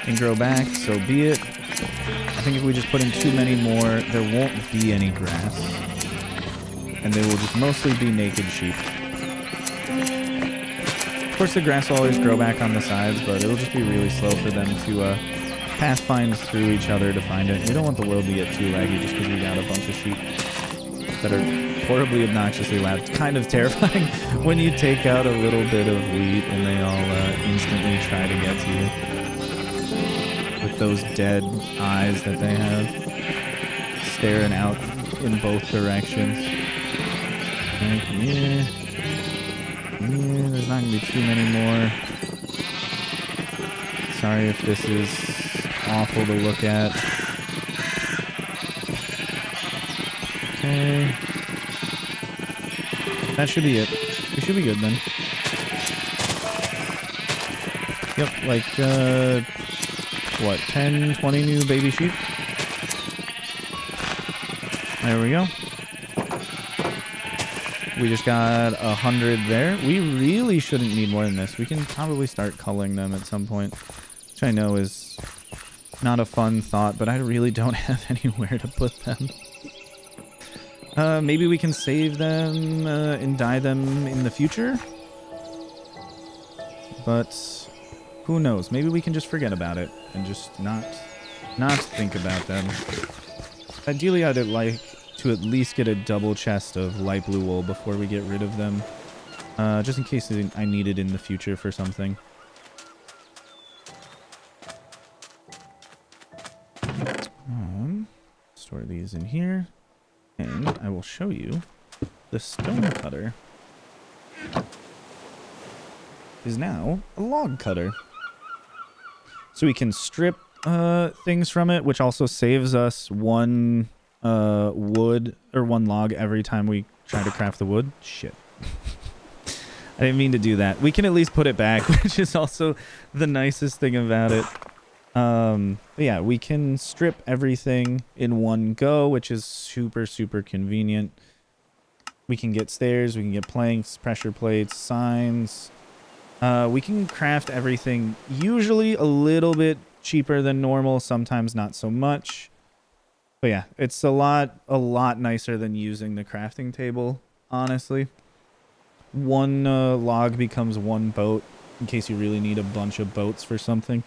A: and grow back, so be it. I think if we just put in too many more, there won't be any grass. And they will just mostly be naked sheep. Of course, the grass will always grow back on the sides, but it'll just be really slow for them to pathfind through each other to find it. We don't want the world to get too laggy just because we got a bunch of sheep that are horribly obnoxiously loud. It's kind of terrifying when you take out a little bit of wheat and they all instantly try to get to you. With those dead eyes that they have staring out in both directions. Yeah, there's not going to be too many more. Sorry if this is awful to look at. Okay. That should be it. We should be good then. Yep, like, what, 10, 20 new baby sheep? There we go. We just got 100 there. We really shouldn't need more than this. We can probably start culling them at some point, which I know is not a fun thought, but I really don't have anywhere to put them. Maybe we can save them and dye them in the future? But who knows? Maybe we can just forget about it and just not think about them. Ideally, I'd like to at least get a double chest of light blue wool before we get rid of them. Just in case I need it in the future for something. Store these in here. And I will show you the stone cutter is now a log cutter. So we can strip things from it, which also saves us one wood or one log every time we try to craft the wood. Shit. I didn't mean to do that. We can at least put it back, which is also the nicest thing about it. But yeah, we can strip everything in one go, which is super, super convenient. We can get stairs, we can get planks, pressure plates, signs. We can craft everything usually a little bit cheaper than normal, sometimes not so much. But yeah, it's a lot nicer than using the crafting table, honestly. One log becomes one boat in case you really need a bunch of boats for something.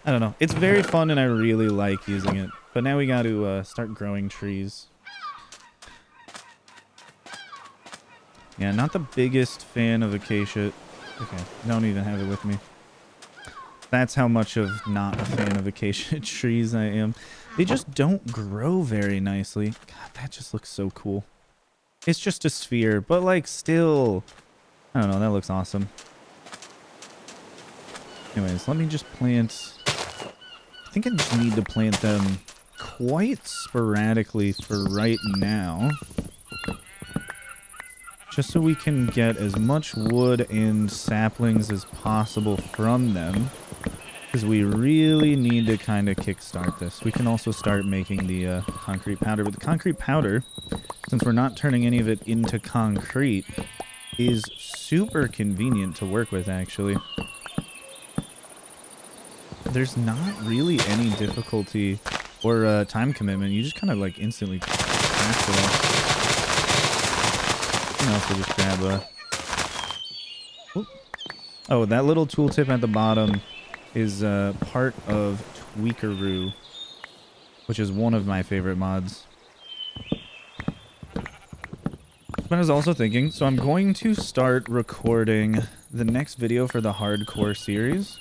A: I don't know. It's very fun and I really like using it. But now we got to start growing trees. Yeah, not the biggest fan of acacia. Okay, don't even have it with me. That's how much of not a fan of acacia trees I am. They just don't grow very nicely. God, that just looks so cool. It's just a sphere, but like still, I don't know, that looks awesome. Anyways, let me just plant, I think I just need to plant them quite sporadically for right now. just so we can get as much wood and saplings as possible from them, because we really need to kind of kickstart this. We can also start making the concrete powder, but the concrete powder, since we're not turning any of it into concrete, is super convenient to work with, actually. There's not really any difficulty or time commitment. You just kind of like instantly craft it all. You can also just grab a... Oop. Oh, that little tooltip at the bottom is part of Tweakeroo, which is one of my favorite mods. But I was also thinking, so I'm going to start recording the next video for the hardcore series.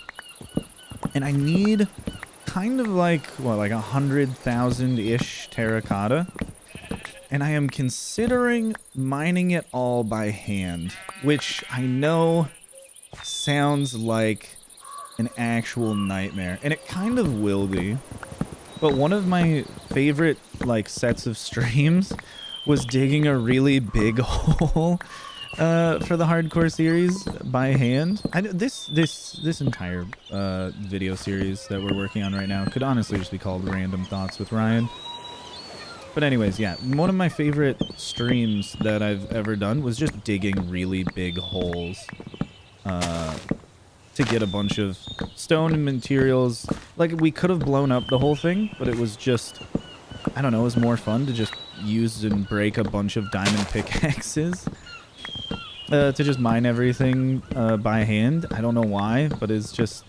A: And I need kind of like, what, like 100,000-ish terracotta. And I am considering mining it all by hand, which I know sounds like an actual nightmare. And it kind of will be. But one of my favorite, like, sets of streams was digging a really big hole for the hardcore series by hand. This entire video series that we're working on right now could honestly just be called Random Thoughts with Ryan. But anyways, yeah, one of my favorite streams that I've ever done was just digging really big holes to get a bunch of stone and materials. Like, we could have blown up the whole thing, but it was just, I don't know, it was more fun to just use and break a bunch of diamond pickaxes. To just mine everything by hand. I don't know why, but it's just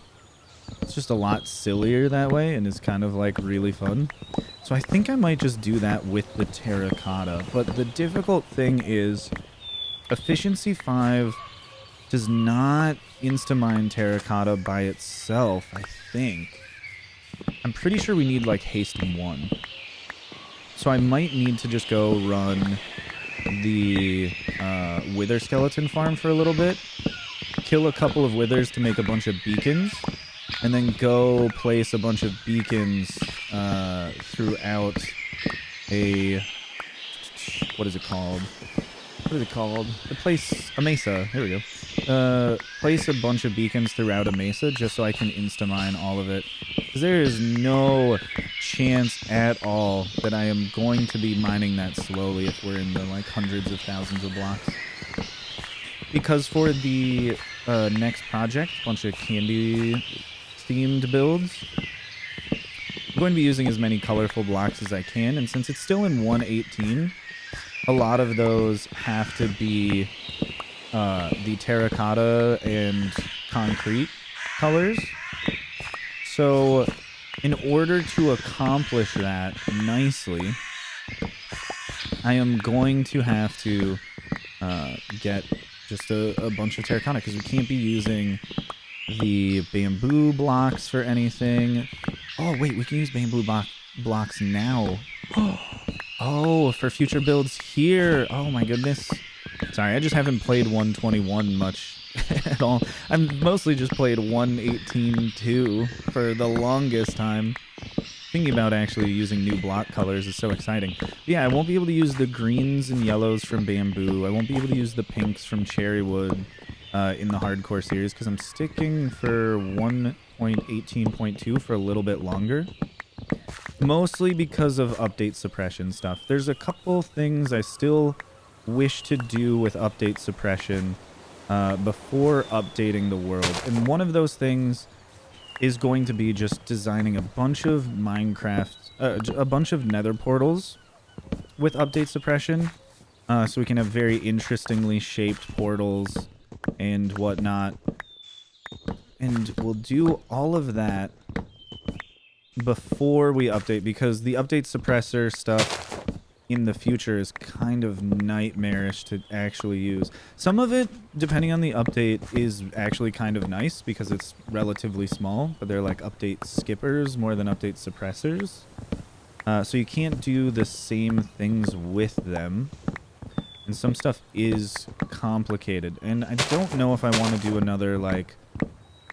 A: a lot sillier that way, and it's kind of like really fun. So I think I might just do that with the terracotta. But the difficult thing is efficiency 5 does not insta-mine terracotta by itself, I think. I'm pretty sure we need like haste 1. So I might need to just go run the wither skeleton farm for a little bit, kill a couple of withers to make a bunch of beacons, and then go place a bunch of beacons throughout a... What is it called? A mesa. There we go. Place a bunch of beacons throughout a mesa just so I can insta-mine all of it. Because there is no chance at all that I am going to be mining that slowly if we're in the like hundreds of thousands of blocks. Because for the next project, a bunch of candy-themed builds, I'm going to be using as many colorful blocks as I can, and since it's still in 1.18, a lot of those have to be the terracotta and concrete colors. So in order to accomplish that nicely, I am going to have to get just a bunch of terracotta, because we can't be using the bamboo blocks for anything. Oh, wait, we can use bamboo blocks now. Oh, for future builds here. Oh, my goodness. Sorry, I just haven't played 121 much at all. I've mostly just played 118.2 for the longest time. Thinking about actually using new block colors is so exciting. But yeah, I won't be able to use the greens and yellows from bamboo. I won't be able to use the pinks from cherry wood in the hardcore series, because I'm sticking for 1.18.2 for a little bit longer. Mostly because of update suppression stuff. There's a couple things I still wish to do with update suppression before updating the world. And one of those things is going to be just designing a bunch of a bunch of nether portals with update suppression. So we can have very interestingly shaped portals and whatnot. And we'll do all of that before we update, because the update suppressor stuff in the future is kind of nightmarish to actually use. Some of it, depending on the update, is actually kind of nice because it's relatively small, but they're like update skippers more than update suppressors. So you can't do the same things with them. And some stuff is complicated. And I don't know if I want to do another, like,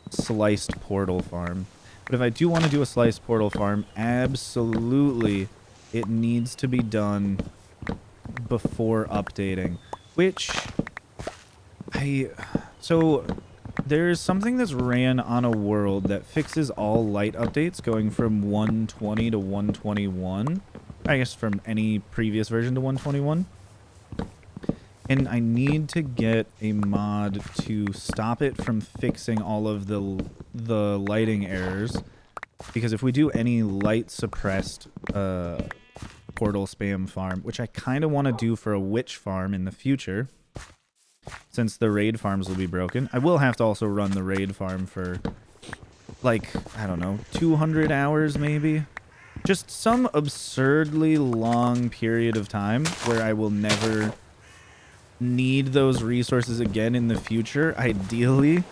A: sliced portal farm. But if I do want to do a sliced portal farm, absolutely it needs to be done before updating. which so there's something that's ran on a world that fixes all light updates going from 120 to 121. I guess from any previous version to 121. And I need to get a mod to stop it from fixing all of the lighting errors. Because if we do any light suppressed portal spam farm, which I kind of want to do for a witch farm in the future, since the raid farms will be broken, I will have to also run the raid farm for, like, I don't know, 200 hours maybe? Just some absurdly long period of time where I will never need those resources again in the future, ideally,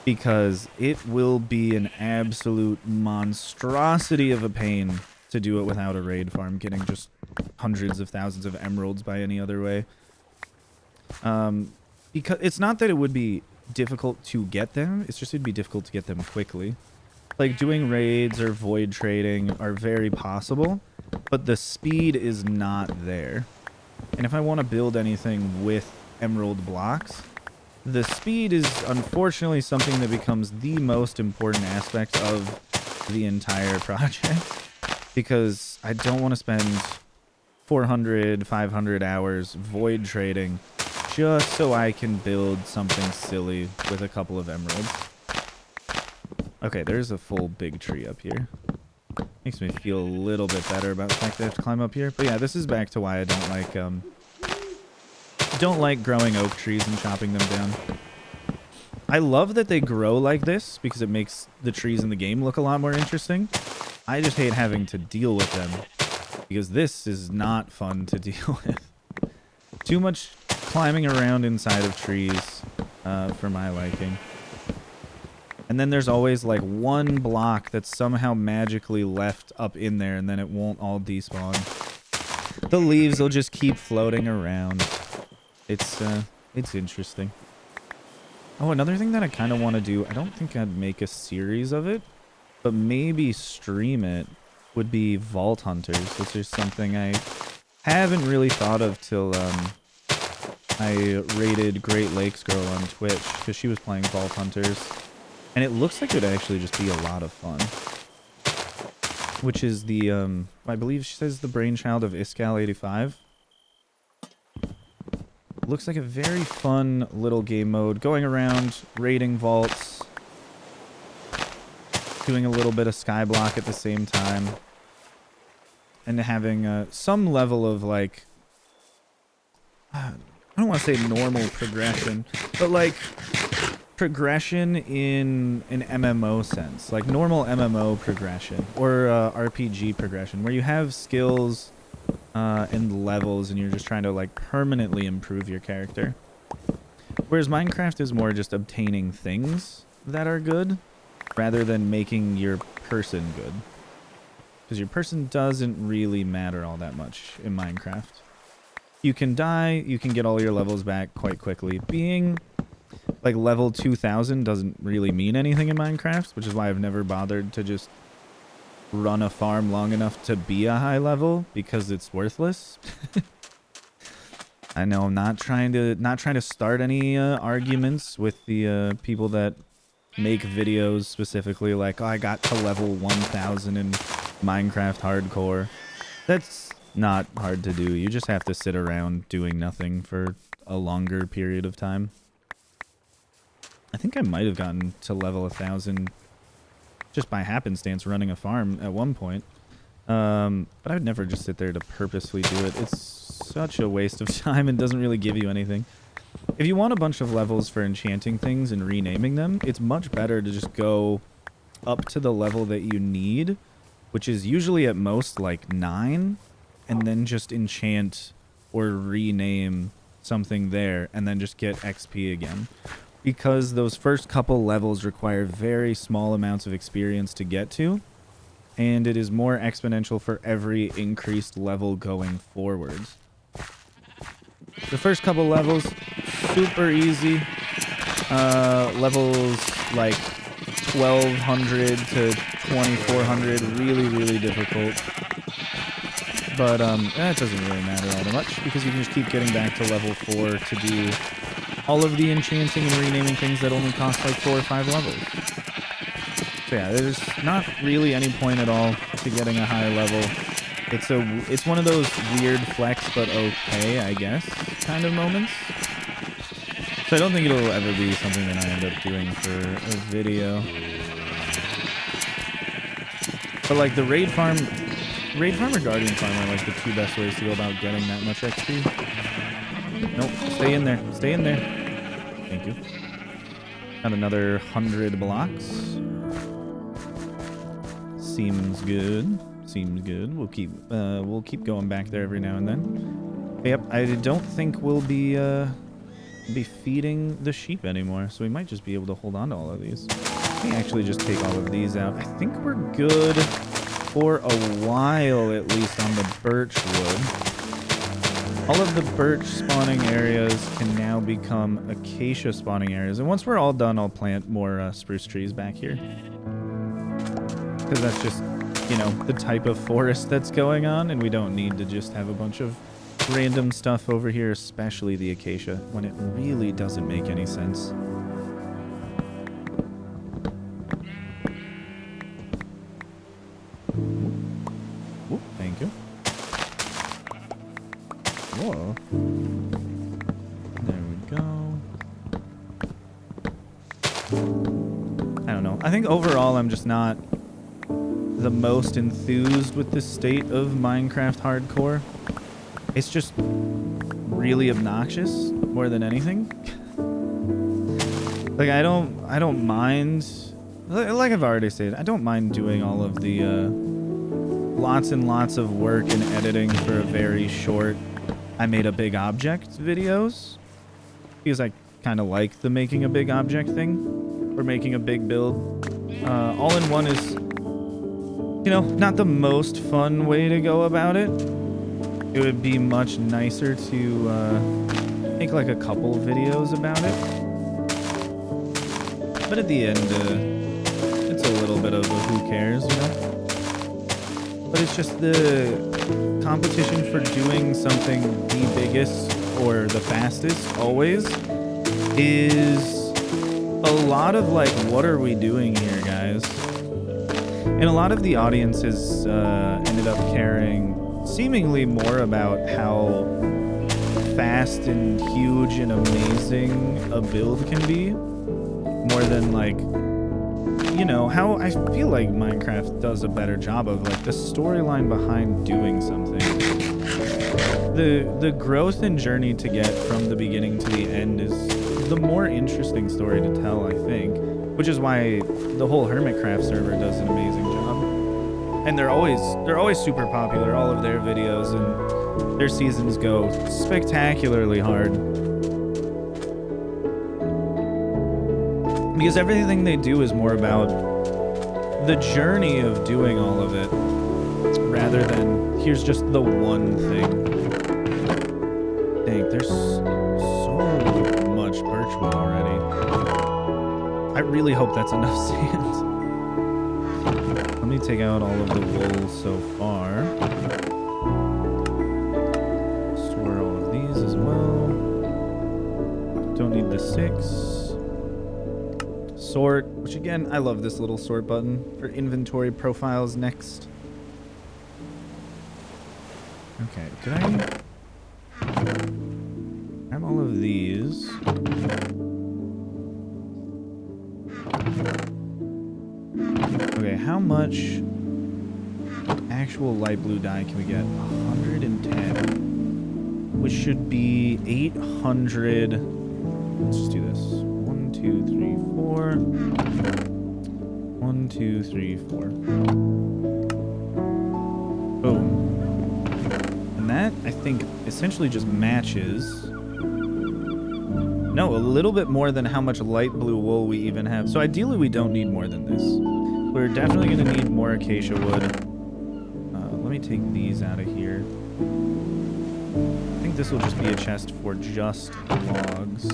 A: because it will be an absolute monstrosity of a pain to do it without a raid farm, getting just hundreds of thousands of emeralds by any other way. Because it's not that it would be difficult to get them, it's just it'd be difficult to get them quickly. Like doing raids or void trading are very possible, but the speed is not there. And if I want to build anything with emerald blocks, the speed is unfortunately something that becomes the most important aspect of the entire project, because I don't want to spend 400, 500 hours void trading just so I can build something silly with a couple of emeralds. Okay, there's a full big tree up here. Makes me feel a little bit better about the fact that I have to climb up here. But yeah, this is back to why I don't like growing oak trees and chopping them down. I love that they grow like this because it makes the trees in the game look a lot more interesting. I just hate having to deal with them because this is not fun to deal with. Too much climbing around inside of trees for my liking. And then there's always like one block that's somehow magically left up in there and then it won't all despawn. The leaves will just keep floating around. It's interesting. Oh, another thing that I kind of want to do, I don't think I'd make a series of it, but maybe stream it, would be Vault Hunters, which is something I haven't really thought of till I raided Great Lakes Girl on Twitch because she was playing Vault Hunters. And it looks like it would actually just be a lot of fun. Which is the, I believe she says the brainchild of Iskal85. Looks like a very fun little game mode. Going around, raiding vaults. Doing a little bit of skyblock at the same time. And having some level of, like... I don't want to say normal progression, but like... progression in an MMO sense, like normal MMO progression or RPG progression, where you have skills and levels and you're just trying to like permanently improve your character. Whereas Minecraft is more just obtaining things that are good rather than making your person good. Because your person doesn't really matter all that much in Minecraft. You can die, you can get all your levels back quite quickly. Being like level 2000 doesn't really mean anything in Minecraft, which is why I've never bothered to just run a farm long enough to be a high level, because it's worthless. I know I'm not trying to start any arguments with the people that make videos specifically like, oh, I got to level 1000 in Minecraft hardcore. That's not hard to do. You just have to sit around doing nothing for a longer period of time. I think I might have gotten to level 1000 just by happenstance running a farm at one point. But I would never just sit there to purposely do it. It's such a waste of time and doesn't really give you anything. If you want a bunch of levels for enchanting things and renaming them, it's much better to just go up to the level that you need, which is usually at most like 9, and then just enchant or rename something there and then just get XP again. Because those first couple levels require very small amounts of experience to get to, and it is more exponential for every increased level going forwards. The first couple levels, super easy. Levels like 1200 to 2400, really, really difficult. But that doesn't really matter all that much because you can just keep getting back to level 4 to do all of the enchanting and renaming things that only cost like 4 or 5 levels. So yeah, there's not really any point at all to getting a high level. It's one of those weird flex but okay, I guess, kind of moments. So I don't think it'll ever be something that I end up doing for a video. But like the raid farm or guardian farm are like the 2 best ways to go about getting that much XP. Nope, stay in there. Stay in there. Thank you. Got another 100 blocks. Seems good. Seems good. We'll keep going back there every now and then. Yep, I don't think we'll be feeding the sheep anymore, so we might just be able to hold on to all of these. Let me actually just take all of these out. I think we're good for a while, at least on the birch wood. All of the birch spawning areas can now become acacia spawning areas. And once we're all done, I'll plant more spruce trees back here. Because that's just, you know, the type of forest that's going on, and we don't need to just have a bunch of random stuff over here, especially the acacia, when it really doesn't make any sense. Ooh, thank you. Whoa. There we go. I don't know. I think overall I'm just not the most enthused with the state of Minecraft hardcore. It's just really obnoxious more than anything. Like I don't mind, like I've already said, I don't mind doing all of the lots and lots of work and editing for a very short I made a big object videos, because I kind of like the making a big object thing or making a big build. All in one is, you know, not the most fun way to go about it. It would be much nicer to make like a couple videos about it. But at the end, it's a little bit of a who cares, you know? But it's just the competition for doing something the biggest or the fastest always is a lot of like, what are we doing here, guys? And a lot of the audience has ended up caring seemingly more about how fast and huge and amazing a build can be, more than like, you know, how I feel like Minecraft does a better job of like the storyline behind doing something. The growth and journey to get from the beginning to the end is the more interesting story to tell, I think, which is why the whole Hermitcraft server does an amazing job. And they're always super popular, all of their videos, and their seasons go spectacularly hard. Because everything they do is more about the journey of doing all of it, rather than here's just the one thing. Dang, there's so much birchwood already. I really hope that's enough sand. Let me take out all of the wool so far. Store all of these as well. Don't need the 6. Sort, which again, I love this little sort button for inventory profiles next. Okay, could I grab all of these? Okay, how much actual light blue dye can we get? 110, which should be 800. Let's just do this. 1, 2, 3, 4. 1, 2, 3, 4. Boom. And that, I think, essentially just matches. No, a little bit more than how much light blue wool we even have. So ideally, we don't need more than this. We're definitely going to need more acacia wood. Let me take these out of here. I think this will just be a chest for just logs.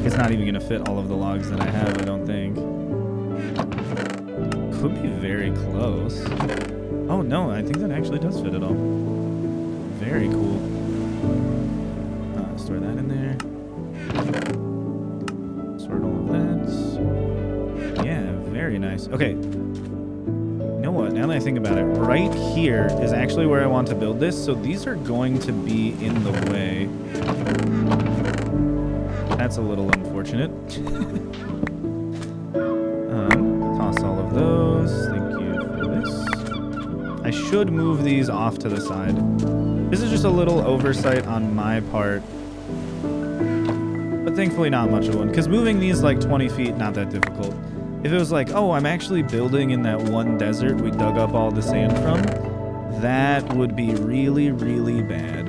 A: It's not even going to fit all of the logs that I have, I don't think. Could be very close. Oh, no, I think that actually does fit it all. Very cool. Store that in there. Sort all of that. Yeah, very nice. Okay. You know what? Now that I think about it, right here is actually where I want to build this. So these are going to be in the way. That's a little unfortunate. Toss all of those. Thank you for this. I should move these off to the side. This is just a little oversight on my part. But thankfully not much of one. Because moving these like 20 feet, not that difficult. If it was like, oh, I'm actually building in that one desert we dug up all the sand from, that would be really, really bad.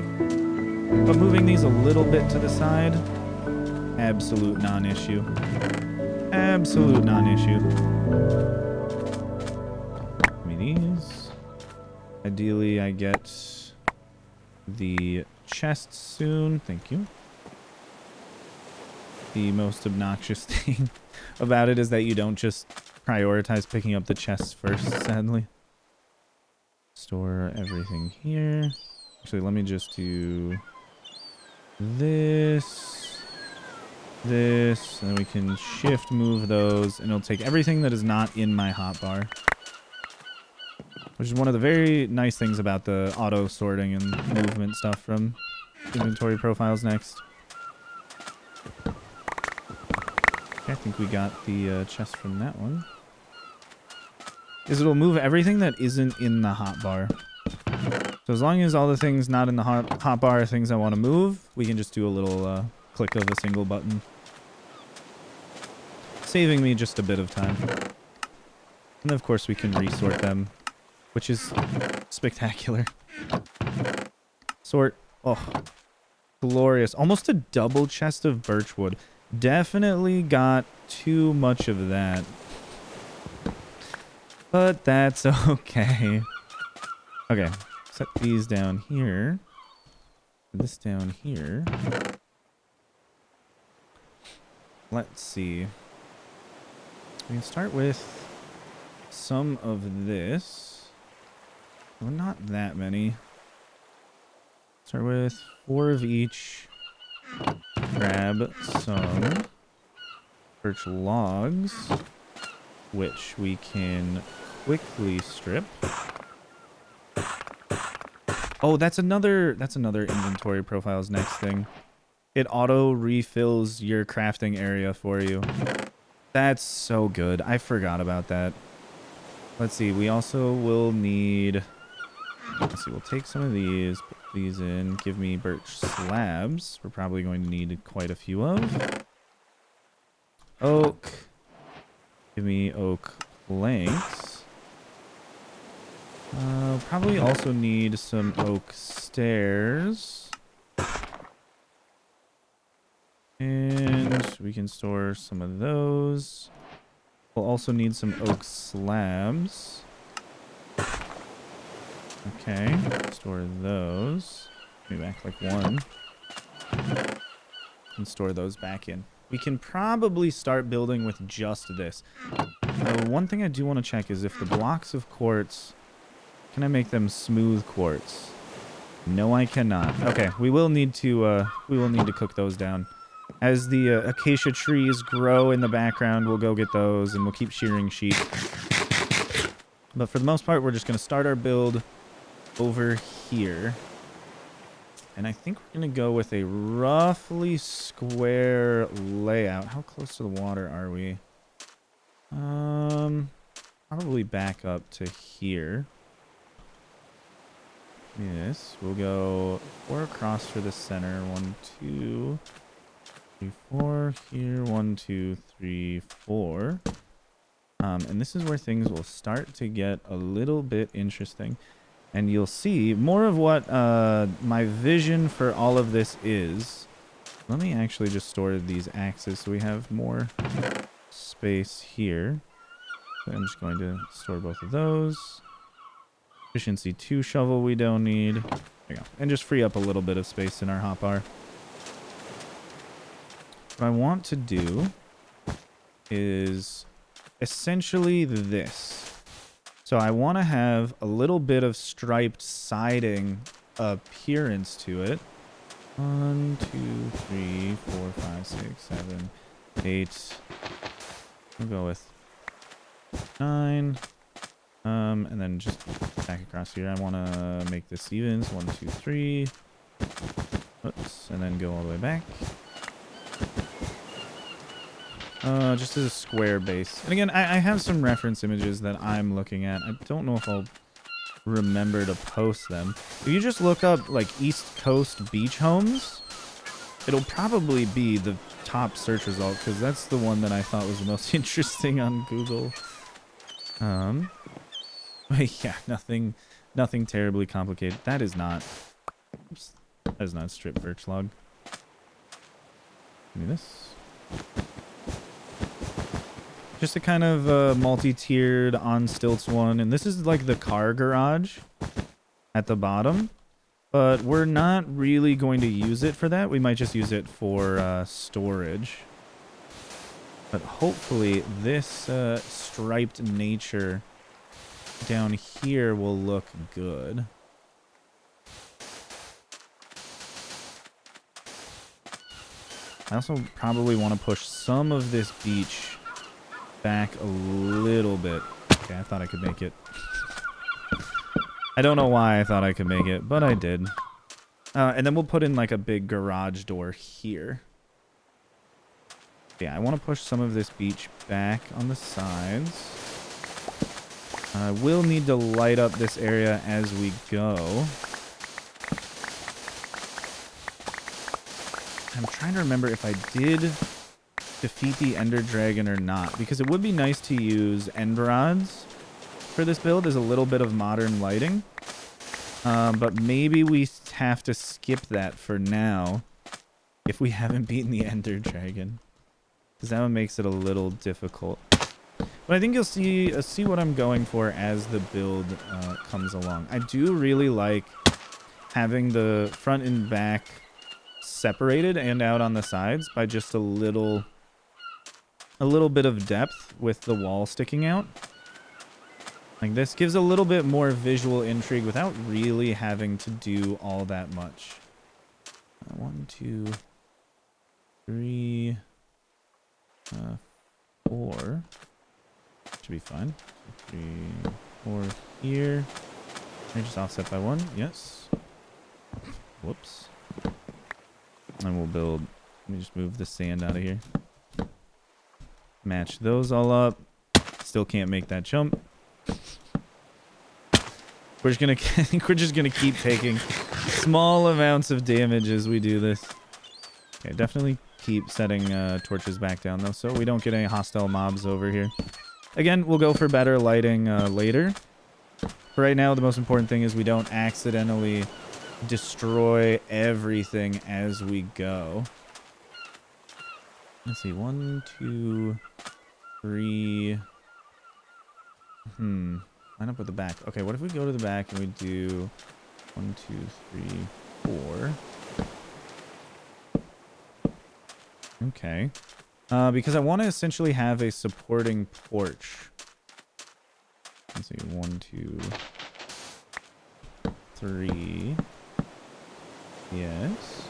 A: But moving these a little bit to the side, absolute non-issue. Absolute non-issue. Give me these. Ideally, I get the chest soon. Thank you. The most obnoxious thing about it is that you don't just prioritize picking up the chests first, sadly. Store everything here. Actually, let me just do this, and then we can shift move those, and it'll take everything that is not in my hotbar. Which is one of the very nice things about the auto sorting and movement stuff from inventory profiles next. I think we got the chest from that one. It'll move everything that isn't in the hotbar. So as long as all the things not in the hotbar are things I want to move, we can just do a little click of a single button. Saving me just a bit of time. And of course we can resort them, which is spectacular. Sort. Oh, glorious. Almost a double chest of birchwood. Definitely got too much of that. But that's okay. Okay. Set these down here. This down here. Let's see. We can start with some of this. Well, not that many. Start with 4 of each. Grab some birch logs, which we can quickly strip. Oh, that's another inventory profiles next thing. It auto refills your crafting area for you. That's so good. I forgot about that. Let's see. We also will need... Let's see. We'll take some of these, put these in. Give me birch slabs. We're probably going to need quite a few of. Oak. Give me oak planks. Probably also need some oak stairs. And we can store some of those. We'll also need some oak slabs. Okay, store those. Give me back like 1. And store those back in. We can probably start building with just this. One thing I do want to check is if the blocks of quartz... Can I make them smooth quartz? No, I cannot. Okay, we will need to cook those down. As the acacia trees grow in the background, we'll go get those, and we'll keep shearing sheep. But for the most part, we're just going to start our build over here. And I think we're going to go with a roughly square layout. How close to the water are we? Probably back up to here. Yes, we'll go 4 across for the center. 1, 2, 3, 4. Here, 1, 2, 3, 4. And this is where things will start to get a little bit interesting. And you'll see more of what my vision for all of this is. Let me actually just store these axes so we have more space here. So I'm just going to store both of those. Efficiency 2 shovel we don't need. There you go. And just free up a little bit of space in our hotbar. What I want to do is essentially this. So I want to have a little bit of striped siding appearance to it. 1, 2, 3, 4, 5, 6, 7, 8. We'll go with 9. And then just back across here. I want to make this even. So 1, 2, 3. Oops. And then go all the way back. Just as a square base. And again, I have some reference images that I'm looking at. I don't know if I'll remember to post them. If you just look up like East Coast beach homes, it'll probably be the top search result because that's the one that I thought was the most interesting on Google. But yeah, nothing terribly complicated. That is not. Oops, that is not strip birch log. Give me this. Just a kind of multi-tiered on stilts one, and this is like the car garage at the bottom, but we're not really going to use it for that. We might just use it for storage. But hopefully this striped nature down here will look good. I also probably want to push some of this beach back a little bit. Okay, I thought I could make it. I don't know why I thought I could make it, but I did. And then we'll put in like a big garage door here. Yeah, I want to push some of this beach back on the sides. I will need to light up this area as we go. I'm trying to remember if I did defeat the Ender Dragon or not, because it would be nice to use end rods for this build as a little bit of modern lighting. But maybe we have to skip that for now if we haven't beaten the Ender Dragon, because that one makes it a little difficult. But I think you'll see what I'm going for as the build comes along. I do really like having the front and back separated and out on the sides by just a little bit of depth with the wall sticking out. Like this gives a little bit more visual intrigue without really having to do all that much. 1, 2, 3, 4. Should be fine. 3, 4 here. Let me just offset by 1. Yes. Whoops. And we'll build. Let me just move the sand out of here. Match those all up. Still can't make that jump. We're just gonna keep taking small amounts of damage as we do this. Okay, definitely keep setting torches back down though, so we don't get any hostile mobs over here. Again, we'll go for better lighting later. For right now, the most important thing is we don't accidentally destroy everything as we go. Let's see, 1, 2, 3. Line up with the back. Okay, what if we go to the back and we do 1, 2, 3, 4? Okay. Because I want to essentially have a supporting porch. Let's see, 1, 2, 3. Yes.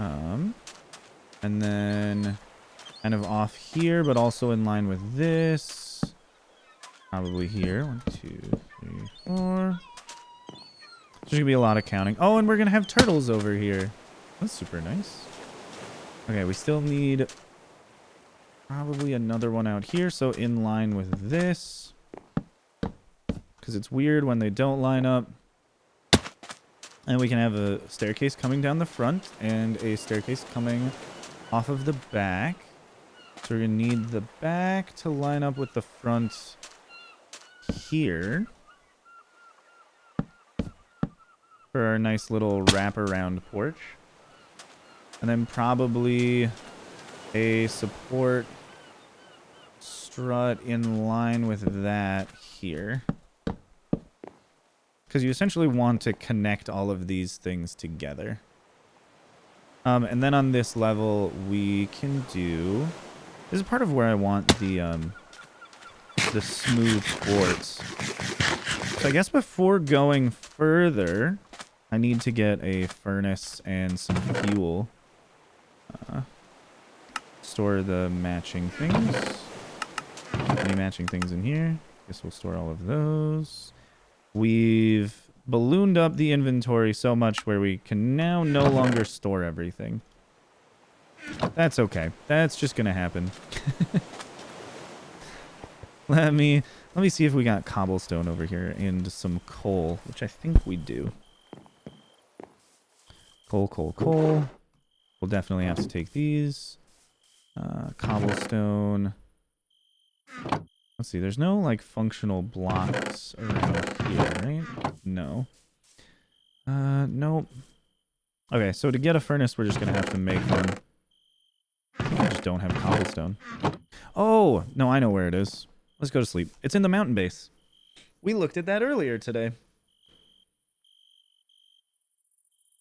A: And then kind of off here, but also in line with this. Probably here. 1, 2, 3, 4. There's gonna be a lot of counting. Oh, and we're gonna have turtles over here. That's super nice. Okay, we still need probably another one out here, so in line with this. Because it's weird when they don't line up. And we can have a staircase coming down the front and a staircase coming off of the back. So we're going to need the back to line up with the front here for our nice little wraparound porch. And then probably a support strut in line with that here. Because you essentially want to connect all of these things together. And then on this level, we can do... This is part of where I want the smooth quartz. So I guess before going further, I need to get a furnace and some fuel. Store the matching things. Any matching things in here? Guess we'll store all of those. We've ballooned up the inventory so much where we can now no longer store everything. That's okay. That's just gonna happen. Let me see if we got cobblestone over here and some coal, which I think we do. Coal. We'll definitely have to take these. Cobblestone. Let's see, there's no like functional blocks around here, right? No. Nope. Okay, so to get a furnace, we're just gonna have to make one. I just don't have cobblestone. Oh, no, I know where it is. Let's go to sleep. It's in the mountain base. We looked at that earlier today.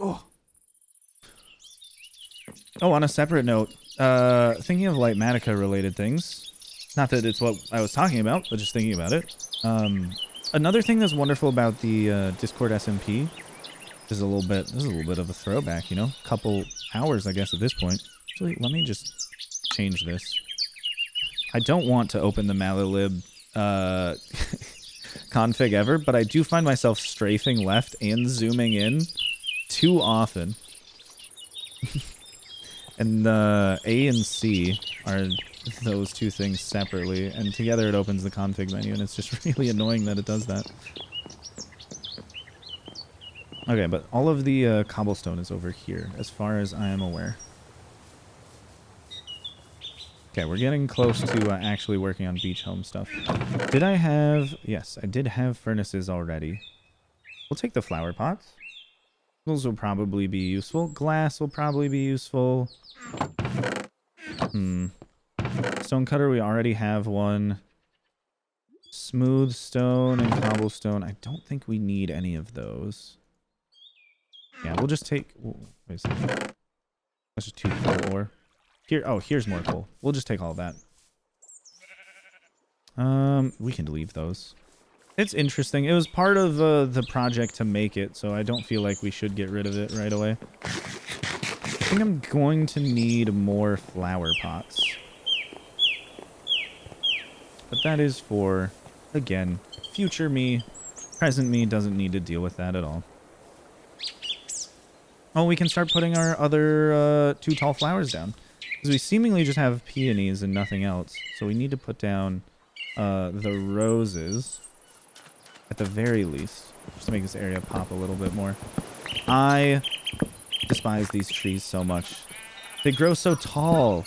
A: Oh, on a separate note, thinking of Lightmatica related things. Not that it's what I was talking about, but just thinking about it. Another thing that's wonderful about the Discord SMP is a little bit of a throwback, you know? Couple hours, I guess, at this point. Actually, let me just change this. I don't want to open the Malilib config ever, but I do find myself strafing left and zooming in too often. And A and C are those two things separately, and together it opens the config menu, and it's just really annoying that it does that. Okay, but all of the cobblestone is over here, as far as I am aware. Okay, we're getting close to actually working on beach home stuff. Did I have... Yes, I did have furnaces already. We'll take the flower pots. Those will probably be useful. Glass will probably be useful. Stone cutter, we already have one. Smooth stone and cobblestone. I don't think we need any of those. Yeah, we'll just take... Wait a second. That's just 2 coal ore. Here, oh, here's more coal. We'll just take all of that. We can leave those. It's interesting. It was part of the project to make it, so I don't feel like we should get rid of it right away. I think I'm going to need more flower pots. But that is for, again, future me. Present me doesn't need to deal with that at all. Oh, we can start putting our other 2 tall flowers down. Because we seemingly just have peonies and nothing else. So we need to put down the roses. At the very least. Just to make this area pop a little bit more. I despise these trees so much. They grow so tall.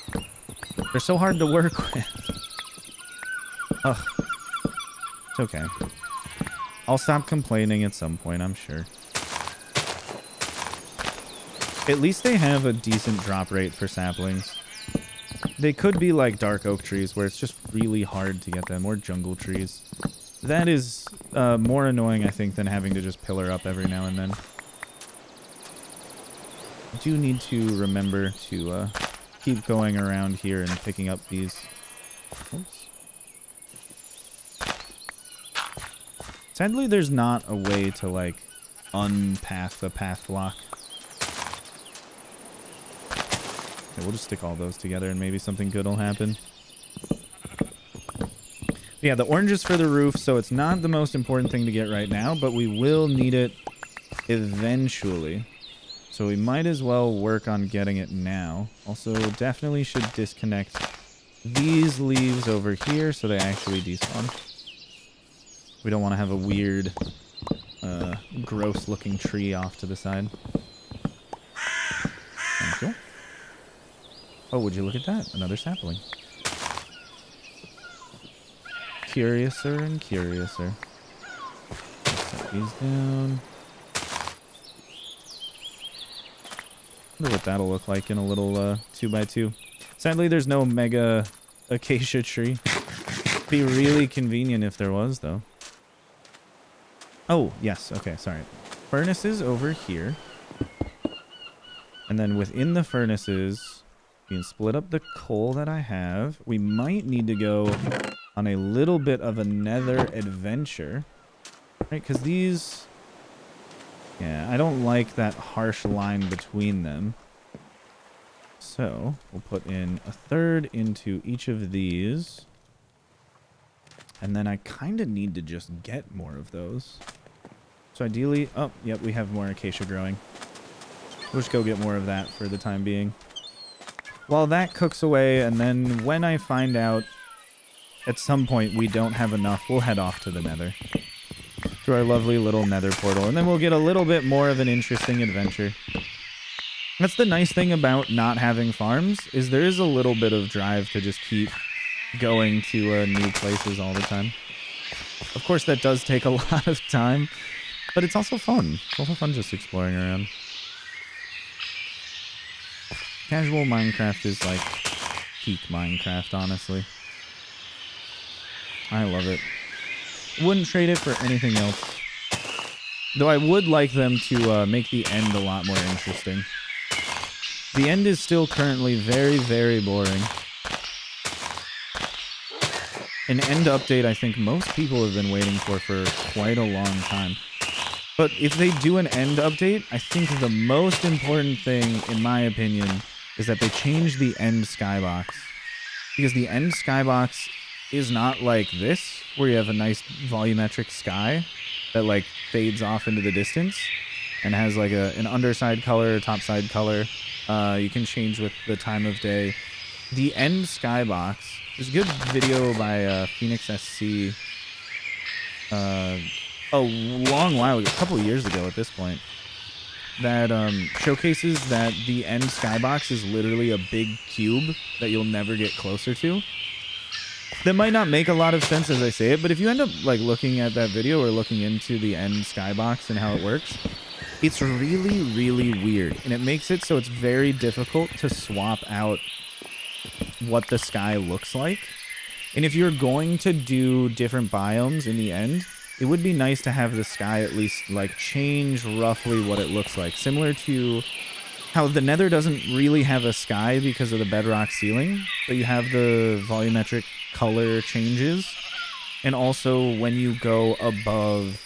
A: They're so hard to work with. Ugh. It's okay. I'll stop complaining at some point, I'm sure. At least they have a decent drop rate for saplings. They could be like dark oak trees where it's just really hard to get them, or jungle trees. That is more annoying, I think, than having to just pillar up every now and then. I do need to remember to keep going around here and picking up these. Oops. Sadly, there's not a way to, like, unpath the path block. Okay, we'll just stick all those together and maybe something good will happen. Yeah, the orange is for the roof, so it's not the most important thing to get right now, but we will need it eventually. So we might as well work on getting it now. Also, definitely should disconnect these leaves over here so they actually despawn. We don't want to have a weird, gross-looking tree off to the side. Thank you. Oh, would you look at that? Another sapling. Curiouser and curiouser. Set these down. Wonder what that'll look like in a little 2x2. Sadly, there's no mega acacia tree. Be really convenient if there was, though. Oh, yes. Okay, sorry. Furnaces over here. And then within the furnaces, you can split up the coal that I have. We might need to go on a little bit of a nether adventure. Right, because these... Yeah, I don't like that harsh line between them. So, we'll put in a third into each of these. And then I kind of need to just get more of those. So ideally... Oh, yep, we have more acacia growing. We'll just go get more of that for the time being. While that cooks away, and then when I find out at some point we don't have enough, we'll head off to the nether. To our lovely little nether portal. And then we'll get a little bit more of an interesting adventure. That's the nice thing about not having farms, is there is a little bit of drive to just keep going to new places all the time. Of course, that does take a lot of time, but it's also fun. It's also fun just exploring around. Casual Minecraft is like peak Minecraft, honestly. I love it. Wouldn't trade it for anything else. Though I would like them to make the end a lot more interesting. The end is still currently very, very boring. An end update I think most people have been waiting for quite a long time. But if they do an end update, I think the most important thing, in my opinion, is that they change the end skybox. Because the end skybox is not like this, where you have a nice volumetric sky that like fades off into the distance and has like an underside color, topside color. You can change with the time of day. The end skybox, there's a good video by Phoenix SC a long while ago, a couple of years ago at this point, that showcases that the end skybox is literally a big cube that you'll never get closer to. That might not make a lot of sense as I say it, but if you end up like looking at that video or looking into the end skybox and how it works, it's really, really weird. And it makes it so it's very difficult to swap out what the sky looks like. And if you're going to do different biomes in the end, it would be nice to have the sky at least like change roughly what it looks like. Similar to how the nether doesn't really have a sky because of the bedrock ceiling, but you have the volumetric color changes. And also when you go above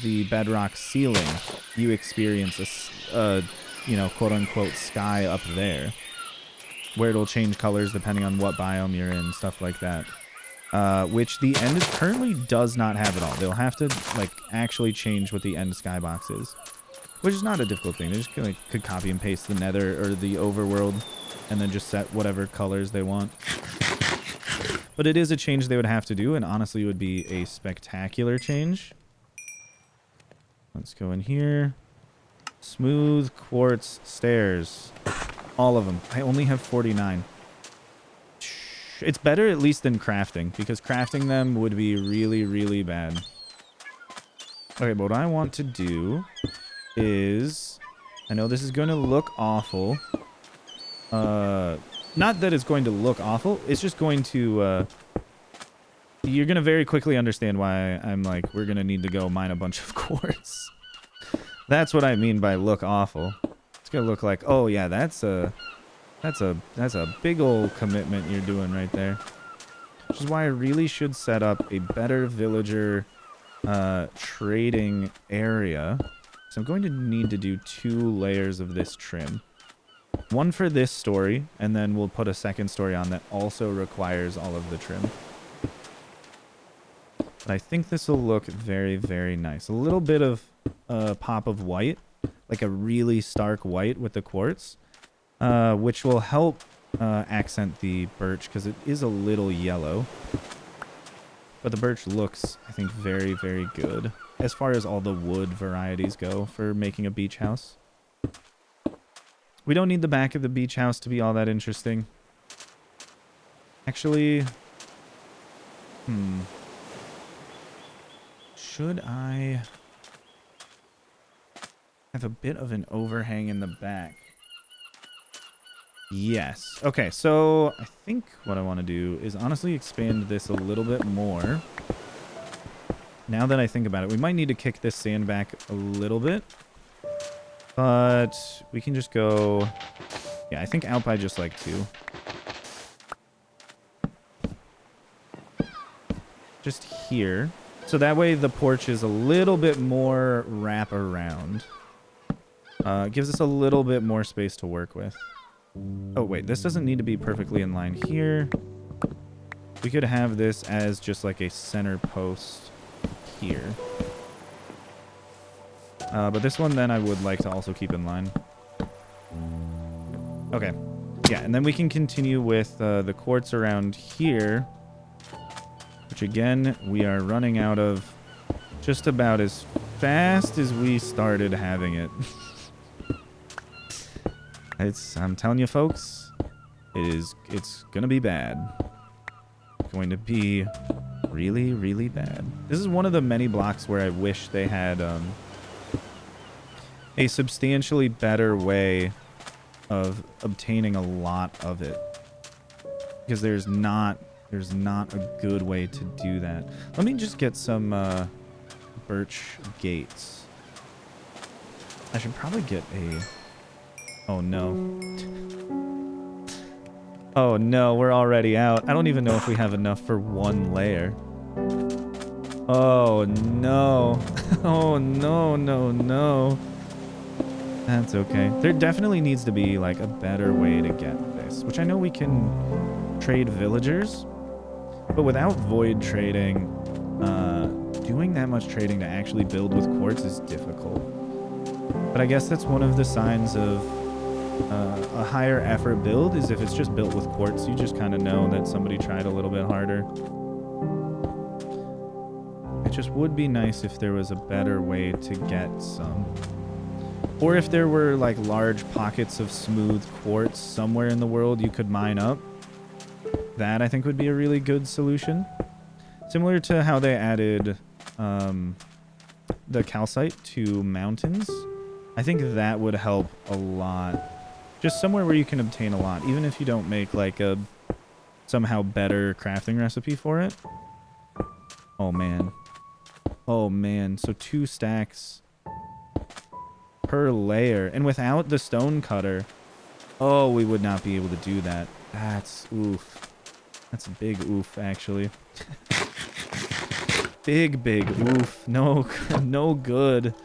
A: the bedrock ceiling, you experience a quote unquote sky up there, where it'll change colors depending on what biome you're in, stuff like that. Which the end currently does not have at all. They'll have to like actually change what the end skybox is, which is not a difficult thing. They just could copy and paste the nether or the overworld and then just set whatever colors they want. But it is a change they would have to do, and honestly it would be a spectacular change. Let's go in here. Smooth quartz stairs. All of them. I only have 49. It's better at least than crafting, because crafting them would be really, really bad. Okay, but what I want to do is... I know this is going to look awful. Not that it's going to look awful. It's just going to... you're going to very quickly understand why I'm like, we're going to need to go mine a bunch of quartz. That's what I mean by look awful. It's going to look like, oh yeah, that's a big old commitment you're doing right there. Which is why I really should set up a better villager trading area. So I'm going to need to do 2 layers of this trim. One for this story, and then we'll put a second story on that also requires all of the trim. But I think this will look very, very nice. A little bit of pop of white, like a really stark white with the quartz, which will help accent the birch because it is a little yellow. But the birch looks, I think, very, very good as far as all the wood varieties go for making a beach house. We don't need the back of the beach house to be all that interesting. Actually, should I have a bit of an overhang in the back? Yes. Okay, so I think what I want to do is honestly expand this a little bit more. Now that I think about it, we might need to kick this sand back a little bit. But we can just go... Yeah, I think out by just like 2. Just here. So that way the porch is a little bit more wrap around. Gives us a little bit more space to work with. Oh, wait, this doesn't need to be perfectly in line here. We could have this as just like a center post here. But this one then I would like to also keep in line. Okay. Yeah, and then we can continue with the quartz around here. Which again, we are running out of just about as fast as we started having it. I'm telling you folks, it's gonna be bad. It's going to be really, really bad. This is one of the many blocks where I wish they had a substantially better way of obtaining a lot of it. Because there's not a good way to do that. Let me just get some birch gates. I should probably get a... Oh no. Oh no, we're already out. I don't even know if we have enough for one layer. Oh no. Oh no, no, no. That's okay. There definitely needs to be like a better way to get this, which I know we can trade villagers, but without void trading, doing that much trading to actually build with quartz is difficult. But I guess that's one of the signs of a higher effort build, is if it's just built with quartz, you just kind of know that somebody tried a little bit harder. It just would be nice if there was a better way to get some. Or if there were like large pockets of smooth quartz somewhere in the world you could mine up. That I think would be a really good solution. Similar to how they added the calcite to mountains. I think that would help a lot. Just somewhere where you can obtain a lot, even if you don't make like a somehow better crafting recipe for it. Oh man. Oh man. So 2 stacks per layer. And without the stone cutter, oh, we would not be able to do that. That's oof. That's a big oof, actually. Big, big oof. No, no good.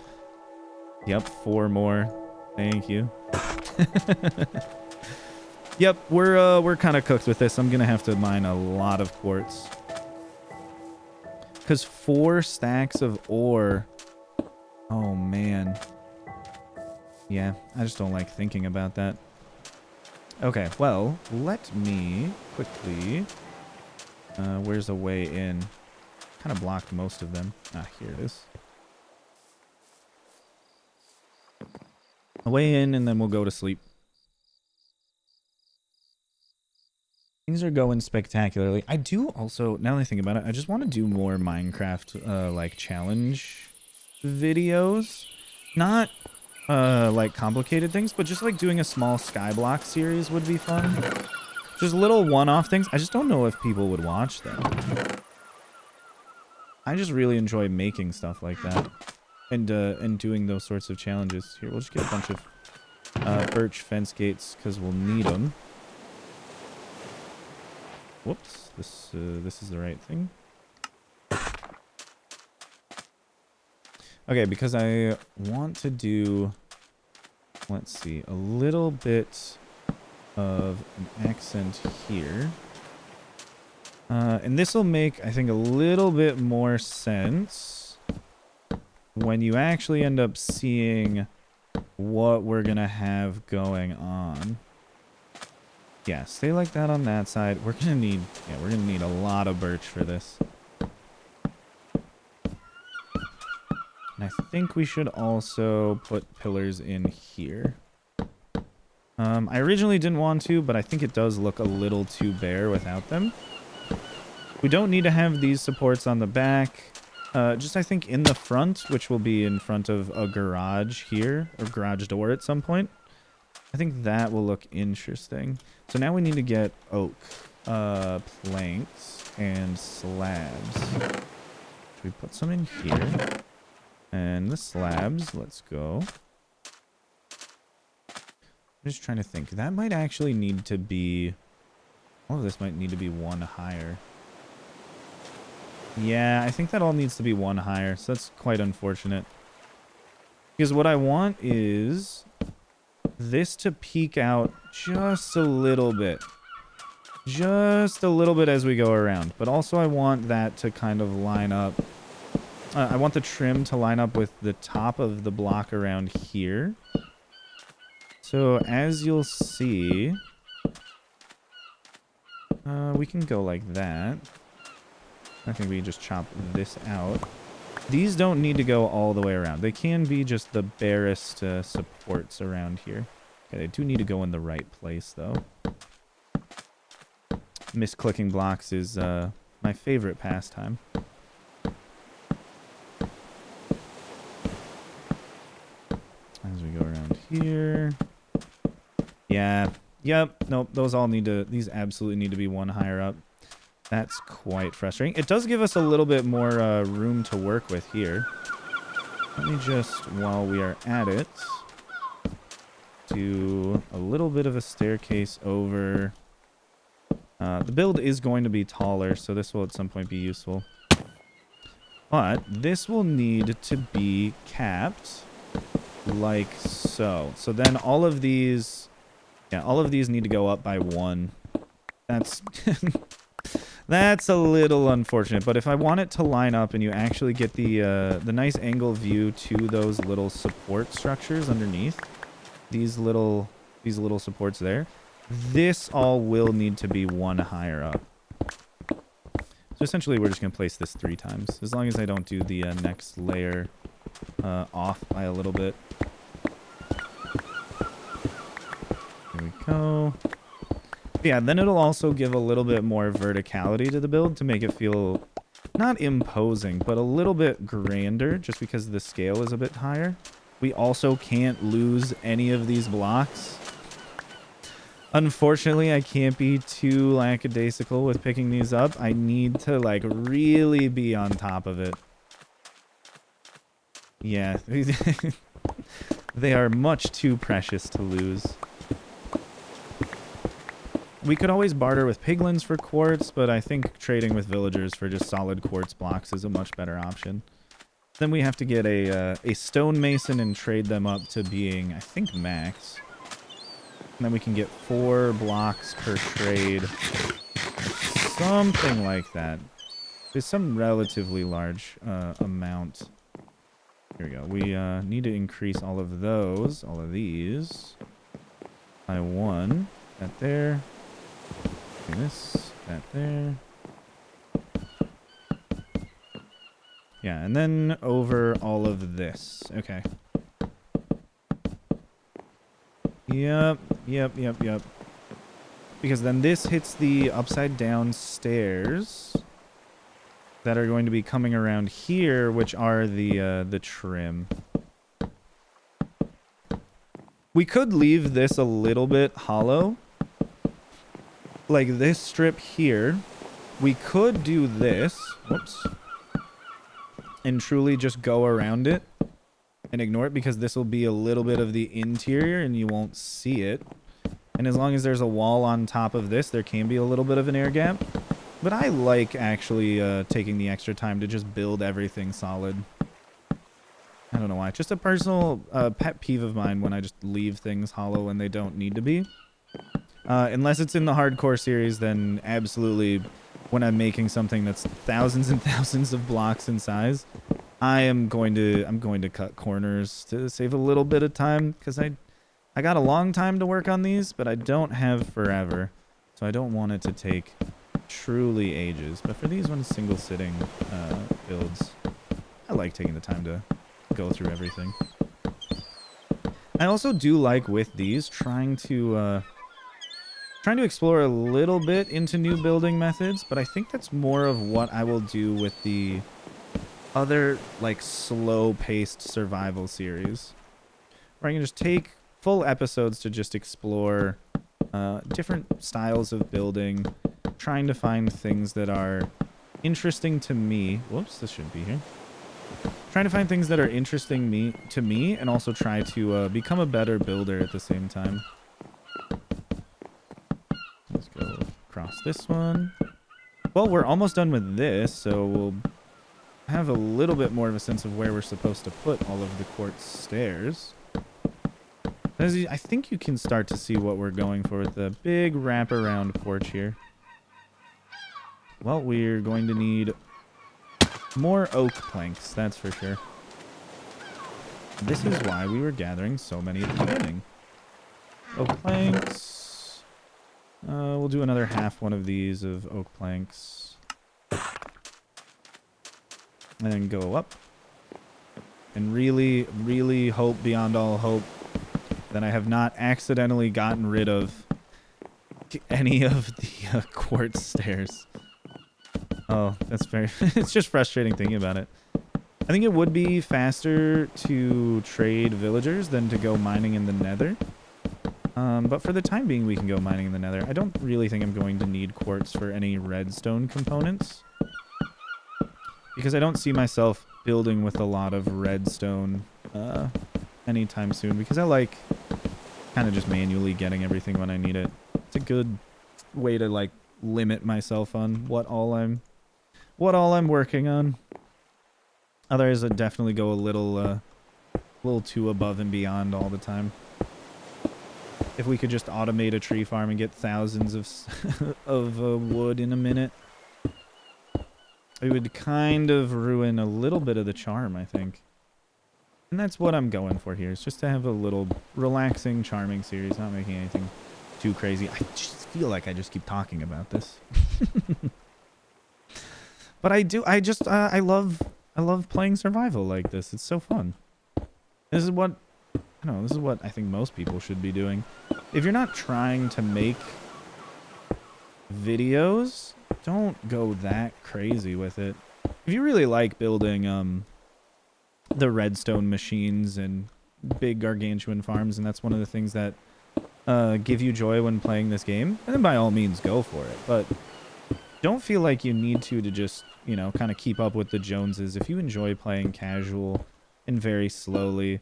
A: Yep, 4 more. Thank you. Yep, we're kind of cooked with this. I'm gonna have to mine a lot of quartz. Because 4 stacks of ore. Oh man. Yeah, I just don't like thinking about that. Okay, well, let me quickly... where's a way in? Kind of blocked most of them. Ah, here it is. A way in, and then we'll go to sleep. Things are going spectacularly. I do also, now that I think about it, I just want to do more Minecraft, like, challenge videos. Not... like complicated things, but just like doing a small skyblock series would be fun. Just little one-off things. I just don't know if people would watch them. I just really enjoy making stuff like that and doing those sorts of challenges. Here, we'll just get a bunch of birch fence gates because we'll need them. Whoops, this is the right thing. Okay, because I want to do, let's see, a little bit of an accent here. And this will make, I think, a little bit more sense when you actually end up seeing what we're going to have going on. Yeah, stay like that on that side. We're going to need, yeah, we're going to need a lot of birch for this. And I think we should also put pillars in here. I originally didn't want to, but I think it does look a little too bare without them. We don't need to have these supports on the back. Just I think in the front, which will be in front of a garage here, or garage door at some point. I think that will look interesting. So now we need to get oak, planks, and slabs. Should we put some in here? And the slabs, let's go. I'm just trying to think. That might actually need to be... All of this might need to be 1 higher. Yeah, I think that all needs to be one higher, so that's quite unfortunate. Because what I want is this to peek out just a little bit. Just a little bit as we go around. But also I want that to kind of line up. I want the trim to line up with the top of the block around here. So as you'll see, we can go like that. I think we can just chop this out. These don't need to go all the way around. They can be just the barest supports around here. Okay, they do need to go in the right place, though. Misclicking blocks is my favorite pastime. As we go around here. Yeah. Yep. Nope. Those all need to... These absolutely need to be one higher up. That's quite frustrating. It does give us a little bit more room to work with here. Let me just, while we are at it, do a little bit of a staircase over. The build is going to be taller, so this will at some point be useful. But this will need to be capped like so. So then all of these... Yeah, all of these need to go up by 1. That's... That's a little unfortunate, but if I want it to line up and you actually get the nice angle view to those little support structures underneath, these little supports there, this all will need to be 1 higher up. So essentially we're just going to place this 3 times, as long as I don't do the next layer off by a little bit. Here we go. Yeah, then it'll also give a little bit more verticality to the build to make it feel not imposing, but a little bit grander just because the scale is a bit higher. We also can't lose any of these blocks. Unfortunately, I can't be too lackadaisical with picking these up. I need to, like, really be on top of it. Yeah. They are much too precious to lose. We could always barter with piglins for quartz, but I think trading with villagers for just solid quartz blocks is a much better option. Then we have to get a stonemason and trade them up to being, I think, max. And then we can get 4 blocks per trade. Something like that. There's some relatively large amount. Here we go. We need to increase all of those, all of these, by 1. That there. This, that there. Yeah, and then over all of this. Okay. Yep. Because then this hits the upside down stairs that are going to be coming around here, which are the trim. We could leave this a little bit hollow. Like this strip here, we could do this, whoops, and truly just go around it and ignore it because this will be a little bit of the interior and you won't see it. And as long as there's a wall on top of this, there can be a little bit of an air gap. But I like actually taking the extra time to just build everything solid. I don't know why. Just a personal pet peeve of mine when I just leave things hollow when they don't need to be. Unless it's in the hardcore series, then absolutely when I'm making something that's thousands and thousands of blocks in size, I'm going to cut corners to save a little bit of time because I got a long time to work on these, but I don't have forever. So I don't want it to take truly ages. But for these ones, single sitting builds, I like taking the time to go through everything. I also do like with these trying to explore a little bit into new building methods, but I think that's more of what I will do with the other, like, slow-paced survival series, where I can just take full episodes to just explore different styles of building, trying to find things that are interesting to me. Whoops, this shouldn't be here. Trying to find things that are interesting to me, and also try to become a better builder at the same time. Let's go across this one. Well, we're almost done with this, so we'll have a little bit more of a sense of where we're supposed to put all of the quartz stairs. I think you can start to see what we're going for with the big wraparound porch here. Well, we're going to need more oak planks, that's for sure. This is why we were gathering so many at the beginning. Oak planks. We'll do another half one of these of oak planks. And then go up. And really, really hope beyond all hope that I have not accidentally gotten rid of any of the quartz stairs. Oh, that's very... it's just frustrating thinking about it. I think it would be faster to trade villagers than to go mining in the nether. But for the time being, we can go mining in the nether. I don't really think I'm going to need quartz for any redstone components. Because I don't see myself building with a lot of redstone anytime soon. Because I like kind of just manually getting everything when I need it. It's a good way to like limit myself on what all I'm working on. Otherwise, I'd definitely go a little too above and beyond all the time. If we could just automate a tree farm and get thousands of wood in a minute, it would kind of ruin a little bit of the charm, I think. And that's what I'm going for here, is just to have a little relaxing, charming series, not making anything too crazy. I just feel like I just keep talking about this. But I love playing survival like this. It's so fun. This is what I think most people should be doing. If you're not trying to make videos, don't go that crazy with it. If you really like building the redstone machines and big gargantuan farms, and that's one of the things that give you joy when playing this game, then by all means go for it. But don't feel like you need to just, you know, kind of keep up with the Joneses. If you enjoy playing casual and very slowly,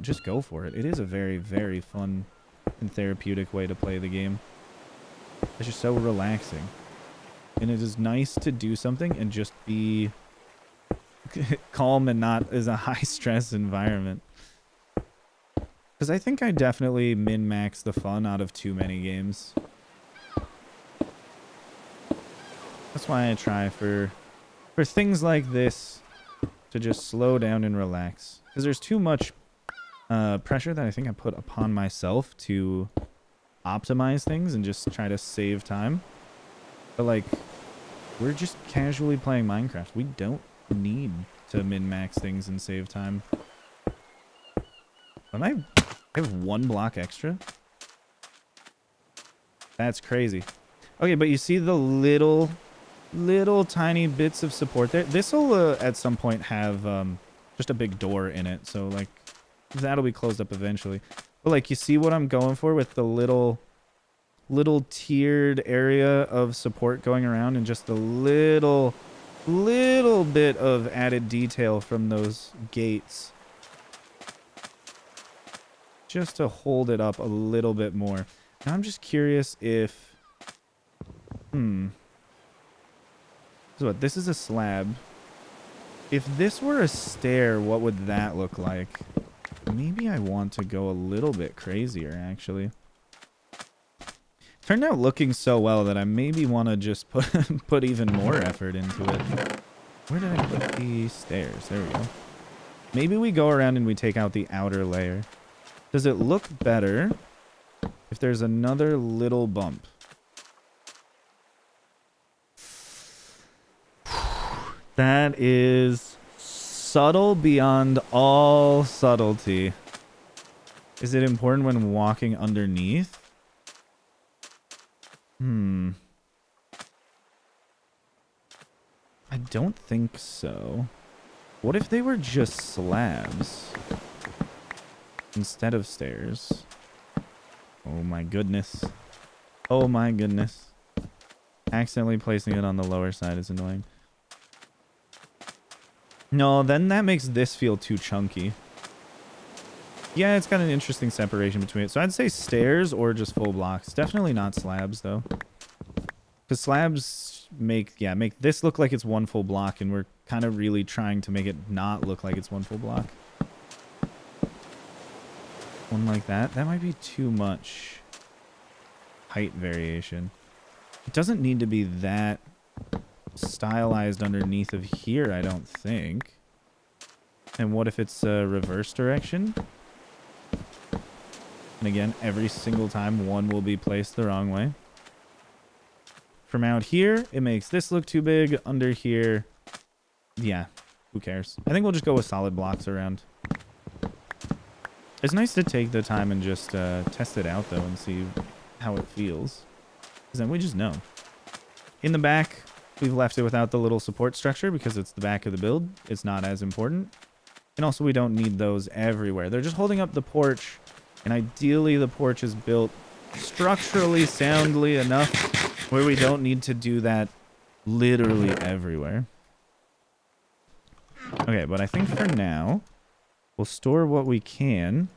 A: just go for it. It is a very, very fun and therapeutic way to play the game. It's just so relaxing. And it is nice to do something and just be calm and not as a high-stress environment. Because I think I definitely min-max the fun out of too many games. That's why I try for things like this to just slow down and relax. Because there's too much pressure that I think I put upon myself to optimize things and just try to save time. But like, we're just casually playing Minecraft. We don't need to min-max things and save time. I have 1 block extra? That's crazy. Okay, but you see the little tiny bits of support there? This will at some point have just a big door in it, so like that'll be closed up eventually. But like, you see what I'm going for with the little tiered area of support going around, and just a little bit of added detail from those gates, just to hold it up a little bit more. Now I'm just curious if this is a slab. If this were a stair, what would that look like? Maybe I want to go a little bit crazier, actually. Turned out looking so well that I maybe want to just put even more effort into it. Where did I put the stairs? There we go. Maybe we go around and we take out the outer layer. Does it look better if there's another little bump? That is subtle beyond all subtlety. Is it important when walking underneath? I don't think so. What if they were just slabs instead of stairs? Oh my goodness. Oh my goodness. Accidentally placing it on the lower side is annoying. No, then that makes this feel too chunky. Yeah, it's got an interesting separation between it. So I'd say stairs or just full blocks. Definitely not slabs, though. Because slabs make this look like it's one full block, and we're kind of really trying to make it not look like it's one full block. One like that. That might be too much height variation. It doesn't need to be that stylized underneath of here, I don't think. And what if it's a reverse direction? And again, every single time one will be placed the wrong way. From out here, it makes this look too big. Under here, yeah, who cares? I think we'll just go with solid blocks around. It's nice to take the time and just test it out, though, and see how it feels. Because then we just know. In the back, we've left it without the little support structure because it's the back of the build. It's not as important. And also, we don't need those everywhere. They're just holding up the porch. And ideally, the porch is built structurally soundly enough where we don't need to do that literally everywhere. Okay, but I think for now, we'll store what we can.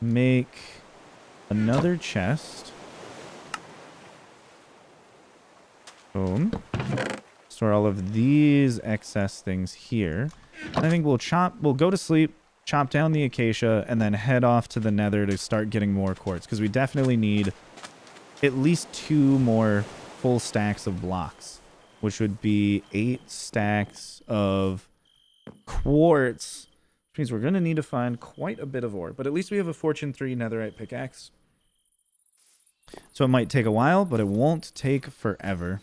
A: Make another chest. Boom. Store all of these excess things here. And I think we'll go to sleep, chop down the acacia, and then head off to the nether to start getting more quartz. Because we definitely need at least 2 more full stacks of blocks, which would be 8 stacks of quartz. Which means we're going to need to find quite a bit of ore. But at least we have a Fortune 3 netherite pickaxe. So it might take a while, but it won't take forever.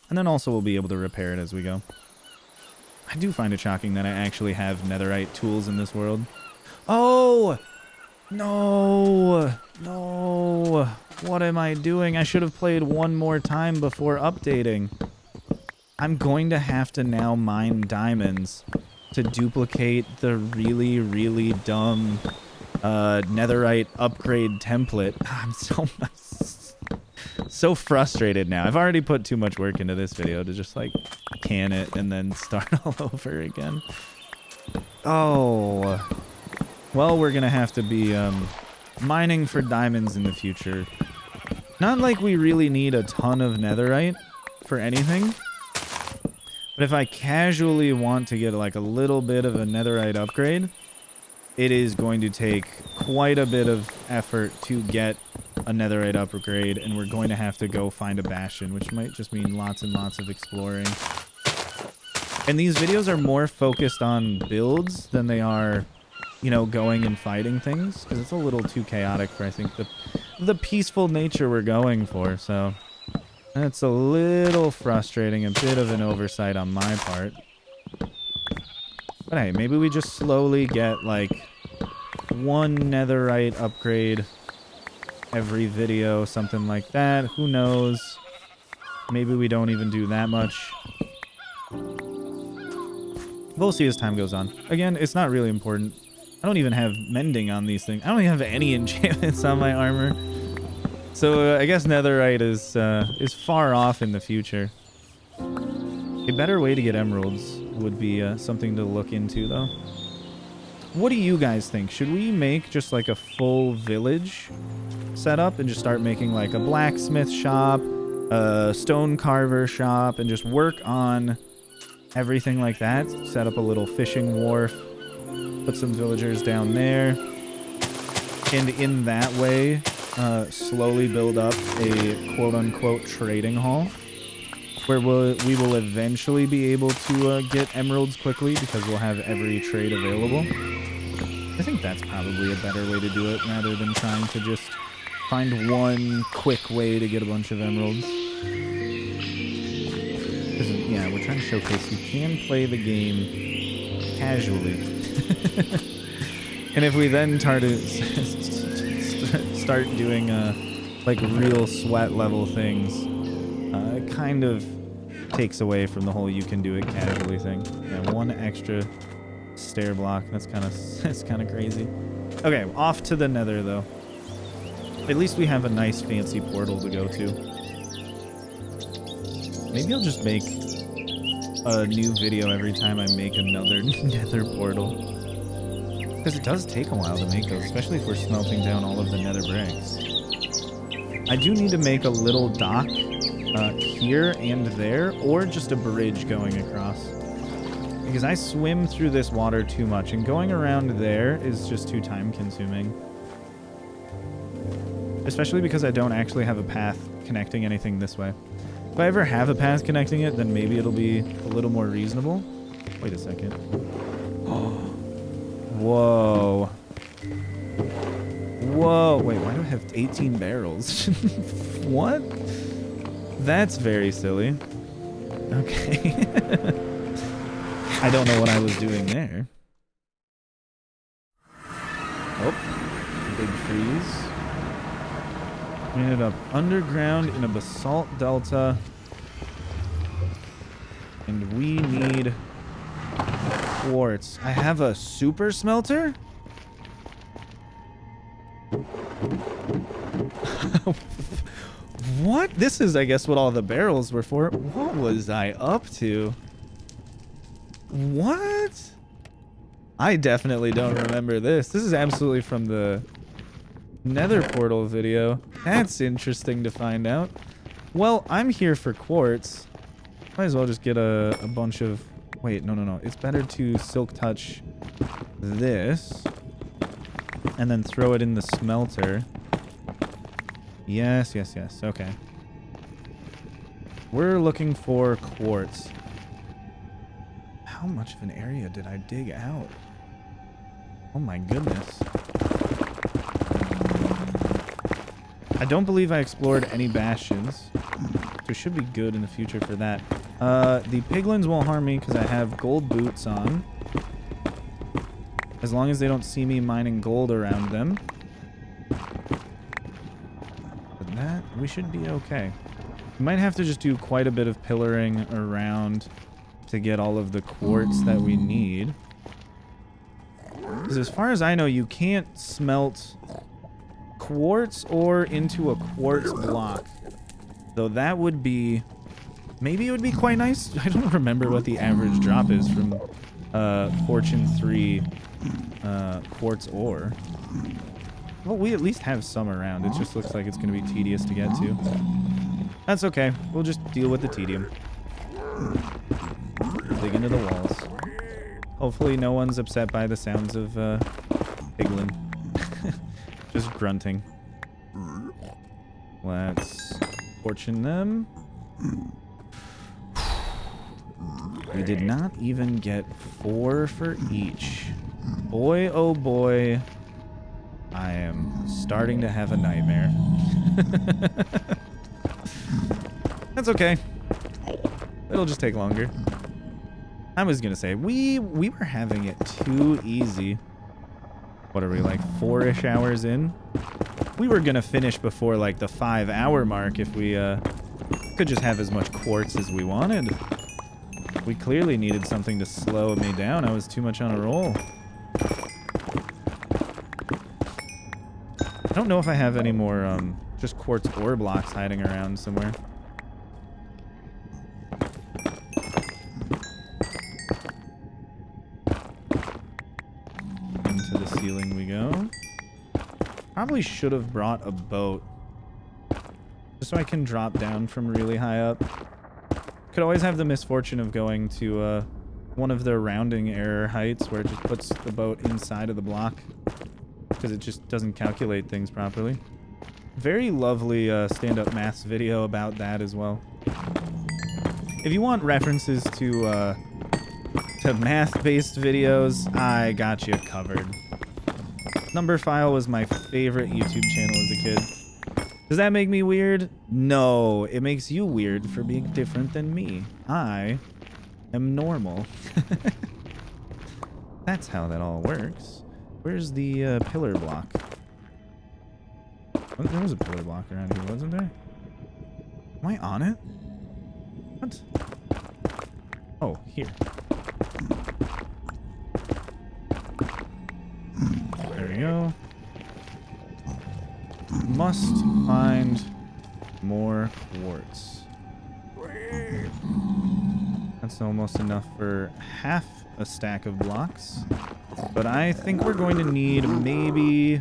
A: And then also we'll be able to repair it as we go. I do find it shocking that I actually have netherite tools in this world. Oh! No! No! What am I doing? I should have played one more time before updating. I'm going to have to now mine diamonds to duplicate the really, really dumb netherite upgrade template. I'm so frustrated now. I've already put too much work into this video to just like can it and then start all over again. Oh. Well, we're gonna have to be mining for diamonds in the future. Not like we really need a ton of netherite for anything. But if I casually want to get like a little bit of a netherite upgrade, it is going to take quite a bit of effort to get a netherite upgrade, and we're going to have to go find a bastion, which might just mean lots and lots of exploring. And these videos are more focused on builds than they are, you know, going and fighting things, because it's a little too chaotic for, I think, the peaceful nature we're going for. So that's a little frustrating, a bit of an oversight on my part. But hey, maybe we just slowly get like 1 netherite upgrade every video, something like that. Who knows? Maybe we don't even do that much. We'll see as time goes on. Again, it's not really important. I don't even have mending on these things. I don't even have any enchantments on my armor. So I guess netherite is far off in the future. A better way to get emeralds would be something to look into, though. What do you guys think? Should we make just like a full village setup and just start making like a blacksmith shop, a stone carver shop, and just work on everything like that? Set up a little fishing wharf, put some villagers down there, and in that way, slowly build up a quote-unquote trading hall, where we will eventually be able to get emeralds quickly because we'll have every trade available. I think that's probably a better way to do it rather than trying to just find one quick way to get a bunch of emeralds. Yeah, we're trying to showcase you can play the game casually. And if we then start doing like real sweat level things, it kind of takes away from the whole you can do it casually thing. Yeah, 1 extra stair block. That's kind of crazy. Okay, off to the nether though. At least we have a nice fancy portal to go to. Maybe I'll just make a new video every time I make another nether portal. Because it does take a while to make those, especially if we're smelting down all of the nether bricks. I do need to make a little dock here and there, or just a bridge going across. Because I swim through this water too much, and going around there is just too time-consuming. Especially because I don't actually have a path connecting anything this way. If I ever have a path connecting it, then maybe it'll be a little more reasonable. Wait a second. Oh. Whoa. Whoa. Wait, why do I have 18 barrels? What? That's very silly. Okay. I don't know what I was doing there. Oh. Big freeze. We ended up underground in a basalt delta. And we need quartz. I have a super smelter? What? This is, I guess, what all the barrels were for. What was I up to? What? I definitely don't remember this. This is absolutely from the Nether portal video. That's interesting to find out. Well, I'm here for quartz. Might as well just get a bunch of... Wait, no. It's better to silk touch this and then throw it in the smelter. Yes. Okay. We're looking for quartz. How much of an area did I dig out? Oh my goodness. I don't believe I explored any bastions. So should be good in the future for that. The piglins won't harm me because I have gold boots on. As long as they don't see me mining gold around them. But that, we should be okay. We might have to just do quite a bit of pillaring around to get all of the quartz that we need. Because as far as I know, you can't smelt quartz ore into a quartz block. Though that would be... Maybe it would be quite nice. I don't remember what the average drop is from Fortune 3 quartz ore. Well, we at least have some around. It just looks like it's going to be tedious to get to. That's okay. We'll just deal with the tedium. Dig into the walls. Hopefully no one's upset by the sounds of piglin. Just grunting. Let's fortune them. We did not even get 4 for each. Boy, oh boy. I am starting to have a nightmare. That's okay. It'll just take longer. I was gonna say, we were having it too easy. What are we, like 4-ish hours in? We were gonna finish before like the 5-hour mark if we could just have as much quartz as we wanted. We clearly needed something to slow me down. I was too much on a roll. I don't know if I have any more just quartz ore blocks hiding around somewhere. Into the ceiling we go. Probably should have brought a boat. Just so I can drop down from really high up. Could always have the misfortune of going to one of the rounding error heights where it just puts the boat inside of the block. Because it just doesn't calculate things properly. Very lovely stand-up maths video about that as well. If you want references to math-based videos, I got you covered. Numberphile was my favorite YouTube channel as a kid. Does that make me weird? No, it makes you weird for being different than me. I am normal. That's how that all works. Where's the pillar block? Oh, there was a pillar block around here, wasn't there? Am I on it? What? Oh, here. There we go. Must find more quartz. That's almost enough for half a stack of blocks. But I think we're going to need maybe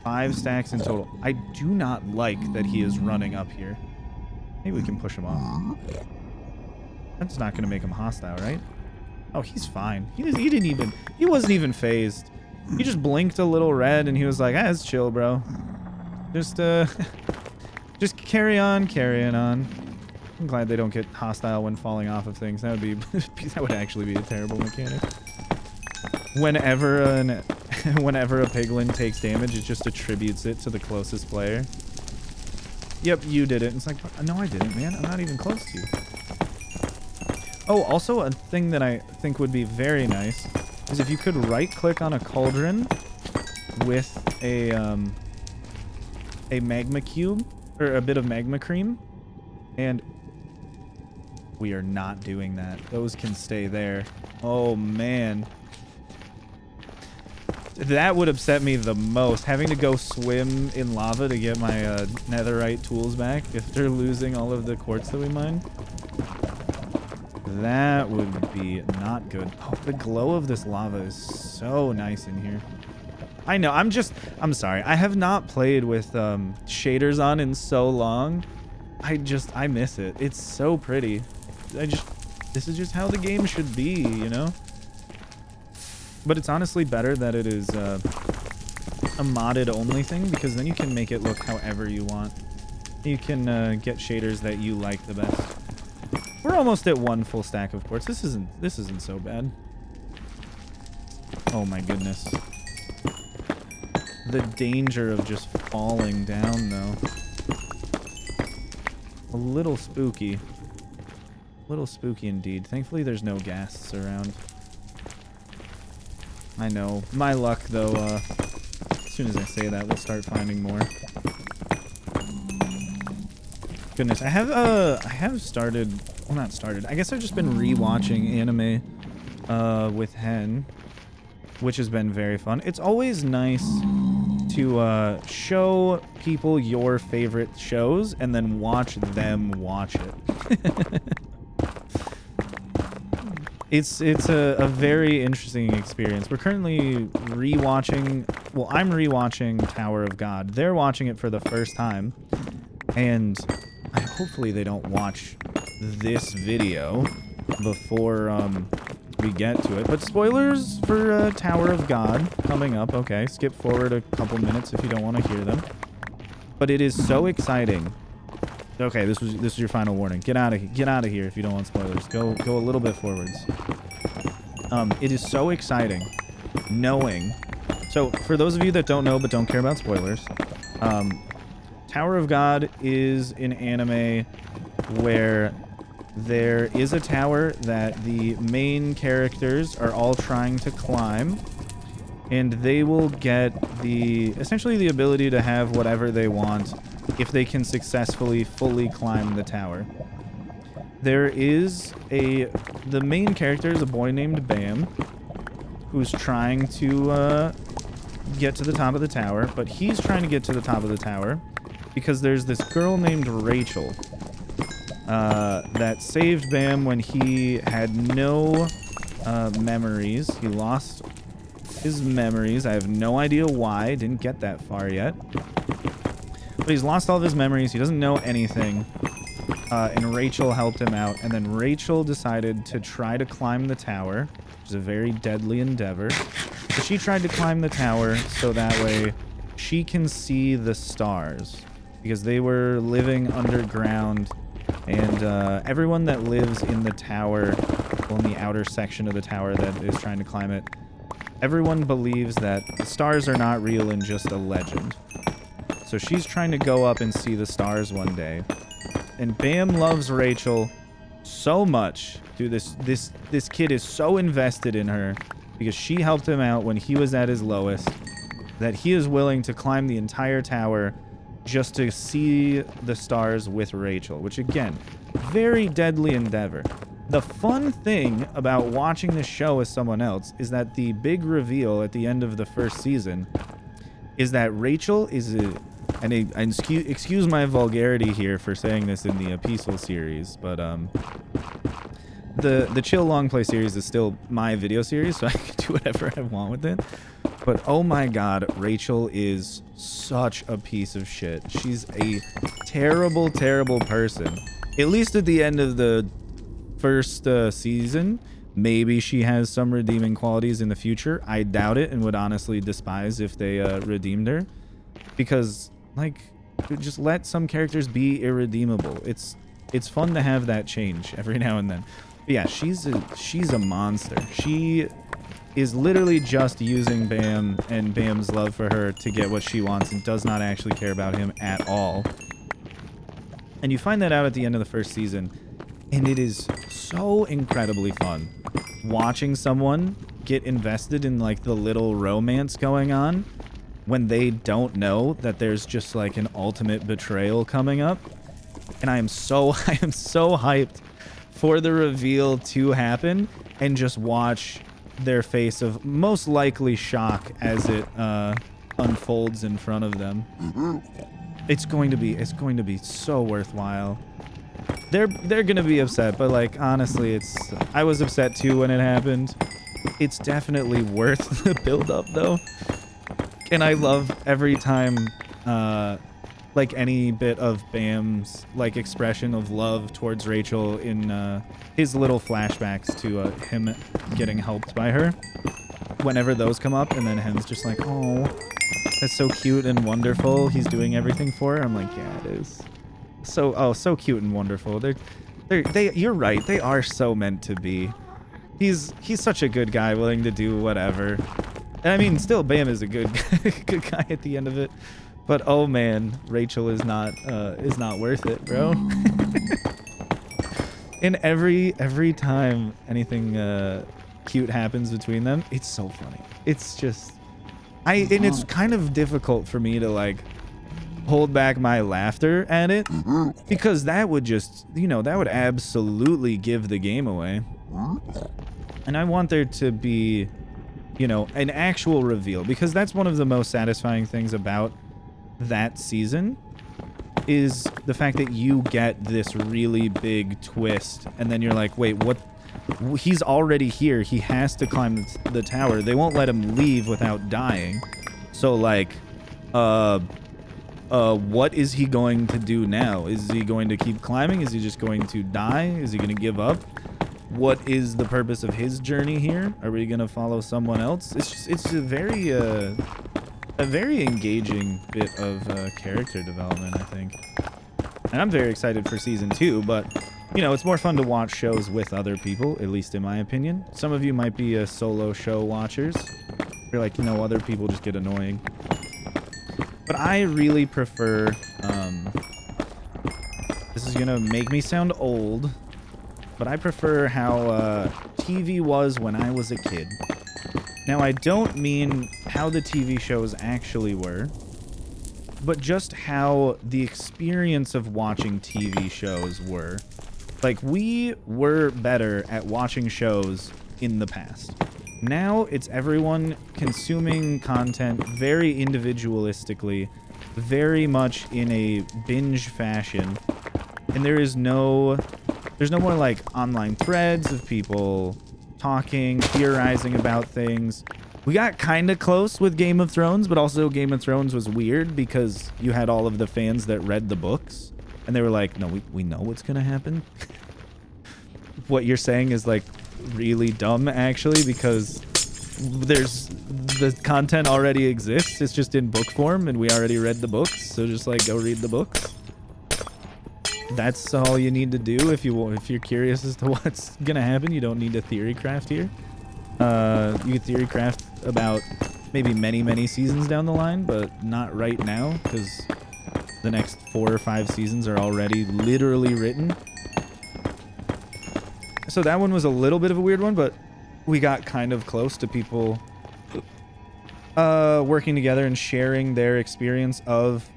A: 5 stacks in total. I do not like that he is running up here. Maybe we can push him off. That's not gonna make him hostile, right? Oh, he's fine. He wasn't even phased. He just blinked a little red and he was like, ah, it's chill, bro. Just just carrying on. I'm glad they don't get hostile when falling off of things. That would be that would actually be a terrible mechanic. Whenever a piglin takes damage, it just attributes it to the closest player. Yep, you did it. It's like, no, I didn't, man. I'm not even close to you. Oh, also a thing that I think would be very nice is if you could right-click on a cauldron with a magma cube or a bit of magma cream, and we are not doing that. Those can stay there. Oh man, that would upset me the most. Having to go swim in lava to get my netherite tools back after losing all of the quartz that we mined. That would be not good. Oh, the glow of this lava is so nice in here. I know, I'm sorry. I have not played with shaders on in so long. I miss it. It's so pretty. This is just how the game should be, you know? But it's honestly better that it is a modded only thing, because then you can make it look however you want. You can get shaders that you like the best. We're almost at one full stack of quartz. This isn't so bad. Oh my goodness. The danger of just falling down though. A little spooky. A little spooky indeed. Thankfully there's no ghasts around. I know. My luck though, as soon as I say that, we'll start finding more. Goodness, I have started, well, not started. I guess I've just been rewatching anime with Hen, which has been very fun. It's always nice to show people your favorite shows and then watch them watch it. It's a very interesting experience. We're currently rewatching, well, I'm rewatching Tower of God. They're watching it for the first time, and hopefully they don't watch this video before we get to it. But spoilers for Tower of God coming up. Okay, skip forward a couple minutes if you don't want to hear them. But it is so exciting. Okay, this was your final warning. Get out of here if you don't want spoilers. Go a little bit forwards. It is so exciting knowing. So for those of you that don't know but don't care about spoilers, Tower of God is an anime where there is a tower that the main characters are all trying to climb, and they will get essentially the ability to have whatever they want if they can successfully fully climb the tower. There is the main character is a boy named Bam, who's trying to get to the top of the tower, but he's trying to get to the top of the tower because there's this girl named Rachel that saved Bam when he had no memories. He lost his memories. I have no idea why. Didn't get that far yet. But he's lost all of his memories. He doesn't know anything. And Rachel helped him out. And then Rachel decided to try to climb the tower, which is a very deadly endeavor. So she tried to climb the tower so that way she can see the stars, because they were living underground. And everyone that lives in the tower, well, in the outer section of the tower that is trying to climb it, everyone believes that the stars are not real and just a legend. So she's trying to go up and see the stars one day. And Bam loves Rachel so much. Dude, this kid is so invested in her because she helped him out when he was at his lowest, that he is willing to climb the entire tower just to see the stars with Rachel, which again, very deadly endeavor. The fun thing about watching this show with someone else is that the big reveal at the end of the first season is that Rachel is excuse my vulgarity here for saying this in the Epistle series, but the Chill Long Play series is still my video series, so I can do whatever I want with it. But oh my god, Rachel is such a piece of shit. She's a terrible, terrible person. At least at the end of the first season, maybe she has some redeeming qualities in the future. I doubt it and would honestly despise if they redeemed her. Because, like, just let some characters be irredeemable. It's fun to have that change every now and then. But yeah, she's a monster. She is literally just using Bam and Bam's love for her to get what she wants and does not actually care about him at all. And you find that out at the end of the first season, and it is so incredibly fun watching someone get invested in like the little romance going on when they don't know that there's just like an ultimate betrayal coming up. And I am so hyped for the reveal to happen and just watch their face of most likely shock as it unfolds in front of them. It's going to be so worthwhile. They're gonna be upset, but like honestly, I was upset too when it happened. It's definitely worth the build up though. And I love every time like any bit of Bam's like expression of love towards Rachel in his little flashbacks to him getting helped by her. Whenever those come up, and then him's just like, oh, that's so cute and wonderful. He's doing everything for her. I'm like, yeah, it is. So cute and wonderful. You're right. They are so meant to be. He's such a good guy, willing to do whatever. And I mean, still, Bam is a good guy at the end of it. But oh man, Rachel is not worth it, bro. And every time anything cute happens between them, it's so funny. It's just and it's kind of difficult for me to like hold back my laughter at it, because that would just, that would absolutely give the game away. And I want there to be, an actual reveal, because that's one of the most satisfying things about that season is the fact that you get this really big twist, and then you're like, wait, what? He's already here. He has to climb the tower. They won't let him leave without dying. So like, what is he going to do now? Is he going to keep climbing? Is he just going to die? Is he going to give up? What is the purpose of his journey here? Are we going to follow someone else? It's a very engaging bit of character development, I think. And I'm very excited for season 2, but it's more fun to watch shows with other people, at least in my opinion. Some of you might be solo show watchers. You're like, other people just get annoying. But I really prefer, this is gonna make me sound old, but I prefer how TV was when I was a kid. Now, I don't mean how the TV shows actually were, but just how the experience of watching TV shows were. Like, we were better at watching shows in the past. Now, it's everyone consuming content very individualistically, very much in a binge fashion. And there's no more, like, online threads of people talking, theorizing about things. We got kind of close with Game of Thrones, but also Game of Thrones was weird because you had all of the fans that read the books, and they were like, no, we know what's going to happen. What you're saying is, like, really dumb, actually, because the content already exists. It's just in book form, and we already read the books, so just, like, go read the books. That's all you need to do if you're curious as to what's gonna happen. You don't need to theory craft here. You can theory craft about maybe many seasons down the line, but not right now, because the next 4 or 5 seasons are already literally written. So that one was a little bit of a weird one, but we got kind of close to people working together and sharing their experience of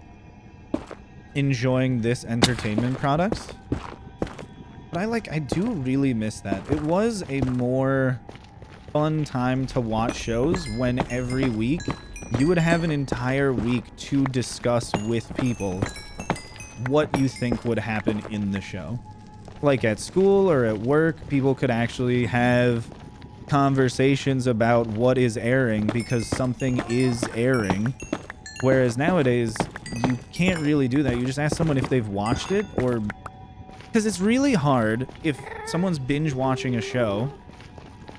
A: enjoying this entertainment product. But I do really miss that. It was a more fun time to watch shows when every week you would have an entire week to discuss with people what you think would happen in the show. Like at school or at work, people could actually have conversations about what is airing because something is airing. Whereas nowadays, you can't really do that. You just ask someone if they've watched it, or... Because it's really hard if someone's binge watching a show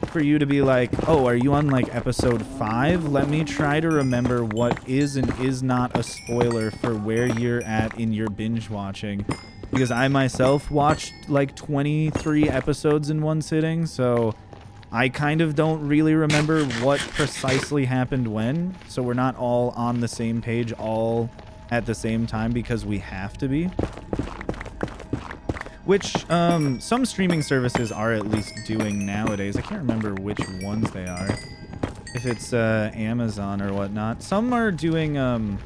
A: for you to be like, oh, are you on like episode 5? Let me try to remember what is and is not a spoiler for where you're at in your binge watching. Because I myself watched like 23 episodes in one sitting, so I kind of don't really remember what precisely happened when. So we're not all on the same page all at the same time because we have to be. Which some streaming services are at least doing nowadays. I can't remember which ones they are. If it's Amazon or whatnot. Some are doing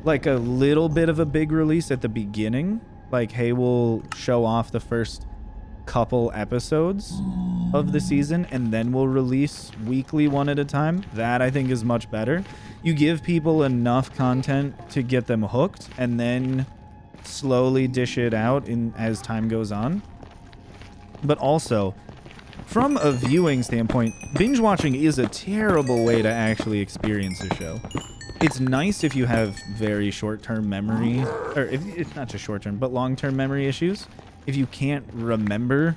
A: like a little bit of a big release at the beginning. Like, hey, we'll show off the first couple episodes of the season and then we'll release weekly one at a time. That I think is much better. You give people enough content to get them hooked and then slowly dish it out as time goes on. But also, from a viewing standpoint, binge watching is a terrible way to actually experience a show. It's nice if you have very short-term memory, or if it's not just short-term, but long-term memory issues. If you can't remember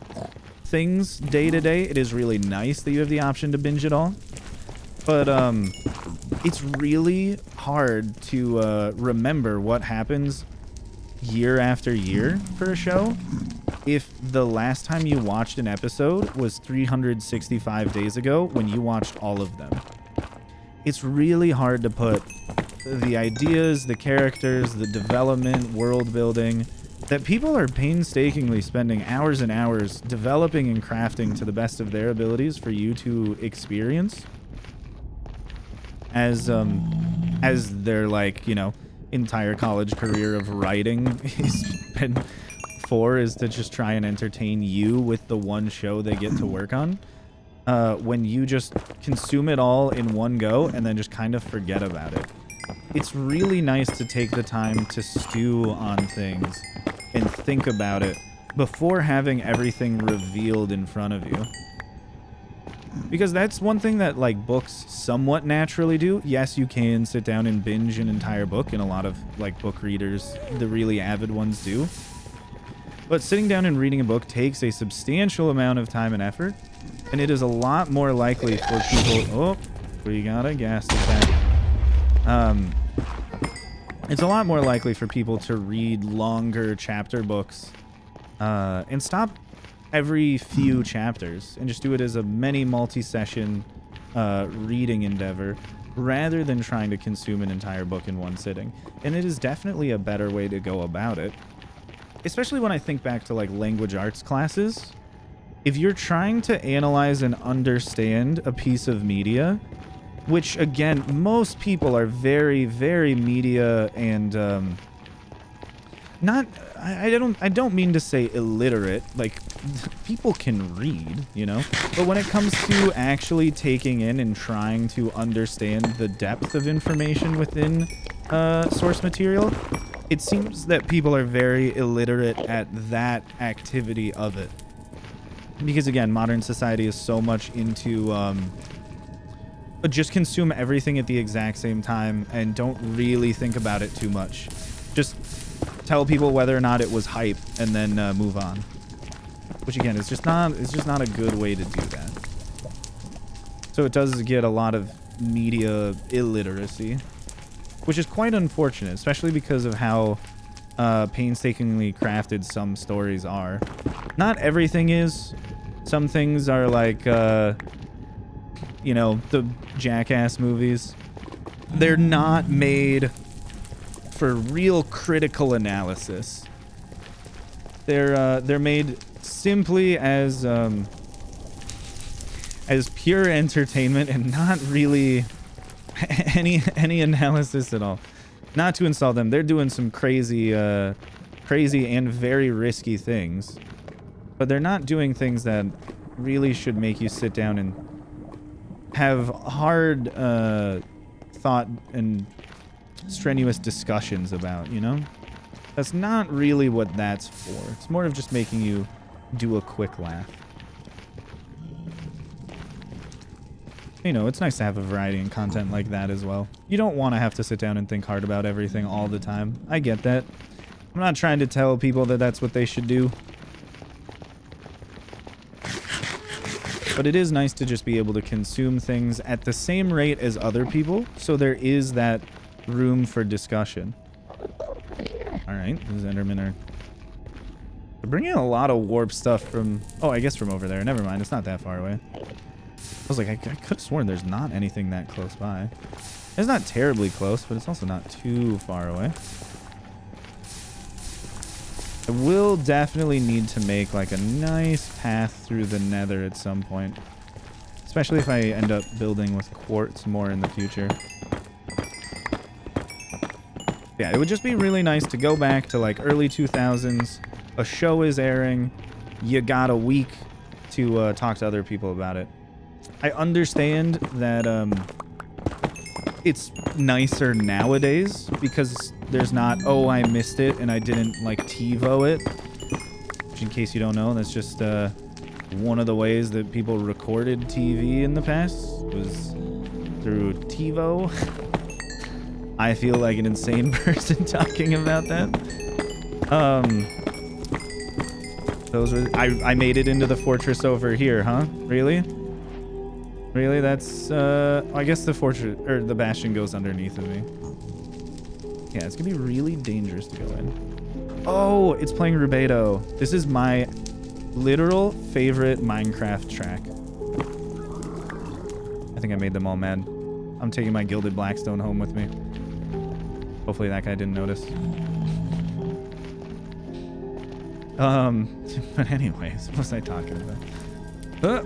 A: things day to day, it is really nice that you have the option to binge it all. But it's really hard to remember what happens year after year for a show if the last time you watched an episode was 365 days ago when you watched all of them. It's really hard to put the ideas, the characters, the development, world building that people are painstakingly spending hours and hours developing and crafting to the best of their abilities for you to experience as their, like, you know, entire college career of writing is spent for is to just try and entertain you with the one show they get to work on. When you just consume it all in one go and then just kind of forget about it. It's really nice to take the time to stew on things and think about it before having everything revealed in front of you. Because that's one thing that, like, books somewhat naturally do. Yes, you can sit down and binge an entire book, and a lot of, like, book readers, the really avid ones, do. But sitting down and reading a book takes a substantial amount of time and effort, and it is a lot more likely for people... Oh, we got a gas attack. It's a lot more likely for people to read longer chapter books and stop every few chapters and just do it as a many multi-session reading endeavor rather than trying to consume an entire book in one sitting. And it is definitely a better way to go about it, especially when I think back to, like, language arts classes. If you're trying to analyze and understand a piece of media, which, again, most people are very, very media and not... I don't mean to say illiterate. Like, people can read, you know? But when it comes to actually taking in and trying to understand the depth of information within source material, it seems that people are very illiterate at that activity of it. Because, again, modern society is so much into just consume everything at the exact same time and don't really think about it too much. Just tell people whether or not it was hype and then move on. Which, again, it's just not a good way to do that. So it does get a lot of media illiteracy, which is quite unfortunate, especially because of how painstakingly crafted some stories are. Not everything is. Some things are like, you know, the Jackass movies. They're not made for real critical analysis. They're made simply as pure entertainment and not really any analysis at all. Not to insult them, they're doing some crazy and very risky things, but they're not doing things that really should make you sit down and have hard thought and strenuous discussions about, you know? That's not really what that's for. It's more of just making you do a quick laugh.
B: You know, it's nice to have a variety in content like that as well. You don't want to have to sit down and think hard about everything all the time. I get that. I'm not trying to tell people that that's what they should do. But it is nice to just be able to consume things at the same rate as other people, so there is that room for discussion. Alright, these Endermen are... They're bringing a lot of warp stuff from... Oh, I guess from over there. Never mind, it's not that far away. I was like, I could have sworn there's not anything that close by. It's not terribly close, but it's also not too far away. I will definitely need to make like a nice path through the nether at some point. Especially if I end up building with quartz more in the future. Yeah, it would just be really nice to go back to like early 2000s. A show is airing. You got a week to talk to other people about it. I understand that it's nicer nowadays because there's not, oh, I missed it and I didn't like TiVo it. Which, in case you don't know, that's just one of the ways that people recorded TV in the past was through TiVo. I feel like an insane person talking about that. Those were, I made it into the fortress over here, huh? Really? Really? That's, I guess the fortress, or the bastion goes underneath of me. Yeah, it's gonna be really dangerous to go in. Oh, it's playing Rubedo. This is my literal favorite Minecraft track. I think I made them all mad. I'm taking my Gilded Blackstone home with me. Hopefully that guy didn't notice. But anyways, what was I talking about?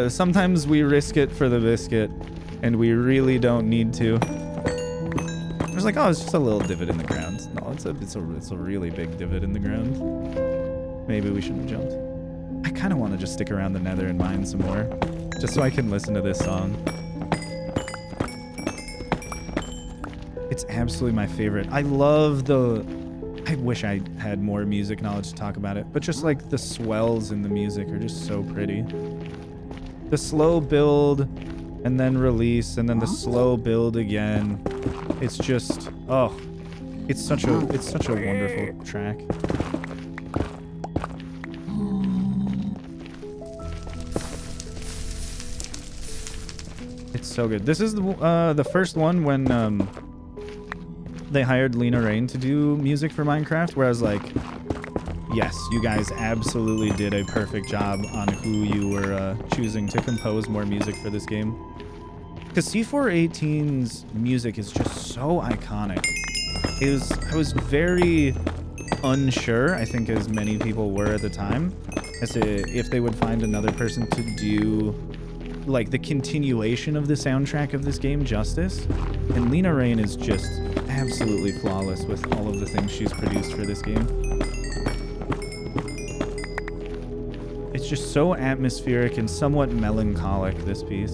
B: Sometimes we risk it for the biscuit, and we really don't need to. I was like, oh, it's just a little divot in the ground. No, it's a really big divot in the ground. Maybe we shouldn't have jumped. I kind of want to just stick around the nether and mine some more, just so I can listen to this song. It's absolutely my favorite. I love the... I wish I had more music knowledge to talk about it, but just like the swells in the music are just so pretty. The slow build and then release and then the slow build again. It's just, oh, it's such a wonderful track. It's so good. This is the first one when they hired Lena Raine to do music for Minecraft, where I was like, yes, you guys absolutely did a perfect job on who you were choosing to compose more music for this game. Because C418's music is just so iconic. I was very unsure, I think as many people were at the time, as to if they would find another person to do like the continuation of the soundtrack of this game justice. And Lena Raine is just absolutely flawless with all of the things she's produced for this game. It's just so atmospheric and somewhat melancholic, this piece.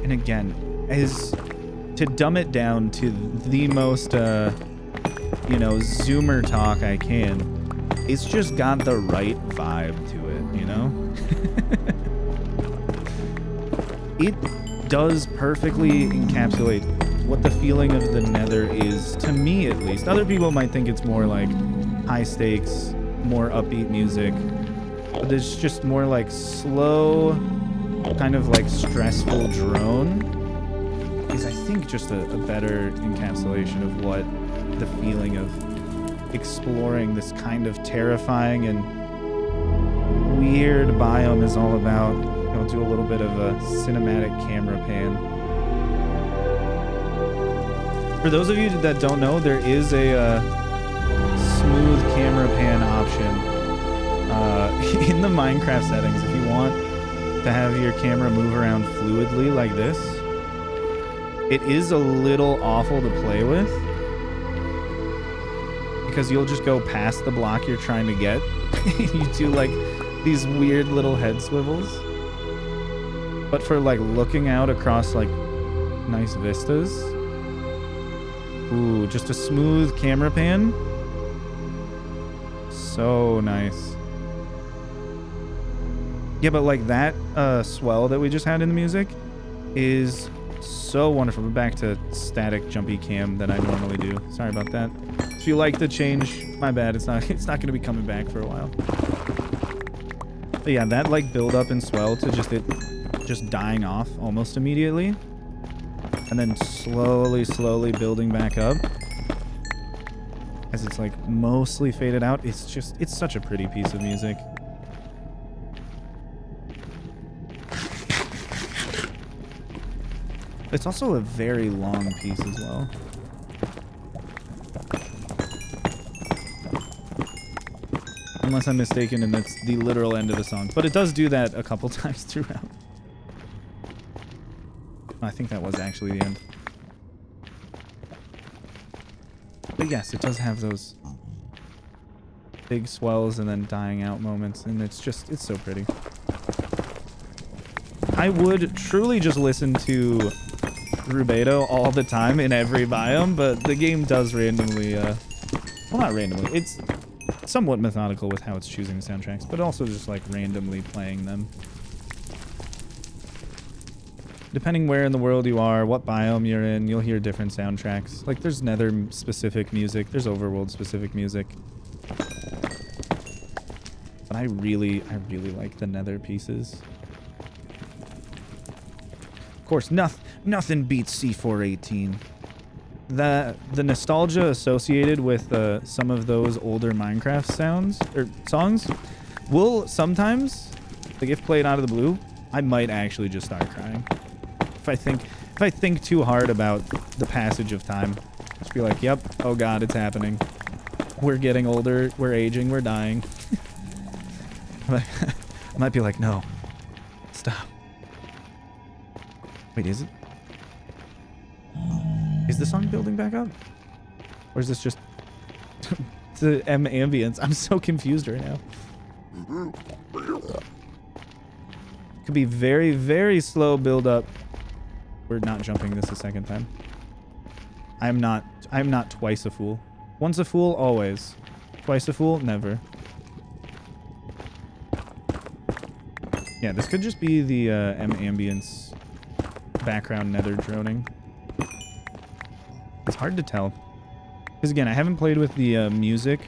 B: And again, as to dumb it down to the most, you know, Zoomer talk I can, it's just got the right vibe to it, you know? It does perfectly encapsulate what the feeling of the nether is, to me at least. Other people might think it's more like high stakes, more upbeat music, but it's just more like slow, kind of like stressful drone is, I think, just a better encapsulation of what the feeling of exploring this kind of terrifying and weird biome is all about. I'll do a little bit of a cinematic camera pan. For those of you that don't know, there is a smooth camera pan option in the Minecraft settings. If you want to have your camera move around fluidly like this, it is a little awful to play with because you'll just go past the block you're trying to get. You do like these weird little head swivels. But for like looking out across like nice vistas, ooh, just a smooth camera pan. so nice. Yeah, but like that swell that we just had in the music is so wonderful. We're back to static jumpy cam that I normally do. Sorry about that. If you like the change, my bad. It's not going to be coming back for a while. But yeah, that like build up and swell to just it just dying off almost immediately, and then slowly building back up as it's like mostly faded out. It's such a pretty piece of music. It's also a very long piece as well. Unless I'm mistaken and that's the literal end of the song. But it does do that a couple times throughout. I think that was actually the end. But yes, it does have those big swells and then dying out moments. And it's so pretty. I would truly just listen to Rubedo all the time in every biome, but the game does randomly, well, not randomly, it's somewhat methodical with how it's choosing the soundtracks, but also just like randomly playing them. Depending where in the world you are, what biome you're in, you'll hear different soundtracks. Like there's Nether specific music, there's Overworld specific music. But I really like the Nether pieces. Of course, nothing beats C418. The nostalgia associated with some of those older Minecraft sounds or songs will sometimes, like if played out of the blue, I might actually just start crying. If I think too hard about the passage of time, just be like, yep, oh god, it's happening. We're getting older, we're aging, we're dying. I might be like, no, stop. Wait, is it? Is the song building back up? Or is this just the M ambience? I'm so confused right now. Could be very, very slow build up. We're not jumping this a second time. I'm not twice a fool. Once a fool, always. Twice a fool, never. Yeah, this could just be the M ambience background nether droning. It's hard to tell. Because again, I haven't played with the music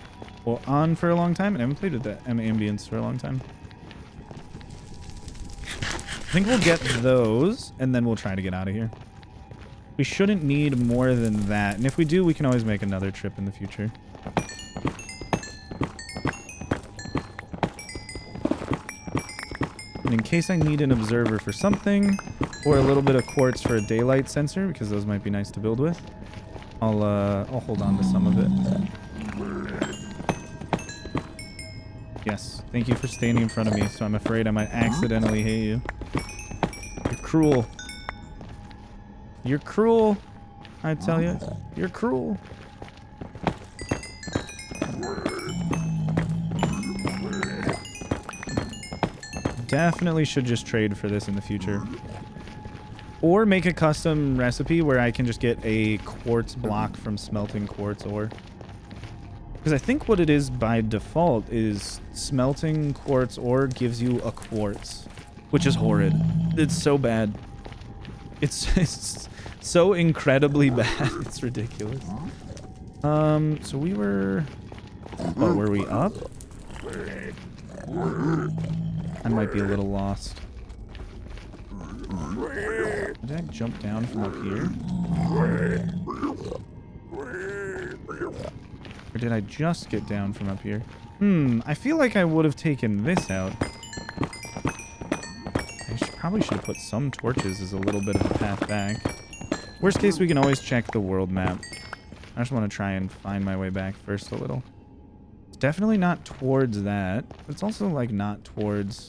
B: on for a long time, and I haven't played with the M ambience for a long time. I think we'll get those, and then we'll try to get out of here. We shouldn't need more than that, and if we do, we can always make another trip in the future. And in case I need an observer for something, or a little bit of quartz for a daylight sensor, because those might be nice to build with, I'll hold on to some of it. Yes, thank you for standing in front of me, so I'm afraid I might accidentally hit you. You're cruel. You're cruel, I tell you. You're cruel. Definitely should just trade for this in the future. Or make a custom recipe where I can just get a quartz block from smelting quartz ore. Because I think what it is by default is smelting quartz ore gives you a quartz, which is horrid. It's so bad. It's so incredibly bad. It's ridiculous. So we were... Oh, were we up? I might be a little lost. Did I jump down from up here? Or did I just get down from up here? I feel like I would have taken this out. I probably should have put some torches as a little bit of a path back. Worst case, we can always check the world map. I just want to try and find my way back first a little. It's definitely not towards that. But it's also like not towards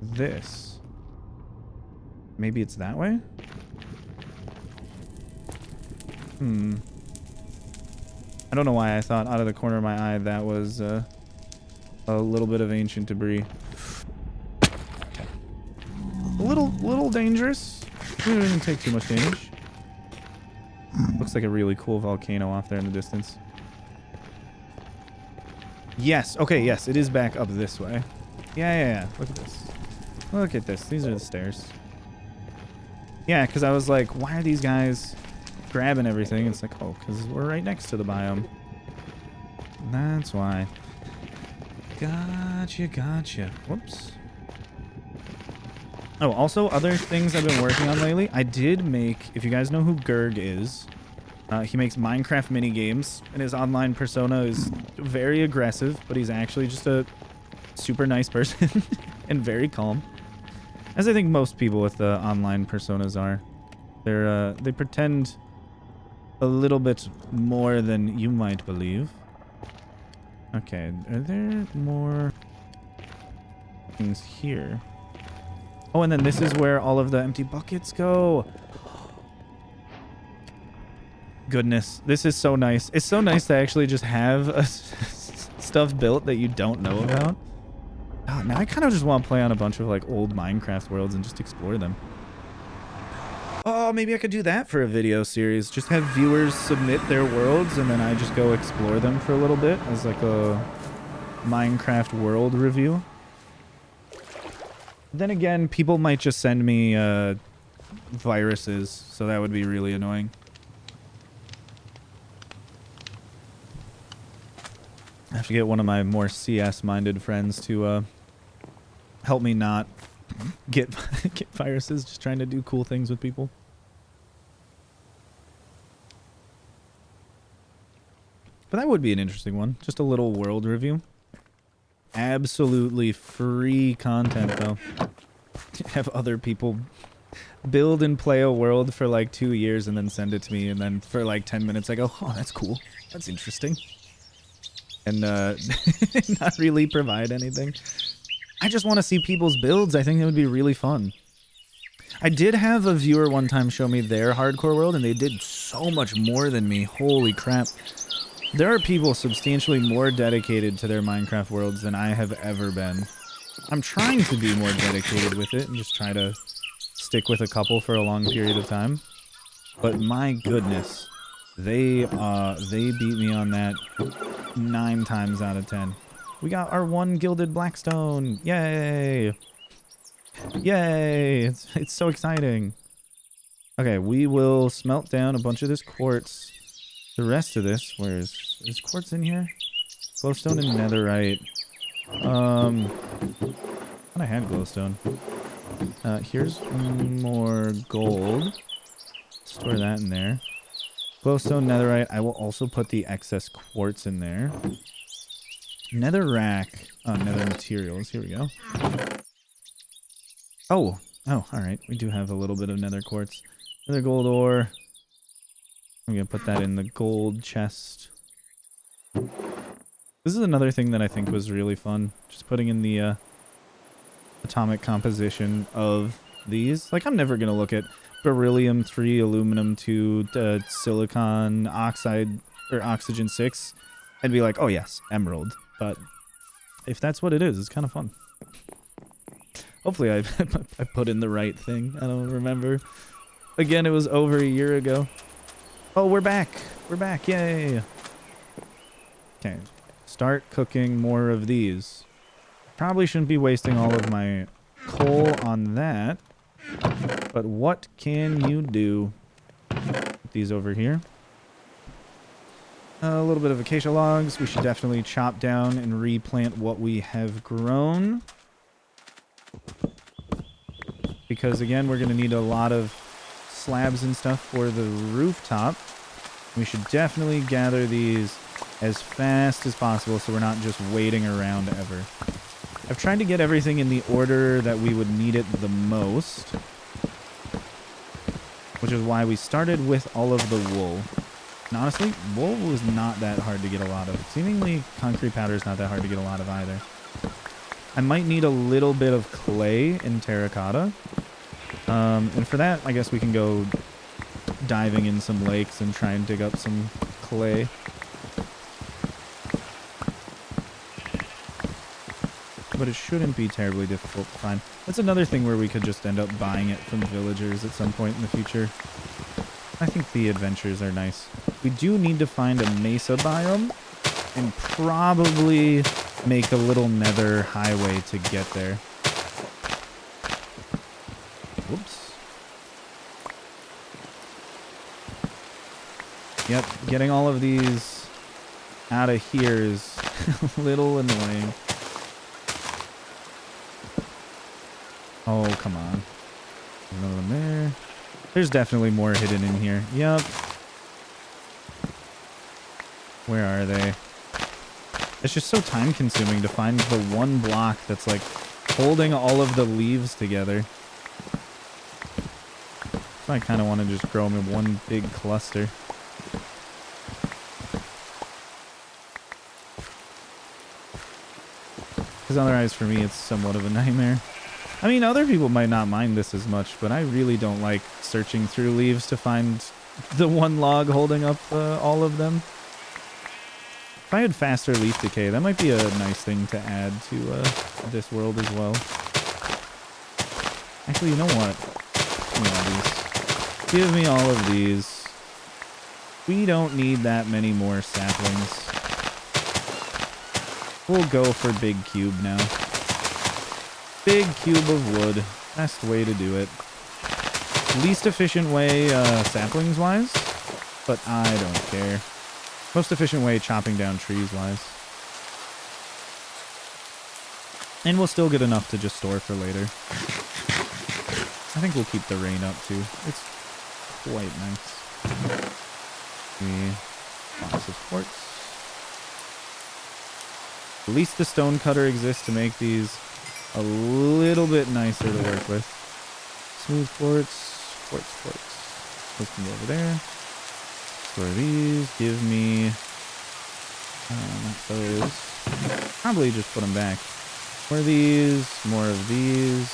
B: this. Maybe it's that way? I don't know why I thought out of the corner of my eye that was a little bit of ancient debris. Okay. A little dangerous. We didn't take too much damage. Looks like a really cool volcano off there in the distance. Yes. Okay, yes. It is back up this way. Yeah. Look at this. Look at this. These are the stairs. Yeah, because I was like, why are these guys grabbing everything? It's like, oh, because we're right next to the biome. That's why. Gotcha. Whoops. Oh, also, other things I've been working on lately. I did make, if you guys know who Gerg is, he makes Minecraft mini games, and his online persona is very aggressive, but he's actually just a super nice person and very calm. As I think most people with the online personas are. They pretend a little bit more than you might believe. Okay, are there more things here? Oh, and then this is where all of the empty buckets go. Goodness, this is so nice. It's so nice to actually just have stuff built that you don't know about. Oh, now I kind of just want to play on a bunch of like old Minecraft worlds and just explore them. Oh, maybe I could do that for a video series. Just have viewers submit their worlds and then I just go explore them for a little bit as like a Minecraft world review. Then again, people might just send me viruses, so that would be really annoying. I have to get one of my more CS-minded friends to help me not get viruses, just trying to do cool things with people. But that would be an interesting one. Just a little world review. Absolutely free content, though. Have other people build and play a world for like 2 years and then send it to me, and then for like 10 minutes I go, oh, that's cool. That's interesting. And not really provide anything. I just want to see people's builds. I think it would be really fun. I did have a viewer one time show me their hardcore world, and they did so much more than me. Holy crap. There are people substantially more dedicated to their Minecraft worlds than I have ever been. I'm trying to be more dedicated with it and just try to stick with a couple for a long period of time. But my goodness, they beat me on that 9 times out of 10. We got our 1 gilded blackstone. Yay! Yay! It's so exciting. Okay, we will smelt down a bunch of this quartz. The rest of this, where is quartz in here? Glowstone and netherite. I thought I had glowstone. Here's more gold. Store that in there. Glowstone, netherite. I will also put the excess quartz in there. Nether rack. Oh, nether materials. Here we go. Oh, alright. We do have a little bit of nether quartz. Nether gold ore. I'm going to put that in the gold chest. This is another thing that I think was really fun. Just putting in the atomic composition of these. Like, I'm never going to look at beryllium 3, aluminum 2, silicon oxide, or oxygen 6, and be like, oh yes, emerald. But if that's what it is, it's kind of fun. Hopefully I put in the right thing. I don't remember. Again, it was over a year ago. Oh, we're back. We're back. Yay. Okay. Start cooking more of these. Probably shouldn't be wasting all of my coal on that. But what can you do? Put these over here. A little bit of acacia logs. We should definitely chop down and replant what we have grown. Because again, we're going to need a lot of slabs and stuff for the rooftop. We should definitely gather these as fast as possible so we're not just waiting around ever. I've tried to get everything in the order that we would need it the most, which is why we started with all of the wool. And honestly, wool was not that hard to get a lot of. Seemingly, concrete powder is not that hard to get a lot of either. I might need a little bit of clay and terracotta. And for that, I guess we can go diving in some lakes and try and dig up some clay. But it shouldn't be terribly difficult to find. That's another thing where we could just end up buying it from villagers at some point in the future. I think the adventures are nice. We do need to find a mesa biome. and probably make a little nether highway to get there. Whoops. Yep, getting all of these out of here is a little annoying. Oh, come on. There's another one there. There's definitely more hidden in here. Yep. Where are they? It's just so time consuming to find the one block that's like holding all of the leaves together. So I kind of want to just grow them in one big cluster. Because otherwise for me it's somewhat of a nightmare. I mean, other people might not mind this as much, but I really don't like searching through leaves to find the one log holding up all of them. If I had faster leaf decay, that might be a nice thing to add to this world as well. Actually, you know what? Give me all of these. We don't need that many more saplings. We'll go for big cube now. Big cube of wood. Best way to do it. Least efficient way saplings wise, but I don't care. Most efficient way chopping down trees wise. And we'll still get enough to just store for later. I think we'll keep the rain up too. It's quite nice. Box of quartz. At least the stone cutter exists to make these a little bit nicer to work with. Smooth quartz, quartz. Those can go over there. Store these. Give me not those. Probably just put them back. More of these. More of these.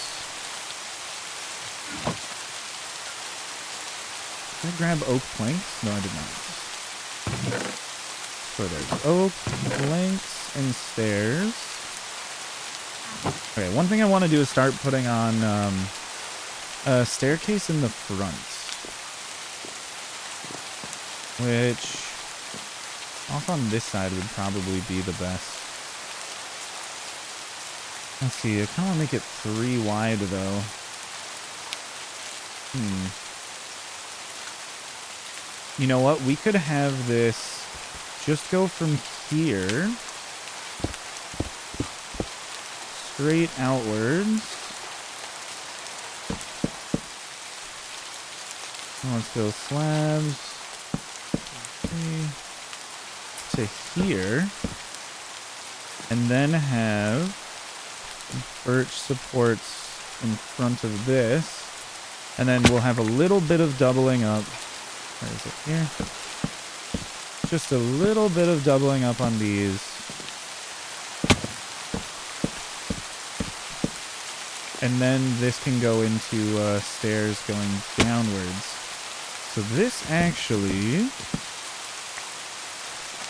B: Did I grab oak planks? No, I did not. So there's oak, planks, and stairs. Okay, one thing I want to do is start putting on a staircase in the front. Which, off on this side would probably be the best. Let's see, I kind of want to make it 3 wide though. You know what? We could have this just go from here straight outwards. Let's go slabs to here, and then have birch supports in front of this, and then we'll have a little bit of doubling up. Where is it? Here. Just a little bit of doubling up on these. And then this can go into stairs going downwards. So this actually,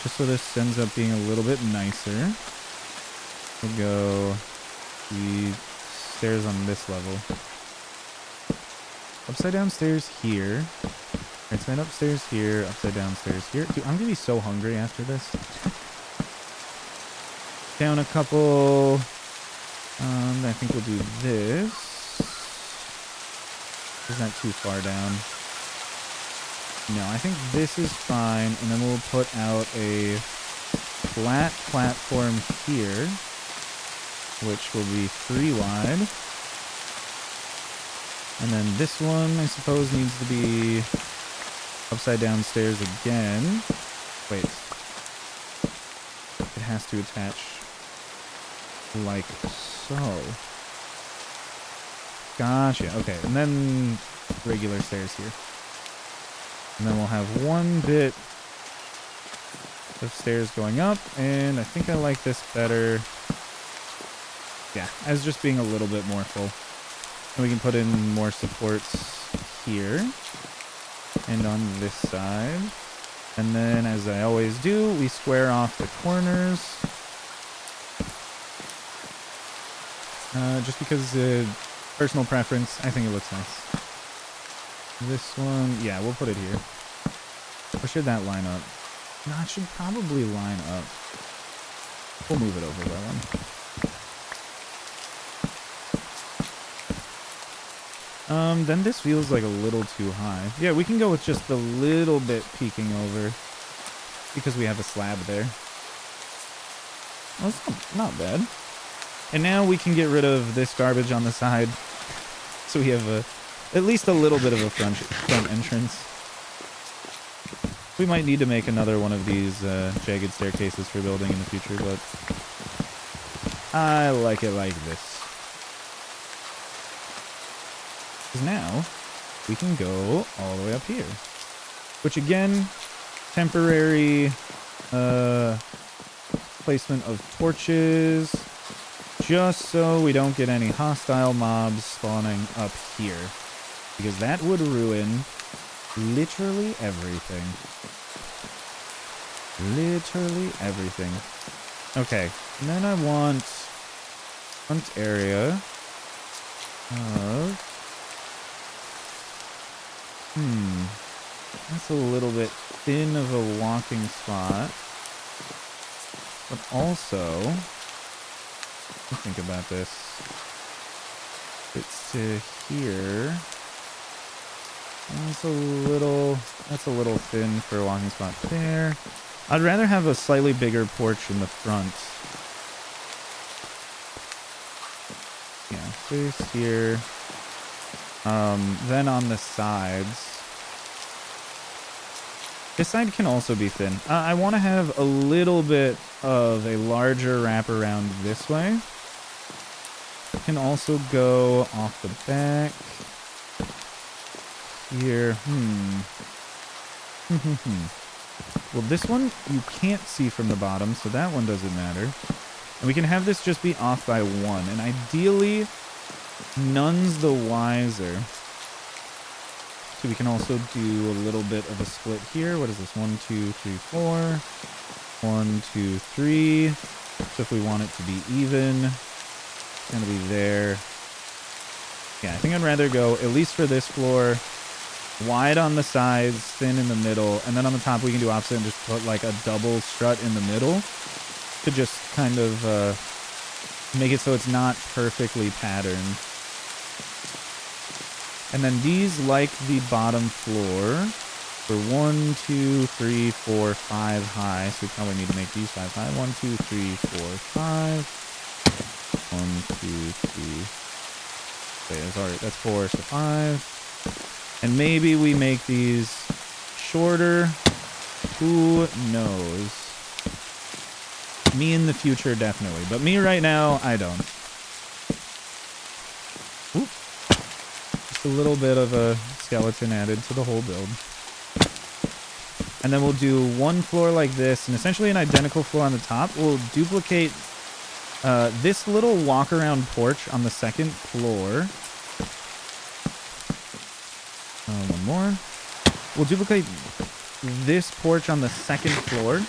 B: just so this ends up being a little bit nicer, we'll go the stairs on this level. Upside down stairs here. Right side upstairs here, upside down stairs here. Dude, I'm gonna be so hungry after this. Down a couple. I think we'll do this. Is that too far down? No, I think this is fine. And then we'll put out a flat platform here, which will be 3 wide. And then this one, I suppose, needs to be upside down stairs again. Wait. It has to attach like so. Gotcha. Okay, and then regular stairs here. And then we'll have one bit of stairs going up, and I think I like this better. Yeah, as just being a little bit more full. And we can put in more supports here and on this side. And then, as I always do, we square off the corners. Just because personal preference, I think it looks nice. This one, yeah, we'll put it here. Or should that line up? No, it should probably line up. We'll move it over by one. Then this feels like a little too high. Yeah, we can go with just a little bit peeking over because we have a slab there. Well, it's not bad. And now we can get rid of this garbage on the side. So we have at least a little bit of a front entrance. We might need to make another one of these jagged staircases for building in the future, but I like it like this. Because now we can go all the way up here. Which again, temporary placement of torches, just so we don't get any hostile mobs spawning up here. Because that would ruin literally everything. Literally everything. Okay, and then I want front area of... That's a little bit thin of a walking spot. But also, let me think about this. It's to here. That's a little thin for a walking spot there. I'd rather have a slightly bigger porch in the front. Yeah, face here. Then on the sides. This side can also be thin. I want to have a little bit of a larger wraparound this way. It can also go off the back. Here. Well, this one you can't see from the bottom, so that one doesn't matter. And we can have this just be off by one. And ideally, none's the wiser. So we can also do a little bit of a split here. What is this? 1, 2, 3, 4. 1, 2, 3. So if we want it to be even, it's going to be there. Yeah, I think I'd rather go, at least for this floor, wide on the sides, thin in the middle, and then on the top we can do opposite and just put like a double strut in the middle to just kind of make it so it's not perfectly patterned. And then these, like the bottom floor, for 1, 2, 3, 4, 5 high, so we probably need to make these 5 high. 1, 2, 3, 4, 5. 1, 2, 3. Okay, sorry, that's 4, so 5. And maybe we make these shorter. Who knows? Me in the future, definitely. But me right now, I don't. Oop. Just a little bit of a skeleton added to the whole build. And then we'll do one floor like this, and essentially an identical floor on the top. We'll duplicate this little walk-around porch on the second floor. One more. We'll duplicate this porch on the second floor.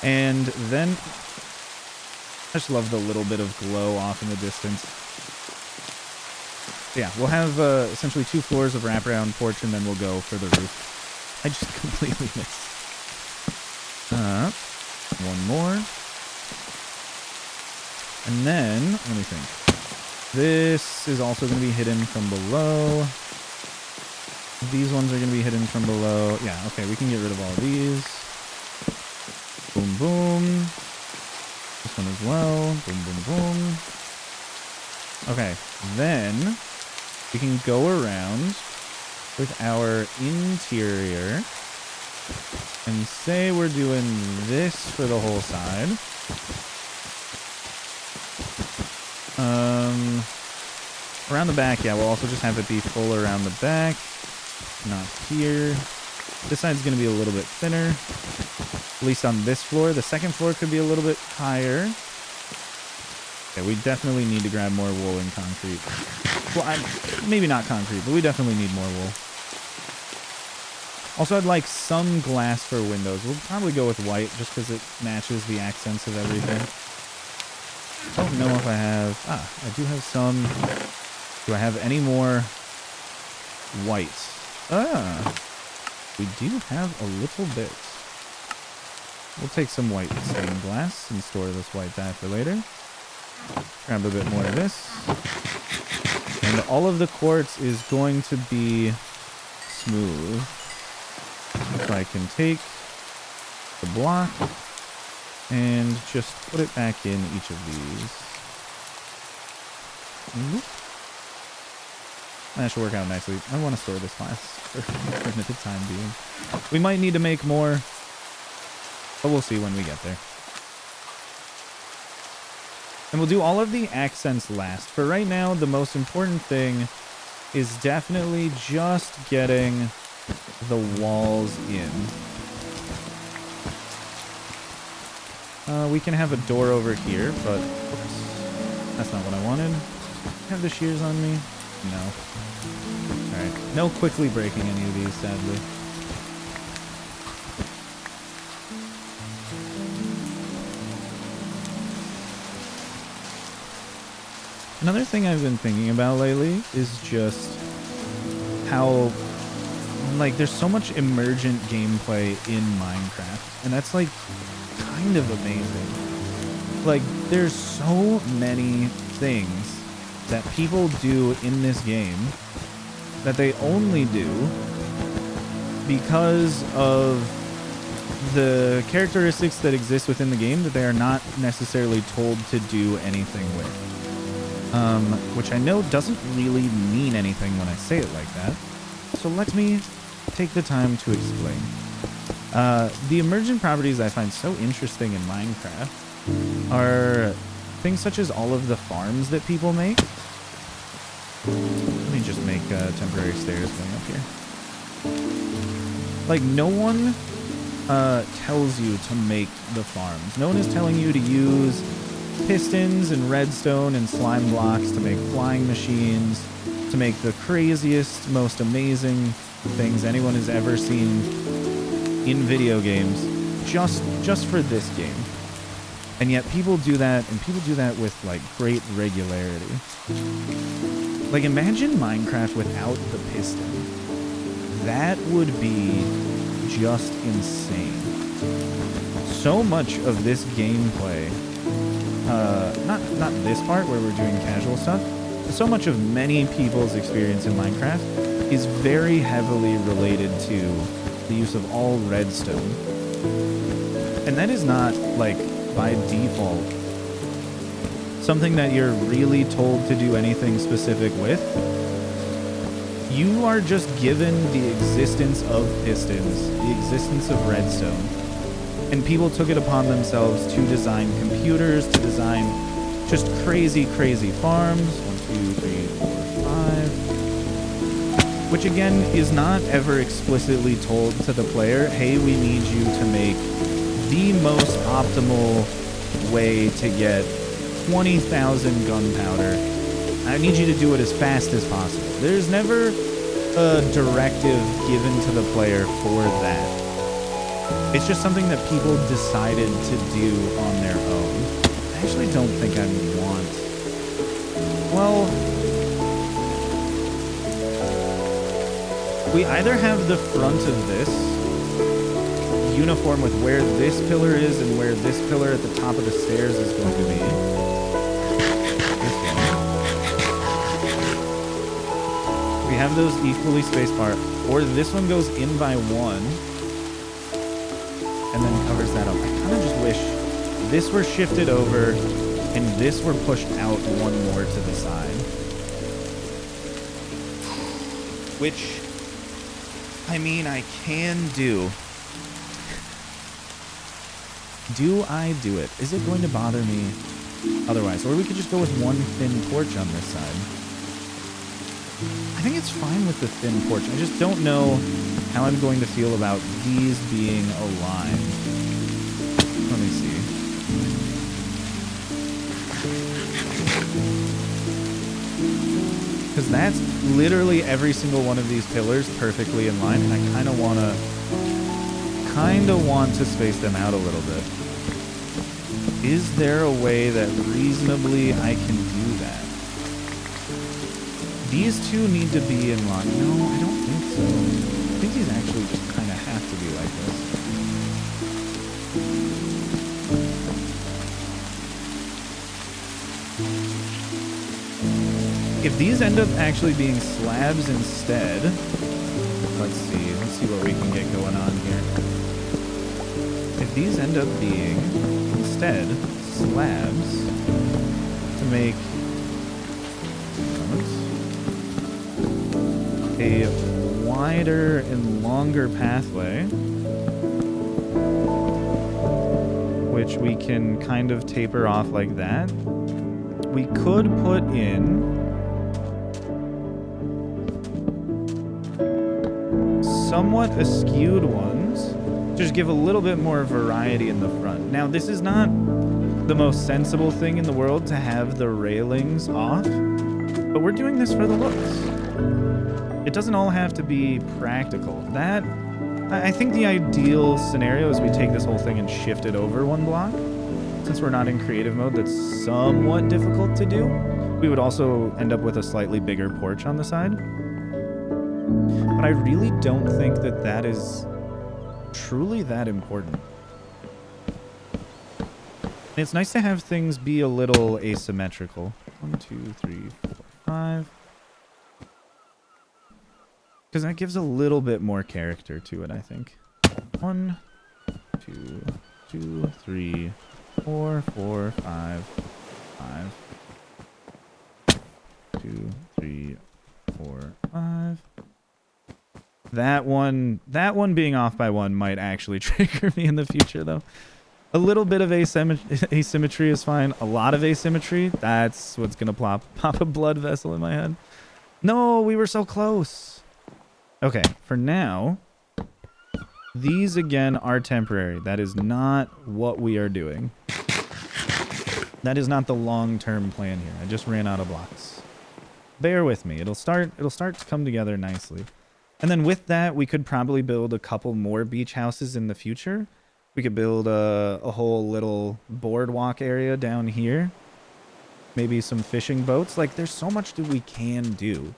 B: And then I just love the little bit of glow off in the distance. Yeah, we'll have essentially 2 floors of wraparound porch, and then we'll go for the roof. I just completely missed. One more. And then, let me think. This is also going to be hidden from below. These ones are going to be hidden from below. Yeah, okay, we can get rid of all of these. Boom, boom. This one as well. Boom, boom, boom. Okay, then we can go around with our interior and say we're doing this for the whole side. Around the back, yeah, we'll also just have it be full around the back. Not here. This side's going to be a little bit thinner. At least on this floor. The second floor could be a little bit higher. Okay, we definitely need to grab more wool and concrete. Well, maybe not concrete, but we definitely need more wool. Also, I'd like some glass for windows. We'll probably go with white just because it matches the accents of everything. Don't know if I have... I do have some... Do I have any more white? We do have a little bit. We'll take some white stained glass and store this white dye for later. Grab a bit more of this. And all of the quartz is going to be smooth. So I can take the block and just put it back in each of these. That should work out nicely. I want to store this glass for the time being. We might need to make more, but we'll see when we get there. And we'll do all of the accents last. For right now, the most important thing is definitely just getting the walls in. We can have a door over here, but oops, that's not what I wanted. Have the shears on me? No. Alright, no quickly breaking any of these, sadly. Another thing I've been thinking about lately is just how, like, there's so much emergent gameplay in Minecraft, and that's, like, kind of amazing. Like, there's so many things that people do in this game that they only do because of the characteristics that exist within the game that they are not necessarily told to do anything with. Which I know doesn't really mean anything when I say it like that. So let me take the time to explain. The emergent properties I find so interesting in Minecraft are things such as all of the farms that people make. Let me just make temporary stairs going up here. Like, no one tells you to make the farms. No one is telling you to use pistons and redstone and slime blocks to make flying machines, to make the craziest, most amazing things anyone has ever seen in video games just for this game. And yet people do that, and people do that with, like, great regularity. Like, imagine Minecraft without the piston. That would be just insane. So much of this gameplay, not this part where we're doing casual stuff, but so much of many people's experience in Minecraft is very heavily related to the use of all redstone. And that is not, like, by default something that you're really told to do anything specific with. You are just given the existence of pistons, the existence of redstone, and people took it upon themselves to design computers, to design just crazy, crazy farms. 1, 2, 3, 4, 5. Which again is not ever explicitly told to the player, hey, we need you to make the most optimal way to get 20,000 gunpowder. I need you to do it as fast as possible. There's never a directive given to the player for that. It's just something that people decided to do on their own. I actually don't think I want... Well... we either have the front of this uniform with where this pillar is and where this pillar at the top of the stairs is going to be. This one. We have those equally spaced apart, or this one goes in by one and then covers that up. I kind of just wish this were shifted over and this were pushed out one more to the side. Which, I mean, I can do. Do I do it? Is it going to bother me otherwise? Or we could just go with one thin porch on this side. I think it's fine with the thin porch. I just don't know how I'm going to feel about these being aligned. Let me see. Because that's literally every single one of these pillars perfectly in line, and I kind of want to space them out a little bit. Is there a way that reasonably I can do that? These two need to be in line. No, I don't think so. I think these actually just kind of have to be like this. If these end up actually being slabs instead, let's see what we can get going on here. If these end up being instead slabs to make a wider and longer pathway, which we can kind of taper off like that, we could put in somewhat askewed ones, just give a little bit more variety in the front. Now, this is not the most sensible thing in the world to have the railings off, but we're doing this for the looks. It doesn't all have to be practical. I think the ideal scenario is we take this whole thing and shift it over one block. Since we're not in creative mode, that's somewhat difficult to do. We would also end up with a slightly bigger porch on the side. But I really don't think that that is truly that important. And it's nice to have things be a little asymmetrical. 1, 2, 3, 4, 5. Because that gives a little bit more character to it, I think. 1, 2, 2, 3, 4, 4, 5, 5. 2, 3, 4, 5. That one being off by 1 might actually trigger me in the future, though. A little bit of asymmetry is fine. A lot of asymmetry, that's what's going to pop a blood vessel in my head. No, we were so close. Okay, for now, these again are temporary. That is not what we are doing. That is not the long-term plan here. I just ran out of blocks. Bear with me. It'll start to come together nicely. And then with that, we could probably build a couple more beach houses in the future. We could build a whole little boardwalk area down here. Maybe some fishing boats. Like, there's so much that we can do.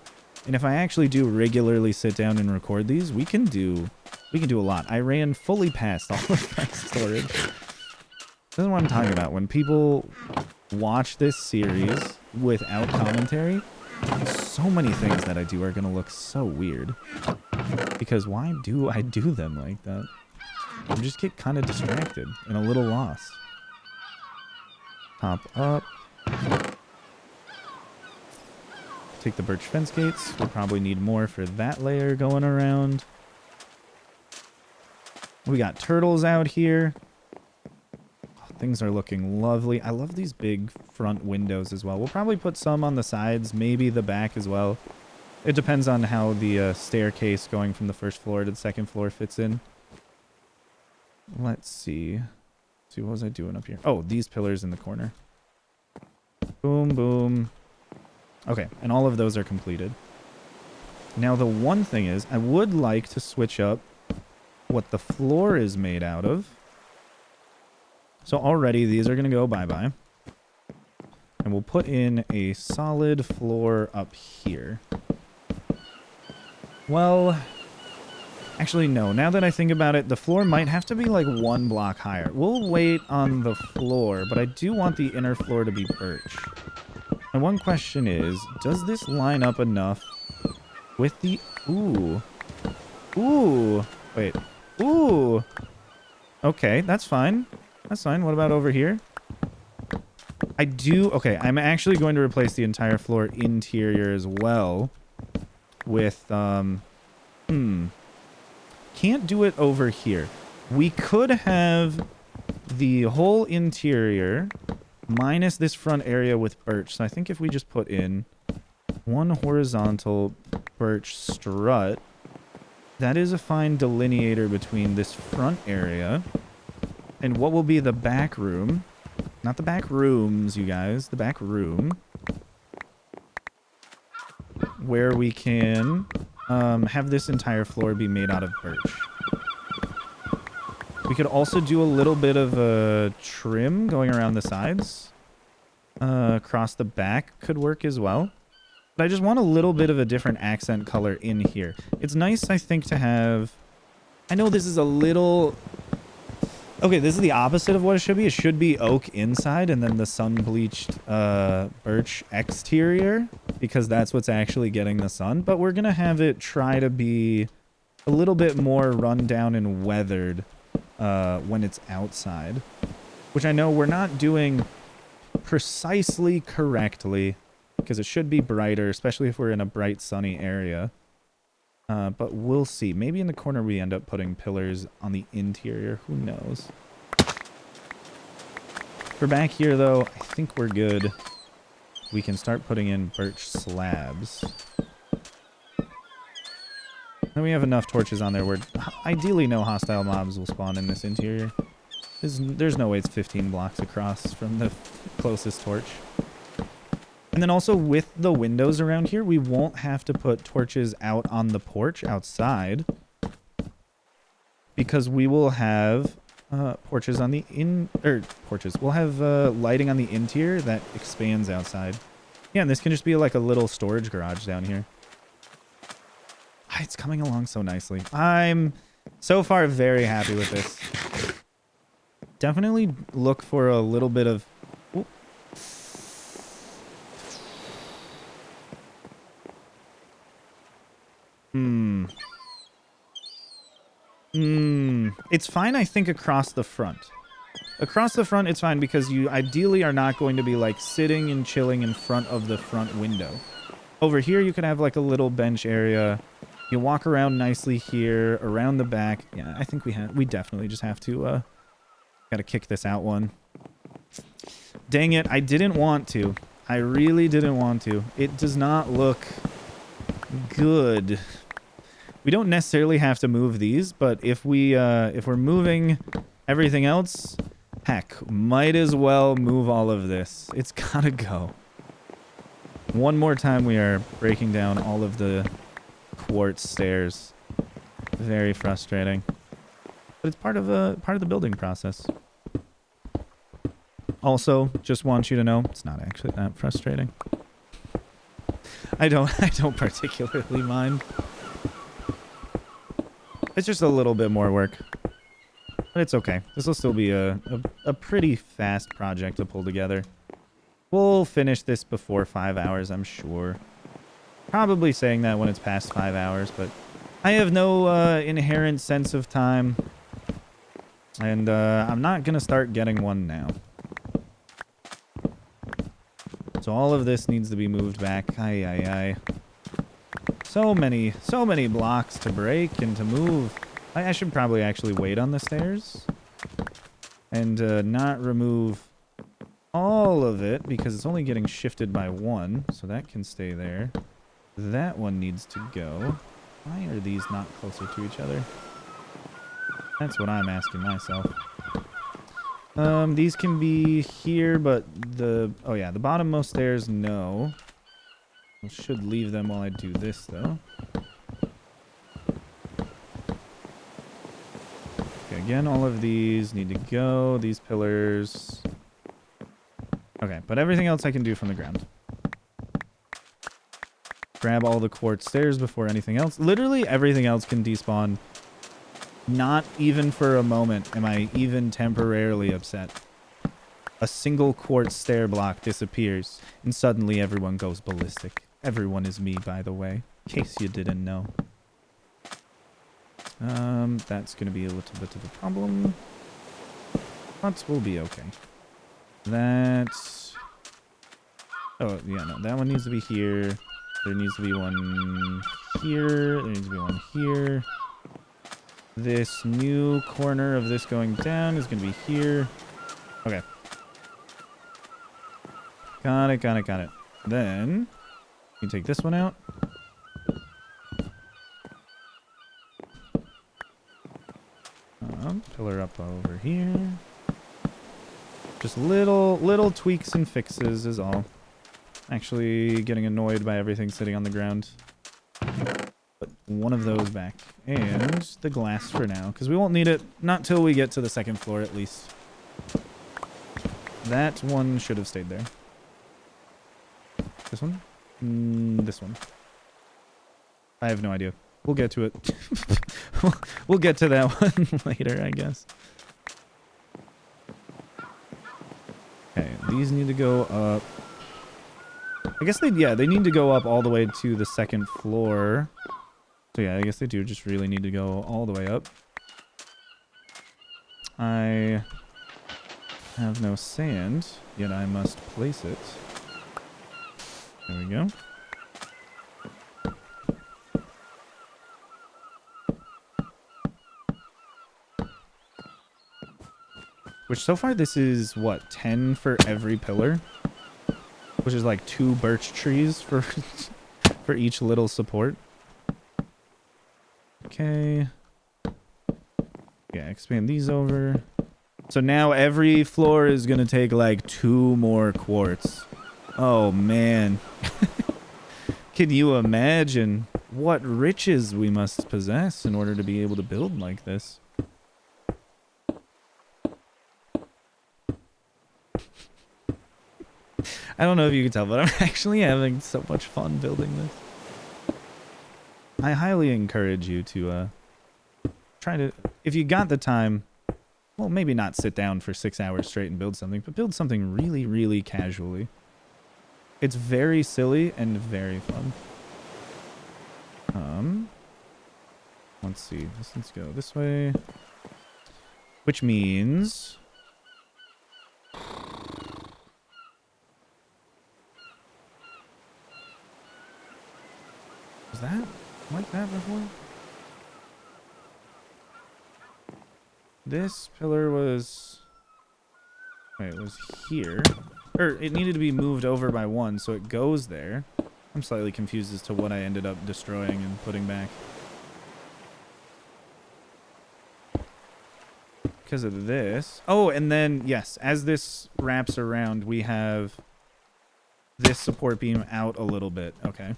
B: And if I actually do regularly sit down and record these, we can do a lot. I ran fully past all of my storage. This is what I'm talking about. When people watch this series without commentary, so many things that I do are going to look so weird. Because why do I do them like that? I just get kind of distracted and a little lost. Top up. Take the birch fence gates. We'll probably need more for that layer going around. We got turtles out here. Things are looking lovely. I love these big front windows as well. We'll probably put some on the sides, maybe the back as well. It depends on how the staircase going from the first floor to the second floor fits in. Let's see. What was I doing up here? Oh, these pillars in the corner. Boom, boom. Okay, and all of those are completed. Now, the one thing is, I would like to switch up what the floor is made out of. So already these are going to go bye-bye. And we'll put in a solid floor up here. Well, actually no. Now that I think about it, the floor might have to be like 1 block higher. We'll wait on the floor, but I do want the inner floor to be birch. And one question is, does this line up enough with the... Ooh. Ooh. Wait. Ooh. Okay, that's fine. That's fine. What about over here? I do... Okay, I'm actually going to replace the entire floor interior as well with... Can't do it over here. We could have the whole interior minus this front area with birch. So I think if we just put in 1 horizontal birch strut, that is a fine delineator between this front area and what will be the back room. Not the back rooms, you guys. The back room. Where we can have this entire floor be made out of birch. We could also do a little bit of a trim going around the sides. Across the back could work as well. But I just want a little bit of a different accent color in here. It's nice, I think, to have... I know this is a little... Okay, this is the opposite of what it should be. It should be oak inside and then the sun-bleached birch exterior. because that's what's actually getting the sun. But we're going to have it try to be a little bit more run down and weathered when it's outside, which I know we're not doing precisely correctly because it should be brighter, especially if we're in a bright sunny area. But we'll see. Maybe in the corner we end up putting pillars on the interior. Who knows? For back here, though, I think we're good. We can start putting in birch slabs. And we have enough torches on there where ideally no hostile mobs will spawn in this interior. There's no way it's 15 blocks across from the closest torch. And then also with the windows around here, we won't have to put torches out on the porch outside because we will have porches on the we'll have lighting on the interior that expands outside. Yeah, and this can just be like a little storage garage down here. It's coming along so nicely. I'm so far very happy with this. Definitely look for a little bit of... It's fine, I think, across the front. Across the front, it's fine because you ideally are not going to be like sitting and chilling in front of the front window. Over here, you could have like a little bench area. You walk around nicely here, around the back. Yeah, I think we definitely just have to, gotta kick this out one. Dang it, I didn't want to. I really didn't want to. It does not look good. We don't necessarily have to move these, but if we're moving everything else, heck, might as well move all of this. It's gotta go. One more time we are breaking down all of the quartz stairs. Very frustrating. But it's part of the building process. Also, just want you to know, it's not actually that frustrating. I don't particularly mind. It's just a little bit more work. But it's okay. This will still be a pretty fast project to pull together. We'll finish this before 5 hours, I'm sure. Probably saying that when it's past 5 hours, but I have no inherent sense of time. And I'm not going to start getting one now. So all of this needs to be moved back. Aye. So many blocks to break and to move. I should probably actually wait on the stairs. And not remove all of it because it's only getting shifted by one. So that can stay there. That one needs to go. Why are these not closer to each other? That's what I'm asking myself. These can be here, but the bottommost stairs, no. I should leave them while I do this, though. Okay, again, all of these need to go. These pillars. Okay, but everything else I can do from the ground. Grab all the quartz stairs before anything else. Literally everything else can despawn. Not even for a moment am I even temporarily upset. A single quartz stair block disappears, and suddenly everyone goes ballistic. Everyone is me, by the way, in case you didn't know. That's going to be a little bit of a problem. But we'll be okay. That's... Oh, yeah, no, that one needs to be here. There needs to be one here. There needs to be one here. This new corner of this going down is going to be here. Okay. Got it. Then, you can take this one out. Pillar up over here. Just little tweaks and fixes is all. Actually getting annoyed by everything sitting on the ground. Put one of those back. And the glass for now, because we won't need it not till we get to the second floor at least. That one should have stayed there. This one? This one. I have no idea. We'll get to it. We'll get to that one later, I guess. Okay, these need to go up. I guess they need to go up all the way to the second floor. So yeah, I guess they do just really need to go all the way up. I have no sand, yet I must place it. There we go. Which so far this is, what, 10 for every pillar? Which is like 2 birch trees for for each little support. Okay. Yeah, expand these over. So now every floor is going to take like 2 more quartz. Oh, man. Can you imagine what riches we must possess in order to be able to build like this? I don't know if you can tell, but I'm actually having so much fun building this. I highly encourage you to try to, if you got the time, well, maybe not sit down for 6 hours straight and build something, but build something really, really casually. It's very silly and very fun. Let's see. Let's go this way. Which means... Was that like that before? This pillar was... Wait, it was here. Or it needed to be moved over by 1, so it goes there. I'm slightly confused as to what I ended up destroying and putting back. Because of this. Oh, and then, yes, as this wraps around, we have this support beam out a little bit. Okay.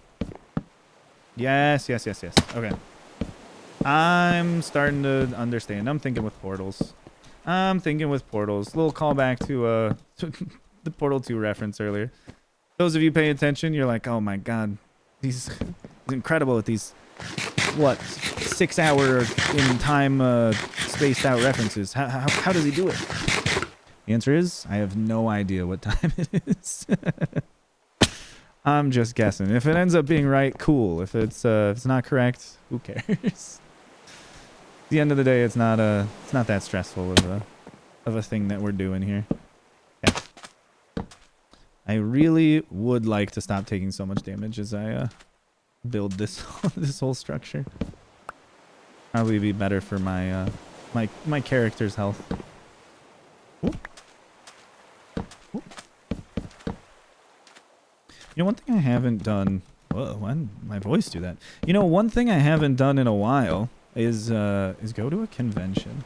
B: Yes. Okay. I'm starting to understand. I'm thinking with portals. Little callback to the Portal 2 reference earlier. Those of you paying attention, you're like, oh my god, he's incredible at these, what, 6 hour in time spaced out references. How does he do it? The answer is, I have no idea what time it is. I'm just guessing. If it ends up being right, cool. If it's not correct, who cares? At the end of the day, it's not that stressful of a thing that we're doing here. Yeah. I really would like to stop taking so much damage as I build this this whole structure. Probably be better for my my character's health. Ooh. Ooh. You know, one thing I haven't done... Whoa, why did my voice do that? You know, one thing I haven't done in a while is go to a convention.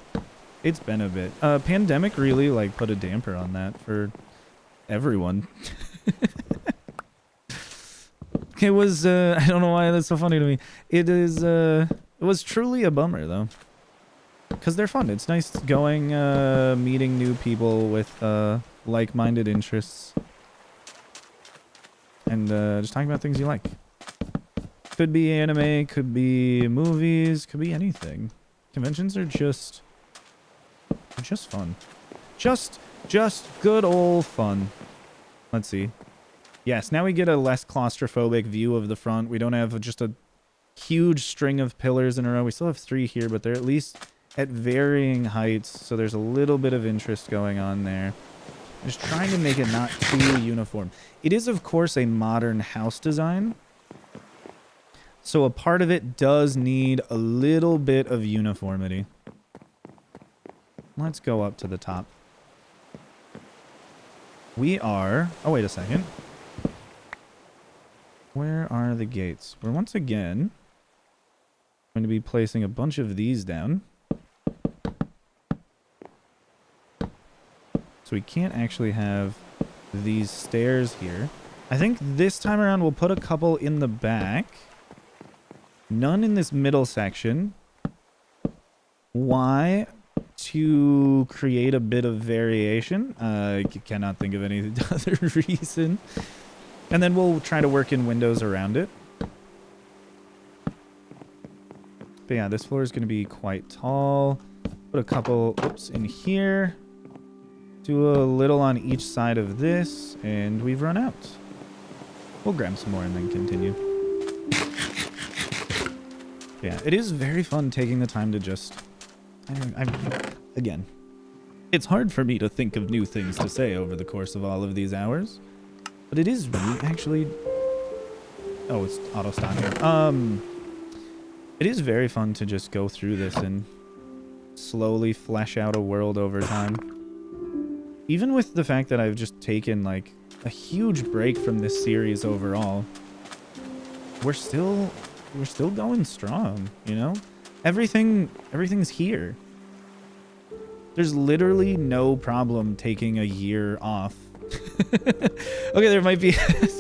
B: It's been a bit. Pandemic really, like, put a damper on that for everyone. It was, I don't know why that's so funny to me. It was truly a bummer, though. Because they're fun. It's nice going, meeting new people with like-minded interests. And just talking about things you like. Could be anime, could be movies, could be anything. Conventions are just fun. Just good old fun. Let's see. Yes, now we get a less claustrophobic view of the front. We don't have just a huge string of pillars in a row. We still have 3 here, but they're at least at varying heights, so there's a little bit of interest going on there. Just trying to make it not too uniform. It is, of course, a modern house design. So a part of it does need a little bit of uniformity. Let's go up to the top. We are... Oh, wait a second. Where are the gates? We're once again going to be placing a bunch of these down. So we can't actually have these stairs here. I think this time around we'll put a couple in the back. None in this middle section. Why? To create a bit of variation. I cannot think of any other reason. And then we'll try to work in windows around it. But yeah, this floor is going to be quite tall. Put a couple, oops, in here. Do a little on each side of this, and we've run out. We'll grab some more and then continue. Yeah, it is very fun taking the time to just... Again, it's hard for me to think of new things to say over the course of all of these hours. But it is really actually... Oh, it's auto-stop here. It is very fun to just go through this and slowly flesh out a world over time. Even with the fact that I've just taken, like, a huge break from this series overall, we're still going strong, you know? Everything's here. There's literally no problem taking a year off. Okay, there might be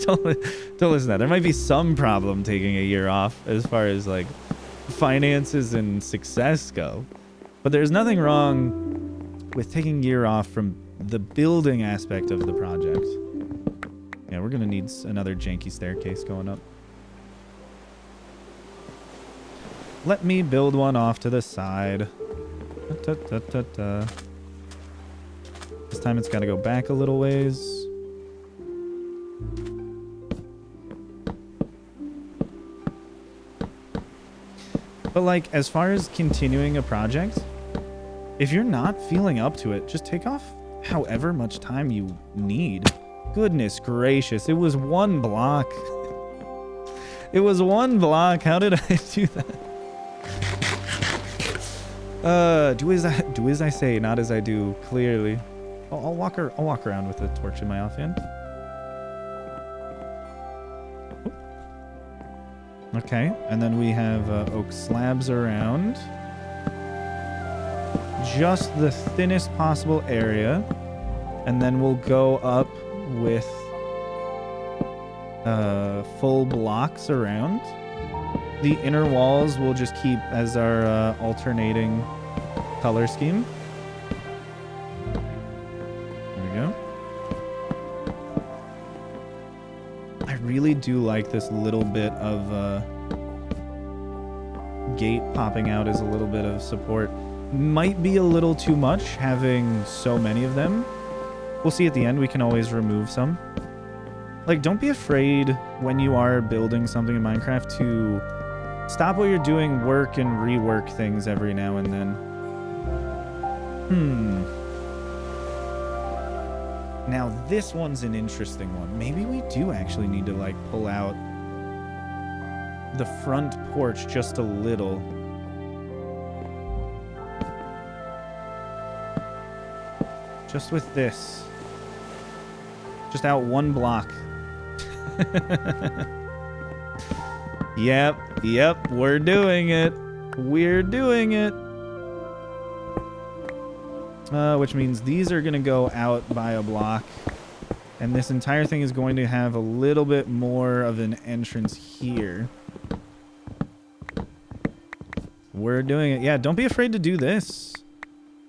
B: don't listen to that. There might be some problem taking a year off as far as like finances and success go. But there's nothing wrong with taking a year off from the building aspect of the project. Yeah, we're gonna need another janky staircase going up. Let me build one off to the side. This time it's got to go back a little ways. But like, as far as continuing a project, if you're not feeling up to it, just take off however much time you need. Goodness gracious, it was one block. It was one block. How did I do that? Do as I say, not as I do, clearly. I'll walk around with a torch in my offhand. Okay, and then we have oak slabs around. Just the thinnest possible area. And then we'll go up with full blocks around. The inner walls we'll just keep as our alternating color scheme. There we go. I really do like this little bit of gate popping out as a little bit of support. Might be a little too much having so many of them. We'll see at the end. We can always remove some. Like, don't be afraid when you are building something in Minecraft to stop what you're doing, work and rework things every now and then. Now this one's an interesting one. Maybe we do actually need to like pull out the front porch just a little. Just with this. Just out one block. Yep, we're doing it. We're doing it. Which means these are going to go out by a block. And this entire thing is going to have a little bit more of an entrance here. We're doing it. Yeah, don't be afraid to do this.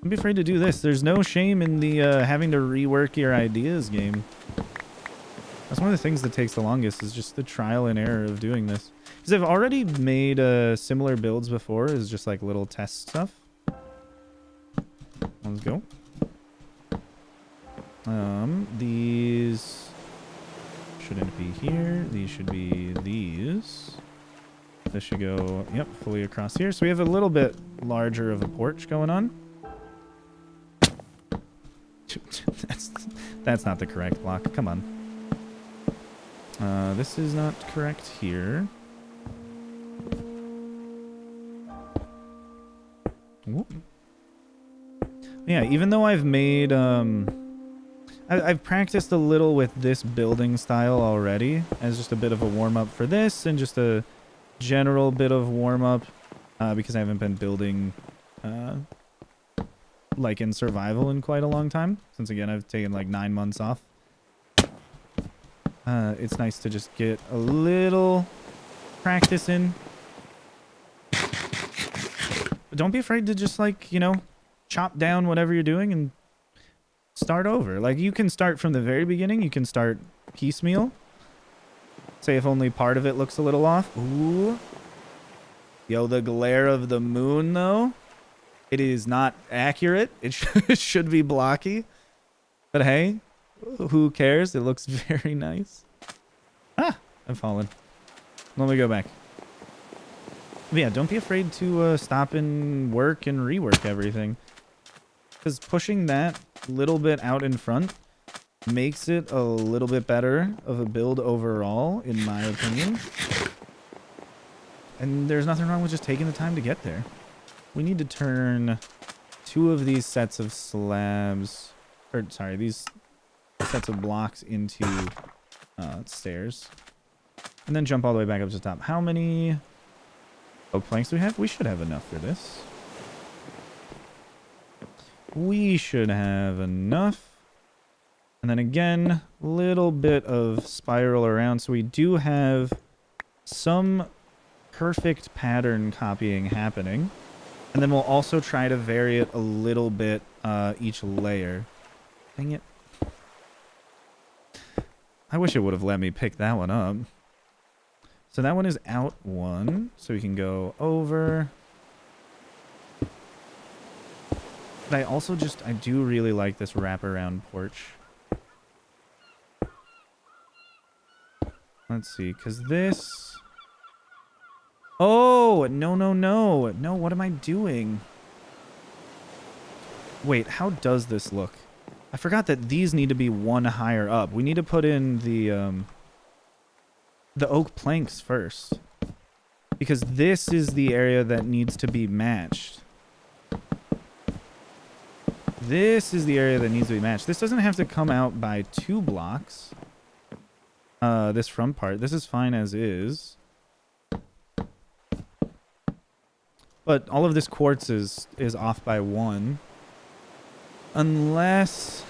B: Don't be afraid to do this. There's no shame in the having to rework your ideas game. That's one of the things that takes the longest is just the trial and error of doing this. Because I've already made similar builds before as just like little test stuff. Let's go. These shouldn't be here. These should be these. This should go, yep, fully across here. So we have a little bit larger of a porch going on. That's not the correct block. Come on. This is not correct here. Whoop. Yeah, even though I've made I've practiced a little with this building style already as just a bit of a warm-up for this and just a general bit of warm-up because I haven't been building like in survival in quite a long time, since again I've taken like 9 months off. It's nice to just get a little practice in. But don't be afraid to just like, you know, chop down whatever you're doing and start over. Like you can start from the very beginning. You can start piecemeal. Say if only part of it looks a little off. Ooh. Yo, the glare of the moon though. It is not accurate. It should be blocky. But hey, who cares? It looks very nice. Ah, I've fallen. Let me go back. But yeah, don't be afraid to stop and work and rework everything. Because pushing that little bit out in front makes it a little bit better of a build overall, in my opinion. And there's nothing wrong with just taking the time to get there. We need to turn 2 of these sets of slabs, or sorry, these sets of blocks into stairs. And then jump all the way back up to the top. How many oak planks do we have? We should have enough for this. We should have enough. And then again, little bit of spiral around. So we do have some perfect pattern copying happening. And then we'll also try to vary it a little bit each layer. Dang it. I wish it would have let me pick that one up. So that one is out 1. So we can go over. But I also I do really like this wraparound porch. Let's see, because this... Oh, no, no, no. No, what am I doing? Wait, how does this look? I forgot that these need to be 1 higher up. We need to put in the oak planks first. Because this is the area that needs to be matched. This is the area that needs to be matched. This doesn't have to come out by 2 blocks. This front part. This is fine as is. But all of this quartz is off by 1. Unless...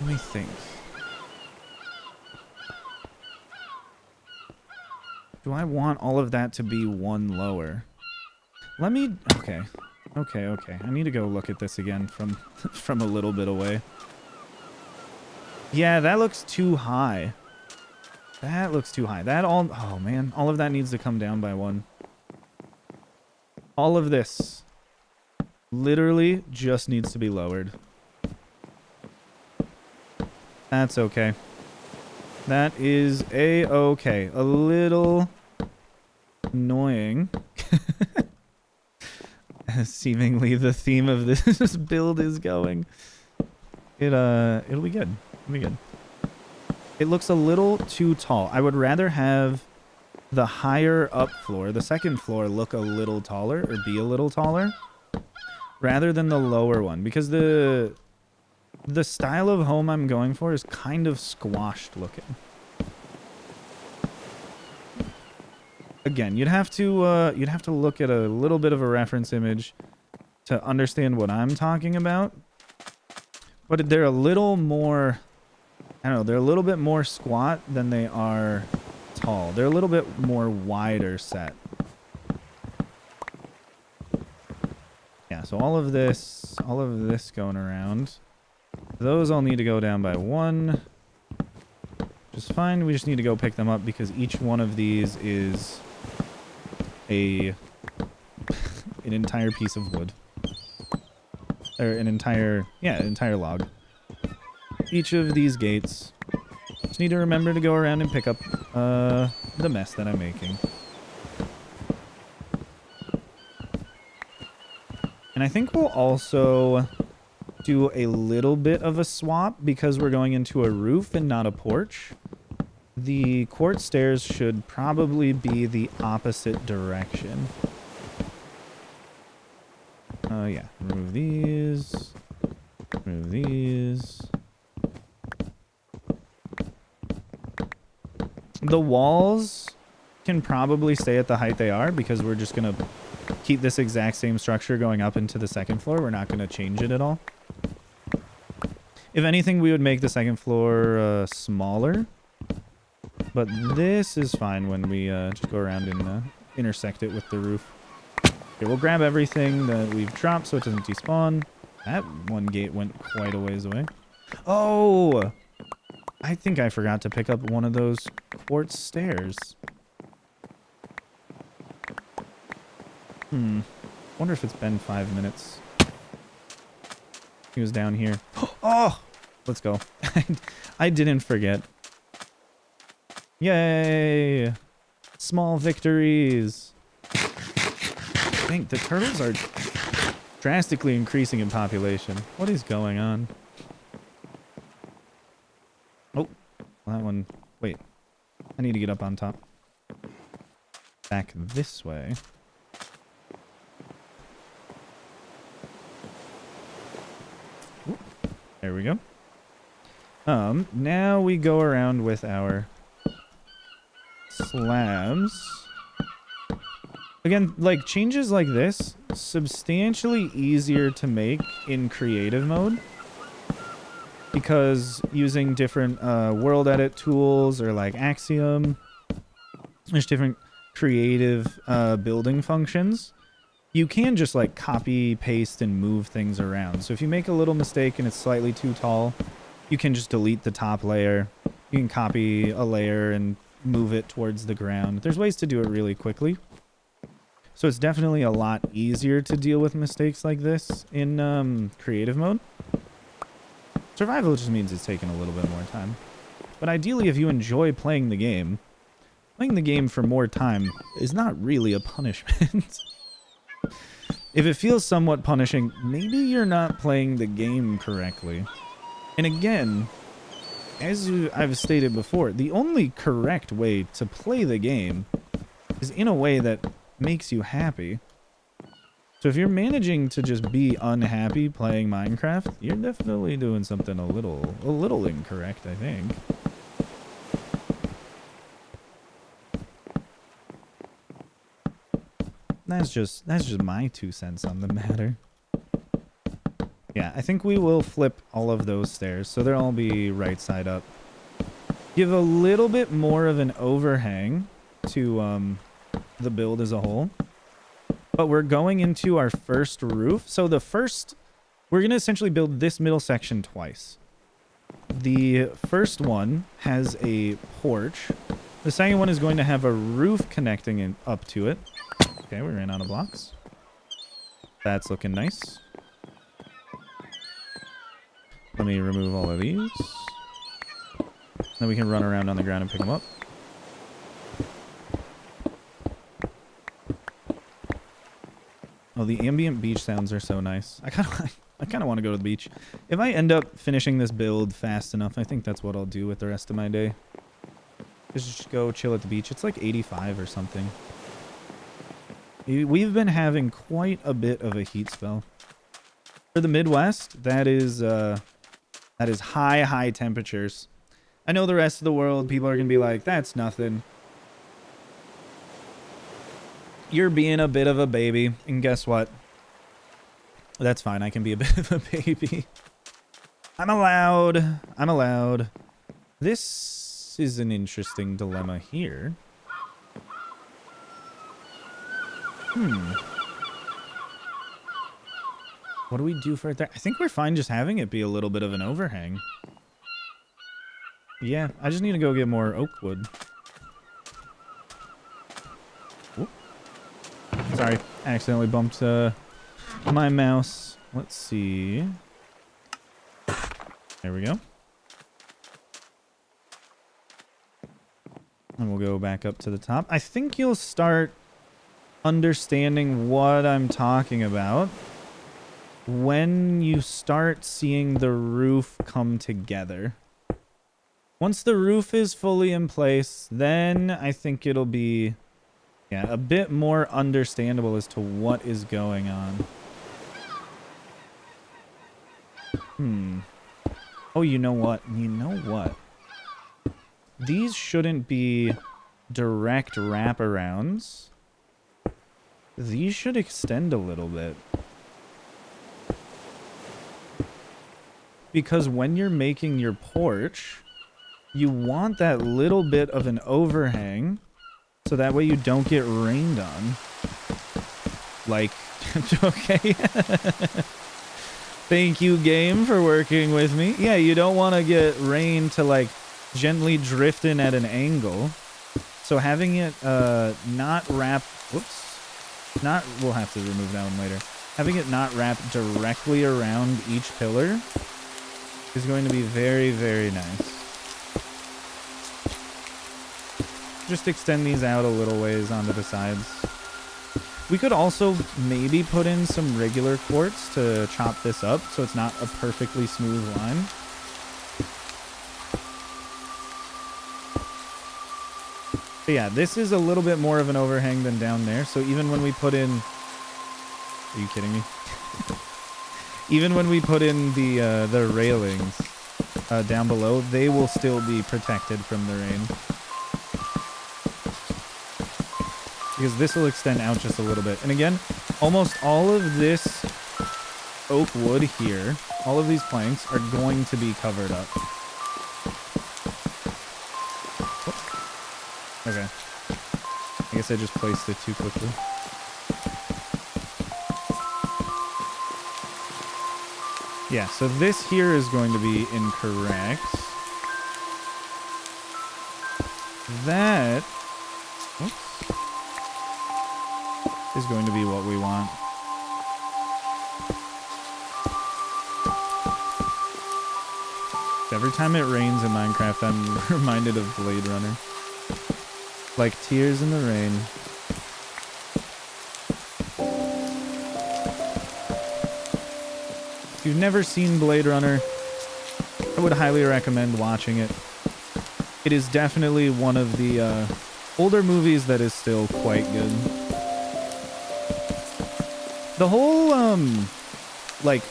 B: Let me think. Do I want all of that to be 1 lower? Let me... Okay. Okay. I need to go look at this again from a little bit away. Yeah, that looks too high. That looks too high. That all... Oh, man. All of that needs to come down by 1. All of this literally just needs to be lowered. That's okay. That is a-okay. A little annoying. Seemingly the theme of this build is going. It'll be good. It'll be good. It looks a little too tall. I would rather have the higher up floor, the second floor, look a little taller or be a little taller rather than the lower one, because the style of home I'm going for is kind of squashed looking. Again, you'd have to look at a little bit of a reference image to understand what I'm talking about. But they're a little more, I don't know, they're a little bit more squat than they are tall. They're a little bit more wider set. Yeah, so all of this going around. Those all need to go down by 1. Just fine. We just need to go pick them up because each one of these is an entire piece of wood. Or an entire log. Each of these gates. Just need to remember to go around and pick up the mess that I'm making. And I think we'll also do a little bit of a swap because we're going into a roof and not a porch. The quartz stairs should probably be the opposite direction. Yeah. Remove these. Remove these. The walls can probably stay at the height they are because we're just going to keep this exact same structure going up into the second floor. We're not going to change it at all. If anything, we would make the second floor smaller. But this is fine when we just go around and intersect it with the roof. Okay, we'll grab everything that we've dropped so it doesn't despawn. That one gate went quite a ways away. Oh! I think I forgot to pick up one of those quartz stairs. Wonder if it's been 5 minutes. He was down here. Oh! Let's go. I didn't forget. Yay! Small victories. Dang, the turtles are drastically increasing in population. What is going on? Oh, that one. Wait. I need to get up on top. Back this way. Ooh, there we go. Now we go around with our slabs. Again, like, changes like this, substantially easier to make in creative mode. Because using different world edit tools or like Axiom, there's different creative building functions. You can just like copy, paste, and move things around. So if you make a little mistake and it's slightly too tall, you can just delete the top layer. You can copy a layer and move it towards the ground. There's ways to do it really quickly. So it's definitely a lot easier to deal with mistakes like this in creative mode. Survival just means it's taking a little bit more time. But ideally, if you enjoy playing the game for more time is not really a punishment. If it feels somewhat punishing, maybe you're not playing the game correctly. And again, as I've stated before, the only correct way to play the game is in a way that makes you happy. So if you're managing to just be unhappy playing Minecraft, you're definitely doing something a little incorrect, I think. That's just my 2 cents on the matter. Yeah, I think we will flip all of those stairs, so they'll all be right side up. Give a little bit more of an overhang to the build as a whole. But we're going into our first roof. So we're going to essentially build this middle section twice. The first one has a porch. The second one is going to have a roof connecting up to it. Okay, we ran out of blocks. That's looking nice. Let me remove all of these. Then we can run around on the ground and pick them up. Oh, the ambient beach sounds are so nice. I kind of want to go to the beach. If I end up finishing this build fast enough, I think that's what I'll do with the rest of my day. Just go chill at the beach. It's like 85 or something. We've been having quite a bit of a heat spell. For the Midwest, that is high temperatures. I know the rest of the world, people are going to be like, that's nothing. You're being a bit of a baby, and guess what? That's fine, I can be a bit of a baby. I'm allowed. This is an interesting dilemma here. What do we do for it there? I think we're fine just having it be a little bit of an overhang. Yeah, I just need to go get more oak wood. Whoop. Sorry, I accidentally bumped my mouse. Let's see. There we go. And we'll go back up to the top. I think you'll start understanding what I'm talking about when you start seeing the roof come together. Once the roof is fully in place, then I think it'll be a bit more understandable as to what is going on. Oh, you know what? These shouldn't be direct wraparounds. These should extend a little bit. Because when you're making your porch, you want that little bit of an overhang so that way you don't get rained on. Like, okay. Thank you, game, for working with me. Yeah, you don't want to get rain to, like, gently drifting at an angle. So having it not wrap, we'll have to remove that one later. Having it not wrap directly around each pillar is going to be very, very nice. Just extend these out a little ways onto the sides. We could also maybe put in some regular quartz to chop this up so it's not a perfectly smooth line. But yeah, this is a little bit more of an overhang than down there. So even when we put in... Are you kidding me? Even when we put in the railings down below, they will still be protected from the rain. Because this will extend out just a little bit. And again, almost all of this oak wood here, all of these planks are going to be covered up. Okay. I guess I just placed it too quickly. Yeah, so this here is going to be incorrect. That... Oops. Is going to be what we want. Every time it rains in Minecraft, I'm reminded of Blade Runner. Like tears in the rain. If you've never seen Blade Runner, I would highly recommend watching it. It is definitely one of the older movies that is still quite good. The whole, like,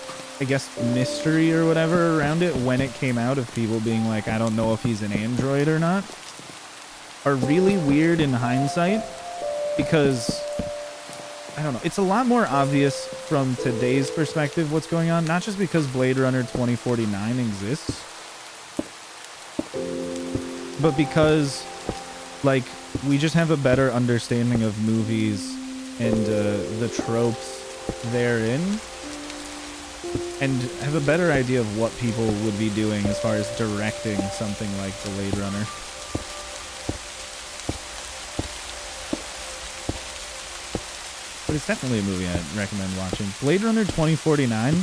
B: I guess mystery or whatever around it when it came out of people being like, I don't know if he's an android or not, are really weird in hindsight because, I don't know, it's a lot more obvious from today's perspective what's going on, not just because Blade Runner 2049 exists, but because, like, we just have a better understanding of movies and the tropes therein, and have a better idea of what people would be doing as far as directing something like Blade Runner. But it's definitely a movie I'd recommend watching. Blade Runner 2049,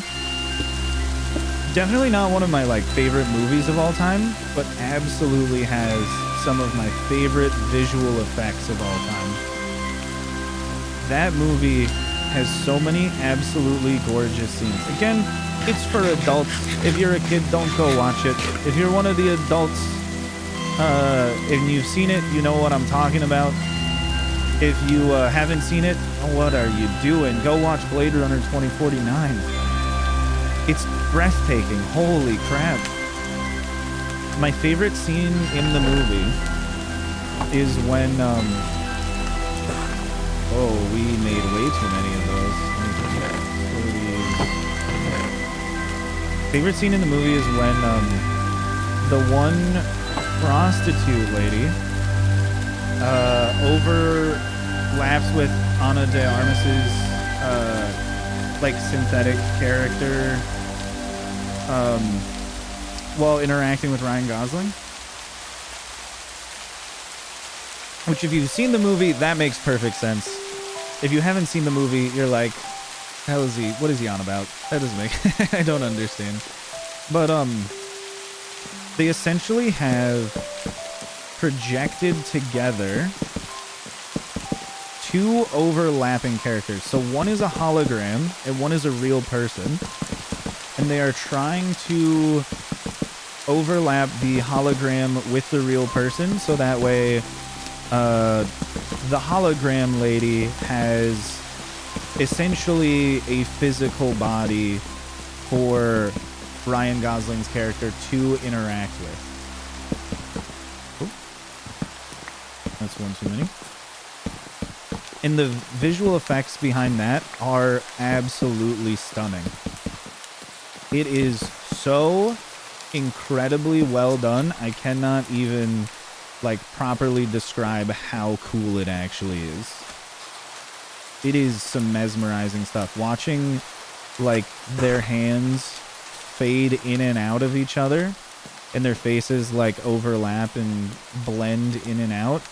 B: definitely not one of my like favorite movies of all time, but absolutely has some of my favorite visual effects of all time. That movie has so many absolutely gorgeous scenes. Again, it's for adults. If you're a kid, don't go watch it. If you're one of the adults and you've seen it, you know what I'm talking about. If you haven't seen it, what are you doing? Go watch Blade Runner 2049. It's breathtaking. Holy crap. My favorite scene in the movie is when oh, we made way too many of those. Favorite scene in the movie is when the one prostitute lady overlaps with Ana de Armas's like synthetic character while interacting with Ryan Gosling. Which, if you've seen the movie, that makes perfect sense. If you haven't seen the movie, you're like, hell is he? What is he on about? That doesn't make... I don't understand. But, they essentially have projected together two overlapping characters. So one is a hologram and one is a real person. And they are trying to overlap the hologram with the real person so that way the hologram lady has essentially a physical body for Ryan Gosling's character to interact with. Oh, that's one too many. And the visual effects behind that are absolutely stunning. It is so incredibly well done. I cannot even like properly describe how cool it actually is. It is some mesmerizing stuff. Watching like their hands fade in and out of each other and their faces like overlap and blend in and out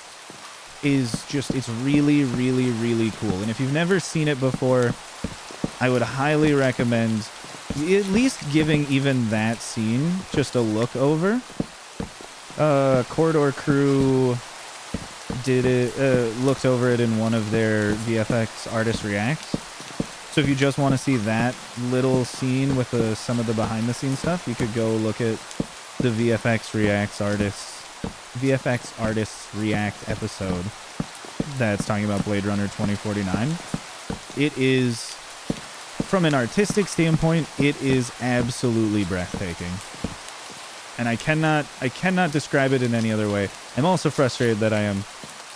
B: is just, it's really, really, really cool. And if you've never seen it before, I would highly recommend at least giving even that scene just a look over. Corridor Crew did it, looked over it in one of their VFX artist reacts. So if you just want to see that little scene with some of the behind the scenes stuff, you could go look at the VFX artists react episode that's talking about Blade Runner 2049. It is, from an artistic standpoint, it is absolutely breathtaking. And I cannot describe it in any other way. I'm also frustrated that I am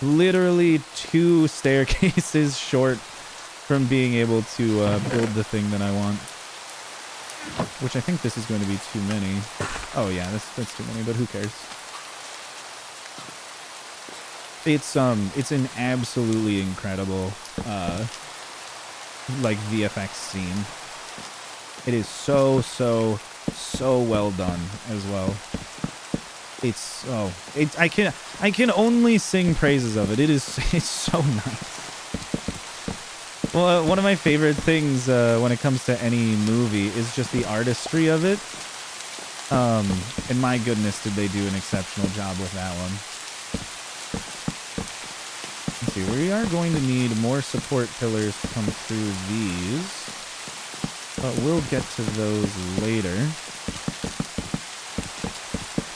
B: literally 2 staircases short from being able to build the thing that I want. Which I think this is going to be too many. Oh yeah, that's too many, but who cares? It's an absolutely incredible like VFX scene. It is so well done as well. I can only sing praises of it. It's so nice. Well, one of my favorite things when it comes to any movie is just the artistry of it. And my goodness, did they do an exceptional job with that one. Let's see, we are going to need more support pillars to come through these. But we'll get to those later.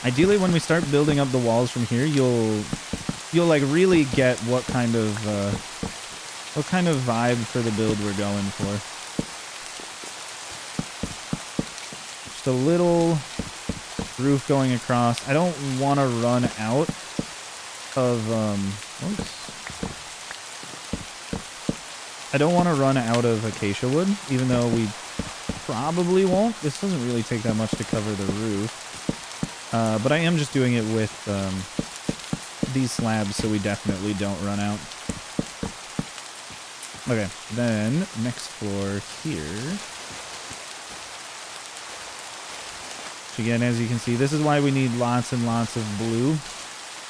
B: Ideally, when we start building up the walls from here, you'll like really get what kind of vibe for the build we're going for. Just a little roof going across. I don't want to run out of oops. I don't want to run out of acacia wood, even though we probably won't. This doesn't really take that much to cover the roof. But I am just doing it with these slabs so we definitely don't run out. Okay, then next floor here. Which again, as you can see, this is why we need lots and lots of blue.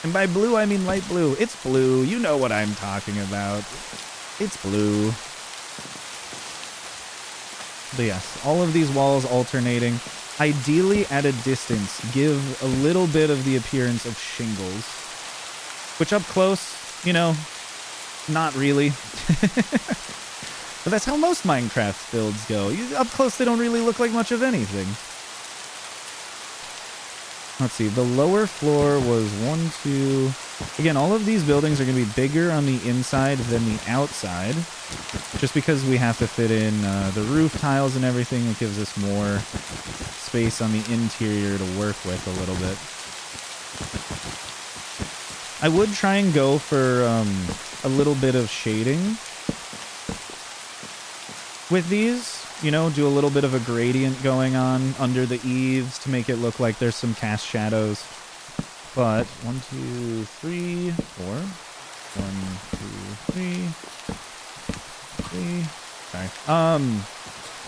B: And by blue, I mean light blue. It's blue. You know what I'm talking about. It's blue. But yes, all of these walls alternating. Ideally, at a distance, give a little bit of the appearance of shingles. Which up close, you know, not really. But that's how most Minecraft builds go. Up close, they don't really look like much of anything. Let's see, the lower floor was 1, 2... Again, all of these buildings are going to be bigger on the inside than the outside. Just because we have to fit in the roof tiles and everything, it gives us more space on the interior to work with a little bit. I would try and go for a little bit of shading with these. You know, do a little bit of a gradient going on under the eaves to make it look like there's some cast shadows. But 1, 2, 3, 4. 1, 2, 3. Sorry.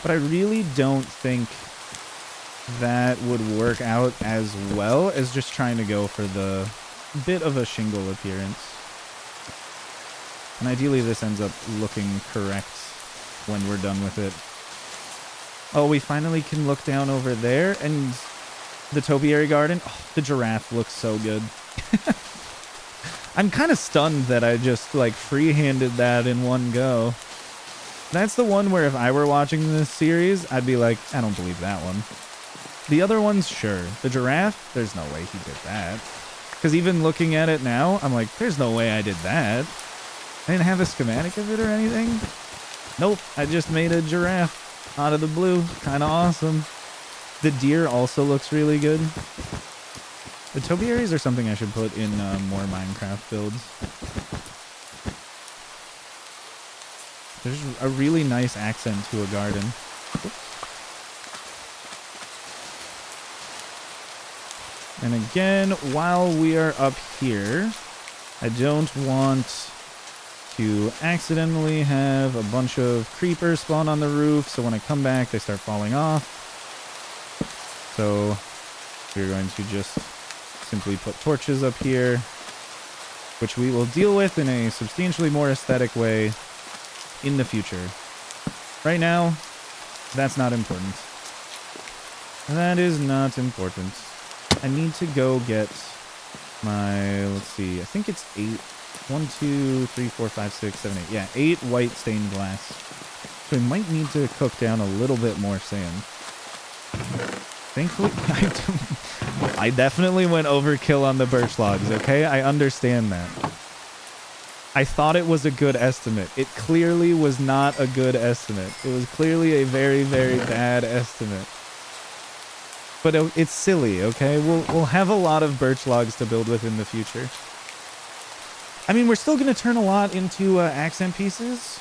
B: But I really don't think that would work out as well as just trying to go for the bit of a shingle appearance. And ideally this ends up looking correct when we're done with it. Oh, we finally can look down over there, and the topiary garden. Oh, the giraffe looks so good. I'm kind of stunned that I just, like, free-handed that in one go. That's the one where if I were watching this series, I'd be like, I don't believe that one. The other ones, sure. The giraffe, there's no way he did that. Because even looking at it now, I'm like, there's no way I did that. I didn't have a schematic of it or anything. Nope, I just made a giraffe out of the blue. Kind of awesome. The deer also looks really good. The topiaries are something I should put in more Minecraft builds. There's a really nice accent to a garden. Oops. And again, while we are up here, I don't want to accidentally have a bunch of creepers spawn on the roof, so when I come back, they start falling off. So We're going to just simply put torches up here, which we will deal with in a substantially more aesthetic way in the future. Right now, that's not important. That is not important. I need to go get my, let's see, I think it's 8. 1, 2, 3, 4, 5, 6, 7, 8. Yeah, 8 white stained glass. So we might need to cook down a little bit more sand. Thankfully, I definitely went overkill on the birch logs, okay? I understand that. I thought it was a good estimate. It clearly was not a good estimate. It was clearly a very, very bad estimate. But it's silly, okay? We'll have a lot of birch logs to build with in the future. I mean, we're still going to turn a lot into accent pieces.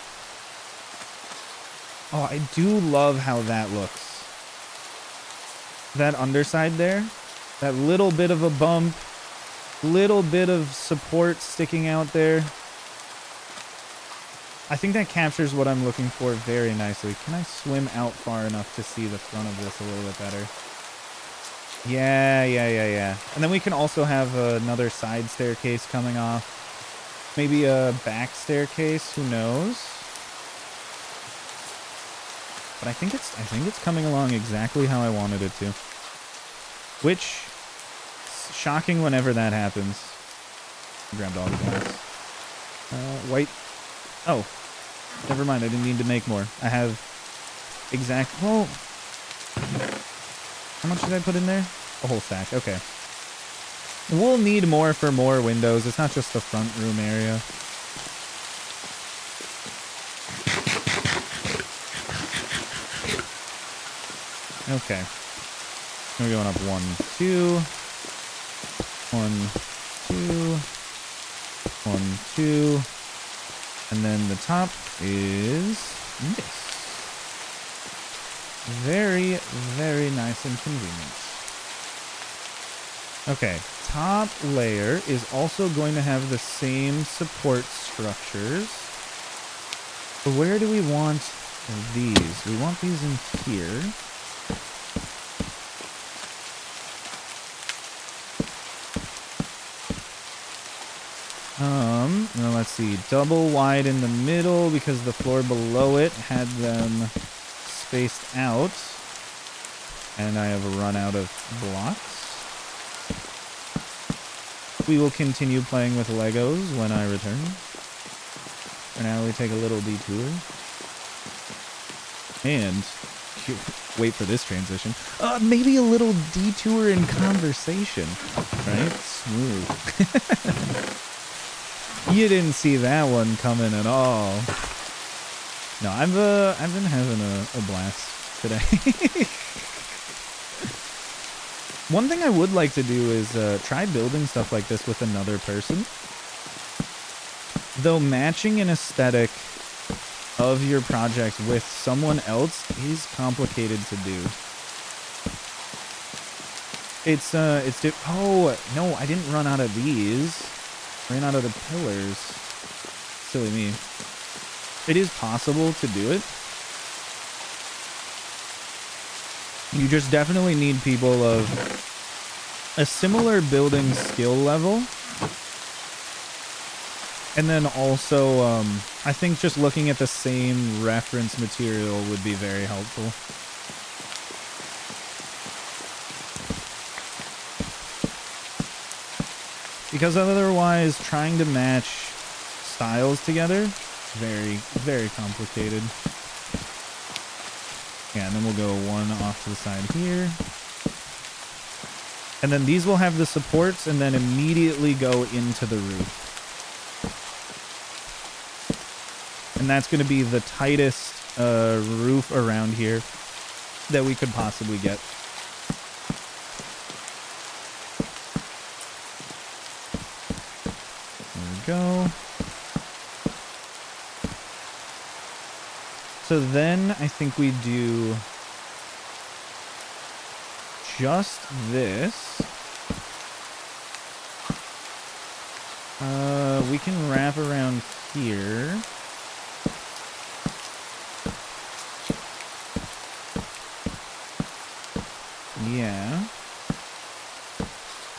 B: Oh, I do love how that looks. That underside there, that little bit of a bump, little bit of support sticking out there. I think that captures what I'm looking for very nicely. Can I swim out far enough to see the front of this a little bit better? Yeah. And then we can also have another side staircase coming off. Maybe a back staircase, who knows? But I think it's coming along exactly how I wanted it to. Which, shocking whenever that happens. Grabbed all the glass. White. Oh, never mind. I didn't need to make more. I have exact. Well, how much did I put in there? A whole stack. Okay. We'll need more for more windows. It's not just the front room area. Okay. We're going up 1, 2. 1, 2. 1, 2. And then the top is this. Very, very nice and convenient. Okay. Top layer is also going to have the same support structures. But where do we want these? We want these in here. Now let's see. Double wide in the middle because the floor below it had them spaced out. And I have run out of blocks. We will continue playing with Legos when I return. For now, we take a little detour. And wait for this transition. Maybe a little detour in conversation. Right? Smooth. You didn't see that one coming at all. No, I've been having a blast today. One thing I would like to do is try building stuff like this with another person. Though matching an aesthetic of your project with someone else is complicated to do. Oh, no, I didn't run out of these. I ran out of the pillars. Silly me. It is possible to do it. You just definitely need people of a similar building skill level. And then also, I think just looking at the same reference material would be very helpful. Because otherwise, trying to match styles together, very, very complicated. Yeah, and then we'll go one off to the side here. And then these will have the supports and then immediately go into the roof. And that's going to be the tightest roof around here that we could possibly get. There we go. So then I think we do just this. We can wrap around here. Yeah.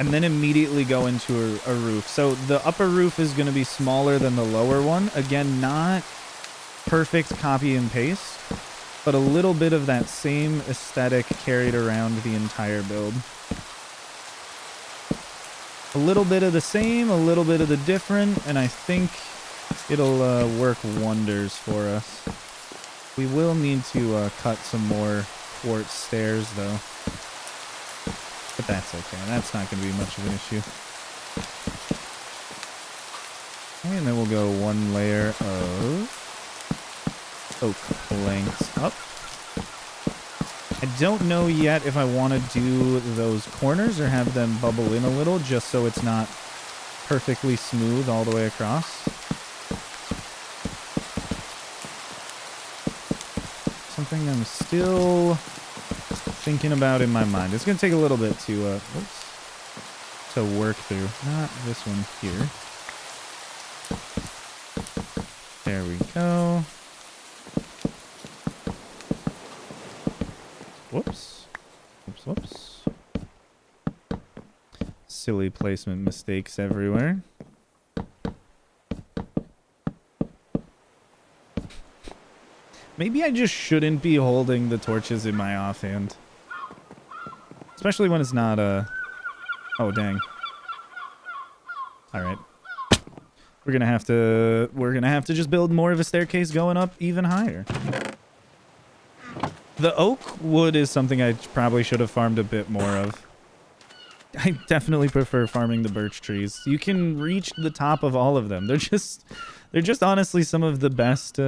B: and then immediately go into a roof. So the upper roof is going to be smaller than the lower one. Again, not perfect copy and paste, but a little bit of that same aesthetic carried around the entire build. A little bit of the same, a little bit of the different, and I think it'll work wonders for us. We will need to cut some more quartz stairs, though. But that's okay. That's not going to be much of an issue. And then we'll go one layer of oak planks up. I don't know yet if I want to do those corners or have them bubble in a little just so it's not perfectly smooth all the way across. Something I'm still thinking about in my mind. It's going to take a little bit to work through. Not this one here. There we go. Whoops. Whoops, whoops. Silly placement mistakes everywhere. Maybe I just shouldn't be holding the torches in my offhand. Especially when it's not a... Oh, dang. Alright. We're gonna have to just build more of a staircase going up even higher. The oak wood is something I probably should have farmed a bit more of. I definitely prefer farming the birch trees. You can reach the top of all of them. They're just honestly some of the best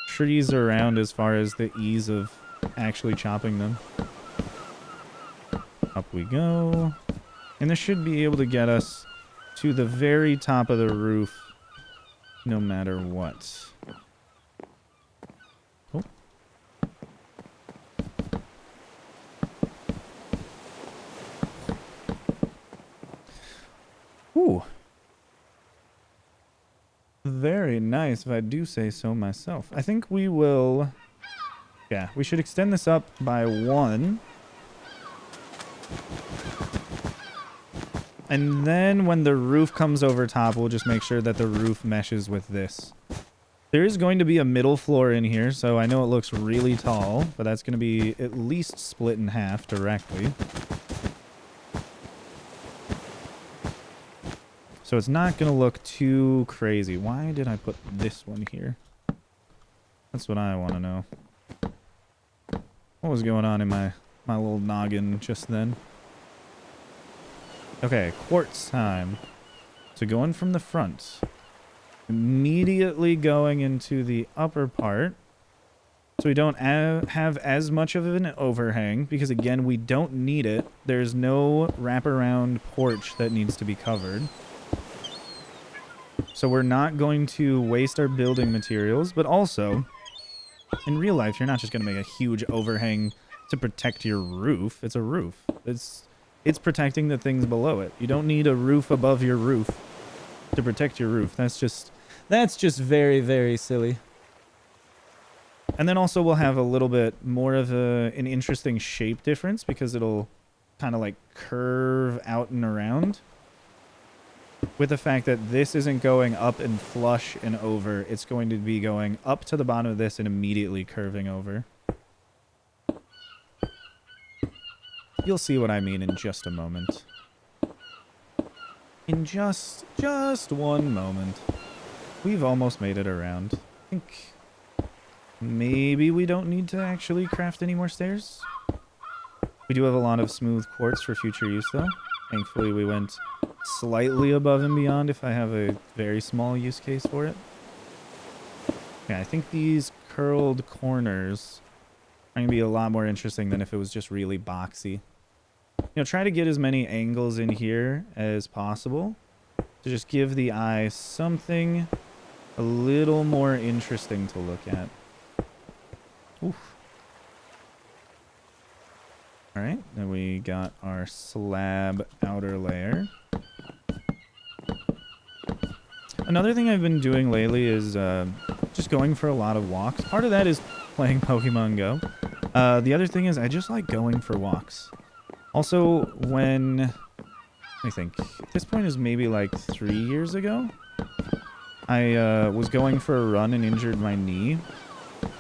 B: trees around as far as the ease of actually chopping them. Up we go. And this should be able to get us to the very top of the roof no matter what. Oh. Ooh. Very nice, if I do say so myself. I think we will... Yeah, we should extend this up by 1. And then when the roof comes over top, we'll just make sure that the roof meshes with this. There is going to be a middle floor in here, so I know it looks really tall, but that's going to be at least split in half directly. So it's not going to look too crazy. Why did I put this one here? That's what I want to know. What was going on in my little noggin just then? Okay, quartz time. So going from the front. Immediately going into the upper part. So we don't have as much of an overhang, because again, we don't need it. There's no wraparound porch that needs to be covered. So we're not going to waste our building materials, but also, in real life, you're not just going to make a huge overhang to protect your roof. It's a roof. It's protecting the things below it. You don't need a roof above your roof to protect your roof. That's just very, very silly. And then also we'll have a little bit more of an interesting shape difference, because it'll kind of like curve out and around. With the fact that this isn't going up and flush and over, it's going to be going up to the bottom of this and immediately curving over. You'll see what I mean in just a moment. In just one moment. We've almost made it around. I think maybe we don't need to actually craft any more stairs. We do have a lot of smooth quartz for future use, though. Thankfully, we went slightly above and beyond if I have a very small use case for it. Yeah, I think these curled corners are going to be a lot more interesting than if it was just really boxy. You know, try to get as many angles in here as possible to just give the eye something a little more interesting to look at. Oof. Alright, then we got our slab outer layer. Another thing I've been doing lately is just going for a lot of walks. Part of that is playing Pokemon Go. The other thing is I just like going for walks. Also, when I think at this point is maybe like 3 years ago. I was going for a run and injured my knee.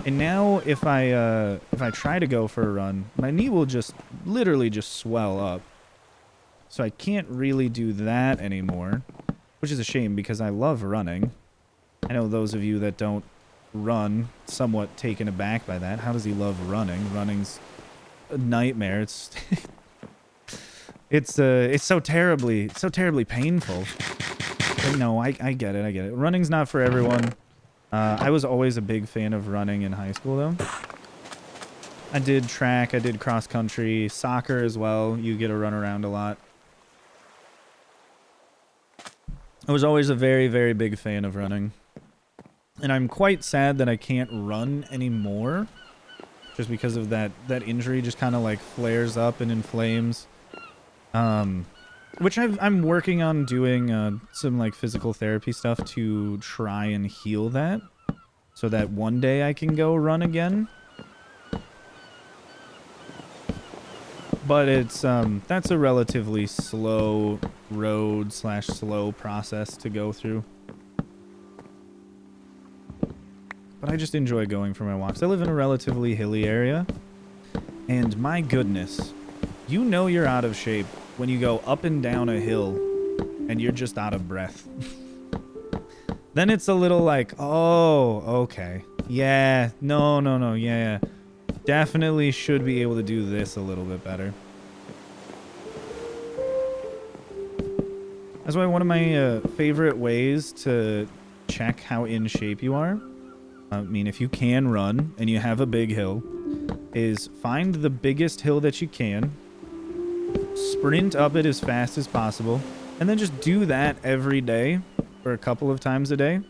B: And now if I try to go for a run, my knee will just literally just swell up. So I can't really do that anymore, which is a shame because I love running. I know those of you that don't run somewhat taken aback by that. How does he love running? Running's a nightmare. It's so terribly painful. But no, I get it. I get it. Running's not for everyone. I was always a big fan of running in high school, though. I did track, I did cross country, soccer as well. You get to run around a lot. I was always a very, very big fan of running. And I'm quite sad that I can't run anymore. Just because of that injury just kind of like flares up and inflames. Which I'm working on doing some like physical therapy stuff to try and heal that. So that one day I can go run again. But it's that's a relatively slow road / slow process to go through. But I just enjoy going for my walks. I live in a relatively hilly area. And my goodness, you know you're out of shape when you go up and down a hill and you're just out of breath. Then it's a little like, oh, okay. Yeah, no, yeah. Definitely should be able to do this a little bit better. That's why one of my favorite ways to check how in shape you are, I mean, if you can run and you have a big hill, is find the biggest hill that you can, sprint up it as fast as possible, and then just do that every day for a couple of times a day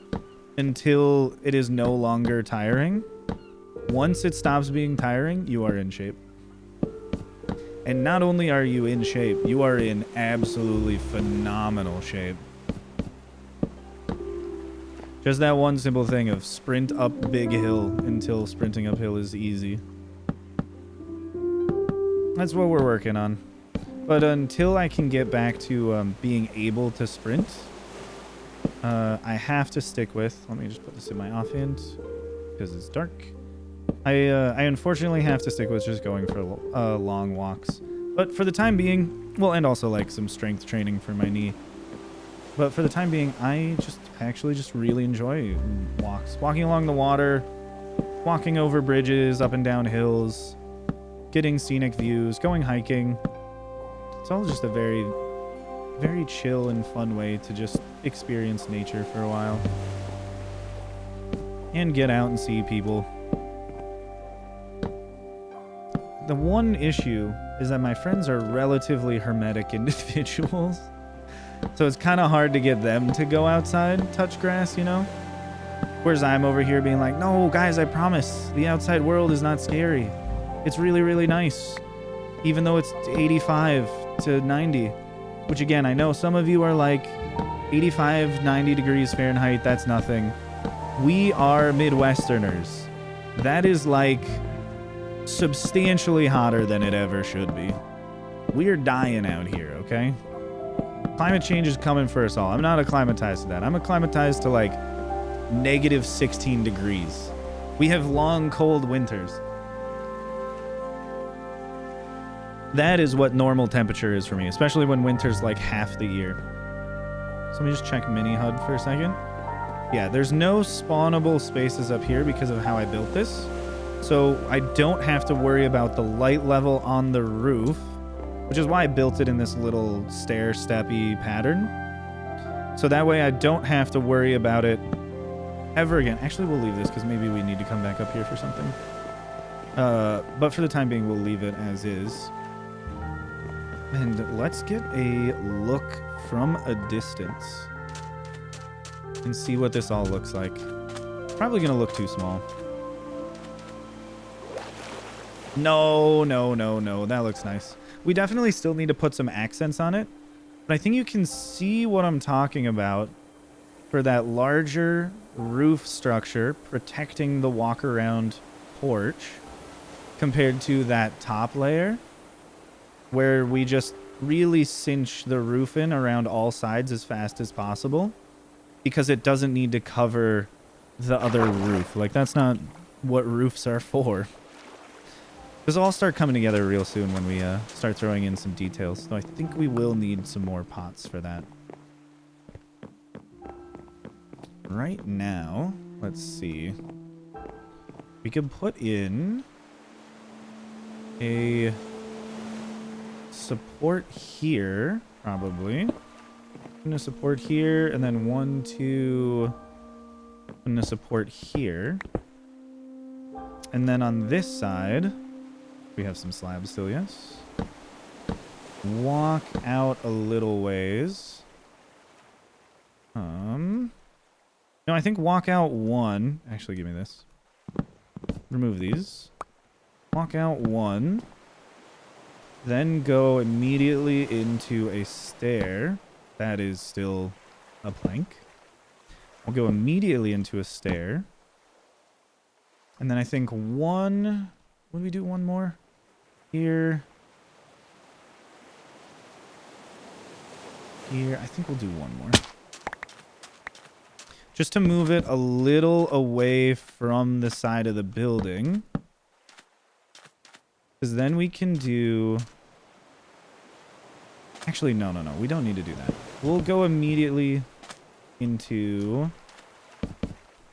B: until it is no longer tiring. Once it stops being tiring, you are in shape. And not only are you in shape, you are in absolutely phenomenal shape. Just that one simple thing of sprint up big hill until sprinting uphill is easy. That's what we're working on. But until I can get back to being able to sprint, I have to stick with... Let me just put this in my offhand because it's dark. I unfortunately have to stick with just going for long walks. But for the time being, well, and also like some strength training for my knee. But for the time being, I actually just really enjoy walks. Walking along the water, walking over bridges, up and down hills, getting scenic views, going hiking. It's all just a very, very chill and fun way to just experience nature for a while. And get out and see people. The one issue is that my friends are relatively hermetic individuals. So it's kind of hard to get them to go outside, touch grass, you know? Whereas I'm over here being like, no, guys, I promise. The outside world is not scary. It's really, really nice. Even though it's 85 to 90. Which, again, I know some of you are like, 85, 90 degrees Fahrenheit, that's nothing. We are Midwesterners. That is like... substantially hotter than it ever should be. We're dying out here, okay? Climate change is coming for us all. I'm not acclimatized to that. I'm acclimatized to like negative 16 degrees. We have long, cold winters. That is what normal temperature is for me, especially when winter's like half the year. So let me just check mini HUD for a second. Yeah, there's no spawnable spaces up here because of how I built this. So I don't have to worry about the light level on the roof, which is why I built it in this little stair-steppy pattern. So that way I don't have to worry about it ever again. Actually, we'll leave this because maybe we need to come back up here for something. But for the time being, we'll leave it as is. And let's get a look from a distance and see what this all looks like. Probably going to look too small. No. That looks nice. We definitely still need to put some accents on it. But I think you can see what I'm talking about for that larger roof structure protecting the walk-around porch compared to that top layer where we just really cinch the roof in around all sides as fast as possible, because it doesn't need to cover the other roof. Like, that's not what roofs are for. This will all start coming together real soon when we start throwing in some details. So I think we will need some more pots for that. Right now, let's see. We could put in a support here, probably. And a support here, and then 1, 2, and a support here. And then on this side, we have some slabs still, yes. Walk out a little ways. No, I think walk out 1. Actually, give me this. Remove these. Walk out 1. Then go immediately into a stair. That is still a plank. We'll go immediately into a stair. And then I think 1... Would we do 1 more? Here. Here. I think we'll do 1 more. Just to move it a little away from the side of the building. Because then we can do... Actually, no. We don't need to do that. We'll go immediately into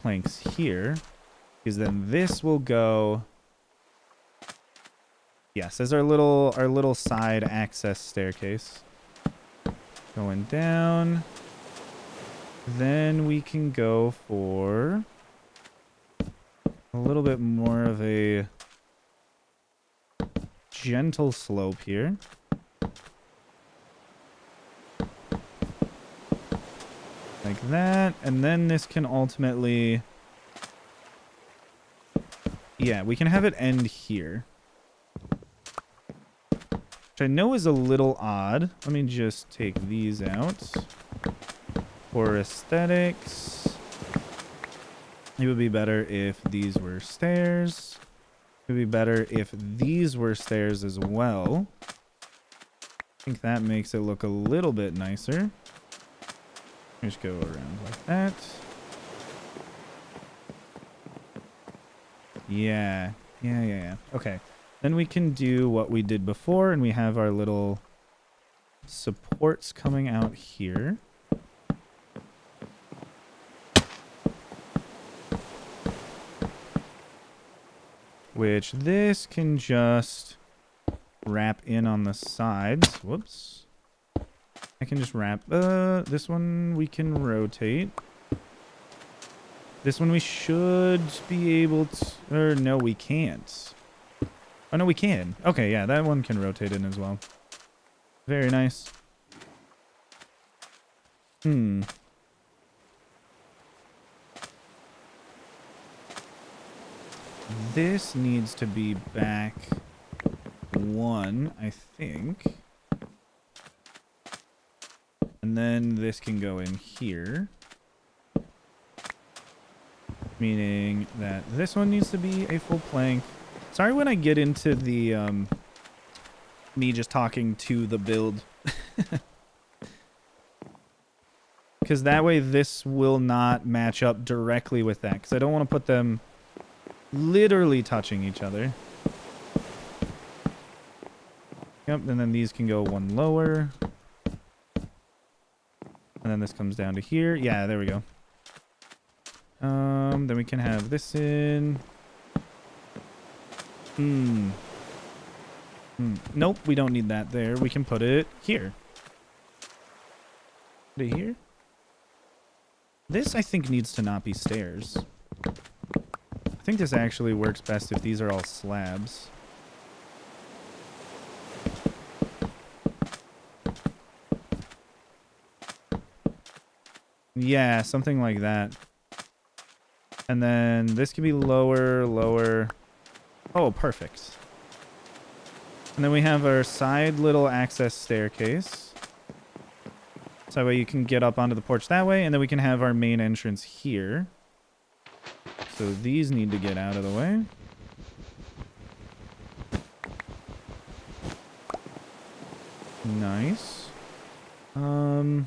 B: planks here. Because then this will go... Yes, as our little side access staircase. Going down. Then we can go for a little bit more of a gentle slope here. Like that. And then this can ultimately... Yeah, we can have it end here. Which I know is a little odd. Let me just take these out. For aesthetics, it would be better if these were stairs. It would be better if these were stairs as well. I think that makes it look a little bit nicer. Just go around like that. Yeah. Okay. Then we can do what we did before, and we have our little supports coming out here. Which this can just wrap in on the sides. Whoops. I can just wrap... this one we can rotate. This one we should be able to... Or no, we can't. Oh, no, we can. Okay, yeah, that one can rotate in as well. Very nice. This needs to be back 1, I think. And then this can go in here. Meaning that this one needs to be a full plank. Sorry when I get into the, me just talking to the build. Because that way this will not match up directly with that. Because I don't want to put them... literally touching each other. Yep, and then these can go 1 lower. And then this comes down to here. Yeah, there we go. Then we can have this in. Nope, we don't need that there. We can put it here. Put it here. This, I think, needs to not be stairs. I think this actually works best if these are all slabs. Yeah, something like that. And then this can be lower, lower. Oh, perfect. And then we have our side little access staircase. So that way you can get up onto the porch that way. And then we can have our main entrance here. So these need to get out of the way. Nice. For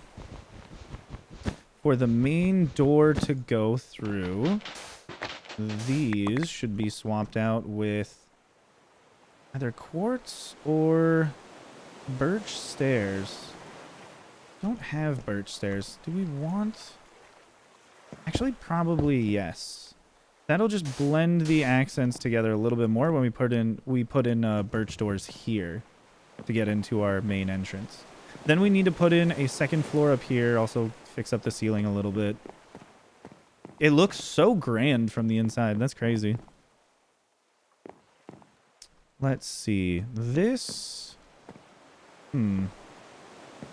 B: the main door to go through, these should be swapped out with either quartz or birch stairs. Don't have birch stairs. Do we want... Actually, probably yes. That'll just blend the accents together a little bit more when we put in birch doors here to get into our main entrance. Then we need to put in a second floor up here, also fix up the ceiling a little bit. It looks so grand from the inside. That's crazy. Let's see. This...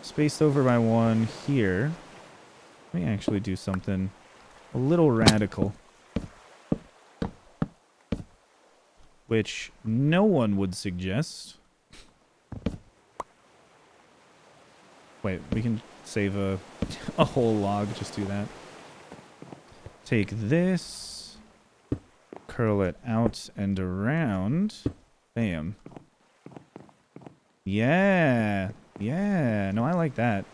B: Spaced over by one here. Let me actually do something a little radical. Which no one would suggest. Wait, we can save a whole log. Just do that. Take this. Curl it out and around. Bam. Yeah. Yeah. No, I like that.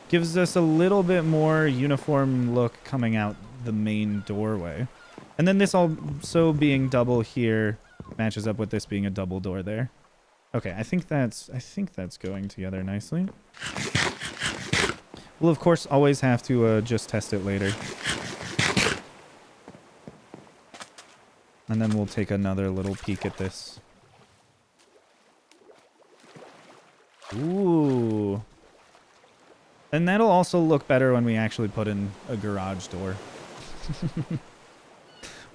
B: Gives us a little bit more uniform look coming out the main doorway. And then this also being double here matches up with this being a double door there. Okay, I think that's going together nicely. We'll of course always have to just test it later. And then we'll take another little peek at this. Ooh. And that'll also look better when we actually put in a garage door.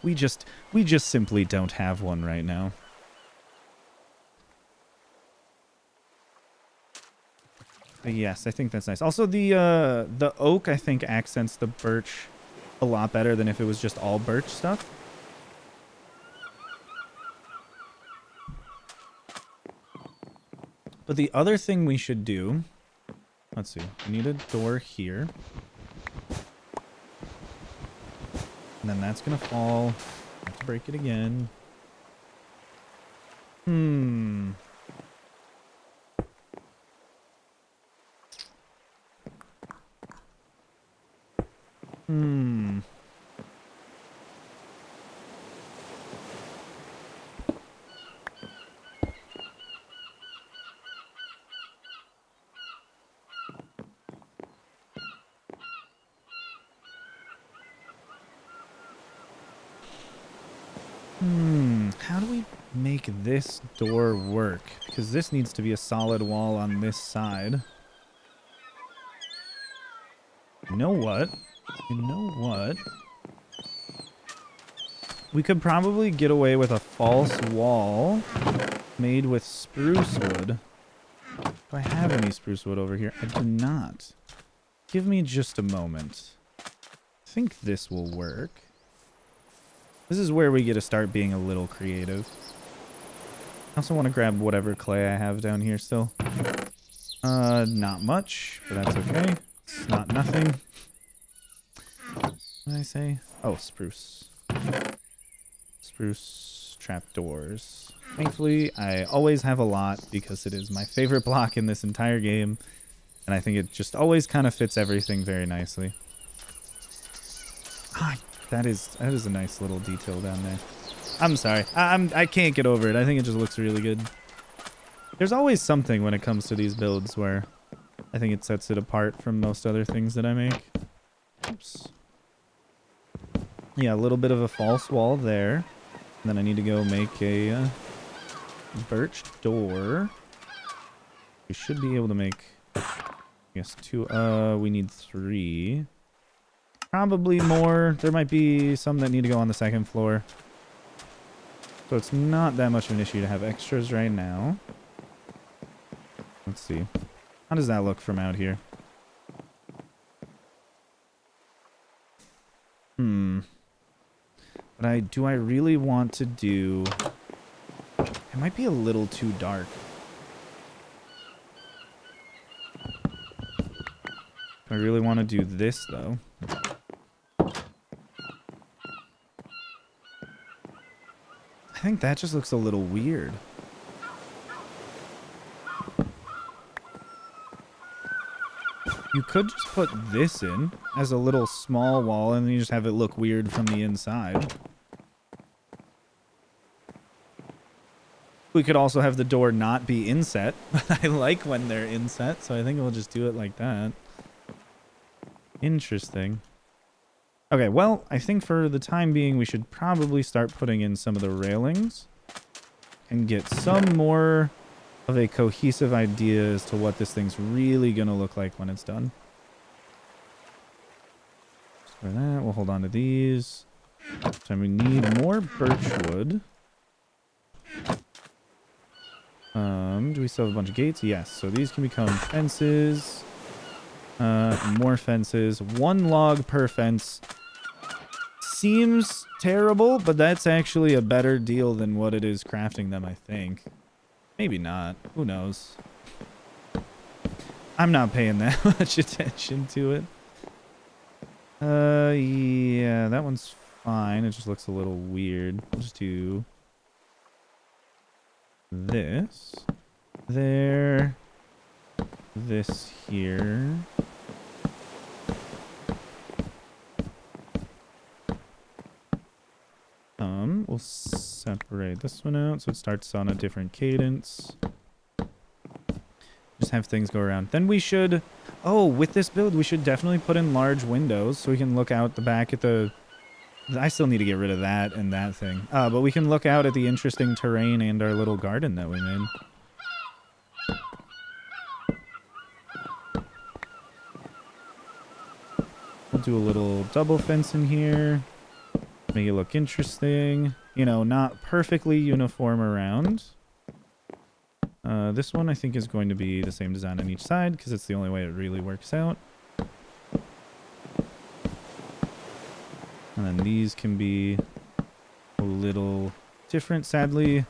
B: We just simply don't have one right now. But yes, I think that's nice. Also, the oak, I think, accents the birch a lot better than if it was just all birch stuff. But the other thing we should do... Let's see. We need a door here. And then that's going to fall. I have to break it again. How do we make this door work? Because this needs to be a solid wall on this side. You know what? We could probably get away with a false wall made with spruce wood. Do I have any spruce wood over here? I do not. Give me just a moment. I think this will work. This is where we get to start being a little creative. I also want to grab whatever clay I have down here still. Not much, but that's okay. It's not nothing. What did I say? Oh, spruce. Spruce trapdoors. Thankfully, I always have a lot because it is my favorite block in this entire game. And I think it just always kind of fits everything very nicely. That is a nice little detail down there. I'm sorry. I can't get over it. I think it just looks really good. There's always something when it comes to these builds where I think it sets it apart from most other things that I make. Oops. Yeah, a little bit of a false wall there. And then I need to go make a birch door. We should be able to make, I guess, 2. We need 3. Probably more. There might be some that need to go on the second floor. So it's not that much of an issue to have extras right now. Let's see. How does that look from out here? But do I really want to do... It might be a little too dark. I really want to do this, though. I think that just looks a little weird. You could just put this in as a little small wall and then you just have it look weird from the inside. We could also have the door not be inset, but I like when they're inset, so I think we'll just do it like that. Interesting. Okay, well, I think for the time being, we should probably start putting in some of the railings and get some more of a cohesive idea as to what this thing's really going to look like when it's done. For that, we'll hold on to these. So we need more birch wood. Do we still have a bunch of gates? Yes. So these can become fences. More fences. 1 log per fence. Seems terrible, but that's actually a better deal than what it is crafting them, I think. Maybe not. Who knows? I'm not paying that much attention to it. Yeah, that one's fine. It just looks a little weird. We'll just do this. There. This here. We'll separate this one out so it starts on a different cadence. Just have things go around. Then we should... Oh, with this build, we should definitely put in large windows so we can look out the back at the... I still need to get rid of that and that thing. But we can look out at the interesting terrain and our little garden that we made. We'll do a little double fence in here. Make it look interesting. You know, not perfectly uniform around. This one I think is going to be the same design on each side because it's the only way it really works out. And then these can be a little different. Sadly,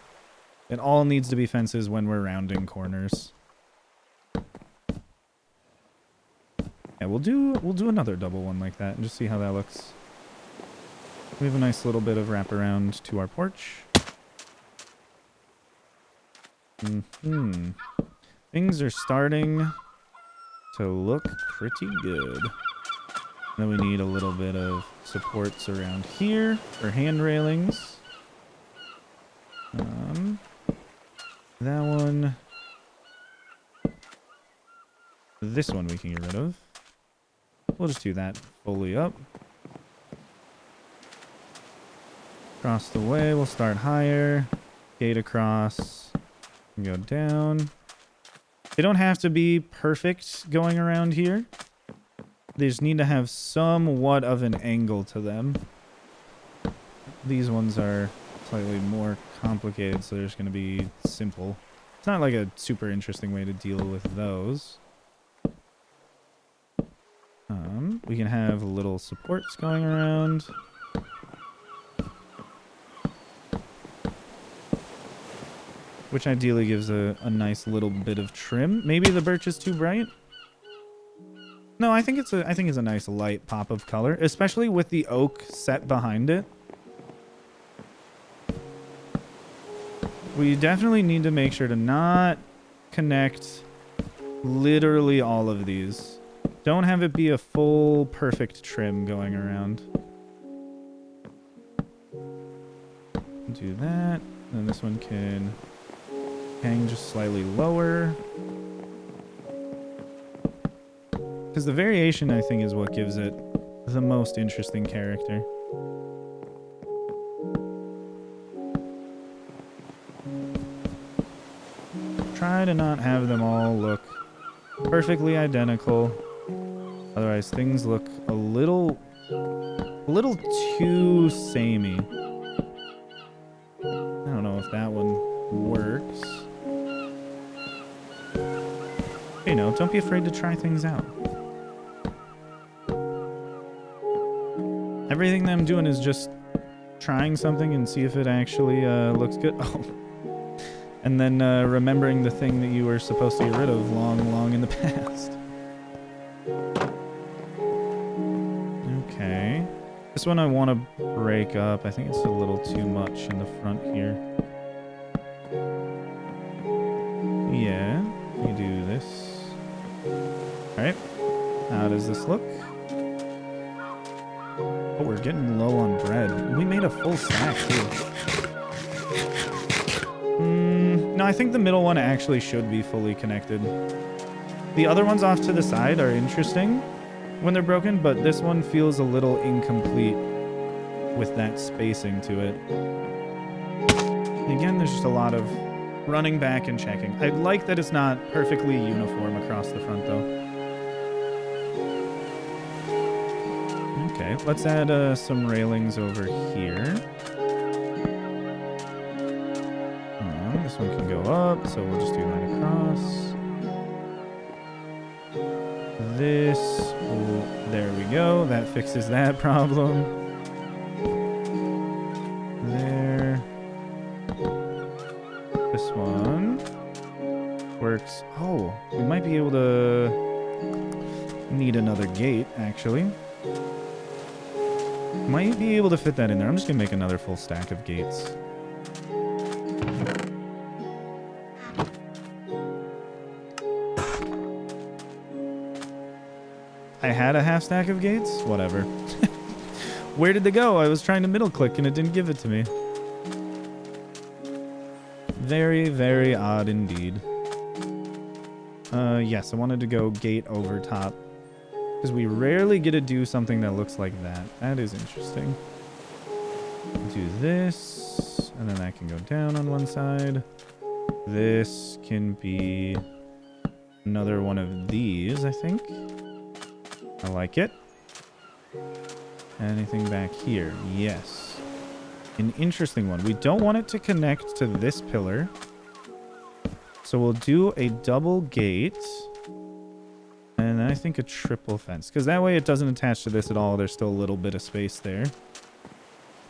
B: it all needs to be fences when we're rounding corners. Yeah, we'll do another double one like that and just see how that looks. We have a nice little bit of wraparound to our porch. Things are starting to look pretty good. Then we need a little bit of supports around here for hand railings. That one. This one we can get rid of. We'll just do that fully up. Across the way, we'll start higher. Gate across. And go down. They don't have to be perfect going around here. They just need to have somewhat of an angle to them. These ones are slightly more complicated, so they're just going to be simple. It's not like a super interesting way to deal with those. We can have little supports going around. Which ideally gives a nice little bit of trim. Maybe the birch is too bright. No, I think it's a nice light pop of color, especially with the oak set behind it. We definitely need to make sure to not connect literally all of these. Don't have it be a full perfect trim going around. Do that. And this one can hang just slightly lower. Because the variation, I think, is what gives it the most interesting character. Try to not have them all look perfectly identical. Otherwise, things look a little too samey. I don't know if that one works. You know, don't be afraid to try things out. Everything that I'm doing is just trying something and see if it actually looks good. Oh. And then remembering the thing that you were supposed to get rid of long in the past. Okay. This one I want to break up. I think it's a little too much in the front here. Yeah, you do this. Alright. does this look? Oh, we're getting low on bread. We made a full stack, too. No, I think the middle one actually should be fully connected. The other ones off to the side are interesting when they're broken, but this one feels a little incomplete with that spacing to it. Again, there's just a lot of running back and checking. I like that it's not perfectly uniform across the front, though. Okay, let's add some railings over here. This one can go up, so we'll just do that across. This, there we go. That fixes that problem. There. This one works. Oh, we might be able to need another gate, actually. Might be able to fit that in there. I'm just going to make another full stack of gates. I had a half stack of gates? Whatever. Where did they go? I was trying to middle click and it didn't give it to me. Very, very odd indeed. Yes, I wanted to go gate over top. Because we rarely get to do something that looks like that. That is interesting. Do this. And then that can go down on one side. This can be another one of these, I think. I like it. Anything back here? Yes. An interesting one. We don't want it to connect to this pillar. So we'll do a double gate. And then I think a triple fence. Because that way it doesn't attach to this at all. There's still a little bit of space there.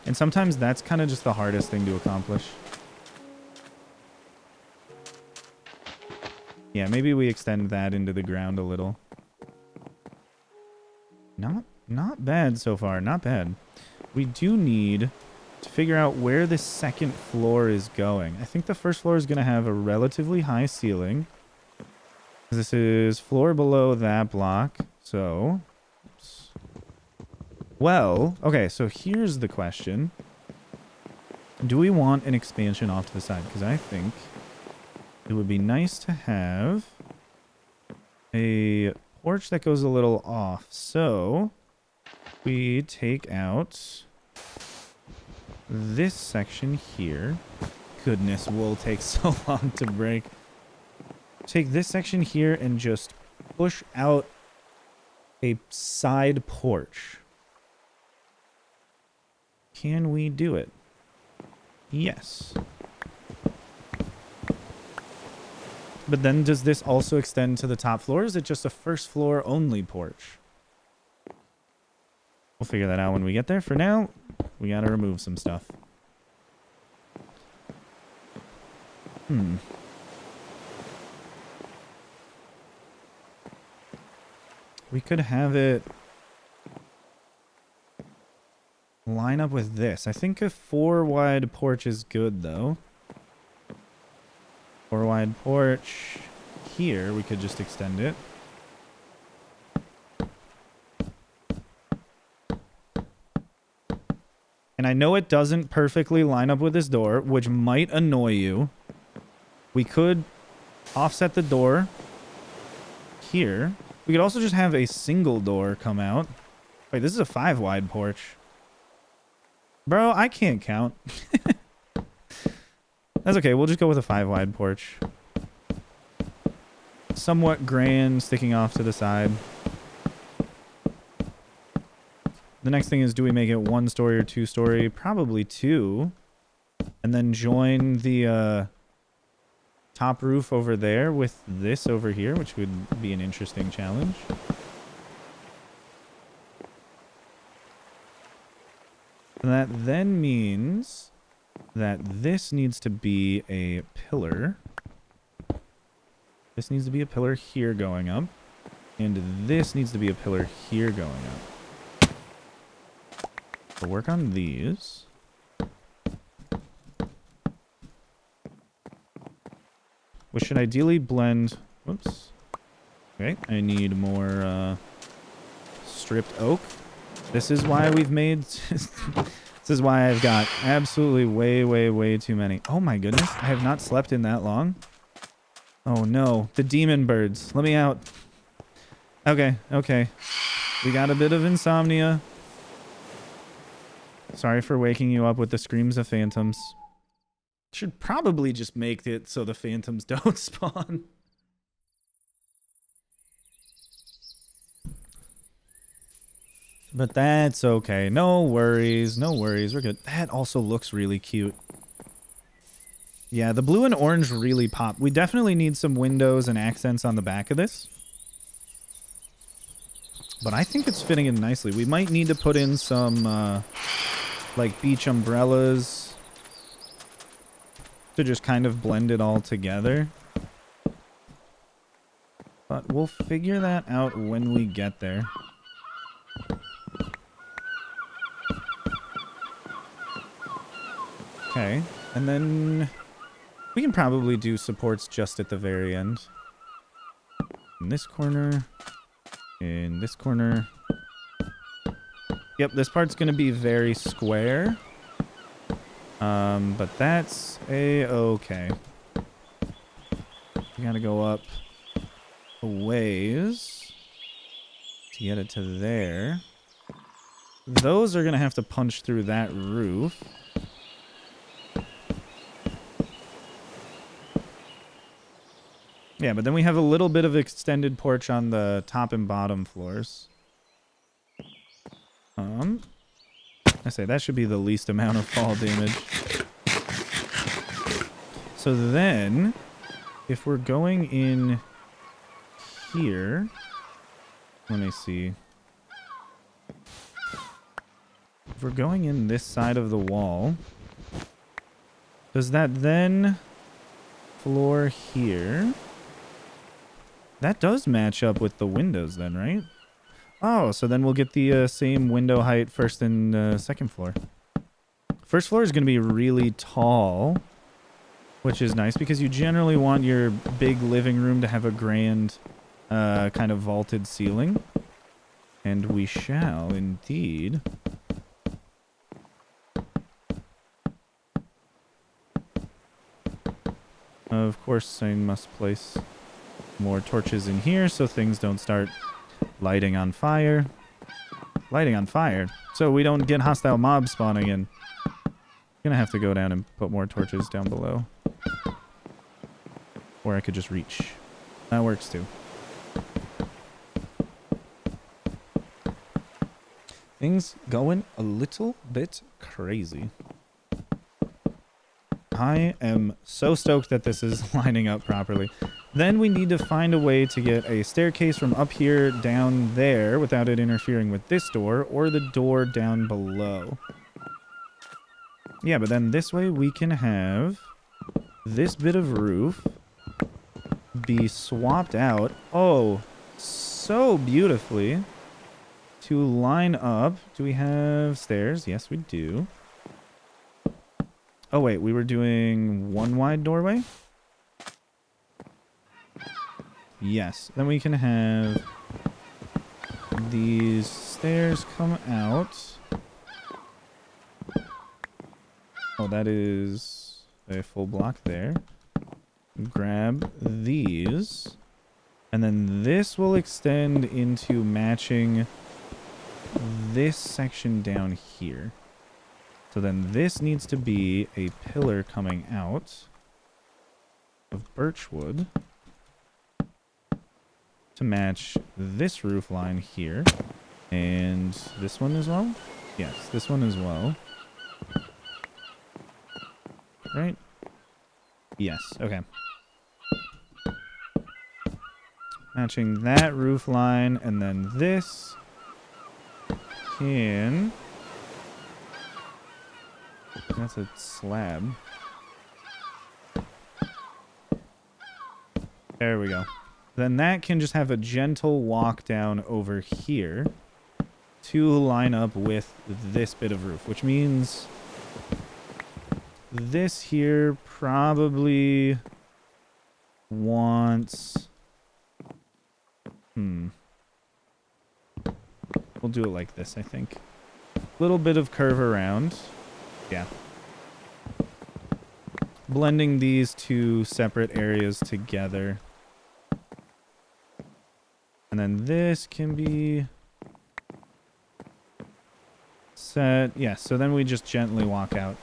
B: And sometimes that's kind of just the hardest thing to accomplish. Yeah, maybe we extend that into the ground a little. Not bad so far. Not bad. We do need to figure out where the second floor is going. I think the first floor is going to have a relatively high ceiling. This is floor below that block. So, oops. Well, okay, so here's the question. Do we want an expansion off to the side? Because I think it would be nice to have a porch that goes a little off. So we take out this section here. Goodness, wool takes so long to break. Take this section here and just push out a side porch. Can we do it? Yes. But then does this also extend to the top floor? Or is it just a first floor only porch? We'll figure that out when we get there. For now, we gotta remove some stuff. We could have it line up with this. I think a 4 wide porch is good though. 4 wide porch here. We could just extend it. And I know it doesn't perfectly line up with this door, which might annoy you. We could offset the door here. We could also just have a single door come out. Wait, this is a 5 wide porch. Bro, I can't count. That's okay. We'll just go with a 5 wide porch. Somewhat grand, sticking off to the side. The next thing is, do we make it 1 story or 2 story? Probably 2. And then join the top roof over there with this over here, which would be an interesting challenge. And that then means that this needs to be a pillar. This needs to be a pillar here going up. And this needs to be a pillar here going up. So work on these. We should ideally blend... Whoops. Okay, I need more stripped oak. This is why we've made... This is why I've got absolutely way too many. Oh my goodness, I have not slept in that long. Oh no, the demon birds. Let me out. Okay. We got a bit of insomnia. Sorry for waking you up with the screams of phantoms. Should probably just make it so the phantoms don't spawn. But that's okay. No worries. We're good. That also looks really cute. Yeah, the blue and orange really pop. We definitely need some windows and accents on the back of this. But I think it's fitting in nicely. We might need to put in some, like, beach umbrellas to just kind of blend it all together. But we'll figure that out when we get there. Okay, and then we can probably do supports just at the very end. In this corner. In this corner. Yep, this part's going to be very square. But that's a-okay. We gotta go up a ways to get it to there. Those are going to have to punch through that roof. Yeah, but then we have a little bit of extended porch on the top and bottom floors. I say that should be the least amount of fall damage. So then, if we're going in here, let me see. If we're going in this side of the wall, does that then floor here? That does match up with the windows then, right? Oh, so then we'll get the same window height first and second floor. First floor is going to be really tall, which is nice because you generally want your big living room to have a grand kind of vaulted ceiling. And we shall indeed. Of course, I must place more torches in here so things don't start lighting on fire. Lighting on fire? So we don't get hostile mobs spawning in. Gonna have to go down and put more torches down below. Or I could just reach. That works too. Things going a little bit crazy. I am so stoked that this is lining up properly. Then we need to find a way to get a staircase from up here down there without it interfering with this door or the door down below. Yeah, but then this way we can have this bit of roof be swapped out, oh, so beautifully, to line up. Do we have stairs? Yes, we do. Oh, wait, we were doing one wide doorway? Yes. Then we can have these stairs come out. Oh, that is a full block there. Grab these. And then this will extend into matching this section down here. So then this needs to be a pillar coming out of birchwood to match this roof line here. And this one as well? Yes, this one as well. Right? Yes, okay. Matching that roof line, and then this can... That's a slab. There we go. Then that can just have a gentle walk down over here to line up with this bit of roof, which means this here probably wants... We'll do it like this, I think. Little bit of curve around. Yeah. Blending these two separate areas together. And then this can be set. Yeah, so then we just gently walk out.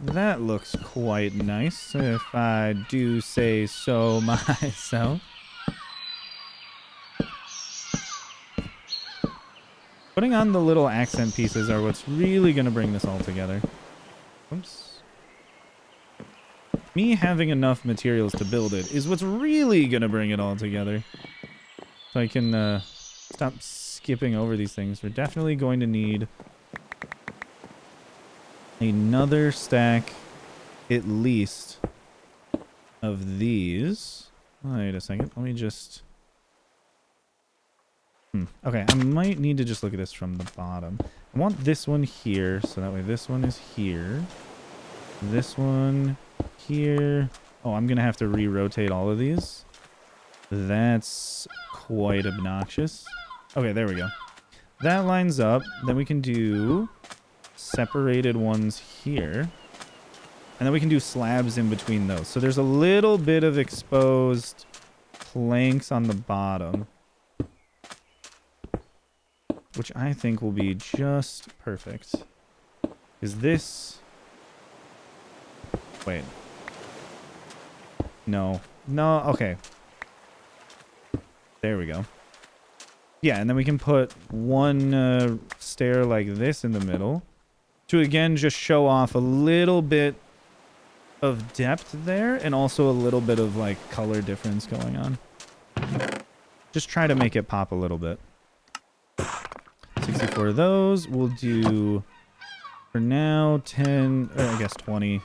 B: That looks quite nice, if I do say so myself. Putting on the little accent pieces are what's really going to bring this all together. Oops. Me having enough materials to build it is what's really going to bring it all together. So I can stop skipping over these things. We're definitely going to need another stack, at least, of these. Wait a second. Let me just... Okay, I might need to just look at this from the bottom. I want this one here, so that way this one is here. This one here. Oh, I'm going to have to re-rotate all of these. That's quite obnoxious. Okay, there we go. That lines up. Then we can do separated ones here. And then we can do slabs in between those. So there's a little bit of exposed planks on the bottom, which I think will be just perfect. Is this... Wait. No. No, okay. There we go. Yeah, and then we can put one stair like this in the middle to, again, just show off a little bit of depth there and also a little bit of, like, color difference going on. Just try to make it pop a little bit. 64 of those. We'll do, for now, 10, or I guess 20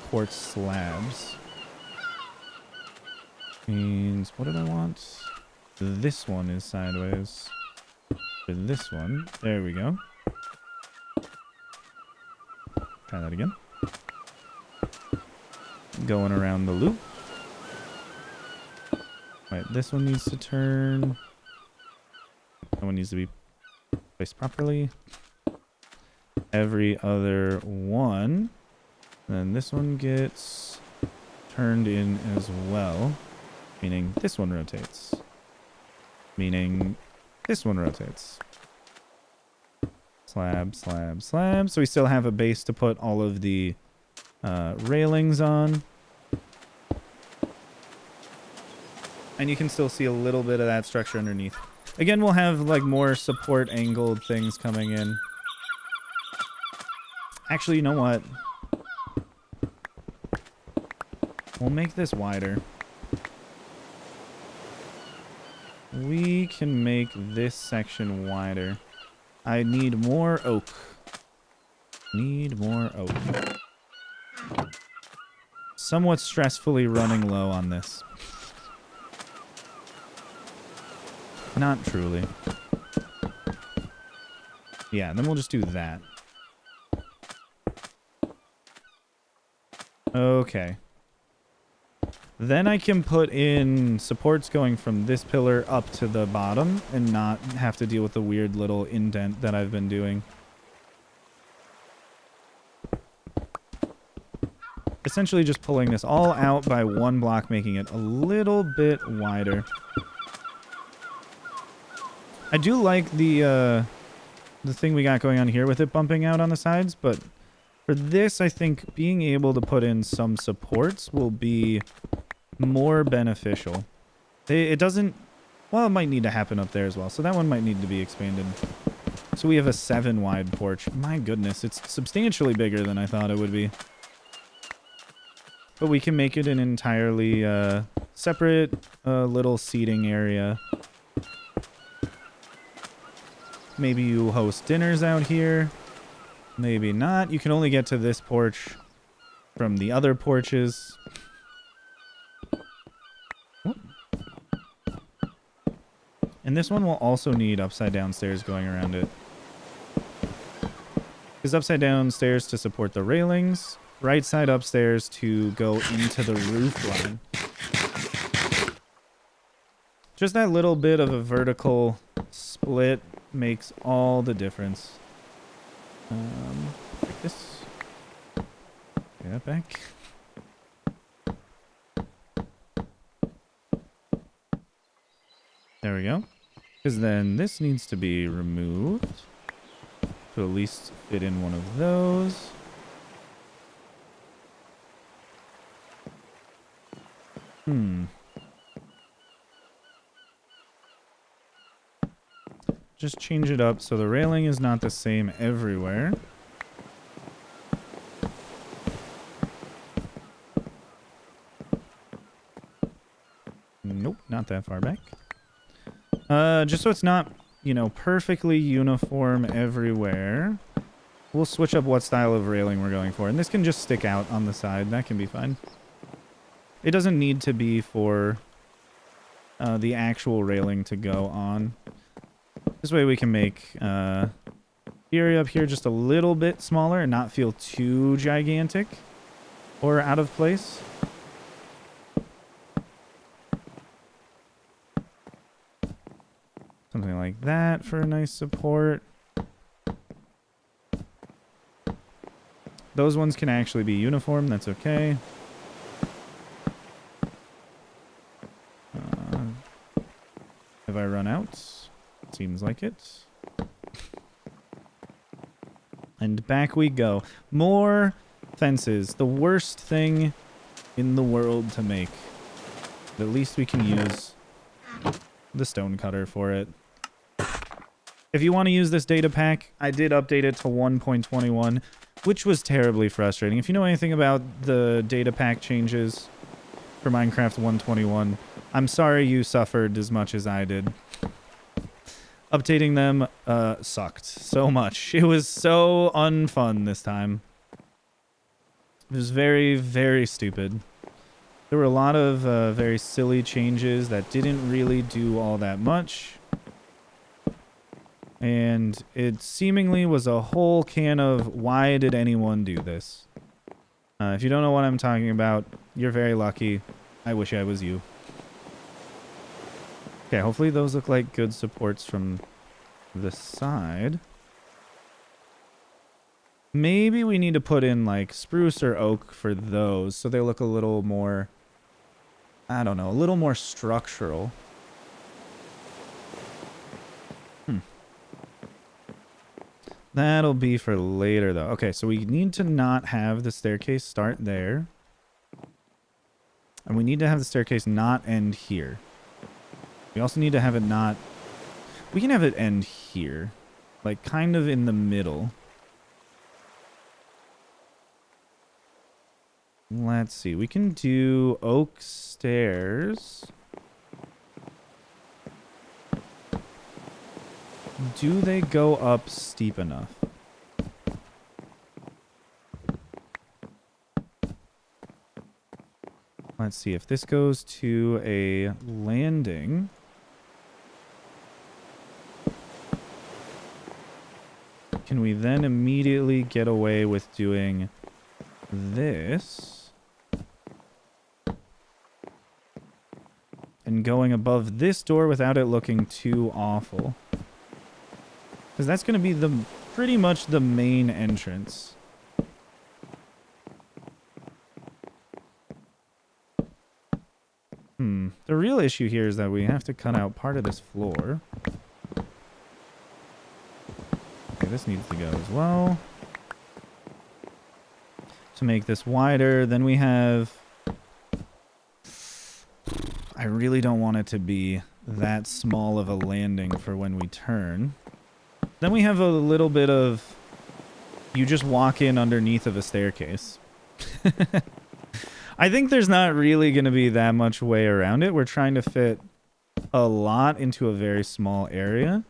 B: quartz slabs. Means, what did I want? This one is sideways. For this one. There we go. Try that again. Going around the loop. Right, this one needs to turn. That one needs to be placed properly. Every other one. And then this one gets turned in as well. Meaning this one rotates. Meaning this one rotates. Slab, slab, slab. So we still have a base to put all of the railings on. And you can still see a little bit of that structure underneath. Again, we'll have like more support angled things coming in. Actually, you know what? We'll make this wider. We can make this section wider. I need more oak. Need more oak. Somewhat stressfully running low on this. Not truly. Yeah, then we'll just do that. Okay. Then I can put in supports going from this pillar up to the bottom and not have to deal with the weird little indent that I've been doing. Essentially just pulling this all out by one block, making it a little bit wider. I do like the thing we got going on here with it bumping out on the sides, but for this, I think being able to put in some supports will be more beneficial. It doesn't... Well, it might need to happen up there as well, so that one might need to be expanded. So we have a 7 wide porch. My goodness, it's substantially bigger than I thought it would be. But we can make it an entirely separate little seating area. Maybe you host dinners out here. Maybe not. You can only get to this porch from the other porches. And this one will also need upside down stairs going around it. Because upside down stairs to support the railings. Right side upstairs to go into the roof line. Just that little bit of a vertical split makes all the difference. Like this. Get that back. There we go. Because then this needs to be removed to at least fit in one of those. Just change it up so the railing is not the same everywhere. Nope, not that far back. Just so it's not, you know, perfectly uniform everywhere. We'll switch up what style of railing we're going for. And this can just stick out on the side. That can be fine. It doesn't need to be for the actual railing to go on. This way we can make the area up here just a little bit smaller and not feel too gigantic or out of place. Something like that for a nice support. Those ones can actually be uniform. That's okay. Have I run out? Seems like it. And back we go. More fences. The worst thing in the world to make. But at least we can use the stone cutter for it. If you want to use this data pack, I did update it to 1.21, which was terribly frustrating. If you know anything about the data pack changes for Minecraft 1.21, I'm sorry you suffered as much as I did. Updating them sucked so much. It was so unfun this time. It was very, very stupid. There were a lot of very silly changes that didn't really do all that much. And it seemingly was a whole can of why did anyone do this? If you don't know what I'm talking about, you're very lucky. I wish I was you. Okay, hopefully those look like good supports from the side. Maybe we need to put in like spruce or oak for those so they look a little more, I don't know, a little more structural. That'll be for later though. Okay, so we need to not have the staircase start there. And we need to have the staircase not end here. We also need to have it not... We can have it end here. Like, kind of in the middle. Let's see. We can do oak stairs. Do they go up steep enough? Let's see. If this goes to a landing... Can we then immediately get away with doing this? And going above this door without it looking too awful. Because that's going to be the pretty much the main entrance. The real issue here is that we have to cut out part of this floor. Okay, this needs to go as well. To make this wider, then we have... I really don't want it to be that small of a landing for when we turn. Then we have a little bit of... You just walk in underneath of a staircase. I think there's not really going to be that much way around it. We're trying to fit a lot into a very small area.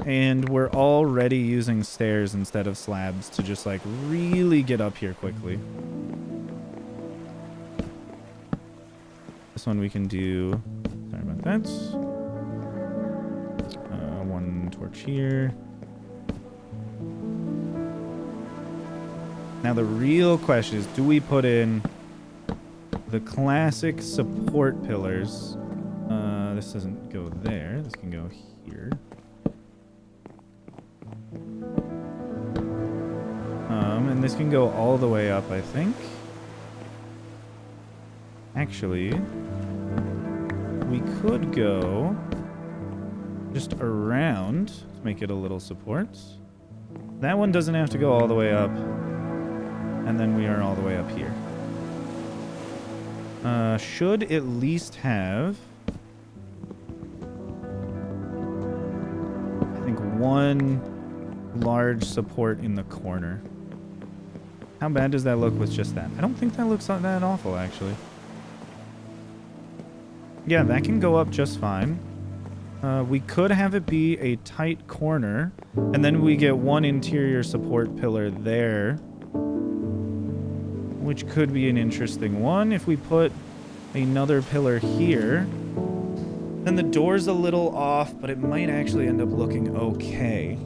B: And we're already using stairs instead of slabs to just like really get up here quickly. This one we can do... Sorry about that. One torch here. Now the real question is, do we put in the classic support pillars This doesn't go there. This can go here. And this can go all the way up, I think. Actually, we could go just around to make it a little support. That one doesn't have to go all the way up. And then we are all the way up here. Should at least have, I think, one large support in the corner. How bad does that look with just that? I don't think that looks that awful, actually. Yeah, that can go up just fine. We could have it be a tight corner, and then we get one interior support pillar there, which could be an interesting one. If we put another pillar here, then the door's a little off, but it might actually end up looking okay.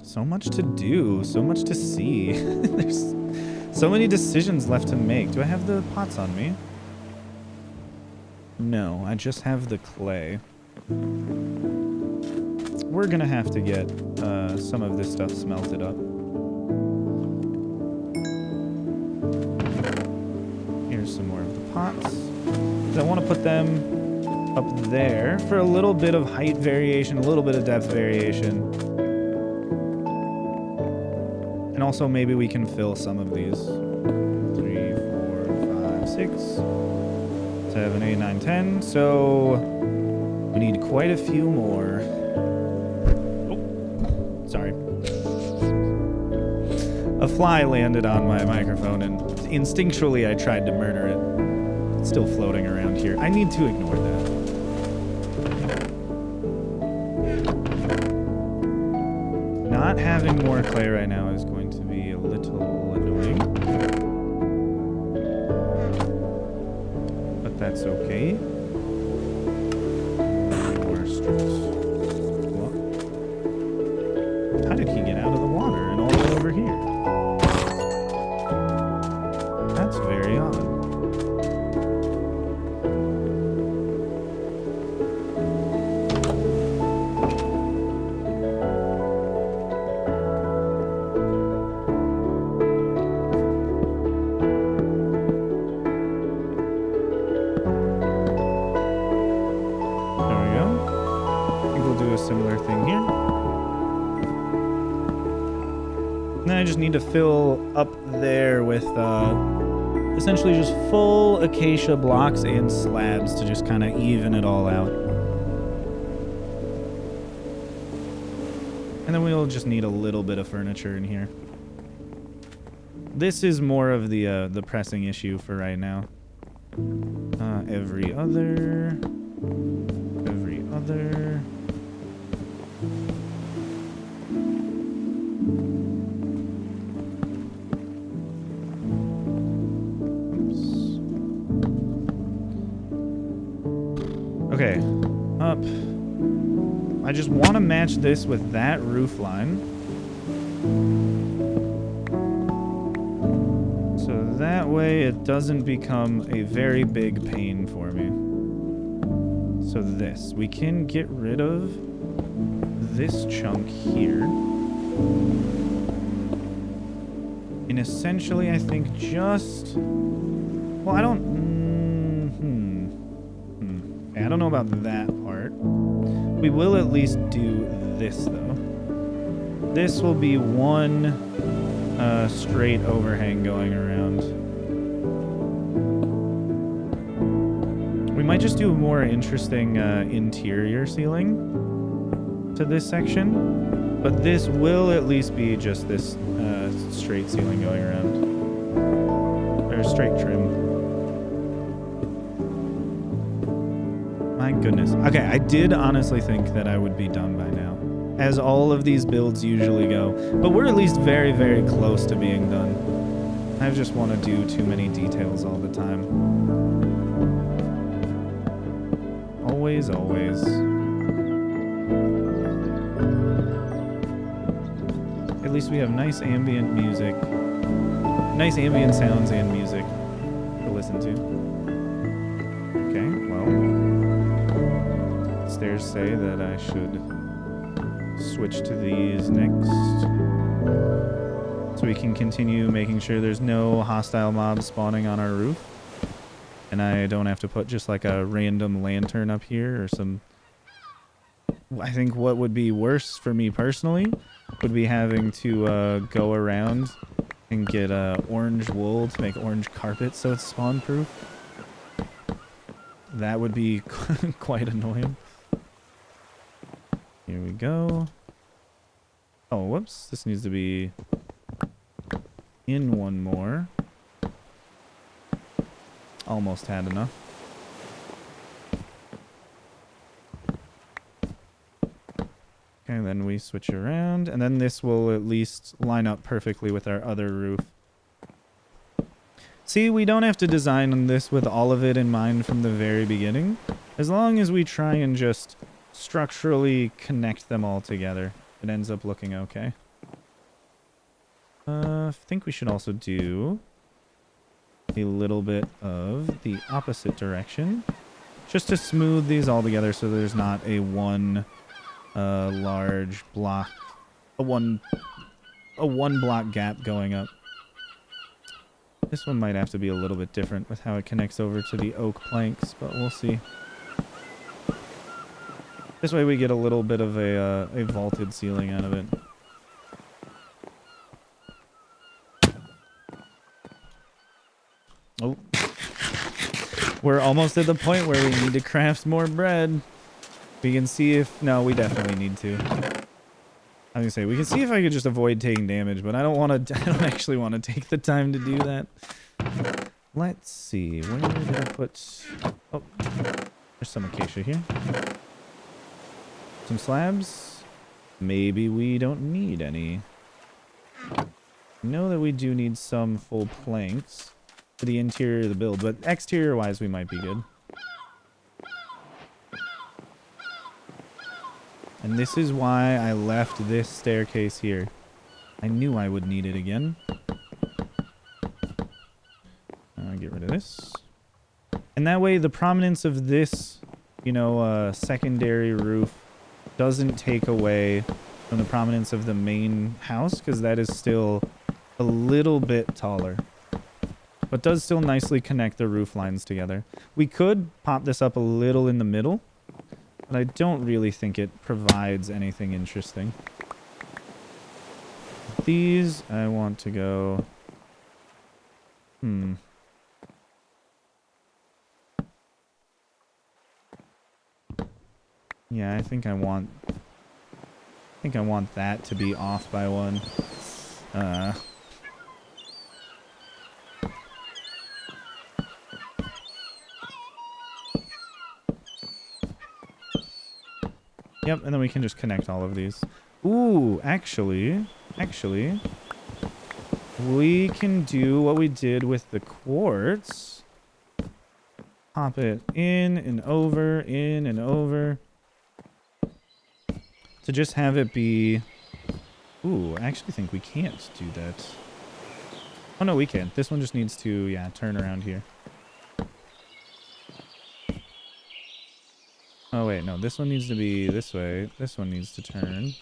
B: So much to do, so much to see. There's so many decisions left to make. Do I have the pots on me? No, I just have the clay. We're gonna have to get some of this stuff smelted up. Here's some more of the pots. I want to put them up there for a little bit of height variation, a little bit of depth variation. And also maybe we can fill some of these. 3, 4, 5, 6, 7, 8, 9, 10. So we need quite a few more. Oh, sorry. A fly landed on my microphone and instinctually I tried to murder it. It's still floating around here. I need to ignore that. Not having more clay right now is going to be a little annoying. But that's okay. More strips. What? How did he get out of the water and all the way over here? That's very odd. Similar thing here. And then I just need to fill up there with essentially just full acacia blocks and slabs to just kind of even it all out. And then we'll just need a little bit of furniture in here. This is more of the pressing issue for right now. Every other. Okay, up. I just want to match this with that roof line. So that way it doesn't become a very big pain for me. So this, we can get rid of this chunk here. And essentially I think just, well, I don't know about that part. We will at least do this, though. This will be one straight overhang going around. We might just do a more interesting interior ceiling to this section, but this will at least be just this straight ceiling going around. Or straight trim. My goodness. Okay, I did honestly think that I would be done by now, as all of these builds usually go. But we're at least very, very close to being done. I just want to do too many details all the time. Always, always. At least we have nice ambient music. Nice ambient sounds and music to listen to. Okay. stairs say that I should switch to these next. So we can continue making sure there's no hostile mobs spawning on our roof. And I don't have to put just like a random lantern up here or some... I think what would be worse for me personally would be having to go around and get orange wool to make orange carpet so it's spawn proof. That would be quite annoying. Here we go. Oh, whoops. This needs to be in one more. Almost had enough. Okay, then we switch around, and then this will at least line up perfectly with our other roof. See, we don't have to design this with all of it in mind from the very beginning. As long as we try and just structurally connect them all together, it ends up looking okay. I think we should also do a little bit of the opposite direction, just to smooth these all together so there's not a one large block, a one block gap going up. This one might have to be a little bit different with how it connects over to the oak planks, but we'll see. This way we get a little bit of a vaulted ceiling out of it. Oh. We're almost at the point where we need to craft more bread. We can see if... No, we definitely need to. I was gonna say, we can see if I could just avoid taking damage, but I don't actually want to take the time to do that. Let's see. Where did I put... Oh, there's some acacia here. Some slabs. Maybe we don't need any. I know that we do need some full planks for the interior of the build, but exterior-wise, we might be good. And this is why I left this staircase here. I knew I would need it again. Get rid of this. And that way the prominence of this, you know, secondary roof doesn't take away from the prominence of the main house, because that is still a little bit taller. But does still nicely connect the roof lines together. We could pop this up a little in the middle, but I don't really think it provides anything interesting. These, I want to go... Yeah, I think I want that to be off by one. Yep, and then we can just connect all of these. Ooh, actually, we can do what we did with the quartz. Pop it in and over, to just have it be... Ooh, I actually think we can't do that. Oh, no, we can. This one just needs to, yeah, turn around here. Oh, wait, no, this one needs to be this way. This one needs to turn.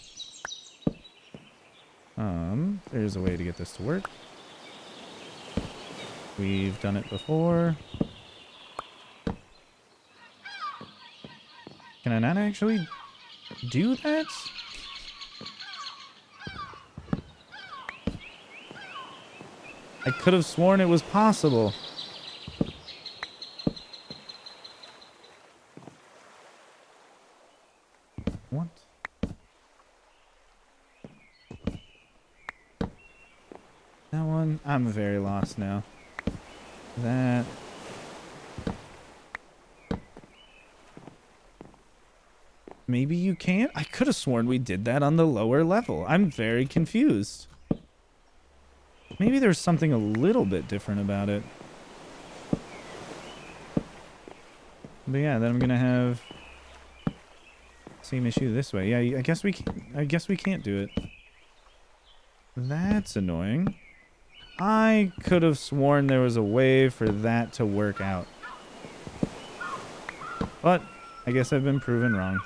B: There's a way to get this to work. We've done it before. Can I not actually do that? I could have sworn it was possible. What? That one? I'm very lost now. That... Maybe you can't? I could have sworn we did that on the lower level. I'm very confused. Maybe there's something a little bit different about it. But yeah, then I'm gonna have same issue this way. Yeah, I guess we can't do it. That's annoying. I could have sworn there was a way for that to work out. But I guess I've been proven wrong.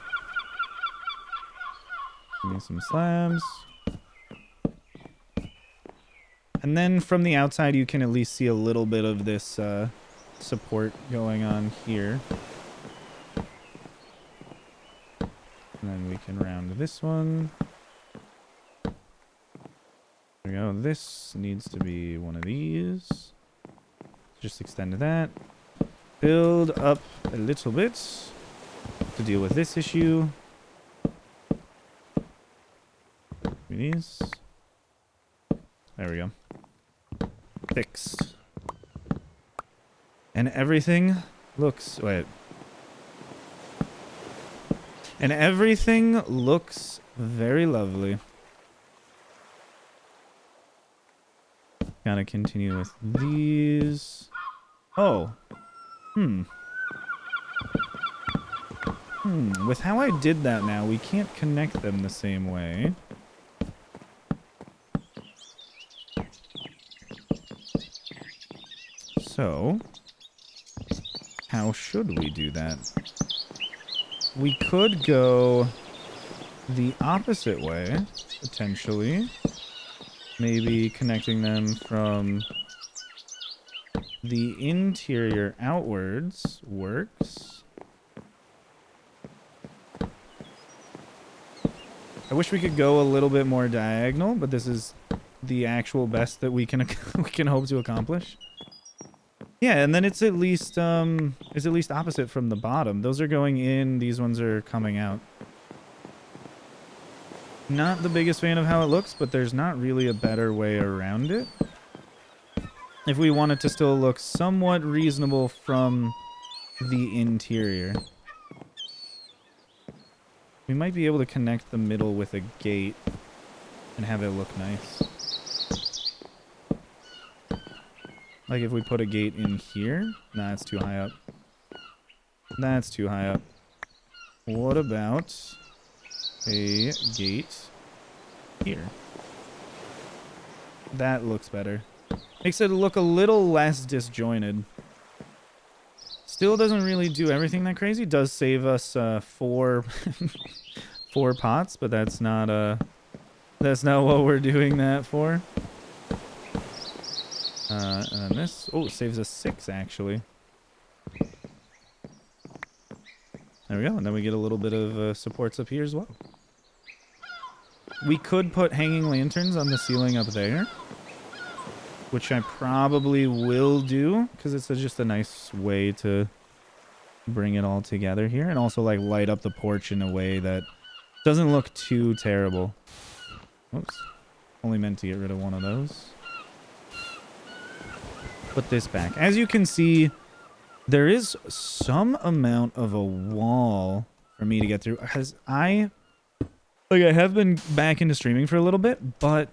B: Give me some slabs. And then from the outside, you can at least see a little bit of this support going on here. And then we can round this one. There we go. This needs to be one of these. Just extend that. Build up a little bit to deal with this issue. These. There we go. Fixed. And everything looks... Wait. And everything looks very lovely. Gotta continue with these. Oh. With how I did that now, we can't connect them the same way. So, how should we do that? We could go the opposite way, potentially. Maybe connecting them from the interior outwards works. I wish we could go a little bit more diagonal, but this is the actual best that we can hope to accomplish. Yeah, and then it's at least opposite from the bottom. Those are going in, these ones are coming out. Not the biggest fan of how it looks, but there's not really a better way around it. If we want it to still look somewhat reasonable from the interior. We might be able to connect the middle with a gate and have it look nice. Like if we put a gate in here? Nah, it's too high up. That's too high up. What about a gate here? That looks better. Makes it look a little less disjointed. Still doesn't really do everything that crazy. Does save us 4 pots, but that's not what we're doing that for. And then this, oh, it saves us 6 actually. There we go, and then we get a little bit of supports up here as well. We could put hanging lanterns on the ceiling up there, which I probably will do, because it's just a nice way to bring it all together here, and also like light up the porch in a way that doesn't look too terrible. Oops, only meant to get rid of one of those. Put this back. As you can see, there is some amount of a wall for me to get through, because I have been back into streaming for a little bit, but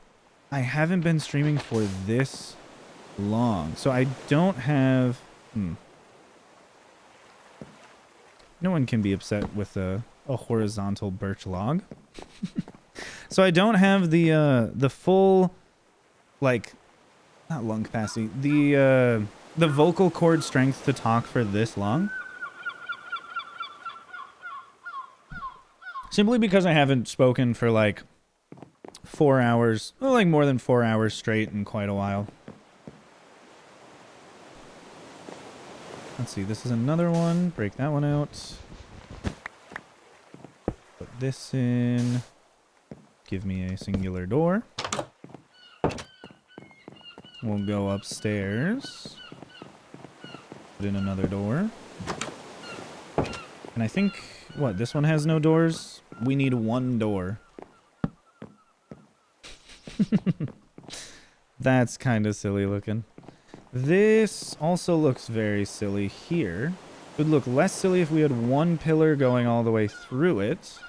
B: I haven't been streaming for this long. So I don't have... No one can be upset with a horizontal birch log. So I don't have the full, like, not lung capacity, the vocal cord strength to talk for this long. Simply because I haven't spoken for like 4 hours, well, like more than 4 hours straight in quite a while. Let's see, this is another one. Break that one out. Put this in. Give me a singular door. We'll go upstairs. Put in another door. And I think, what, this one has no doors? We need 1 door. That's kind of silly looking. This also looks very silly here. It would look less silly if we had 1 pillar going all the way through it.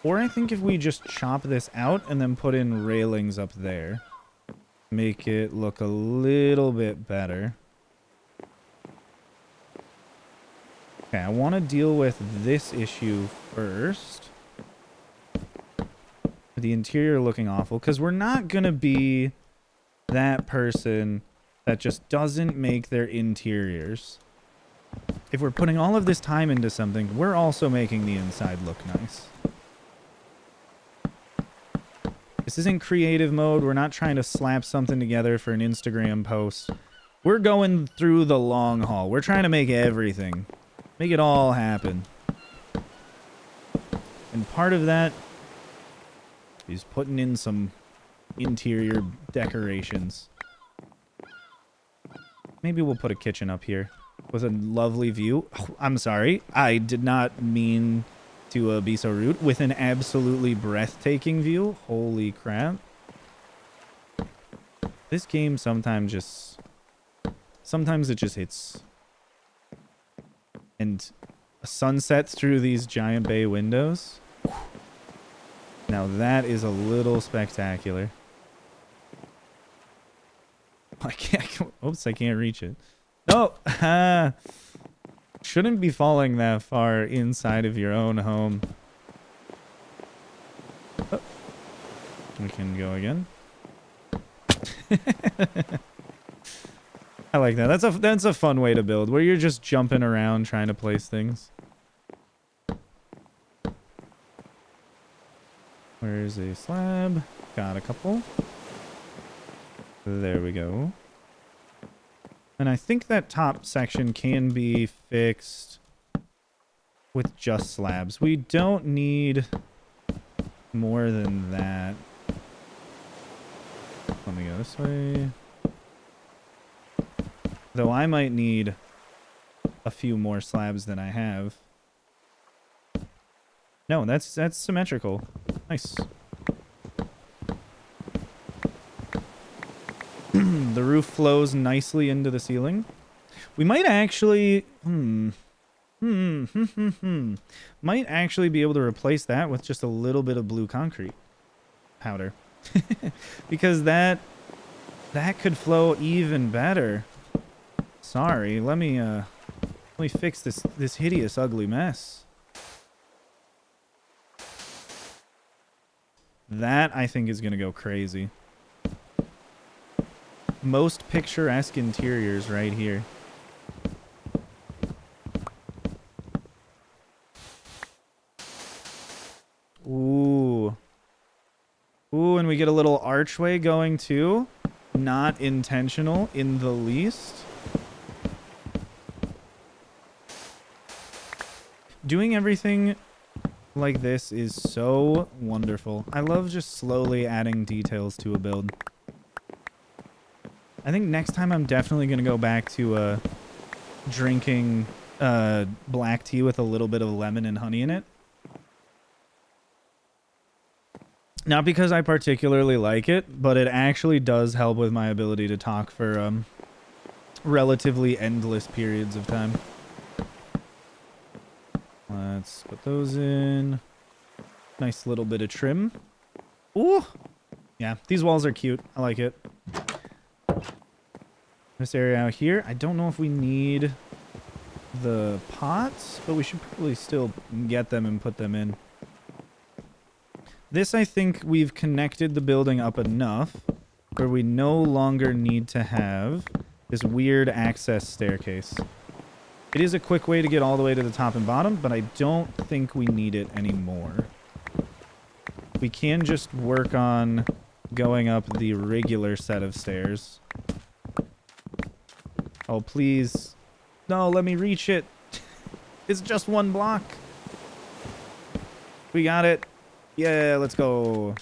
B: Or I think if we just chop this out and then put in railings up there. Make it look a little bit better. Okay, I want to deal with this issue first. The interior looking awful, because we're not going to be that person that just doesn't make their interiors. If we're putting all of this time into something, we're also making the inside look nice. This isn't creative mode. We're not trying to slap something together for an Instagram post. We're going through the long haul. We're trying to make everything. Make it all happen. And part of that is putting in some interior decorations. Maybe we'll put a kitchen up here with a lovely view. Oh, I'm sorry. I did not mean to be so rude. With an absolutely breathtaking view. Holy crap. This game sometimes it just hits. And a sunset through these giant bay windows. Now that is a little spectacular. I can't. Oops, I can't reach it. No, shouldn't be falling that far inside of your own home. Oh. We can go again. I like that. That's a fun way to build, where you're just jumping around trying to place things. Where's a slab? Got a couple. There we go. And I think that top section can be fixed with just slabs. We don't need more than that. Let me go this way. Though I might need a few more slabs than I have. No, that's symmetrical. Nice. The roof flows nicely into the ceiling. We might actually... Might actually be able to replace that with just a little bit of blue concrete powder. Because that could flow even better. Sorry, let me fix this hideous, ugly mess. That, I think, is going to go crazy. Most picturesque interiors right here. Ooh. Ooh, and we get a little archway going too. Not intentional in the least. Doing everything like this is so wonderful. I love just slowly adding details to a build. I think next time I'm definitely going to go back to drinking black tea with a little bit of lemon and honey in it. Not because I particularly like it, but it actually does help with my ability to talk for relatively endless periods of time. Let's put those in. Nice little bit of trim. Ooh! Yeah, these walls are cute. I like it. This area out here, I don't know if we need the pots, but we should probably still get them and put them in. This, I think we've connected the building up enough where we no longer need to have this weird access staircase. It is a quick way to get all the way to the top and bottom, but I don't think we need it anymore. We can just work on going up the regular set of stairs. Oh, please. No, let me reach it. It's just one block. We got it. Yeah, let's go.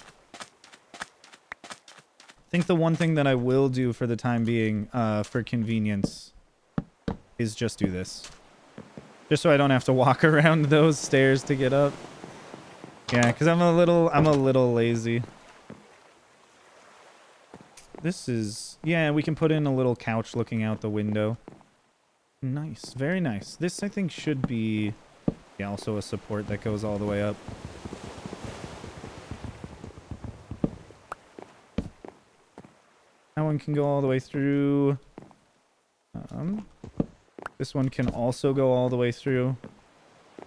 B: I think the one thing that I will do for the time being, for convenience, is just do this. Just so I don't have to walk around those stairs to get up. Yeah, because I'm a little lazy. This is... Yeah, we can put in a little couch looking out the window. Nice. Very nice. This, I think, should be... Yeah, also a support that goes all the way up. That one can go all the way through. This one can also go all the way through.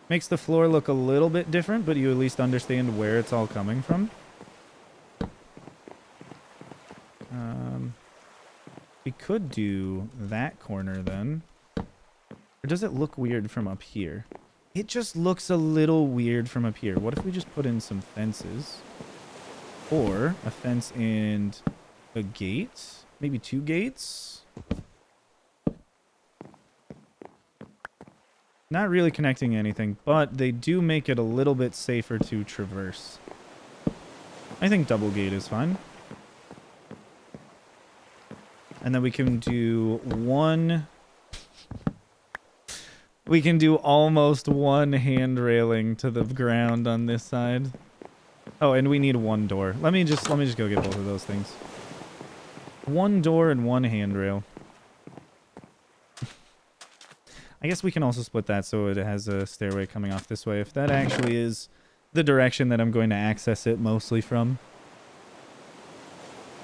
B: Makes the floor look a little bit different, but you at least understand where it's all coming from. We could do that corner then. Or does it look weird from up here? It just looks a little weird from up here. What if we just put in some fences? Or a fence and a gate. Maybe 2 gates. Not really connecting anything, but they do make it a little bit safer to traverse. I think double gate is fine. And then we can do one... We can do almost one hand railing to the ground on this side. Oh, and we need 1 door. Let me just go get both of those things. 1 door and 1 handrail. I guess we can also split that so it has a stairway coming off this way, if that actually is the direction that I'm going to access it mostly from.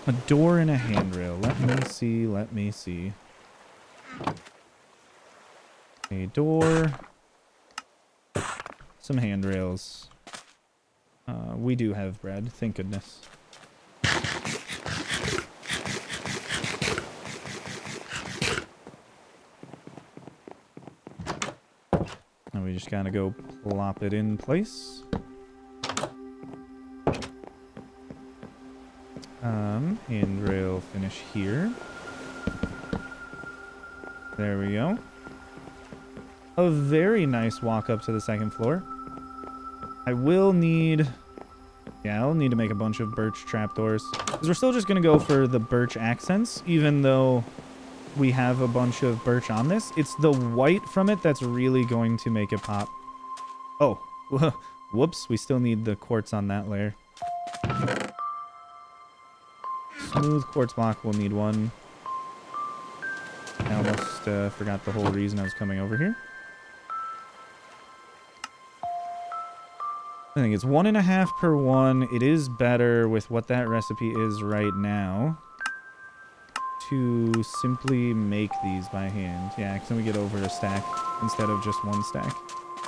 B: A door and a handrail. Let me see. A door. Some handrails. We do have bread, thank goodness. And we just gotta go plop it in place. Handrail finish here. There we go. A very nice walk up to the 2nd floor. I will need... Yeah, I'll need to make a bunch of birch trapdoors. Because we're still just going to go for the birch accents, even though we have a bunch of birch on this. It's the white from it that's really going to make it pop. Oh, whoops. We still need the quartz on that layer. Smooth quartz block, we'll need 1. I almost forgot the whole reason I was coming over here. I think it's 1.5 per 1. It is better with what that recipe is right now to simply make these by hand. Yeah, because then we get over a stack instead of just 1 stack.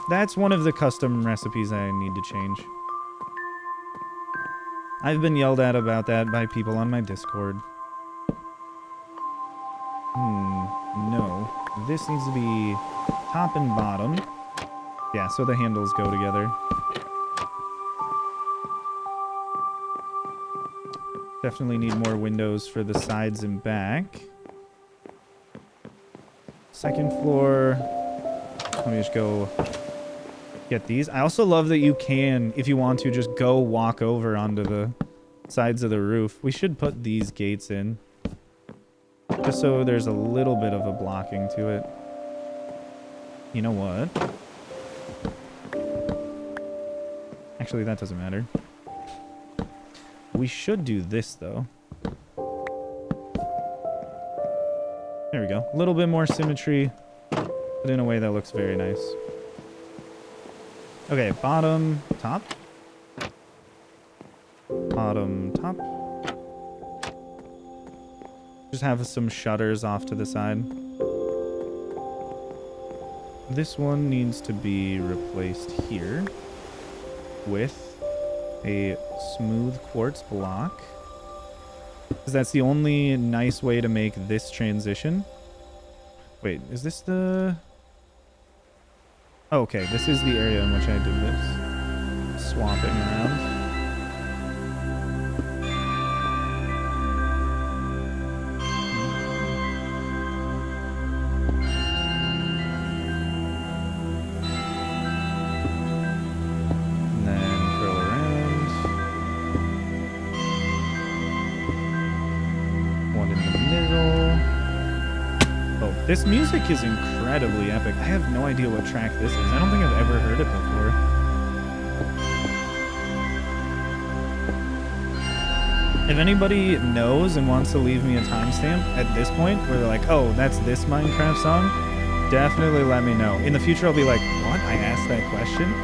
B: That's one of the custom recipes I need to change. I've been yelled at about that by people on my Discord. No. This needs to be top and bottom. Yeah, so the handles go together. Definitely need more windows for the sides and back. 2nd floor. Let me just go get these. I also love that you can, if you want to, just go walk over onto the sides of the roof. We should put these gates in. Just so there's a little bit of a blocking to it. You know what? Actually, that doesn't matter. We should do this, though. There we go. A little bit more symmetry, but in a way that looks very nice. Okay, bottom, top. Bottom, top. Just have some shutters off to the side. This one needs to be replaced here with a smooth quartz block, because that's the only nice way to make this transition. Wait, is this the... Oh, okay, this is the area in which I did this. Swapping around. This music is incredibly epic. I have no idea what track this is. I don't think I've ever heard it before. If anybody knows and wants to leave me a timestamp at this point where they're like, oh, that's this Minecraft song, definitely let me know. In the future, I'll be like, what? I asked that question?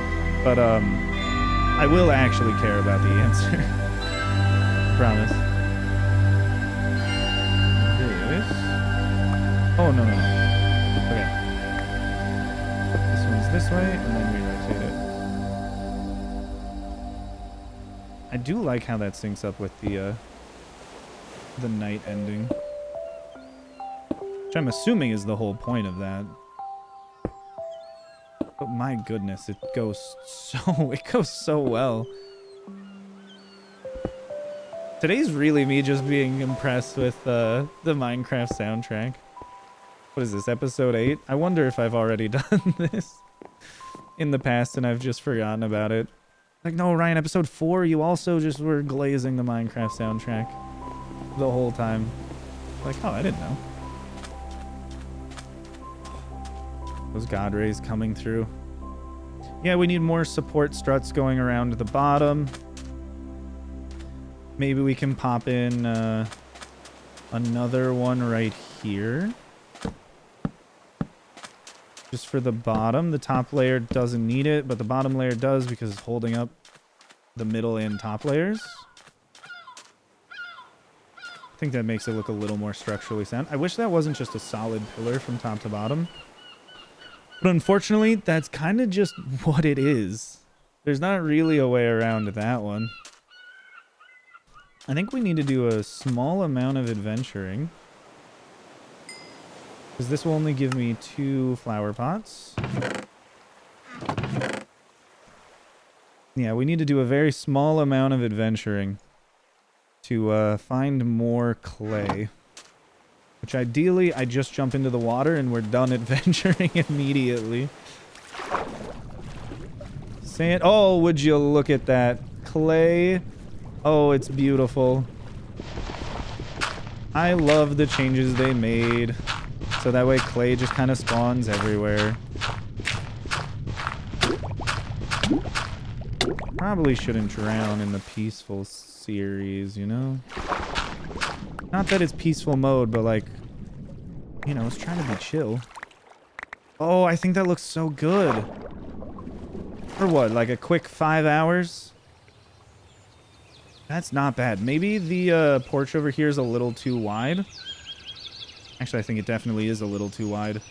B: But I will actually care about the answer. Promise. Oh, no. Okay. This one's this way, and then we rotate it. I do like how that syncs up with the night ending. Which I'm assuming is the whole point of that. But my goodness, it goes so well. Today's really me just being impressed with the Minecraft soundtrack. What is this, episode 8? I wonder if I've already done this in the past and I've just forgotten about it. Like, no, Ryan, episode 4, you also just were glazing the Minecraft soundtrack the whole time. Like, oh, I didn't know. Those God rays coming through. Yeah, we need more support struts going around the bottom. Maybe we can pop in another one right here. Just for the bottom. The top layer doesn't need it, but the bottom layer does because it's holding up the middle and top layers. I think that makes it look a little more structurally sound. I wish that wasn't just a solid pillar from top to bottom. But unfortunately, that's kind of just what it is. There's not really a way around that one. I think we need to do a small amount of adventuring. Because this will only give me 2 flower pots. Yeah, we need to do a very small amount of adventuring to find more clay. Which ideally, I just jump into the water and we're done adventuring immediately. Sand. Oh, would you look at that. Clay. Oh, it's beautiful. I love the changes they made. So that way clay just kind of spawns everywhere. Probably shouldn't drown in the peaceful series, you know? Not that it's peaceful mode, but like, you know, it's trying to be chill. Oh, I think that looks so good. For what, like a quick 5 hours? That's not bad. Maybe the porch over here is a little too wide. Actually, I think it definitely is a little too wide.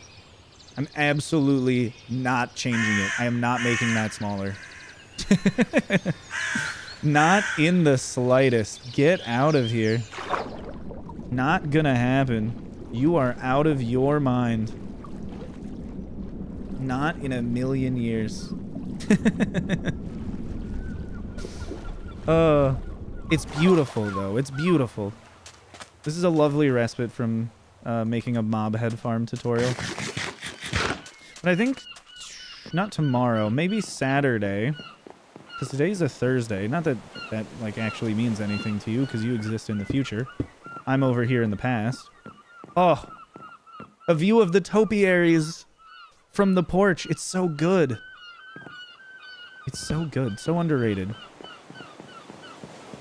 B: I'm absolutely not changing it. I am not making that smaller. Not in the slightest. Get out of here. Not gonna happen. You are out of your mind. Not in a million years. It's beautiful, though. It's beautiful. This is a lovely respite from making a mob head farm tutorial. But I think not tomorrow, maybe Saturday. Because today's a Thursday. Not that that like actually means anything to you, because you exist in the future. I'm over here in the past. Oh, a view of the topiaries from the porch. It's so good. It's so good. So underrated.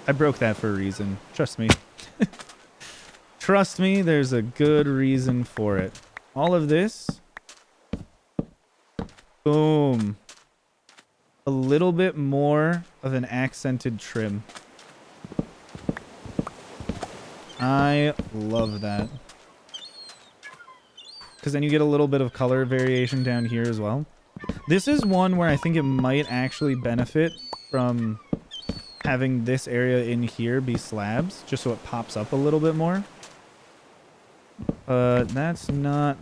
B: I broke that for a reason. Trust me. Trust me, there's a good reason for it. All of this. Boom. A little bit more of an accented trim. I love that. Because then you get a little bit of color variation down here as well. This is one where I think it might actually benefit from having this area in here be slabs, just so it pops up a little bit more. But that's not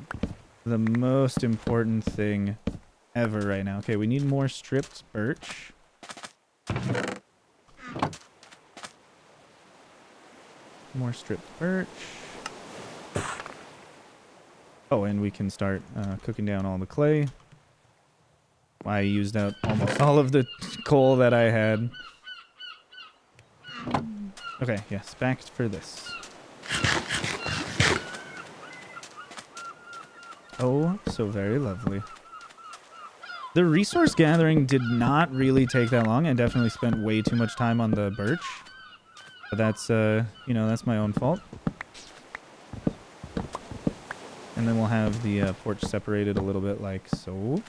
B: the most important thing ever right now. Okay, we need more stripped birch. More stripped birch. Oh, and we can start cooking down all the clay. I used out almost all of the coal that I had. Okay, yes, back for this. Oh, so very lovely. The resource gathering did not really take that long. I definitely spent way too much time on the birch. But that's, you know, that's my own fault. And then we'll have the porch separated a little bit like so.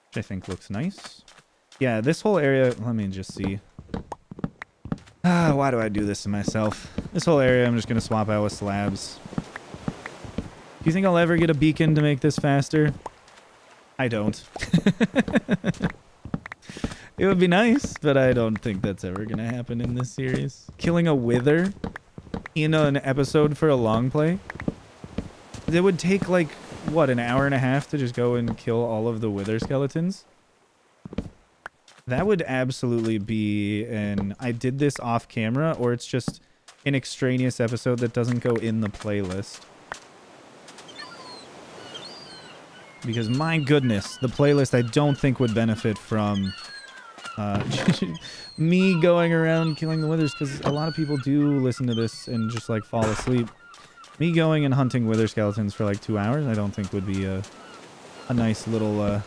B: Which I think looks nice. Yeah, this whole area, let me just see. Why do I do this to myself? This whole area I'm just going to swap out with slabs. Do you think I'll ever get a beacon to make this faster? I don't. It would be nice, but I don't think that's ever going to happen in this series. Killing a wither in an episode for a long play? It would take like, what, an hour and a half to just go and kill all of the wither skeletons? That would absolutely be an I did this off camera, or it's just an extraneous episode that doesn't go in the playlist. Because my goodness, the playlist I don't think would benefit from me going around killing the withers, because a lot of people do listen to this and just like fall asleep. Me going and hunting wither skeletons for like 2 hours, I don't think would be a nice little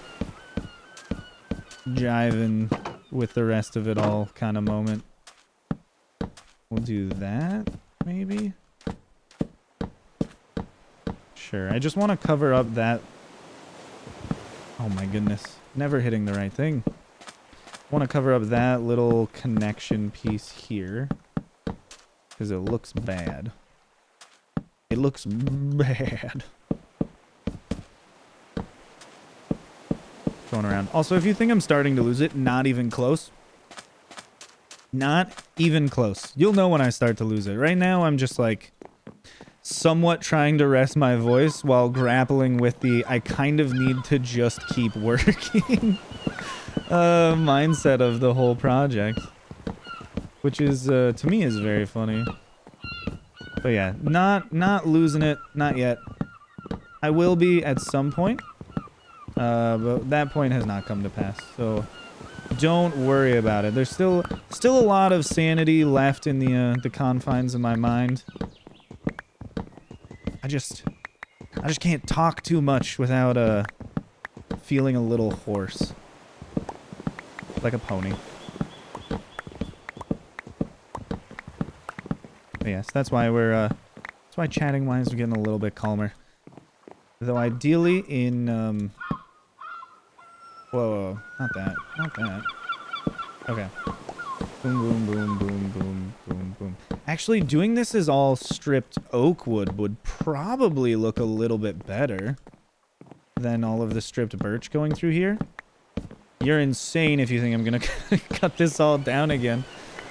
B: jiving with the rest of it all kind of moment. We'll do that, maybe? Sure, I just want to cover up that... Oh my goodness, never hitting the right thing. I want to cover up that little connection piece here, because it looks bad. It looks bad. Going around. Also, if you think I'm starting to lose it, not even close. Not even close. You'll know when I start to lose it. Right now, I'm just like somewhat trying to rest my voice while grappling with the I kind of need to just keep working mindset of the whole project, which is to me is very funny. But yeah, not losing it, not yet. I will be at some point, but that point has not come to pass, so don't worry about it. There's still a lot of sanity left in the confines of my mind. I just can't talk too much without feeling a little hoarse, like a pony. But yes, that's why that's why chatting wise we're getting a little bit calmer. Though ideally in whoa, not that. Okay. Boom, boom, boom, boom, boom, boom, boom. Actually, doing this as all stripped oak wood would probably look a little bit better than all of the stripped birch going through here. You're insane if you think I'm gonna cut this all down again.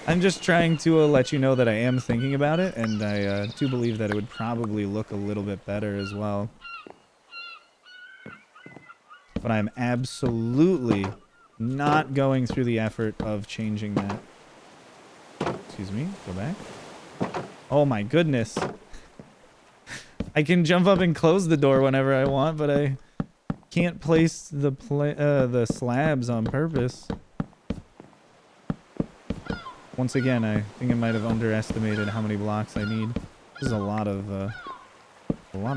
B: I'm just trying to let you know that I am thinking about it, and I do believe that it would probably look a little bit better as well. But I'm absolutely not going through the effort of changing that. Excuse me, go back. Oh my goodness. I can jump up and close the door whenever I want, but I can't place the slabs on purpose. Once again, I think I might have underestimated how many blocks I need. There's a lot of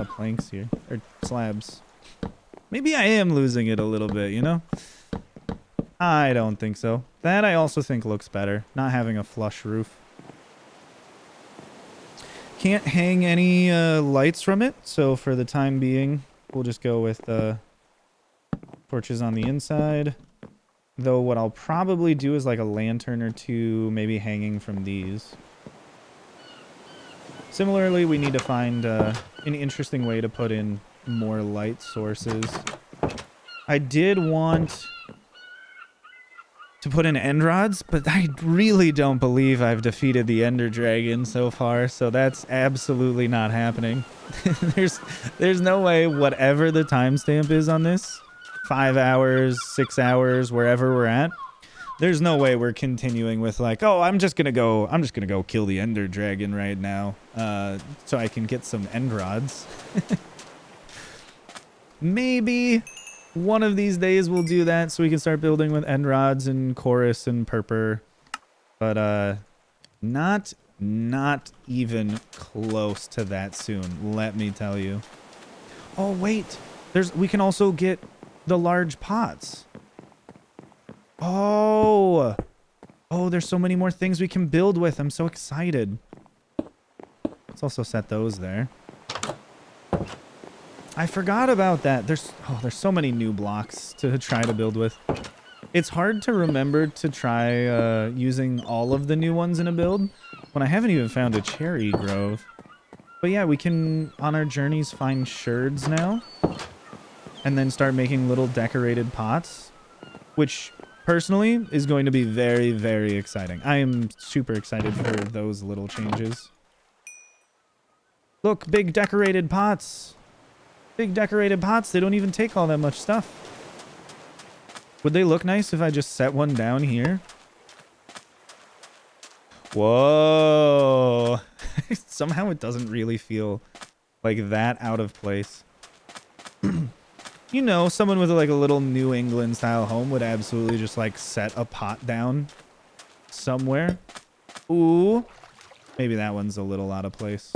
B: planks here, or slabs. Maybe I am losing it a little bit, you know? I don't think so. That I also think looks better, not having a flush roof. Can't hang any lights from it, so for the time being, we'll just go with torches on the inside. Though what I'll probably do is like a lantern or two, maybe hanging from these. Similarly, we need to find an interesting way to put in more light sources. I did want to put in end rods, but I really don't believe I've defeated the Ender Dragon so far, so that's absolutely not happening. There's no way, whatever the timestamp is on this, 5 hours, 6 hours, wherever we're at, there's no way we're continuing with like, oh, I'm just gonna go kill the Ender Dragon right now, so I can get some end rods. Maybe one of these days we'll do that so we can start building with end rods and chorus and purpur, but not even close to that soon, let me tell you. Oh wait, we can also get the large pots. Oh, there's so many more things we can build with. I'm so excited. Let's also set those there. I forgot about that. There's so many new blocks to try to build with. It's hard to remember to try using all of the new ones in a build when I haven't even found a cherry grove. But yeah, we can, on our journeys, find sherds now. And then start making little decorated pots, which personally is going to be very, very exciting. I am super excited for those little changes. Look, big decorated pots. Big decorated pots, they don't even take all that much stuff. Would they look nice if I just set one down here? Whoa. Somehow it doesn't really feel like that out of place. You know, someone with like a little New England style home would absolutely just like set a pot down somewhere. Ooh. Maybe that one's a little out of place.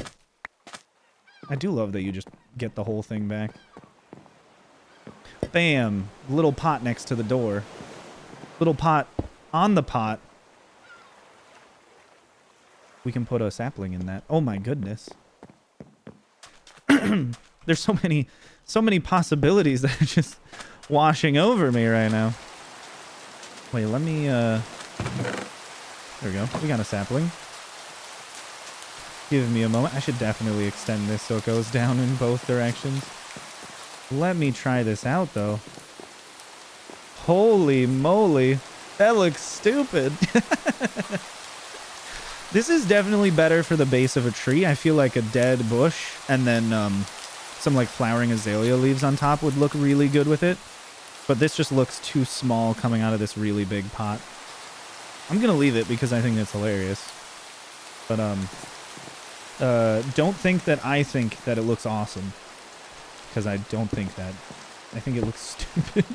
B: I do love that you just get the whole thing back. Bam. Little pot next to the door. Little pot on the pot. We can put a sapling in that. Oh my goodness. There's so many possibilities that are just washing over me right now. Wait, let me there we go. We got a sapling. Give me a moment. I should definitely extend this so it goes down in both directions. Let me try this out though. Holy moly. That looks stupid. This is definitely better for the base of a tree. I feel like a dead bush and then some like flowering azalea leaves on top would look really good with it. But this just looks too small coming out of this really big pot. I'm going to leave it because I think it's hilarious. But don't think that I think that it looks awesome. Because I don't think that. I think it looks stupid.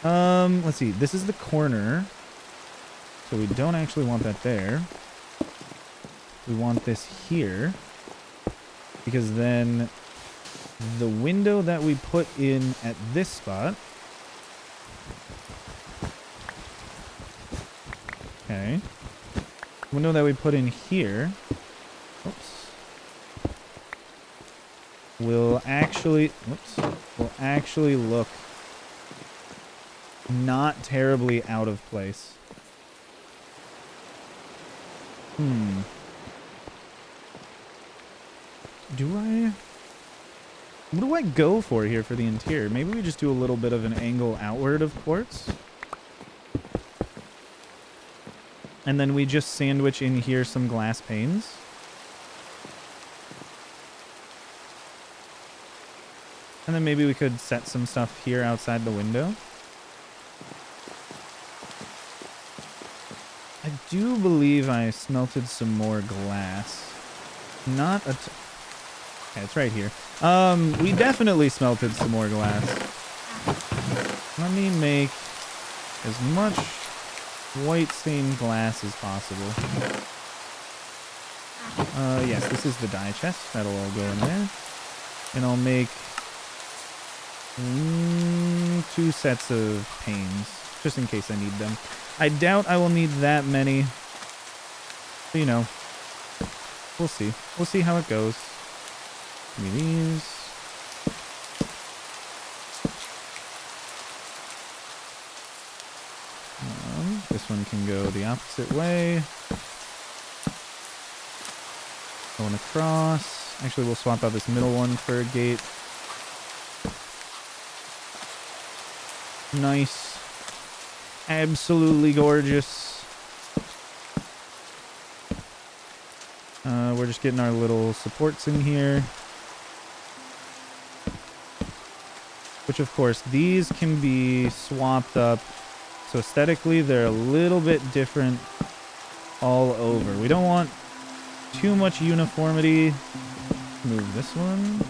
B: Let's see. This is the corner. So we don't actually want that there. We want this here. Because then the window that we put in at this spot. Okay. Window that we put in here. Oops. Will actually look not terribly out of place. What do I go for here for the interior? Maybe we just do a little bit of an angle outward of quartz. And then we just sandwich in here some glass panes. And then maybe we could set some stuff here outside the window. I do believe I smelted some more glass. Not a... Okay, it's right here. We definitely smelted some more glass. Let me make as much white stained glass as possible. Yes, this is the dye chest. That'll all go in there. And I'll make 2 sets of panes, just in case I need them. I doubt I will need that many. But, you know, we'll see. We'll see how it goes. Give me these. This one can go the opposite way. Going across. Actually, we'll swap out this middle one for a gate. Nice. Absolutely gorgeous. We're just getting our little supports in here. Which, of course, these can be swapped up. So aesthetically, they're a little bit different all over. We don't want too much uniformity. Move this one.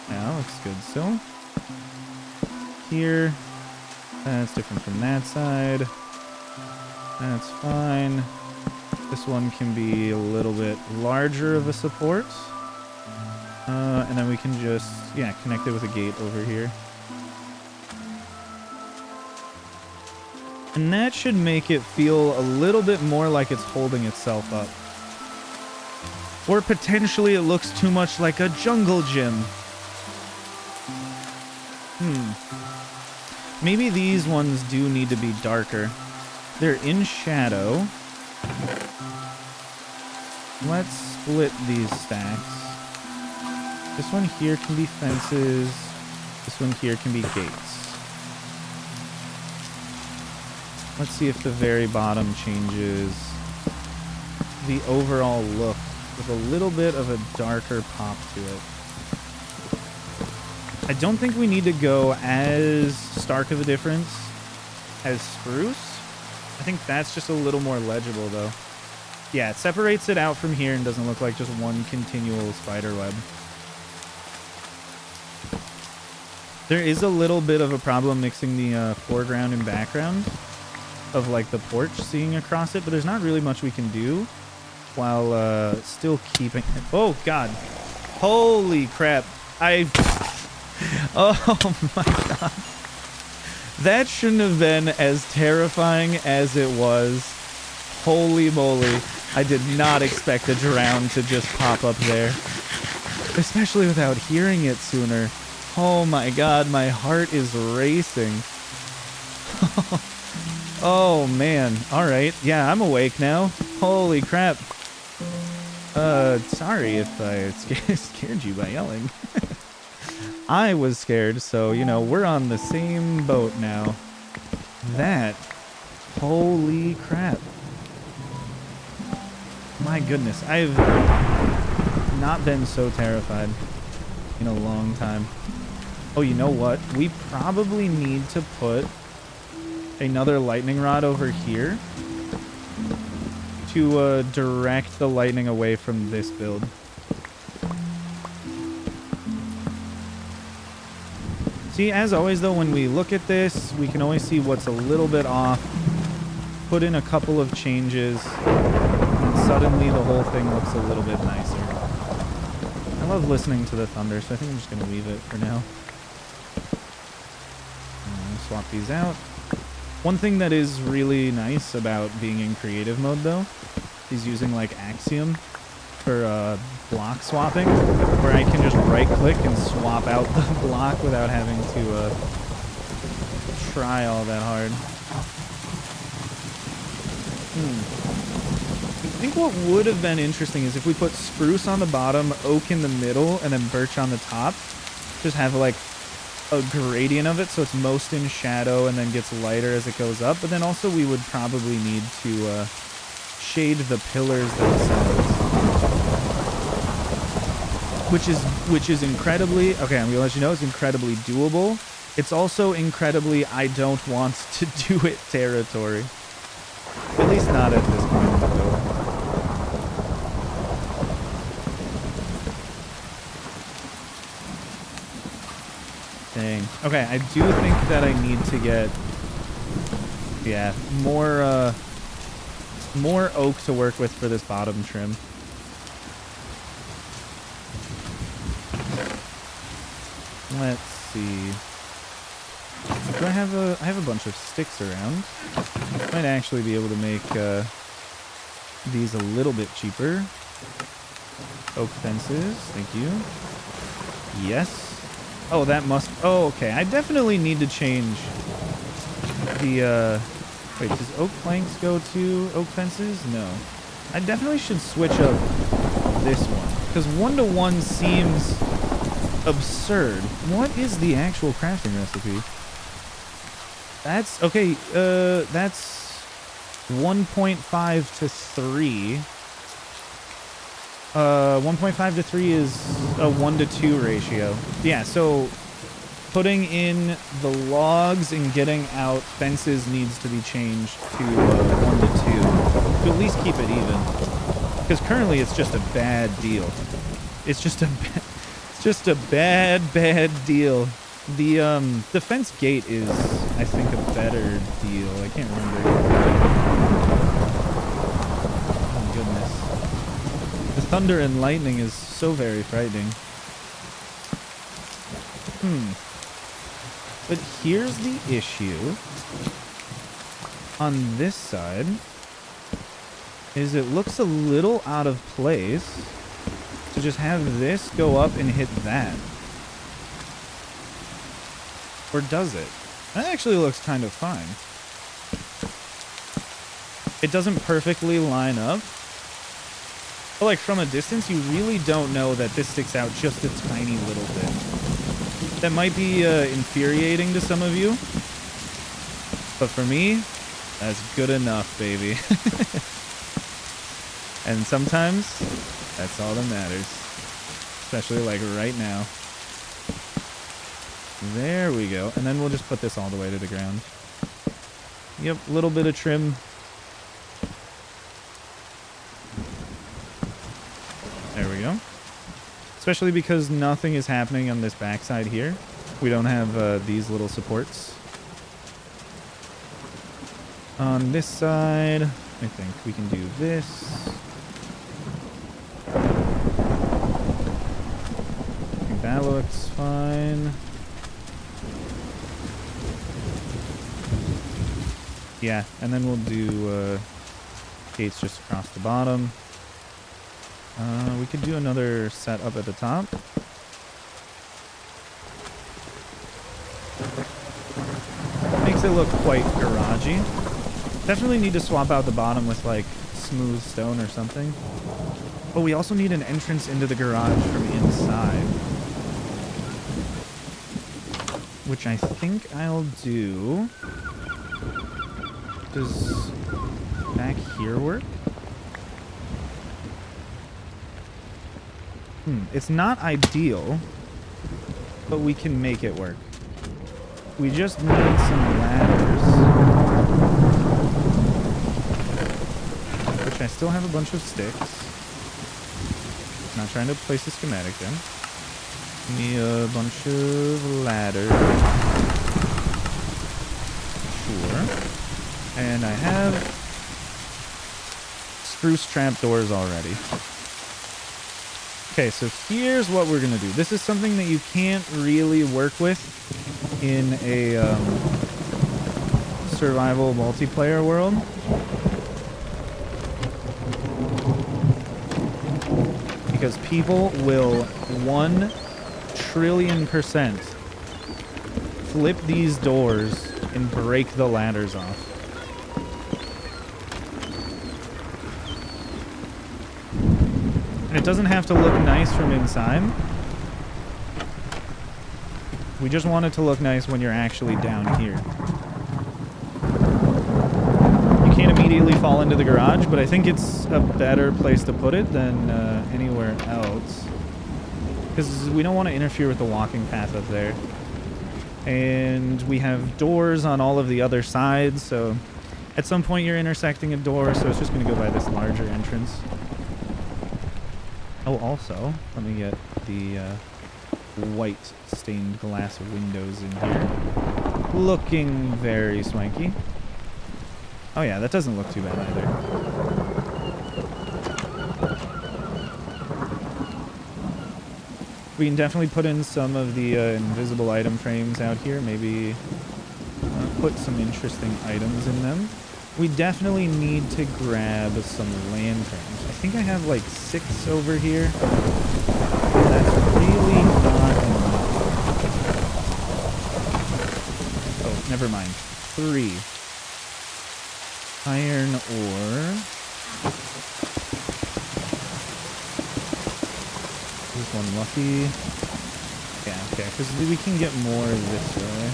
B: Yeah, that looks good still. Here. That's different from that side. That's fine. This one can be a little bit larger of a support. And then we can just, yeah, connect it with a gate over here. And that should make it feel a little bit more like it's holding itself up. Or potentially it looks too much like a jungle gym. Maybe these ones do need to be darker. They're in shadow. Let's split these stacks. This one here can be fences. This one here can be gates. Let's see if the very bottom changes the overall look with a little bit of a darker pop to it. I don't think we need to go as stark of a difference as spruce. I think that's just a little more legible, though. Yeah, it separates it out from here and doesn't look like just one continual spider web. There is a little bit of a problem mixing the foreground and background of like the porch, seeing across it, but there's not really much we can do while still keeping it. Oh god, holy crap. Oh my god, that shouldn't have been as terrifying as it was. Holy moly, I did not expect a drown to just pop up there, especially without hearing it sooner. Oh my god, my heart is racing. Oh man, alright, yeah, I'm awake now. Holy crap. Sorry if I scared you by yelling. I was scared, so, you know, we're on the same boat now. That, holy crap. My goodness, I've not been so terrified in a long time. Oh, you know what? We probably need to put another lightning rod over here to direct the lightning away from this build. See, as always though, when we look at this, we can always see what's a little bit off, put in a couple of changes, and suddenly the whole thing looks a little bit nicer. I love listening to the thunder, so I think I'm just going to leave it for now. Swap these out. One thing that is really nice about being in creative mode though is using like Axiom for block swapping, where I can just right click and swap out the block without having to try all that hard. I think what would have been interesting is if we put spruce on the bottom, oak in the middle, and then birch on the top. Just have like a gradient of it so it's most in shadow and then gets lighter as it goes up. But then also we would probably need to shade the pillars themselves, which is incredibly, okay, I'm gonna let you know, it's incredibly doable. It's also incredibly I don't want to do it territory, at least not at this point in the build. Dang. Okay, I do think that I need to get, yeah, more oak to work with for this bottom trim. Let's see. Do I have a bunch of sticks around. Might actually be able to make these a little bit cheaper. Oak fences, thank you. Yes. Oh, that must... Oh, okay. I definitely need to change the... Wait, does oak planks go to oak fences? No. I definitely should switch up this one, because 1-to-1 seems absurd. What is the actual crafting recipe? That's... Okay, that's 1.5 to 3. 1.5 to 3 is a 1-to-2 ratio. Yeah, so putting in the logs and getting out fences needs to be changed to 1-to-2 to at least keep it even. Because currently it's just a bad deal. It's just a bad deal. The fence gate is, I think, a better deal. I can't remember. Oh goodness. The thunder and lightning is so very frightening. But here's the issue. On this side, is it looks a little out of place to just have this go up and hit that. Or does it? That actually looks kind of fine. It doesn't perfectly line up. But like from a distance, you really don't know that this sticks out just a tiny little bit. That might be infuriating to some of you. But for me, that's good enough, baby. And sometimes, that's all that matters. Especially like right now. There we go. And then we'll just put this all the way to the ground. Yep, a little bit of trim. There we go. Especially because nothing is happening on this backside here. We don't have these little supports. On this side, I think we can do this. I think that looks fine. Yeah, and then we'll do gates just across the bottom. We could do another set up at the top. Makes it look quite garagey. Definitely need to swap out the bottom with like smooth stone or something. But we also need an entrance into the garage from inside. Which I think I'll do. Does back here work? It's not ideal, but we can make it work. We just need some ladders. Which I still have a bunch of sticks. Not trying to place a schematic in. Need a bunch of ladders. Sure. And I have spruce trapdoors already. Okay, so here's what we're going to do. This is something that you can't really work with in a survival multiplayer world. Because people will 1,000,000,000% flip these doors and break the ladders off. And it doesn't have to look nice from inside. We just want it to look nice when you're actually down here. You can't immediately fall into the garage, but I think it's a better place to put it than anywhere else. Because we don't want to interfere with the walking path up there. And we have doors on all of the other sides, so at some point you're intersecting a door, so it's just going to go by this larger entrance. Oh, also, let me get the white stained glass windows in here. Looking very swanky. Oh yeah, that doesn't look too bad either. We can definitely put in some of the invisible item frames out here. Maybe put some interesting items in them. We definitely need to grab some lanterns. I think I have like 6 over here. That's really not enough. Oh, never mind. 3. Iron ore. Here's one lucky. Yeah, okay, because we can get more this way.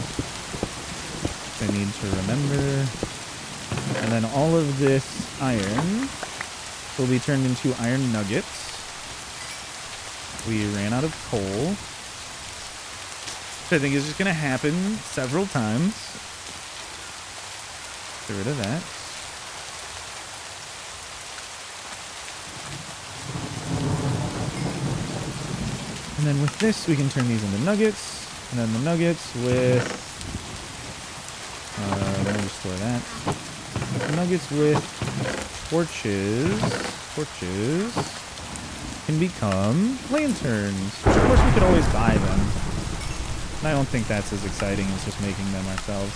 B: I need to remember. And then all of this iron will be turned into iron nuggets. We ran out of coal, which I think is just going to happen several times. Get rid of that. And then with this, we can turn these into nuggets. And then the nuggets with... let me just store that. Nuggets with torches can become lanterns, which of course we could always buy them. And I don't think that's as exciting as just making them ourselves.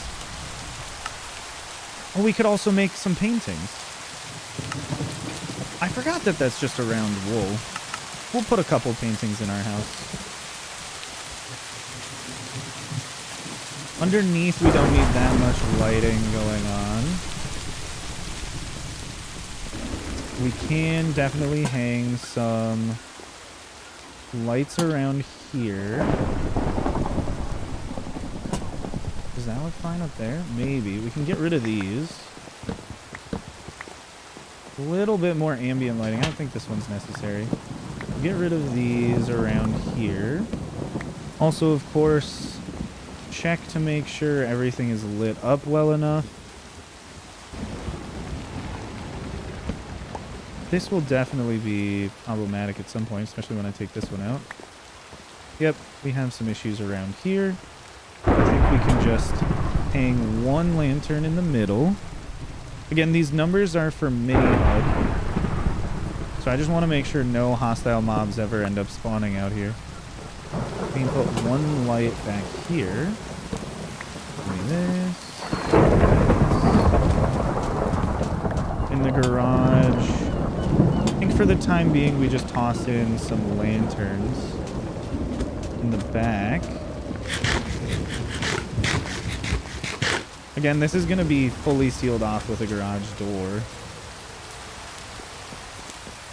B: Oh, we could also make some paintings. I forgot that that's just a round wool. We'll put a couple paintings in our house. Underneath, we don't need that much lighting going on. We can definitely hang some lights around here. Does that look fine up there? Maybe. We can get rid of these. A little bit more ambient lighting. I don't think this one's necessary. Get rid of these around here. Also, of course, check to make sure everything is lit up well enough. This will definitely be problematic at some point, especially when I take this one out. Yep, we have some issues around here. I think we can just hang one lantern in the middle. Again, these numbers are for mini HUD. So I just want to make sure no hostile mobs ever end up spawning out here. We can put one light back here. Like this. In the garage. I think for the time being, we just toss in some lanterns in the back. Again, this is going to be fully sealed off with a garage door,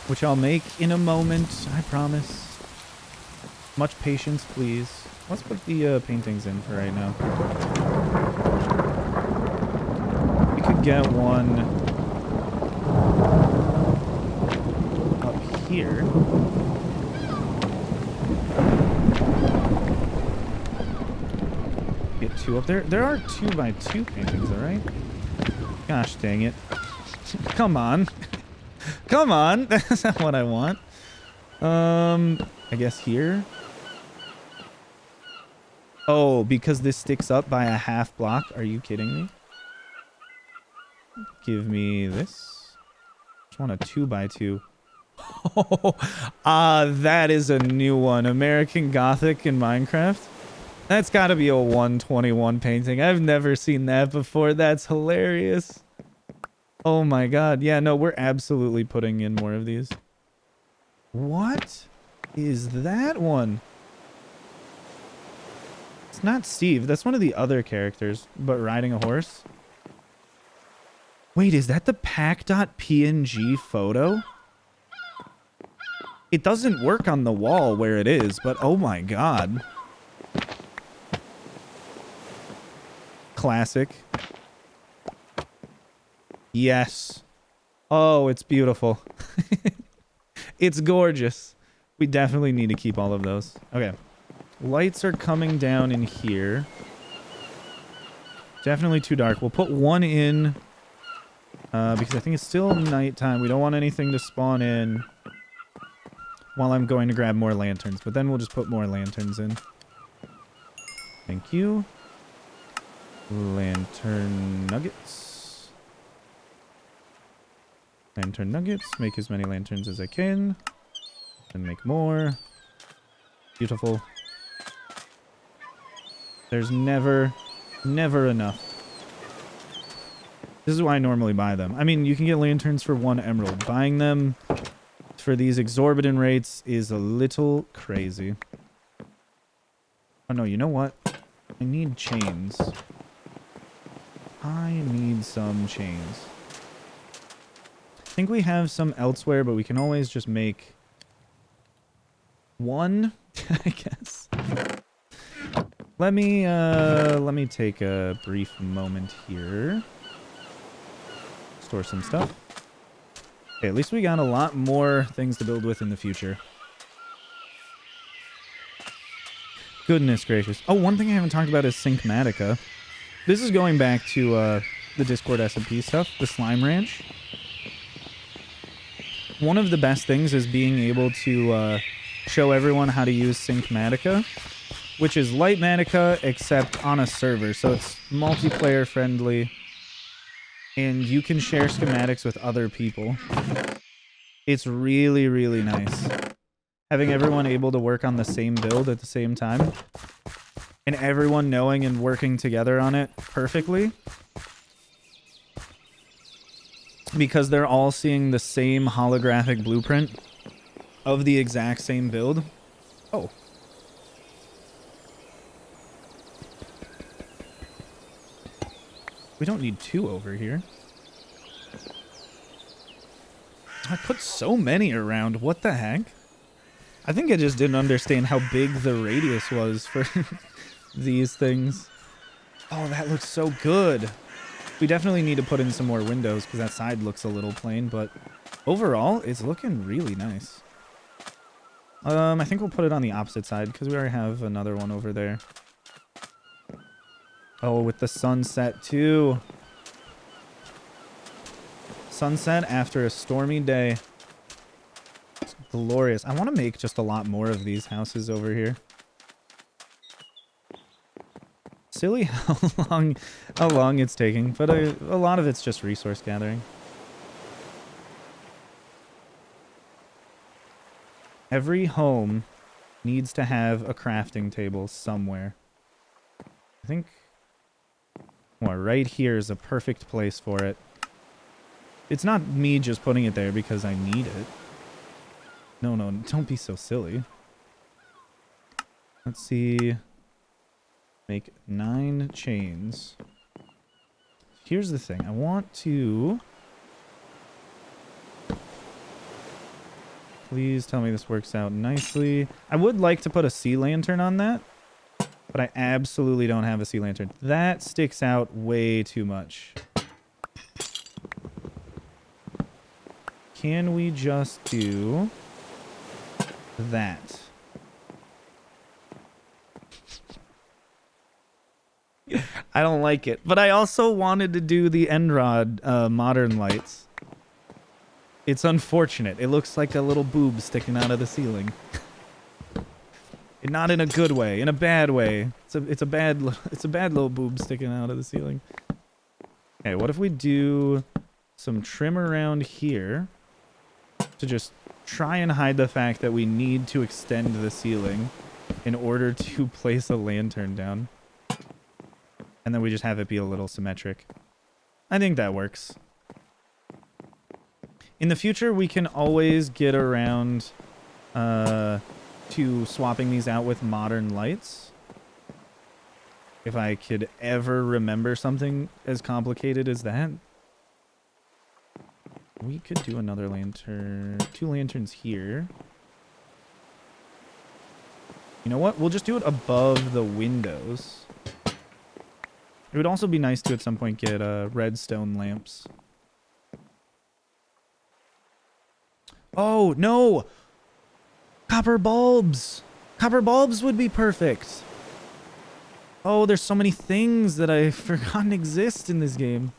B: which I'll make in a moment, I promise. Much patience, please. Let's put the paintings in for right now. We could get one up here. Get two up there. There are 2x2 paintings, all right? Gosh dang it. Come on. Come on. That's not what I want. I guess here. Oh, because this sticks up by a half block. Are you kidding me? Give me this. Just want a 2x2. That is a new one. American Gothic in Minecraft. That's got to be a 121 painting. I've never seen that before. That's hilarious. Oh my god. Yeah, no, we're absolutely putting in more of these. What is that one? It's not Steve. That's one of the other characters, but riding a horse. Wait, is that the pack.png photo? It doesn't work on the wall where it is, but oh my god. Classic. Yes. Oh, it's beautiful. It's gorgeous. We definitely need to keep all of those. Okay. Lights are coming down in here. Definitely too dark. We'll put one in because I think it's still nighttime. We don't want anything to spawn in while I'm going to grab more lanterns. But then we'll just put more lanterns in. Thank you. Lantern nuggets. Lantern nuggets. Make as many lanterns as I can. And make more. Beautiful. There's never enough. This is why I normally buy them. I mean, you can get lanterns for 1 emerald. Buying them for these exorbitant rates is a little crazy. Oh no, you know what? I need chains. I need some chains. I think we have some elsewhere, but we can always just make one, I guess. Let me take a brief moment here. Store some stuff. Okay, at least we got a lot more things to build with in the future. Goodness gracious. Oh, one thing I haven't talked about is Syncmatica. This is going back to the Discord SMP stuff, the Slime Ranch. One of the best things is being able to show everyone how to use Syncmatica, which is Lightmatica, except on a server. So it's multiplayer friendly, and you can share schematics with other people. It's really, really nice. Having everyone able to work on the same build at the same time, and everyone knowing and working together on it perfectly, because they're all seeing the same holographic blueprint of the exact same build. Oh. We don't need 2 over here. I put so many around. What the heck? I think I just didn't understand how big the radius was for these things. Oh, that looks so good. We definitely need to put in some more windows because that side looks a little plain, but overall, it's looking really nice. I think we'll put it on the opposite side because we already have another one over there. Oh, with the sunset too. Sunset after a stormy day. It's glorious. I want to make just a lot more of these houses over here. Silly how long it's taking, but a lot of it's just resource gathering. Every home needs to have a crafting table somewhere. I think right here is a perfect place for it. It's not me just putting it there because I need it. No, don't be so silly. Let's see. Make 9 chains. Here's the thing. I want to... Please tell me this works out nicely. I would like to put a sea lantern on that, but I absolutely don't have a sea lantern. That sticks out way too much. Can we just do that? I don't like it, but I also wanted to do the end rod modern lights. It's unfortunate. It looks like a little boob sticking out of the ceiling. Not in a good way, in a bad way. It's a bad little boob sticking out of the ceiling. Okay, what if we do some trim around here to just try and hide the fact that we need to extend the ceiling in order to place a lantern down. And then we just have it be a little symmetric. I think that works. In the future, we can always get around to swapping these out with modern lights. If I could ever remember something as complicated as that. We could do another lantern. 2 lanterns here. You know what? We'll just do it above the windows. It would also be nice to at some point get redstone lamps. Oh, no! Copper bulbs! Copper bulbs would be perfect! Oh, there's so many things that I've forgotten exist in this game.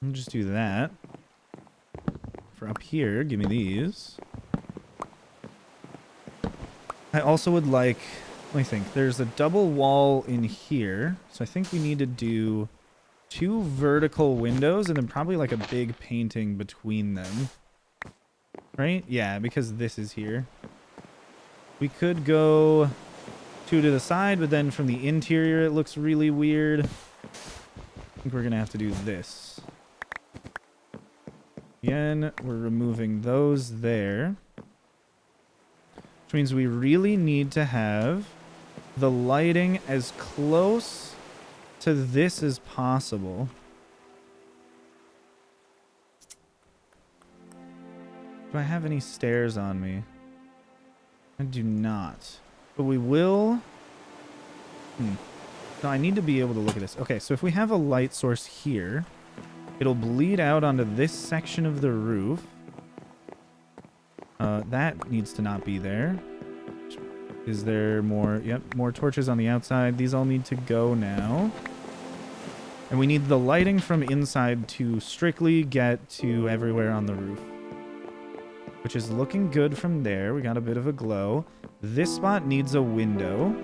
B: I'll just do that. For up here, give me these. I also would like... Let me think. There's a double wall in here. So I think we need to do 2 vertical windows and then probably like a big painting between them. Right? Yeah, because this is here. We could go 2 to the side, but then from the interior it looks really weird. I think we're going to have to do this. Again, we're removing those there. Which means we really need to have the lighting as close to this as possible. Do I have any stairs on me? I do not. But we will... No, I need to be able to look at this. Okay, so if we have a light source here, it'll bleed out onto this section of the roof. That needs to not be there. Is there more? Yep, more torches on the outside. These all need to go now. And we need the lighting from inside to strictly get to everywhere on the roof. Which is looking good from there. We got a bit of a glow. This spot needs a window.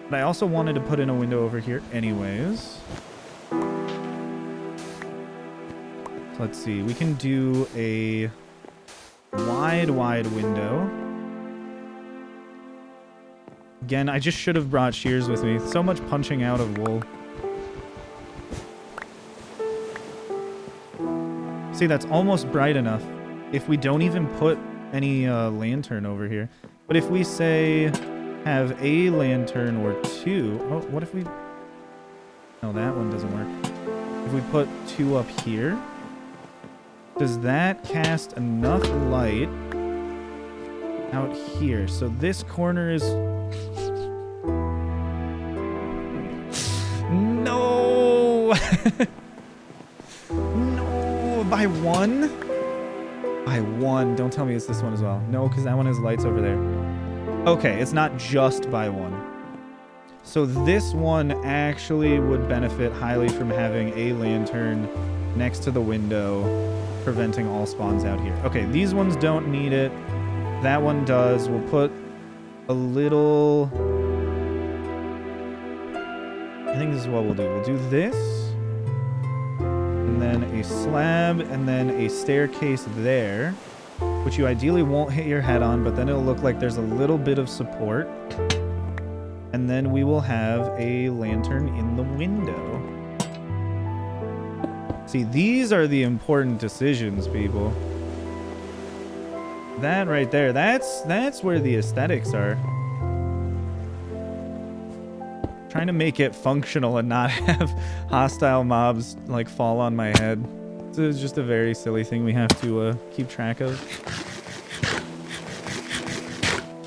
B: But I also wanted to put in a window over here anyways. So let's see. We can do a wide window. Again, I just should have brought shears with me. So much punching out of wool. See, that's almost bright enough if we don't even put any lantern over here. But if we say have a lantern or 2... Oh, what if we... No, that one doesn't work. If we put 2 up here, does that cast enough light out here? So this corner is... No! No! By 1? By 1. Don't tell me it's this one as well. No, because that one has lights over there. Okay, it's not just by 1. So this one actually would benefit highly from having a lantern next to the window, preventing all spawns out here. Okay, these ones don't need it. That one does. We'll put a little... I think this is what we'll do. We'll do this, and then a slab, and then a staircase there, which you ideally won't hit your head on, but then it'll look like there's a little bit of support. And then we will have a lantern in the window. See, these are the important decisions, people. That right there, that's where the aesthetics are. Trying to make it functional and not have hostile mobs like fall on my head. It's just a very silly thing we have to keep track of.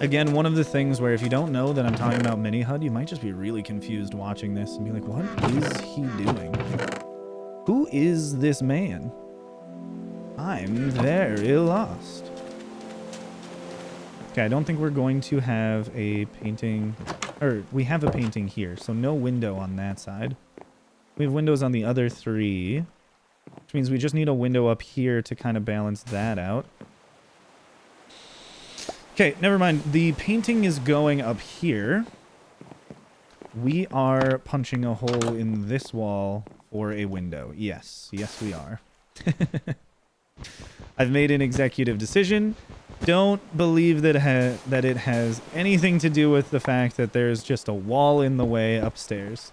B: Again, one of the things where if you don't know that I'm talking about mini HUD, you might just be really confused watching this and be like, what is he doing? Who is this man? I'm very lost. Okay, I don't think we're going to have a painting, or we have a painting here, so no window on that side. We have windows on the other three, which means we just need a window up here to kind of balance that out. Okay, never mind. The painting is going up here. We are punching a hole in this wall for a window. Yes, yes we are. I've made an executive decision. Don't believe that it has anything to do with the fact that there's just a wall in the way upstairs.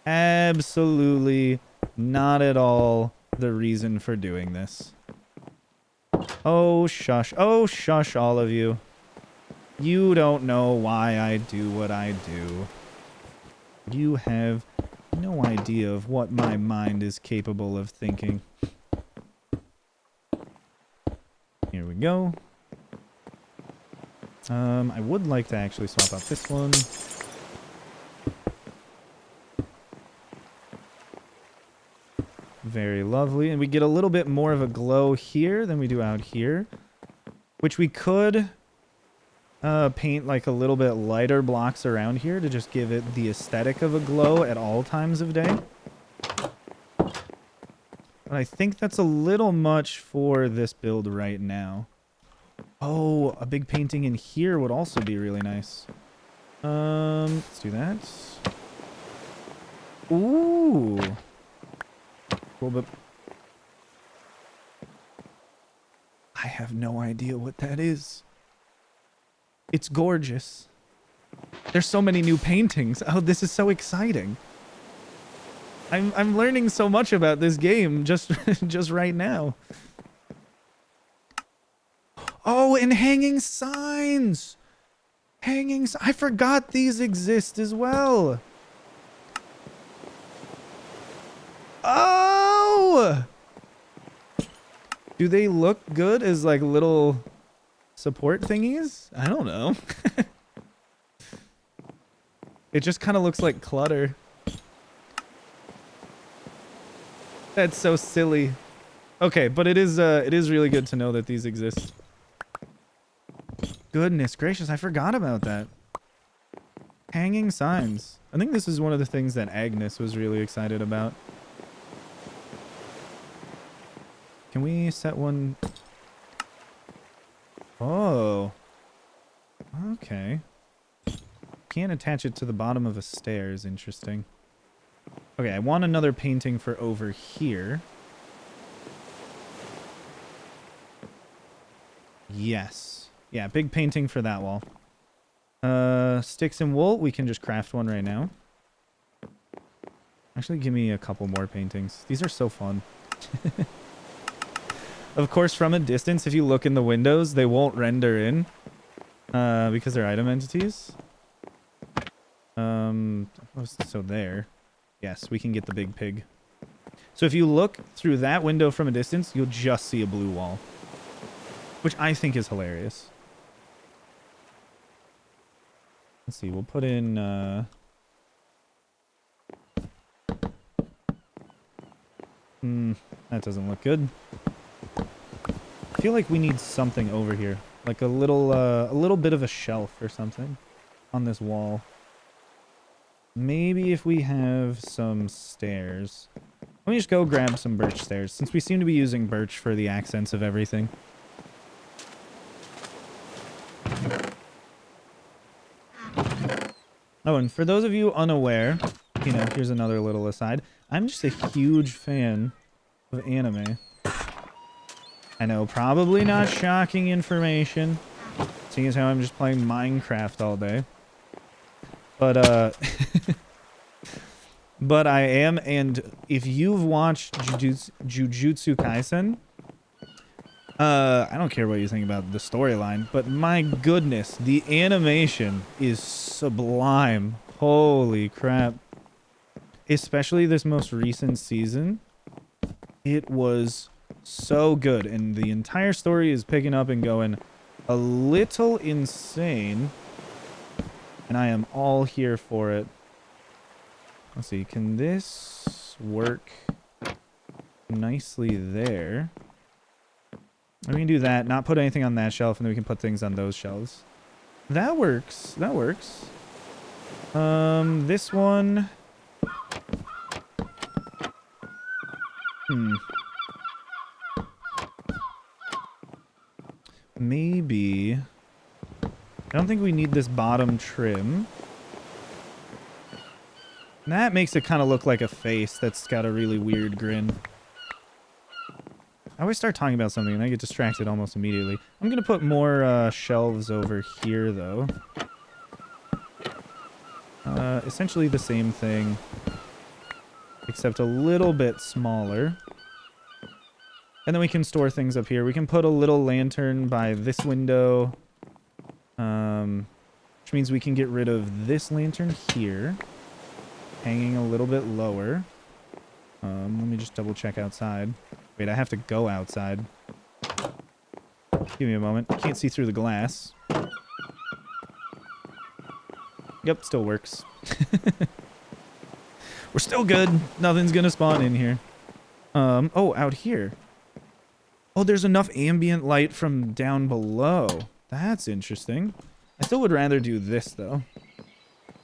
B: Absolutely not at all the reason for doing this. Oh, shush. Oh, shush, all of you. You don't know why I do what I do. You have no idea of what my mind is capable of thinking. Here we go. I would like to actually swap out this one. Very lovely. And we get a little bit more of a glow here than we do out here, which we could paint like a little bit lighter blocks around here to just give it the aesthetic of a glow at all times of day. But I think that's a little much for this build right now. Oh, a big painting in here would also be really nice. Let's do that. Ooh. Cool, but I have no idea what that is. It's gorgeous. There's so many new paintings. Oh, this is so exciting. I'm learning so much about this game just right now. Oh, and hanging signs. I forgot these exist as well. Oh! Do they look good as like little support thingies? I don't know. It just kind of looks like clutter. That's so silly. Okay, but it is really good to know that these exist. Goodness gracious, I forgot about that. Hanging signs. I think this is one of the things that Agnes was really excited about. Can we set one? Oh. Okay. Can't attach it to the bottom of a stairs. Interesting. Okay, I want another painting for over here. Yes. Yeah, big painting for that wall. Sticks and wool, we can just craft one right now. Actually, give me a couple more paintings. These are so fun. Of course, from a distance, if you look in the windows, they won't render in because they're item entities. So there. Yes, we can get the big pig. So if you look through that window from a distance, you'll just see a blue wall, which I think is hilarious. Let's see, we'll put in that doesn't look good. I feel like we need something over here, like a little bit of a shelf or something on this wall. Maybe if we have some stairs. Let me just go grab some birch stairs, since we seem to be using birch for the accents of everything. Oh, and for those of you unaware, you know, here's another little aside. I'm just a huge fan of anime. I know, probably not shocking information, seeing as how I'm just playing Minecraft all day. But, but I am, and if you've watched Jujutsu Kaisen, I don't care what you think about the storyline, but my goodness, the animation is sublime. Holy crap. Especially this most recent season. It was so good, and the entire story is picking up and going a little insane, and I am all here for it. Let's see, can this work nicely there? We can do that, not put anything on that shelf, and then we can put things on those shelves. That works. That works. This one. Maybe. I don't think we need this bottom trim. That makes it kind of look like a face that's got a really weird grin. I always start talking about something and I get distracted almost immediately. I'm going to put more shelves over here, though. Essentially the same thing, except a little bit smaller. And then we can store things up here. We can put a little lantern by this window, which means we can get rid of this lantern here, hanging a little bit lower. Let me just double check outside. Wait, I have to go outside. Give me a moment. Can't see through the glass. Yep, still works. We're still good. Nothing's gonna spawn in here. Oh, out here. Oh, there's enough ambient light from down below. That's interesting. I still would rather do this, though.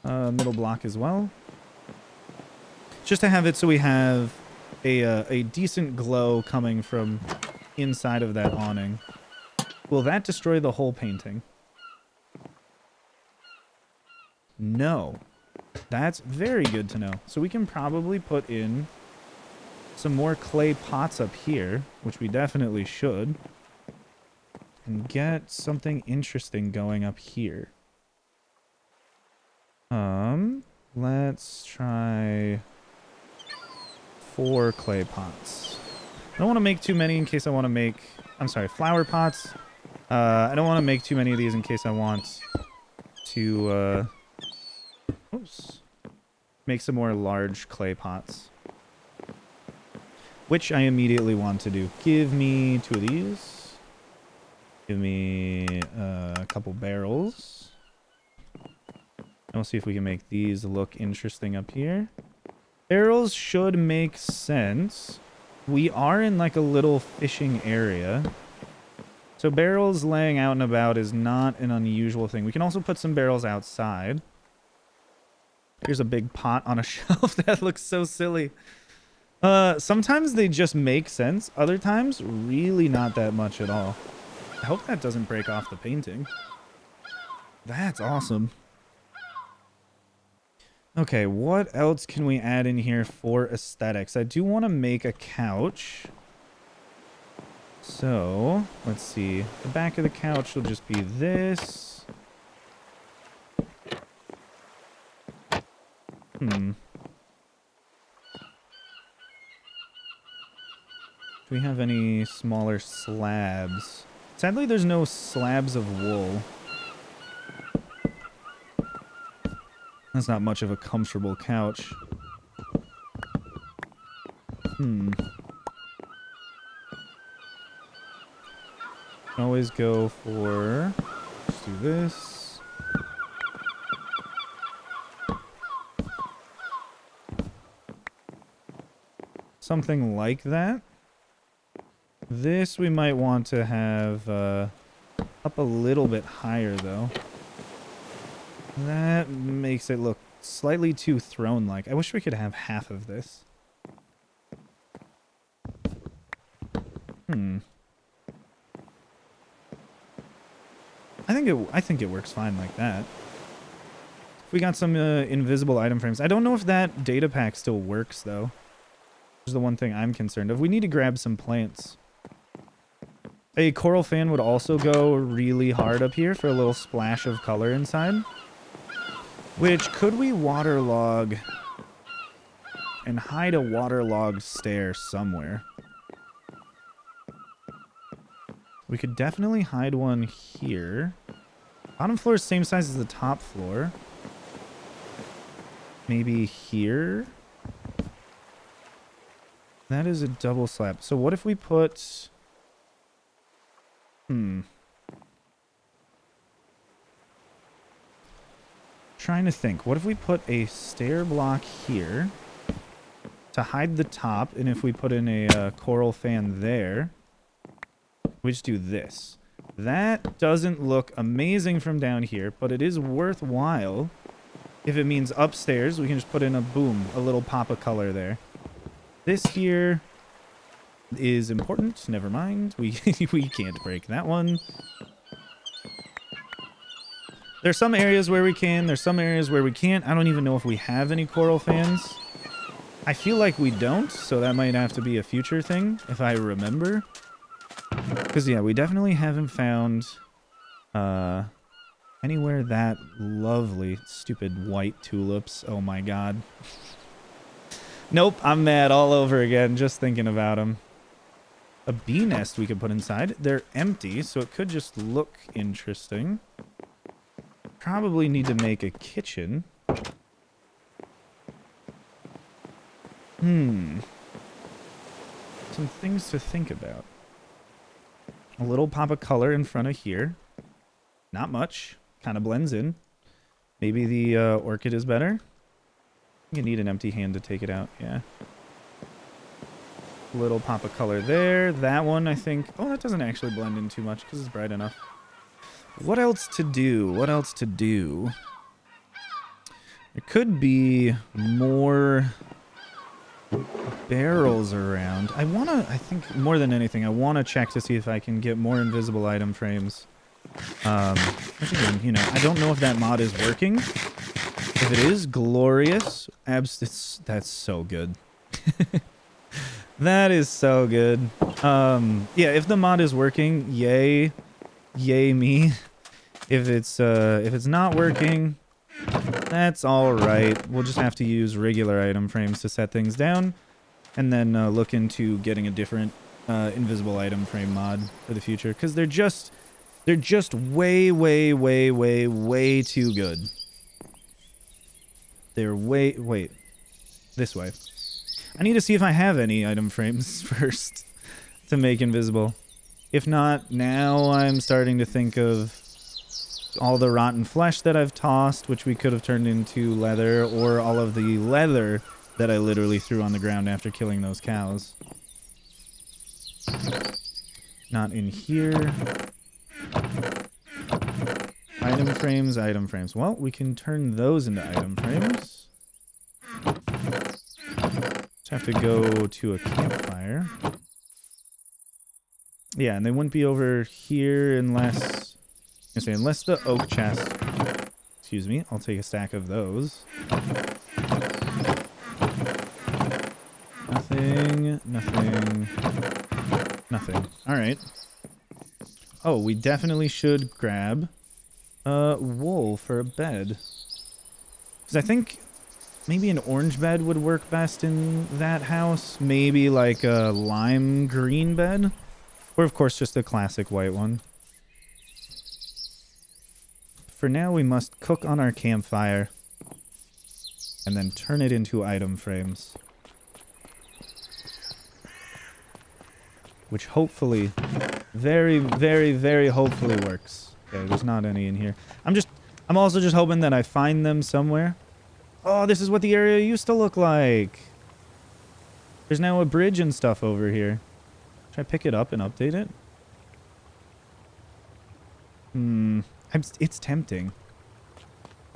B: Middle block as well. Just to have it so we have a decent glow coming from inside of that awning. Will that destroy the whole painting? No. That's very good to know. So we can probably put in some more clay pots up here, which we definitely should, and get something interesting going up here. Let's try 4 clay pots. I don't want to make too many in case I want to make... I'm sorry, flower pots. I don't want to make too many of these in case I want to... oops. Make some more large clay pots. Which I immediately want to do. Give me 2 of these. Give me a couple barrels. And we'll see if we can make these look interesting up here. Barrels should make sense. We are in like a little fishing area. So barrels laying out and about is not an unusual thing. We can also put some barrels outside. Here's a big pot on a shelf. That looks so silly. Sometimes they just make sense. Other times, really not that much at all. I hope that doesn't break off the painting. That's awesome. Okay, what else can we add in here for aesthetics? I do want to make a couch. So, let's see. The back of the couch will just be this. Do we have any smaller slabs? Sadly, there's no slabs of wool. That's not much of a comfortable couch. Can always go for... Let's do this. Something like that. This we might want to have up a little bit higher, though. That makes it look slightly too throne-like. I wish we could have half of this. I think it works fine like that. We got some invisible item frames. I don't know if that data pack still works, though. Which is the one thing I'm concerned of. We need to grab some plants. A coral fan would also go really hard up here for a little splash of color inside. Which, could we waterlog and hide a waterlogged stair somewhere? We could definitely hide one here. Bottom floor is same size as the top floor. Maybe here? That is a double slab. So what if we put... Trying to think. What if we put a stair block here to hide the top, and if we put in a coral fan there, we just do this. That doesn't look amazing from down here, but it is worthwhile. If it means upstairs, we can just put in a little pop of color there. This here is important. Never mind. We can't break that one. There's some areas where we can. There's some areas where we can't. I don't even know if we have any coral fans. I feel like we don't, so that might have to be a future thing, if I remember. Because, yeah, we definitely haven't found anywhere that lovely. Stupid white tulips. Oh, my God. Nope, I'm mad all over again just thinking about them. A bee nest we could put inside. They're empty, so it could just look interesting. Probably need to make a kitchen. Some things to think about. A little pop of color in front of here. Not much. Kind of blends in. Maybe the orchid is better. You need an empty hand to take it out. Yeah. Little pop of color there. That one, I think... Oh, that doesn't actually blend in too much because it's bright enough. What else to do? What else to do? There could be more barrels around. I think more than anything, I want to check to see if I can get more invisible item frames. Which again, you know, I don't know if that mod is working. If it is, glorious. That's so good. That is so good. Yeah, if the mod is working, yay. Yay me. If it's not working, that's all right. We'll just have to use regular item frames to set things down, and then look into getting a different invisible item frame mod for the future, because they're just way too good. They're wait, this way. I need to see if I have any item frames first to make invisible. If not, now I'm starting to think of all the rotten flesh that I've tossed, which we could have turned into leather, or all of the leather that I literally threw on the ground after killing those cows. Not in here. Item frames, item frames. Well, we can turn those into item frames. Just have to go to a campfire. Yeah, and they wouldn't be over here unless... unless the oak chest... Excuse me, I'll take a stack of those. Nothing, nothing, nothing. Alright. Oh, we definitely should grab wool for a bed. Because I think maybe an orange bed would work best in that house. Maybe like a lime green bed. Or, of course, just a classic white one. For now, we must cook on our campfire and then turn it into item frames. Which hopefully, very hopefully works. Okay, there's not any in here. I'm also just hoping that I find them somewhere. Oh, this is what the area used to look like. There's now a bridge and stuff over here. Should I pick it up and update it? It's tempting.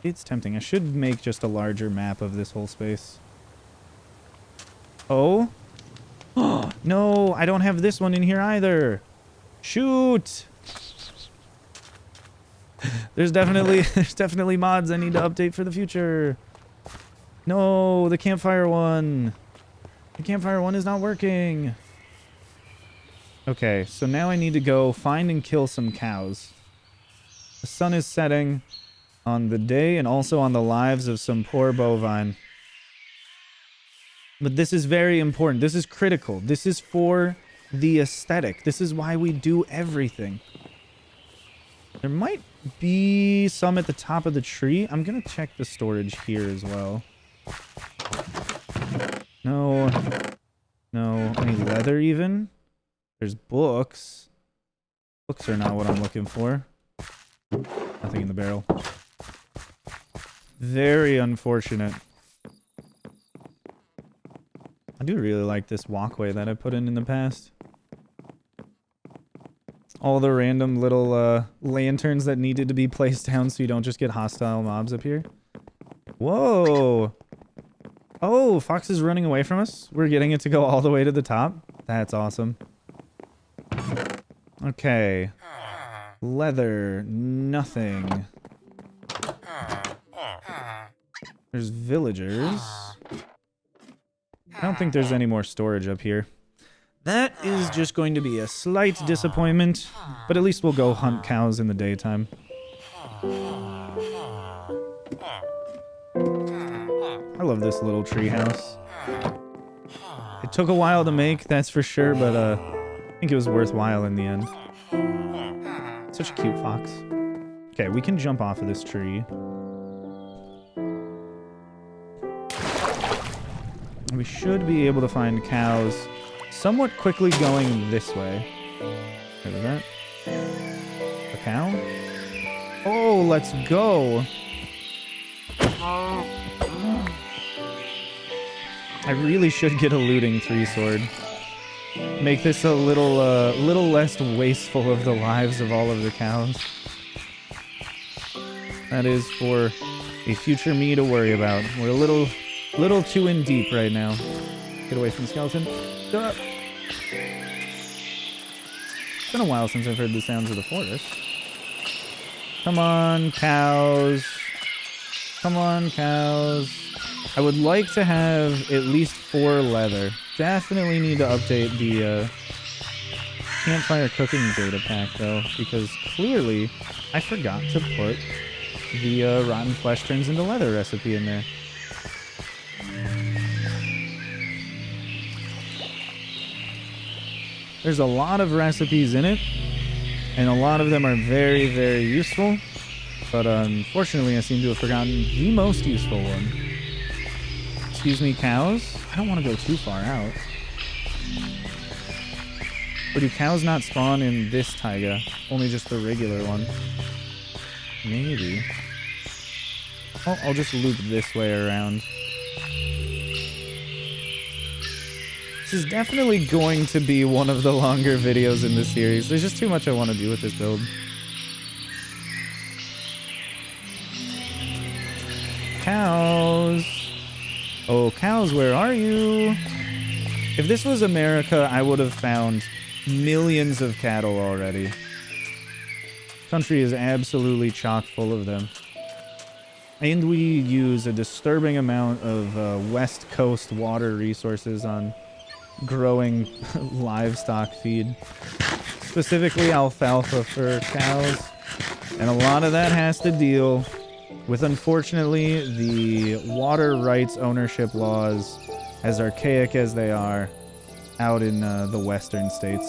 B: It's tempting. I should make just a larger map of this whole space. Oh? No, I don't have this one in here either. Shoot! There's definitely mods I need to update for the future. No, the campfire one. The campfire one is not working. Okay, so now I need to go find and kill some cows. The sun is setting on the day and also on the lives of some poor bovine. But this is very important. This is critical. This is for the aesthetic. This is why we do everything. There might be some at the top of the tree. I'm going to check the storage here as well. No. No. Any leather even? There's books. Books are not what I'm looking for. Nothing in the barrel. Very unfortunate. I do really like this walkway that I put in the past. All the random little lanterns that needed to be placed down so you don't just get hostile mobs up here. Whoa! Oh, Fox is running away from us. We're getting it to go all the way to the top. That's awesome. Okay. Leather. Nothing. There's villagers. I don't think there's any more storage up here. That is just going to be a slight disappointment, but at least we'll go hunt cows in the daytime. I love this little tree house. It took a while to make, that's for sure, but I think it was worthwhile in the end. Such a cute fox. Okay, we can jump off of this tree. We should be able to find cows somewhat quickly going this way. What was that? A cow? Oh, let's go. I really should get a looting 3-sword. Make this a little less wasteful of the lives of all of the cows. That is for a future me to worry about. We're a little too in deep right now. Get away from the skeleton. Go up. It's been a while since I've heard the sounds of the forest. Come on, cows. Come on, cows. I would like to have at least 4 leather. Definitely need to update the campfire cooking data pack, though, because clearly I forgot to put the rotten flesh turns into leather recipe in there. There's a lot of recipes in it, and a lot of them are very, very useful, but unfortunately I seem to have forgotten the most useful one. Excuse me, cows? I don't want to go too far out. Or do cows not spawn in this taiga? Only just the regular one? Maybe. Oh, I'll just loop this way around. This is definitely going to be one of the longer videos in this series. There's just too much I want to do with this build. Cows! Oh, cows, where are you? If this was America, I would have found millions of cattle already. Country is absolutely chock full of them. And we use a disturbing amount of West Coast water resources on growing livestock feed. Specifically alfalfa for cows. And a lot of that has to deal with, unfortunately, the water rights ownership laws, as archaic as they are, out in the western states.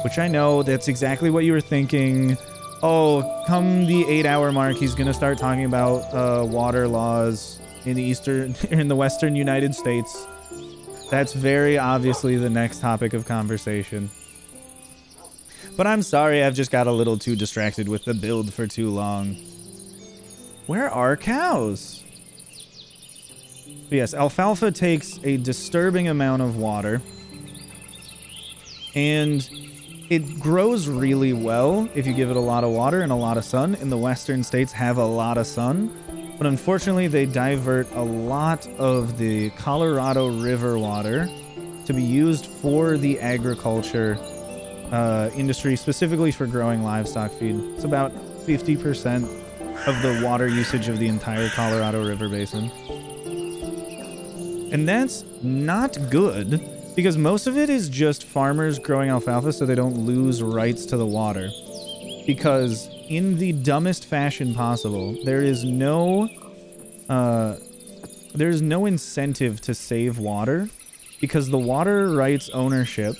B: Which I know, that's exactly what you were thinking. Oh, come the 8-hour mark, he's going to start talking about water laws in the western United States. That's very obviously the next topic of conversation. But I'm sorry, I've just got a little too distracted with the build for too long. Where are cows? Yes, alfalfa takes a disturbing amount of water. And It grows really well if you give it a lot of water and a lot of sun, and the western states have a lot of sun. But unfortunately, they divert a lot of the Colorado River water to be used for the agriculture industry, specifically for growing livestock feed. It's about 50% of the water usage of the entire Colorado River basin. And that's not good, because most of it is just farmers growing alfalfa so they don't lose rights to the water. Because in the dumbest fashion possible, there's no incentive to save water, because the water rights ownership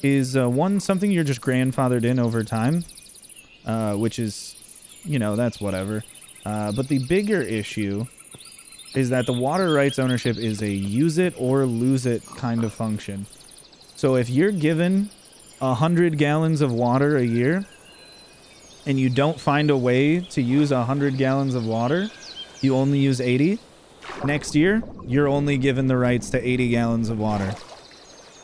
B: is something you're just grandfathered in over time, which is, that's whatever. But the bigger issue is that the water rights ownership is a use it or lose it kind of function. So if you're given 100 gallons of water a year and you don't find a way to use 100 gallons of water, you only use 80. Next year, you're only given the rights to 80 gallons of water.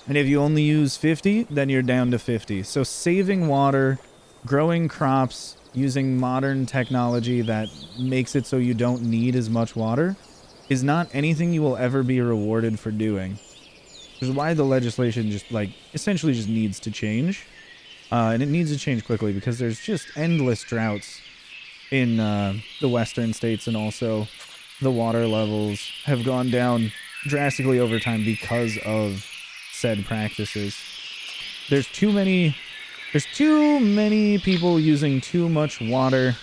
B: And if you only use 50, then you're down to 50. So saving water, growing crops, using modern technology that makes it so you don't need as much water is not anything you will ever be rewarded for doing. Which is why the legislation just, essentially just needs to change. And it needs to change quickly, because there's just endless droughts in the western states, and also the water levels have gone down drastically over time because of said practices. There's too many people using too much water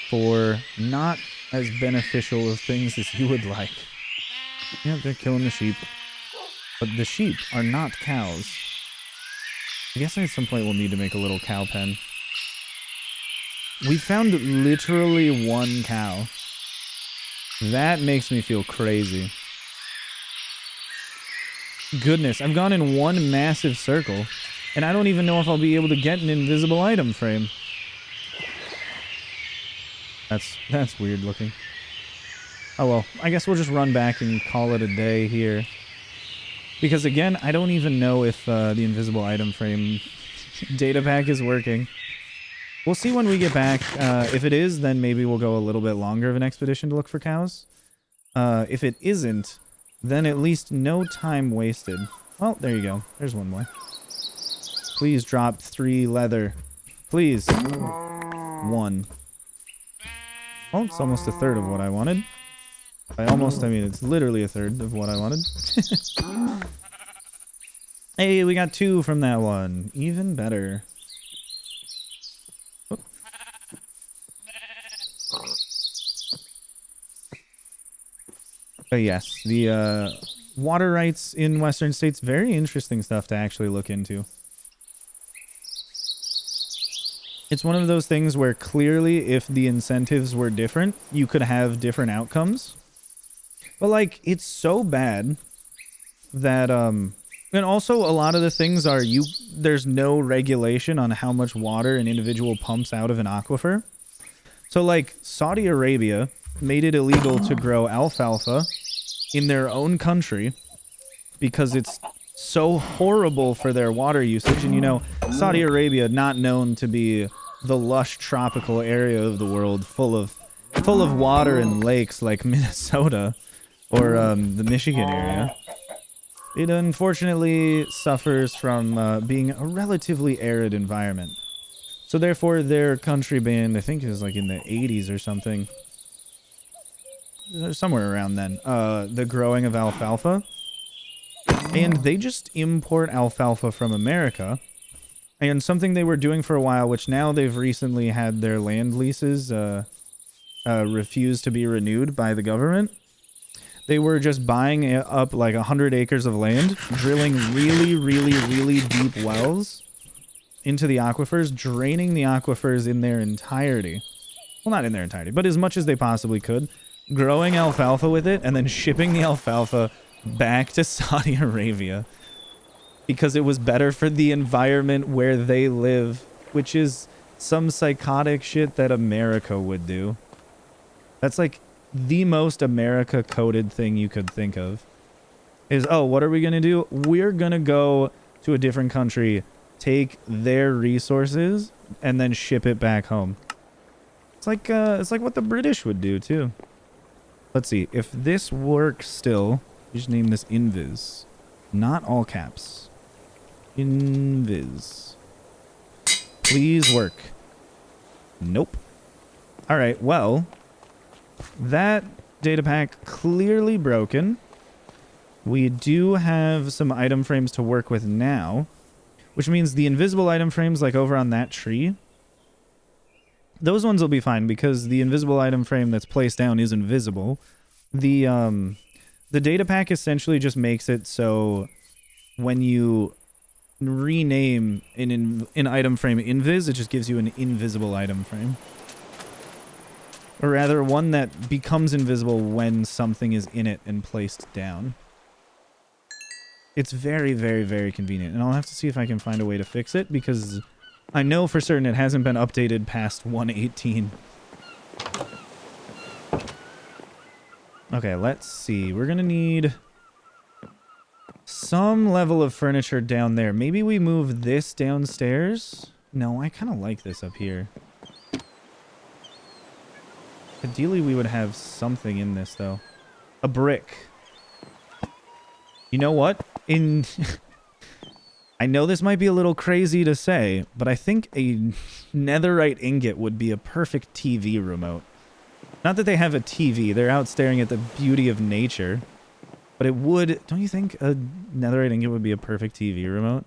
B: for not as beneficial of things as you would like. Yeah, they're killing the sheep. But the sheep are not cows. I guess at some point we'll need to make a little cow pen. We found literally one cow. That makes me feel crazy. Goodness, I've gone in one massive circle, and I don't even know if I'll be able to get an invisible item frame. That's weird looking. Oh well, I guess we'll just run back and call it a day here. Because again, I don't even know if the invisible item frame data pack is working. We'll see when we get back. If it is, then maybe we'll go a little bit longer of an expedition to look for cows. If it isn't, then at least no time wasted. Well, there you go. There's one more. Please drop 3 leather. Please. 1. Oh, it's almost a third of what I wanted. By almost, I mean it's literally a third of what I wanted. Hey, we got 2 from that one. Even better. Oh. But yes, the water rights in Western states, very interesting stuff to actually look into. It's one of those things where clearly if the incentives were different, you could have different outcomes. But it's so bad that and also a lot of the things are there's no regulation on how much water an individual pumps out of an aquifer. So Saudi Arabia made it illegal to grow alfalfa in their own country because it's so horrible for their water usage. And Saudi Arabia, not known to be the lush tropical area of the world full of water and lakes like Minnesota or the Michigan area. It unfortunately suffers from being a relatively arid environment. So therefore their country banned, I think it was in the 80s or something, somewhere around then, the growing of alfalfa. And they just import alfalfa from America. And something they were doing for a while, which now they've recently had their land leases refused to be renewed by the government. They were just buying up 100 acres of land, drilling really, really, really deep wells into the aquifers, draining the aquifers in their entirety. Well, not in their entirety, but as much as they possibly could. Growing alfalfa with it, and then shipping the alfalfa back to Saudi Arabia. Because it was better for the environment where they live, which is some psychotic shit that America would do. That's the most America-coded thing you could think of. Is, oh, what are we going to do? We're going to go to a different country, take their resources and then ship it back home. It's like what the British would do too. Let's see if this works still. You just name this Invis, not all caps. Invis. Please work. Nope. All right. Well, that data pack clearly broken. We do have some item frames to work with now, which means the invisible item frames like over on that tree, those ones will be fine because the invisible item frame that's placed down is invisible. The data pack essentially just makes it so when you rename an item frame invis, it just gives you an invisible item frame. Or rather, one that becomes invisible when something is in it and placed down. It's very, very, very convenient. And I'll have to see if I can find a way to fix it because I know for certain it hasn't been updated past 1.18. Okay, let's see. We're going to need some level of furniture down there. Maybe we move this downstairs? No, I kind of like this up here. Ideally, we would have something in this, though. A brick. You know what? I know this might be a little crazy to say, but I think a netherite ingot would be a perfect TV remote. Not that they have a TV. They're out staring at the beauty of nature. But it would... Don't you think a netherite ingot would be a perfect TV remote?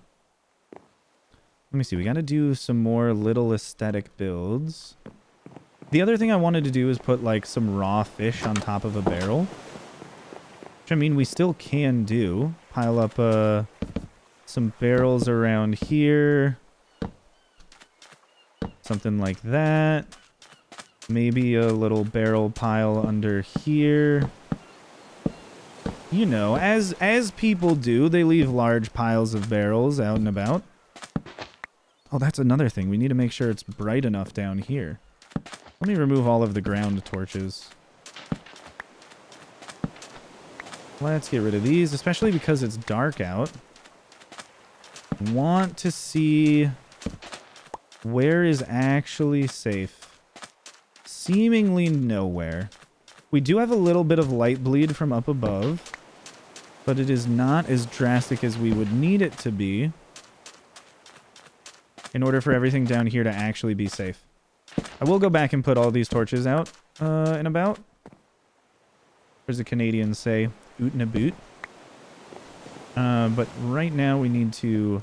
B: Let me see. We got to do some more little aesthetic builds. The other thing I wanted to do is put like some raw fish on top of a barrel. Which I mean we still can do. Pile up some barrels around here. Something like that. Maybe a little barrel pile under here. You know, as people do, they leave large piles of barrels out and about. Oh, that's another thing. We need to make sure it's bright enough down here. Let me remove all of the ground torches. Let's get rid of these, especially because it's dark out. Want to see where is actually safe. Seemingly nowhere. We do have a little bit of light bleed from up above, but it is not as drastic as we would need it to be in order for everything down here to actually be safe. I will go back and put all these torches out and about. There's a Canadian say, oot and a boot. But right now we need to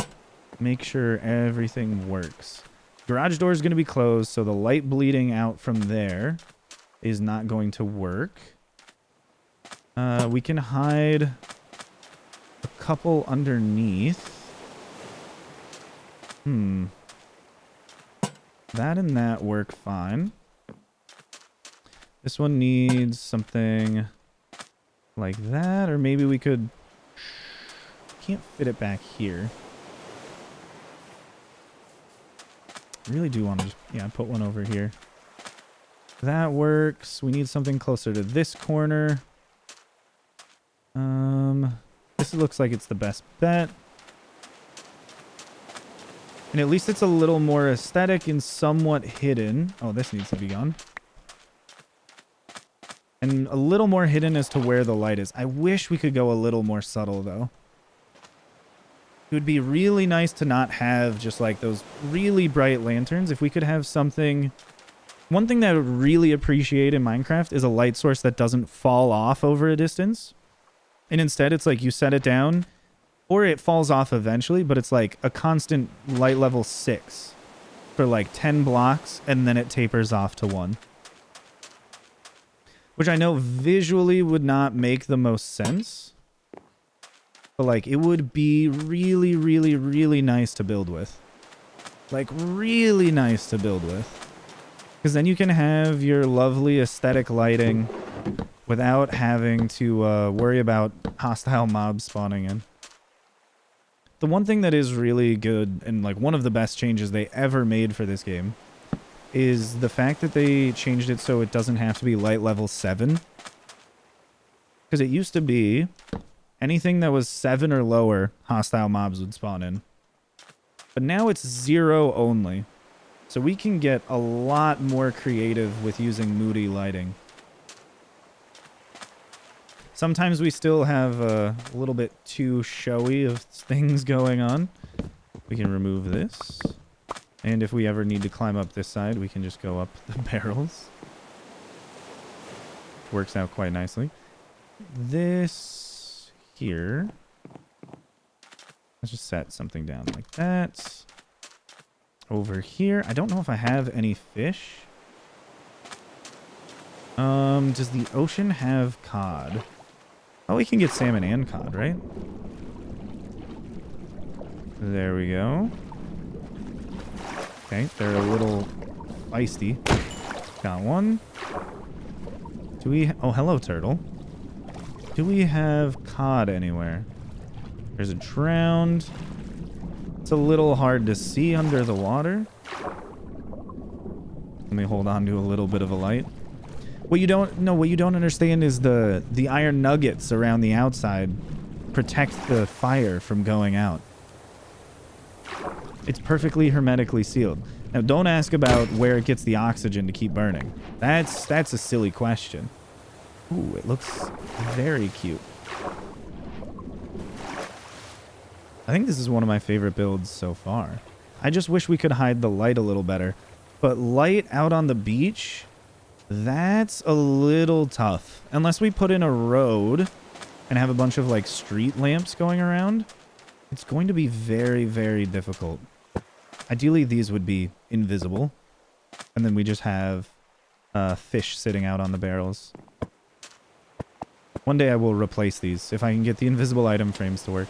B: make sure everything works. Garage door is going to be closed, so the light bleeding out from there is not going to work. We can hide a couple underneath. That and that work fine. This one needs something like that, or maybe we could... Can't fit it back here. I really do want to just, yeah, put one over here. That works. We need something closer to this corner. This looks like it's the best bet. And at least it's a little more aesthetic and somewhat hidden. Oh, this needs to be gone. And a little more hidden as to where the light is. I wish we could go a little more subtle, though. It would be really nice to not have just like those really bright lanterns. If we could have something... One thing that I would really appreciate in Minecraft is a light source that doesn't fall off over a distance. And instead, it's like you set it down, or it falls off eventually, but it's like a constant light level 6 for like 10 blocks, and then it tapers off to 1. Which I know visually would not make the most sense. But like, it would be really, really, really nice to build with. Like, really nice to build with. Because then you can have your lovely aesthetic lighting without having to worry about hostile mobs spawning in. The one thing that is really good, and like one of the best changes they ever made for this game, is the fact that they changed it so it doesn't have to be light level 7. Because it used to be anything that was 7 or lower, hostile mobs would spawn in. But now it's 0 only. So we can get a lot more creative with using moody lighting. Sometimes we still have a little bit too showy of things going on. We can remove this. And if we ever need to climb up this side, we can just go up the barrels. Works out quite nicely. This here. Let's just set something down like that. Over here, I don't know if I have any fish. Does the ocean have cod? Oh, we can get salmon and cod, right? There we go. Okay, they're a little feisty. Got one. Do we... Oh, hello, turtle. Do we have cod anywhere? There's a drowned. It's a little hard to see under the water. Let me hold on to a little bit of a light. What you don't understand is the iron nuggets around the outside protect the fire from going out. It's perfectly hermetically sealed. Now, don't ask about where it gets the oxygen to keep burning. That's a silly question. Ooh, it looks very cute. I think this is one of my favorite builds so far. I just wish we could hide the light a little better. But light out on the beach, that's a little tough. Unless we put in a road and have a bunch of like street lamps going around, it's going to be very, very difficult. Ideally, these would be invisible. And then we just have fish sitting out on the barrels. One day I will replace these if I can get the invisible item frames to work.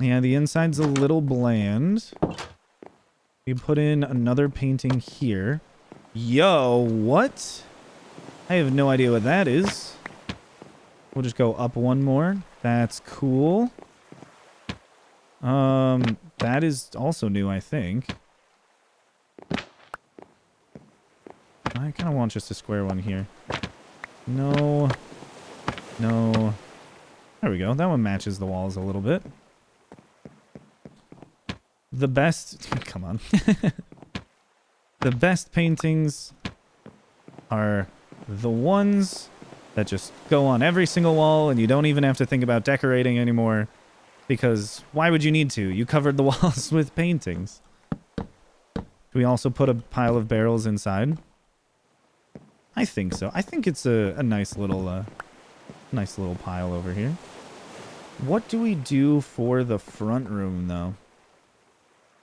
B: Yeah, the inside's a little bland. We put in another painting here. Yo, what? I have no idea what that is. We'll just go up one more. That's cool. That is also new, I think. I kind of want just a square one here. No. No. There we go. That one matches the walls a little bit. The best... Come on. The best paintings are the ones that just go on every single wall and you don't even have to think about decorating anymore. Because why would you need to? You covered the walls with paintings. Do we also put a pile of barrels inside? I think so. I think it's a nice little pile over here. What do we do for the front room, though?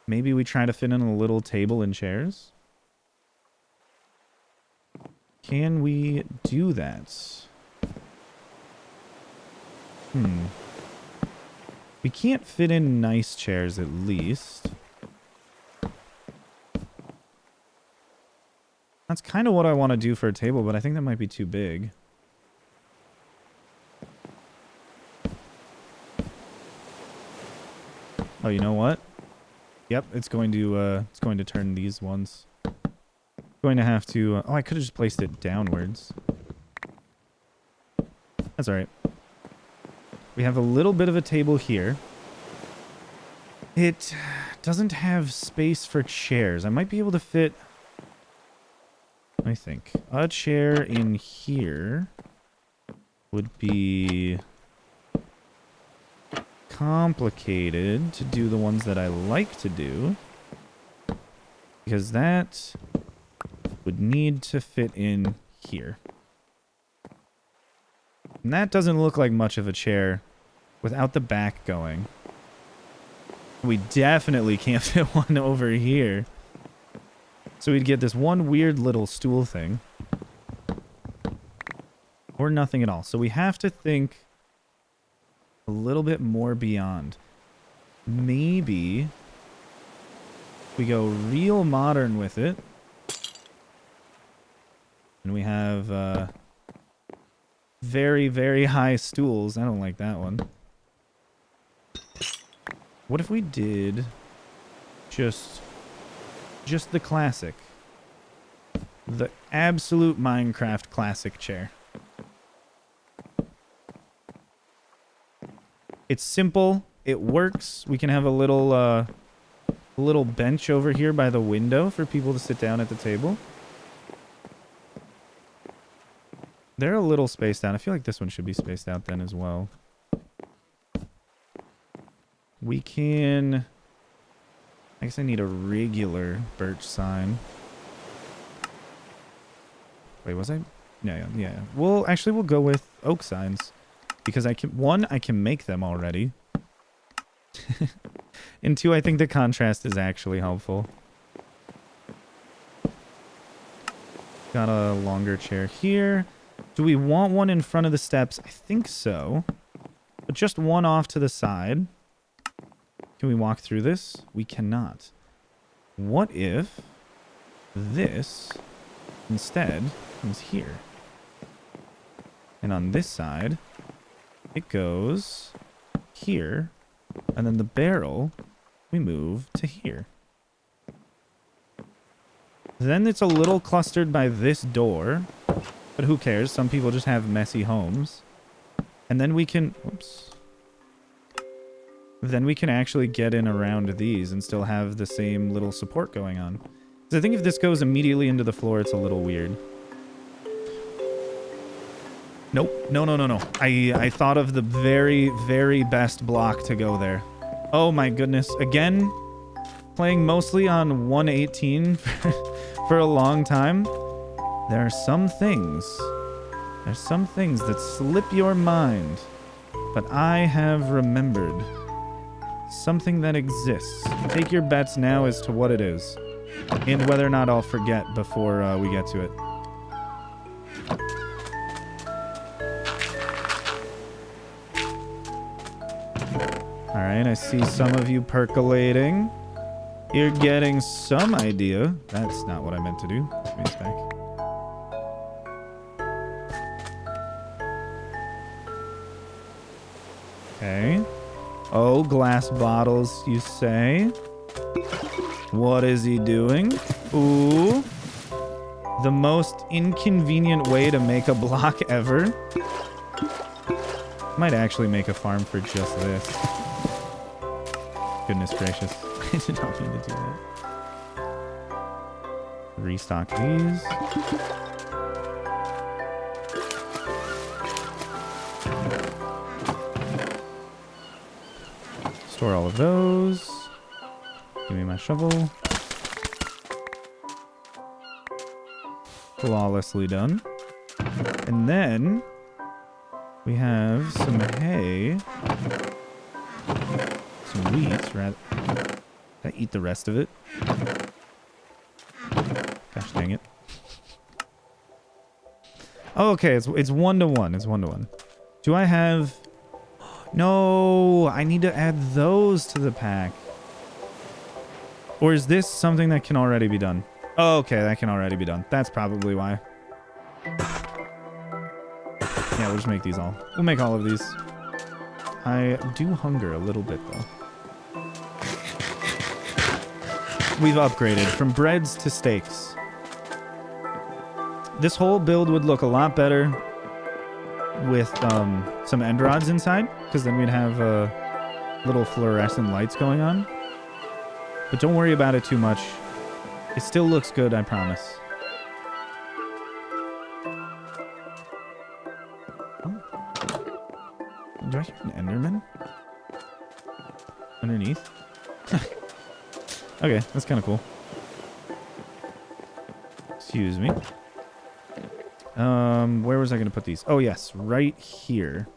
B: Maybe we try to fit in a little table and chairs? Can we do that? We can't fit in nice chairs, at least. That's kind of what I want to do for a table, but I think that might be too big. Oh, you know what? Yep, it's going to turn these ones. Going to have to... oh, I could have just placed it downwards. That's all right. We have a little bit of a table here. It doesn't have space for chairs. I might be able to fit... I think a chair in here would be complicated to do the ones that I like to do, because that would need to fit in here. And that doesn't look like much of a chair without the back going. We definitely can't fit one over here. So we'd get this one weird little stool thing. Or nothing at all. So we have to think a little bit more beyond. Maybe we go real modern with it. And we have very, very high stools. I don't like that one. What if we did just the classic? The absolute Minecraft classic chair. It's simple. It works. We can have a little bench over here by the window for people to sit down at the table. They're a little spaced out. I feel like this one should be spaced out then as well. We can... I guess I need a regular birch sign. Wait, was I? Yeah. Well, actually, we'll go with oak signs. Because I can make them already. And 2, I think the contrast is actually helpful. Got a longer chair here. Do we want one in front of the steps? I think so. But just one off to the side. Can we walk through this? We cannot. What if this instead comes here? And on this side, it goes here. And then the barrel, we move to here. Then it's a little clustered by this door. But who cares? Some people just have messy homes. And then we can... Whoops. Then we can actually get in around these and still have the same little support going on. Because I think if this goes immediately into the floor, it's a little weird. Nope. No. I thought of the very, very best block to go there. Oh my goodness. Again, playing mostly on 118 for a long time. There are some things. There's some things that slip your mind. But I have remembered something that exists. Take your bets now as to what it is. And whether or not I'll forget before we get to it. Alright, I see some of you percolating. You're getting some idea. That's not what I meant to do. Let me back. Okay. Oh, glass bottles, you say? What is he doing? Ooh. The most inconvenient way to make a block ever. Might actually make a farm for just this. Goodness gracious. I did not mean to do that. Restock these. Store all of those. Give me my shovel. Flawlessly done. And then we have some hay. Some wheat, rather. I eat the rest of it. Gosh dang it. Oh, okay, it's 1-to-1. It's 1-to-1. Do I have... No, I need to add those to the pack. Or is this something that can already be done? Oh, okay, that can already be done. That's probably why. Yeah, we'll just make these all. We'll make all of these. I do hunger a little bit, though. We've upgraded from breads to steaks. This whole build would look a lot better with some end rods inside, because then we'd have little fluorescent lights going on. But don't worry about it too much. It still looks good, I promise. Oh. Do I hear an Enderman? Underneath? Okay, that's kind of cool. Excuse me. Where was I going to put these? Oh, yes, right here.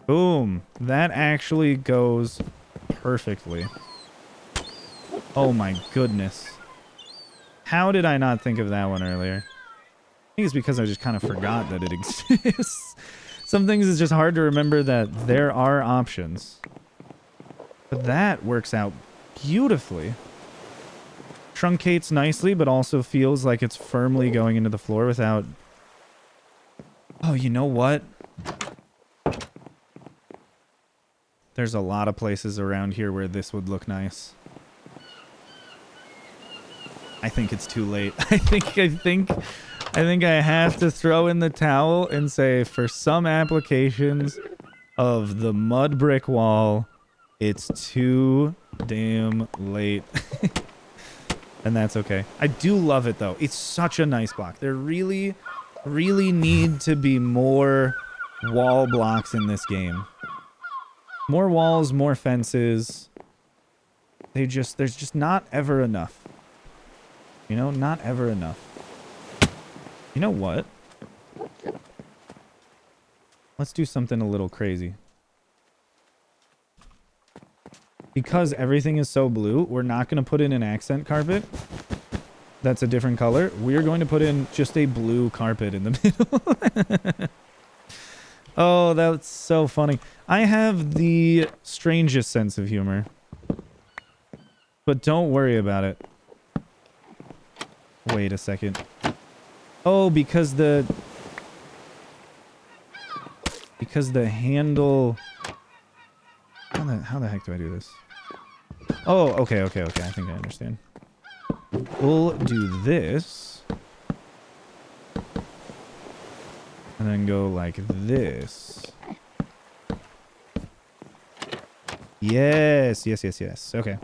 B: Boom. That actually goes perfectly. Oh my goodness. How did I not think of that one earlier? I think it's because I just kind of forgot that it exists. Some things it's just hard to remember that there are options. But that works out beautifully. Truncates nicely, but also feels like it's firmly going into the floor without... Oh, you know what? There's a lot of places around here where this would look nice. I think it's too late. I think I think I have to throw in the towel and say for some applications of the mud brick wall, it's too damn late. And that's okay. I do love it though. It's such a nice block. There really, really need to be more wall blocks in this game. More walls, more fences. There's just not ever enough. You know, not ever enough. You know what? Let's do something a little crazy. Because everything is so blue, we're not going to put in an accent carpet that's a different color. We're going to put in just a blue carpet in the middle. Oh, that's so funny. I have the strangest sense of humor. But don't worry about it. Wait a second. Oh, because the handle... How the heck do I do this? Oh, okay. I think I understand. We'll do this. And then go like this. Yes. Okay.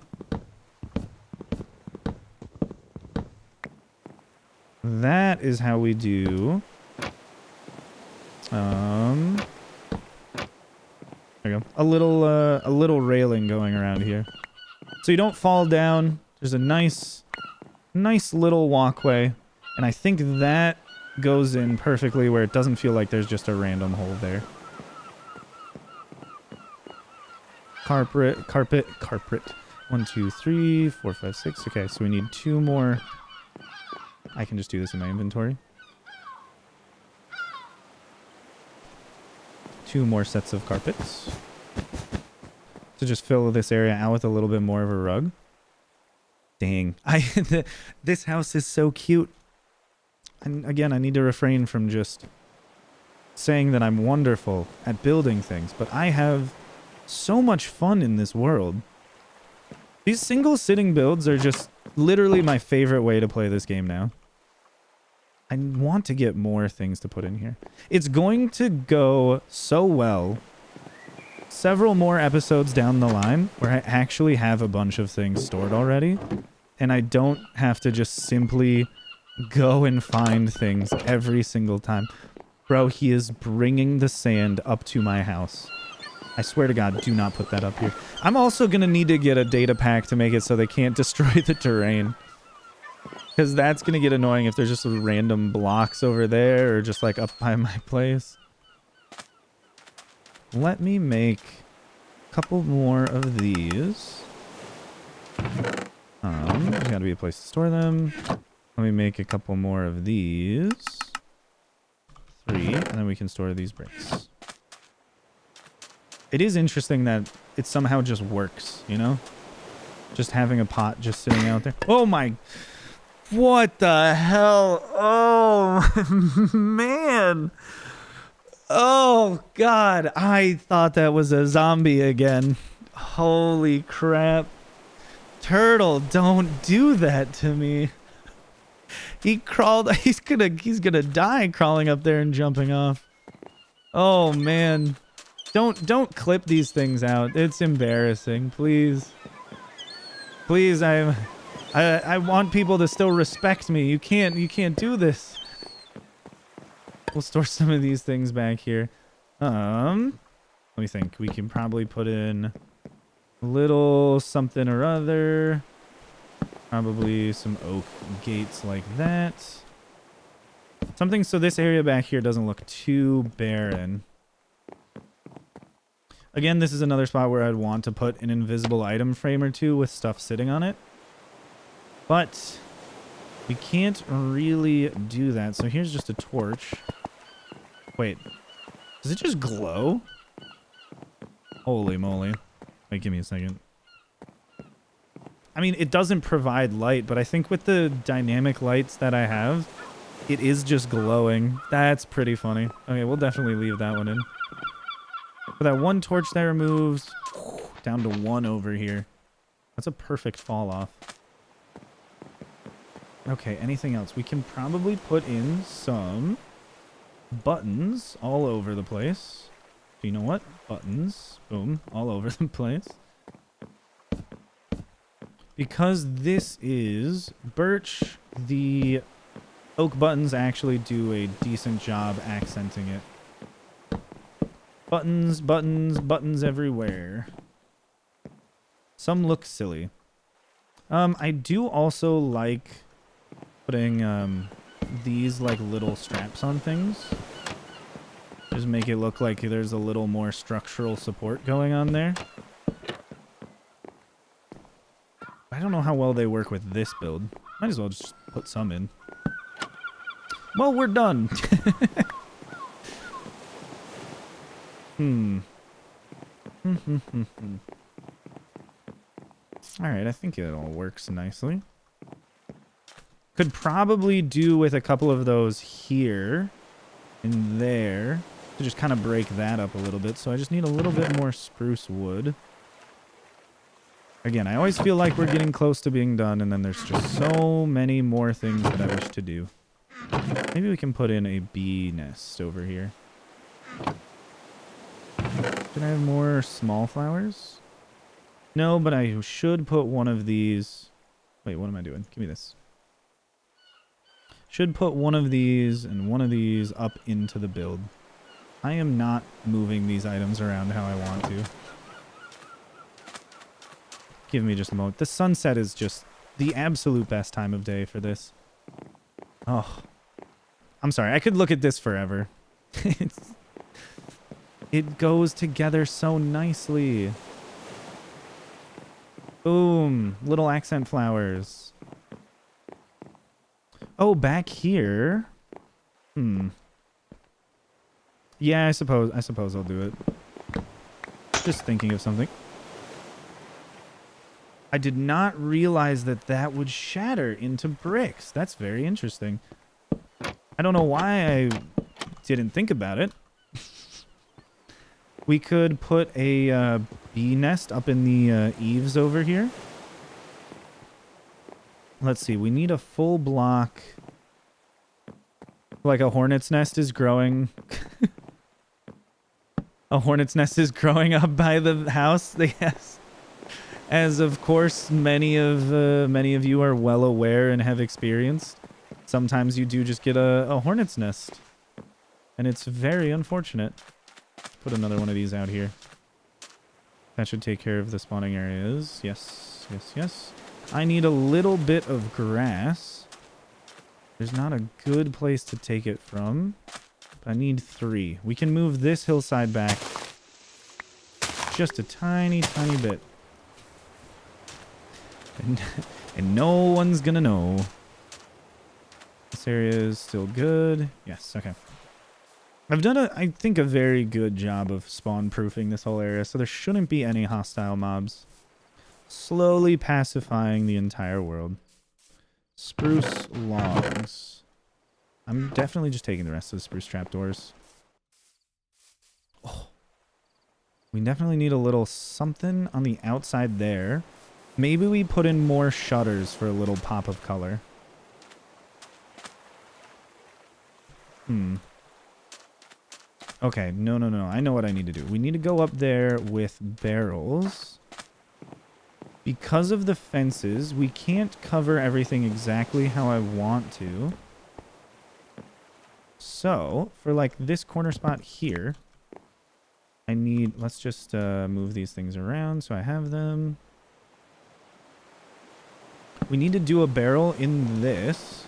B: That is how we do... There we go. A little railing going around here. So you don't fall down. There's a nice little walkway. And I think that goes in perfectly where it doesn't feel like there's just a random hole there. Carpet. 1, 2, 3, 4, 5, 6. Okay, so we need 2 more. I can just do this in my inventory. 2 more sets of carpets. To just fill this area out with a little bit more of a rug. Dang. This house is so cute. And again, I need to refrain from just saying that I'm wonderful at building things, but I have so much fun in this world. These single sitting builds are just literally my favorite way to play this game now. I want to get more things to put in here. It's going to go so well several more episodes down the line where I actually have a bunch of things stored already, and I don't have to just simply go and find things every single time. Bro, he is bringing the sand up to my house. I swear to God, do not put that up here. I'm also going to need to get a data pack to make it so they can't destroy the terrain. Because that's going to get annoying if there's just random blocks over there or just like up by my place. Let me make a couple more of these. There's got to be a place to store them. Let me make a couple more of these. 3, and then we can store these bricks. It is interesting that it somehow just works, you know? Just having a pot just sitting out there. Oh my... What the hell? Oh, man. Oh, God. I thought that was a zombie again. Holy crap. Turtle, don't do that to me. He crawled. He's gonna die crawling up there and jumping off. Oh, man. Don't clip these things out. It's embarrassing. Please. Please, I want people to still respect me. You can't do this. We'll store some of these things back here. Let me think. We can probably put in a little something or other. Probably some oak gates like that. Something so this area back here doesn't look too barren. Again, this is another spot where I'd want to put an invisible item frame or 2 with stuff sitting on it. But we can't really do that. So here's just a torch. Wait, does it just glow? Holy moly. Wait, give me a second. I mean, it doesn't provide light, but I think with the dynamic lights that I have, it is just glowing. That's pretty funny. Okay, we'll definitely leave that one in. But that one torch there moves down to 1 over here. That's a perfect fall off. Okay, anything else? We can probably put in some buttons all over the place. Do you know what? Buttons. Boom. All over the place. Because this is birch, the oak buttons actually do a decent job accenting it. Buttons, buttons, buttons everywhere. Some look silly. I do also like putting these like little straps on things. Just make it look like there's a little more structural support going on there. I don't know how well they work with this build. Might as well just put some in. Well, we're done. Alright, I think it all works nicely. Could probably do with a couple of those here and there to just kind of break that up a little bit. So I just need a little bit more spruce wood. Again, I always feel like we're getting close to being done, and then there's just so many more things that I wish to do. Maybe we can put in a bee nest over here. Can I have more small flowers? No, but I should put one of these... Wait, what am I doing? Give me this. Should put one of these and one of these up into the build. I am not moving these items around how I want to. Give me just a moment. The sunset is just the absolute best time of day for this. Oh. I'm sorry. I could look at this forever. It goes together so nicely. Boom. Little accent flowers. Oh, back here. Yeah, I suppose I'll do it. Just thinking of something. I did not realize that that would shatter into bricks. That's very interesting. I don't know why I didn't think about it. We could put a bee nest up in the eaves over here. Let's see. We need a full block. Like a hornet's nest is growing. A hornet's nest is growing up by the house. Yes. As of course many of you are well aware and have experienced, sometimes you do just get a hornet's nest, and it's very unfortunate. Put another one of these out here. That should take care of the spawning areas. Yes, yes, yes. I need a little bit of grass. There's not a good place to take it from, but I need 3. We can move this hillside back just a tiny, tiny bit. And no one's gonna know. This area is still good. Yes, okay. I've done I think, a very good job of spawn-proofing this whole area, so there shouldn't be any hostile mobs. Slowly pacifying the entire world. Spruce logs. I'm definitely just taking the rest of the spruce trapdoors. Oh. We definitely need a little something on the outside there. Maybe we put in more shutters for a little pop of color. Okay, no. I know what I need to do. We need to go up there with barrels. Because of the fences, we can't cover everything exactly how I want to. So, for like this corner spot here, I need... Let's just move these things around so I have them. We need to do a barrel in this.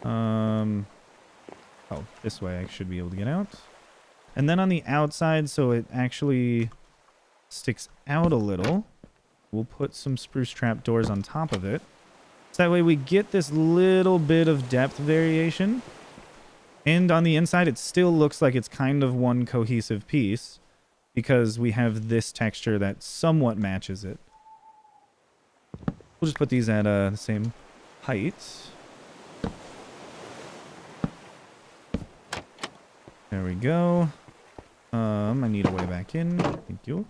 B: Oh, this way I should be able to get out. And then on the outside, so it actually sticks out a little, we'll put some spruce trapdoors on top of it. So that way we get this little bit of depth variation. And on the inside, it still looks like it's kind of one cohesive piece because we have this texture that somewhat matches it. We'll just put these at the same height. There we go. I need a way back in. Thank you.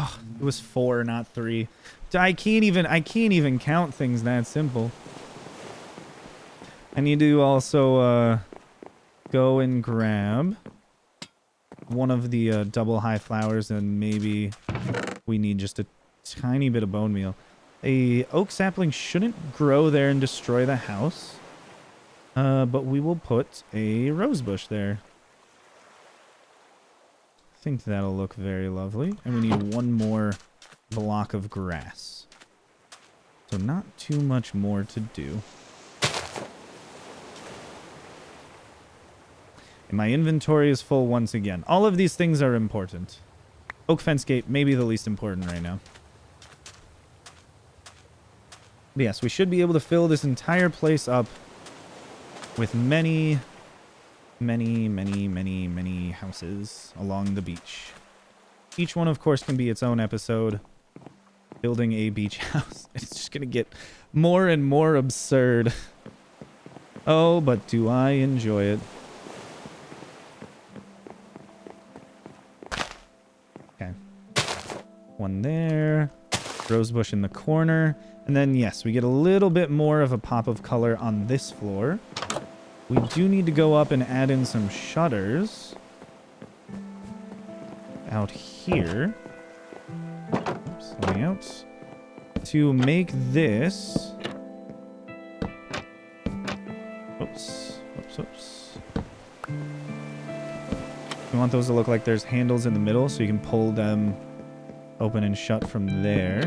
B: Oh, It was 4, not 3. I can't even count things that simple. I need to also go and grab one of the double high flowers, and maybe we need just a tiny bit of bone meal. A oak sapling shouldn't grow there and destroy the house. But we will put a rose bush there. I think that'll look very lovely. And we need one more block of grass. So not too much more to do. And my inventory is full once again. All of these things are important. Oak fence gate, maybe the least important right now. But yes, we should be able to fill this entire place up with many houses along the beach. Each one, of course, can be its own episode. Building a beach house. It's just going to get more and more absurd. Oh, but do I enjoy it. Okay. One there. Rosebush in the corner. And then, yes, we get a little bit more of a pop of color on this floor. We do need to go up and add in some shutters out here. Oops, something else. To make this. Oops. We want those to look like there's handles in the middle so you can pull them open and shut from there.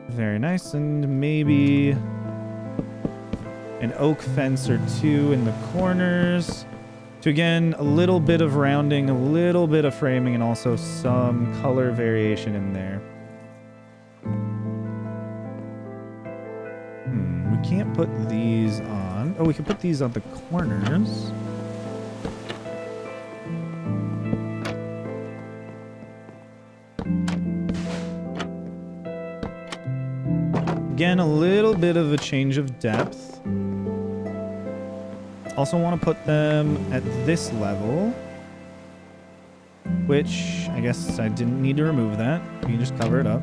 B: Very nice. And maybe an oak fence or two in the corners. To again, a little bit of rounding, a little bit of framing, and also some color variation in there. We can't put these on. Oh, we can put these on the corners. Again, a little bit of a change of depth. Also want to put them at this level, which I guess I didn't need to remove that. You can just cover it up.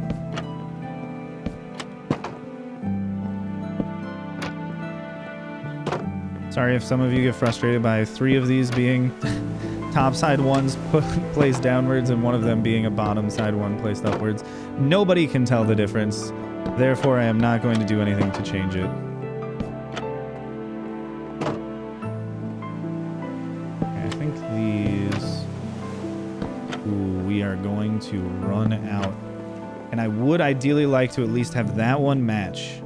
B: Sorry if some of you get frustrated by 3 of these being topside ones placed downwards and one of them being a bottom side one placed upwards. Nobody can tell the difference. Therefore, I am not going to do anything to change it. We are going to run out. And I would ideally like to at least have that one match.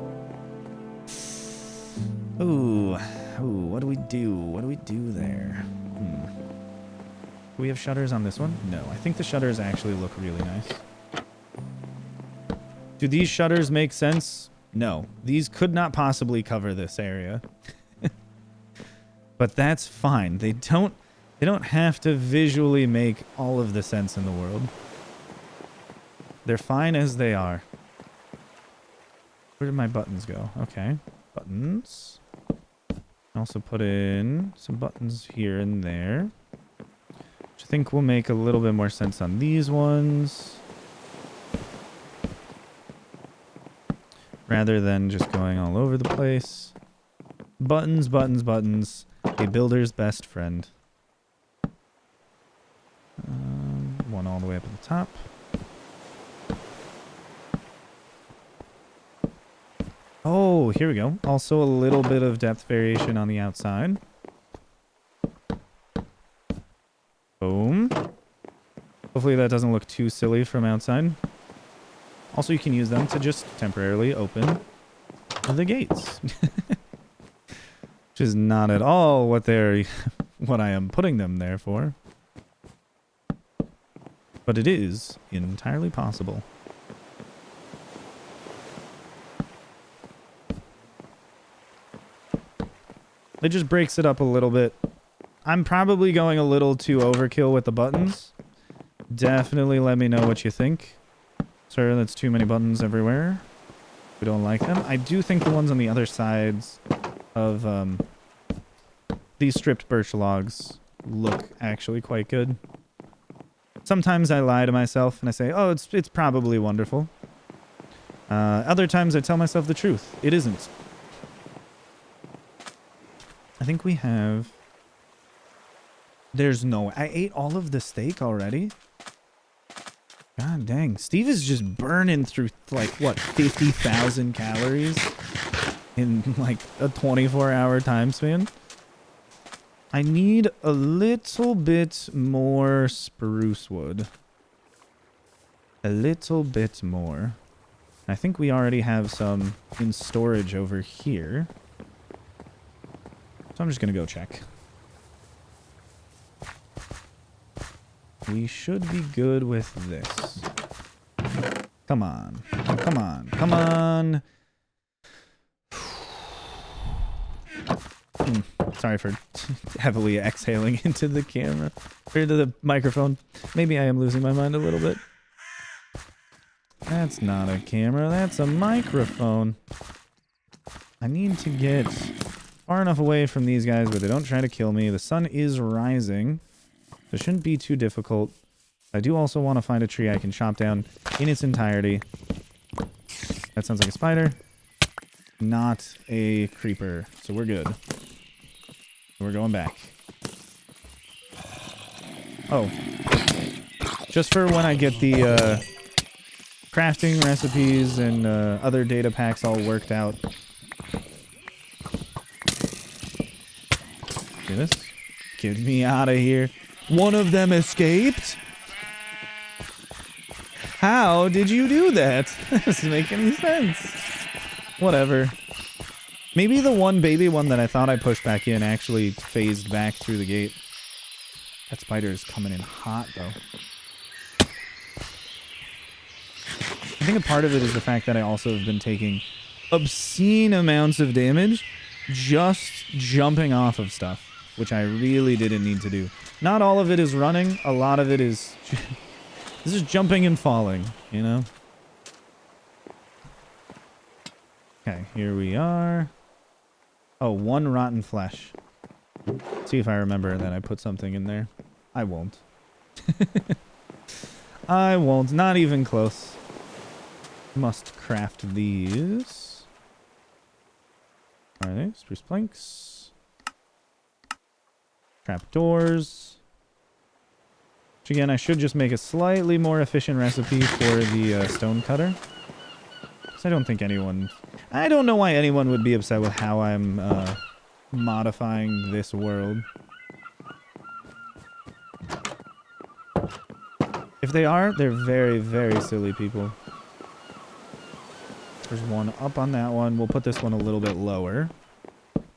B: Ooh, what do we do? What do we do there? Do we have shutters on this one? No, I think the shutters actually look really nice. Do these shutters make sense? No, these could not possibly cover this area. But that's fine. They don't have to visually make all of the sense in the world. They're fine as they are. Where did my buttons go? Okay. Buttons. Also put in some buttons here and there. Which I think will make a little bit more sense on these ones. Rather than just going all over the place. Buttons, buttons, buttons. A builder's best friend. One all the way up at the top. Oh, here we go. Also a little bit of depth variation on the outside. Boom. Hopefully that doesn't look too silly from outside. Also, you can use them to just temporarily open the gates. Which is not at all what I am putting them there for. But it is entirely possible. It just breaks it up a little bit. I'm probably going a little too overkill with the buttons. Definitely let me know what you think. Sorry, that's too many buttons everywhere. We don't like them. I do think the ones on the other sides of these stripped birch logs look actually quite good. Sometimes I lie to myself and I say, oh, it's probably wonderful. Other times I tell myself the truth. It isn't. I think we have... There's no... I ate all of the steak already? God dang. Steve is just burning through, like, what, 50,000 calories in, like, a 24-hour time span? I need a little bit more spruce wood. A little bit more. I think we already have some in storage over here. So I'm just going to go check. We should be good with this. Come on. Come on. Come on. Sorry for heavily exhaling into the camera. Or to the microphone. Maybe I am losing my mind a little bit. That's not a camera. That's a microphone. I need to get far enough away from these guys where they don't try to kill me. The sun is rising. So it shouldn't be too difficult. I do also want to find a tree I can chop down in its entirety. That sounds like a spider. Not a creeper. So we're good. We're going back. Oh. Just for when I get the crafting recipes and other data packs all worked out. See this? Get me out of here. One of them escaped? How did you do that? That doesn't make any sense. Whatever. Maybe the one baby one that I thought I pushed back in actually phased back through the gate. That spider is coming in hot, though. I think a part of it is the fact that I also have been taking obscene amounts of damage just jumping off of stuff, which I really didn't need to do. Not all of it is running. A lot of it is... This is jumping and falling, you know? Okay, here we are. Oh, one rotten flesh. See if I remember that I put something in there. I won't. I won't. Not even close. Must craft these. Are they? Spruce planks. Trapdoors. Which again, I should just make a slightly more efficient recipe for the stone cutter. Because I don't think anyone... I don't know why anyone would be upset with how I'm modifying this world. If they are, they're very, very silly people. There's one up on that one. We'll put this one a little bit lower.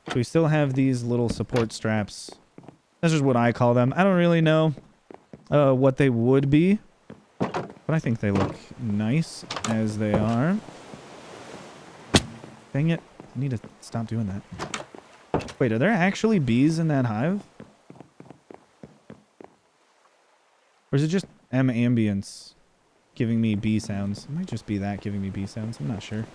B: So we still have these little support straps. That's just what I call them. I don't really know what they would be. But I think they look nice as they are. Dang it. I need to stop doing that. Wait, are there actually bees in that hive? Or is it just ambience giving me bee sounds? It might just be that giving me bee sounds. I'm not sure.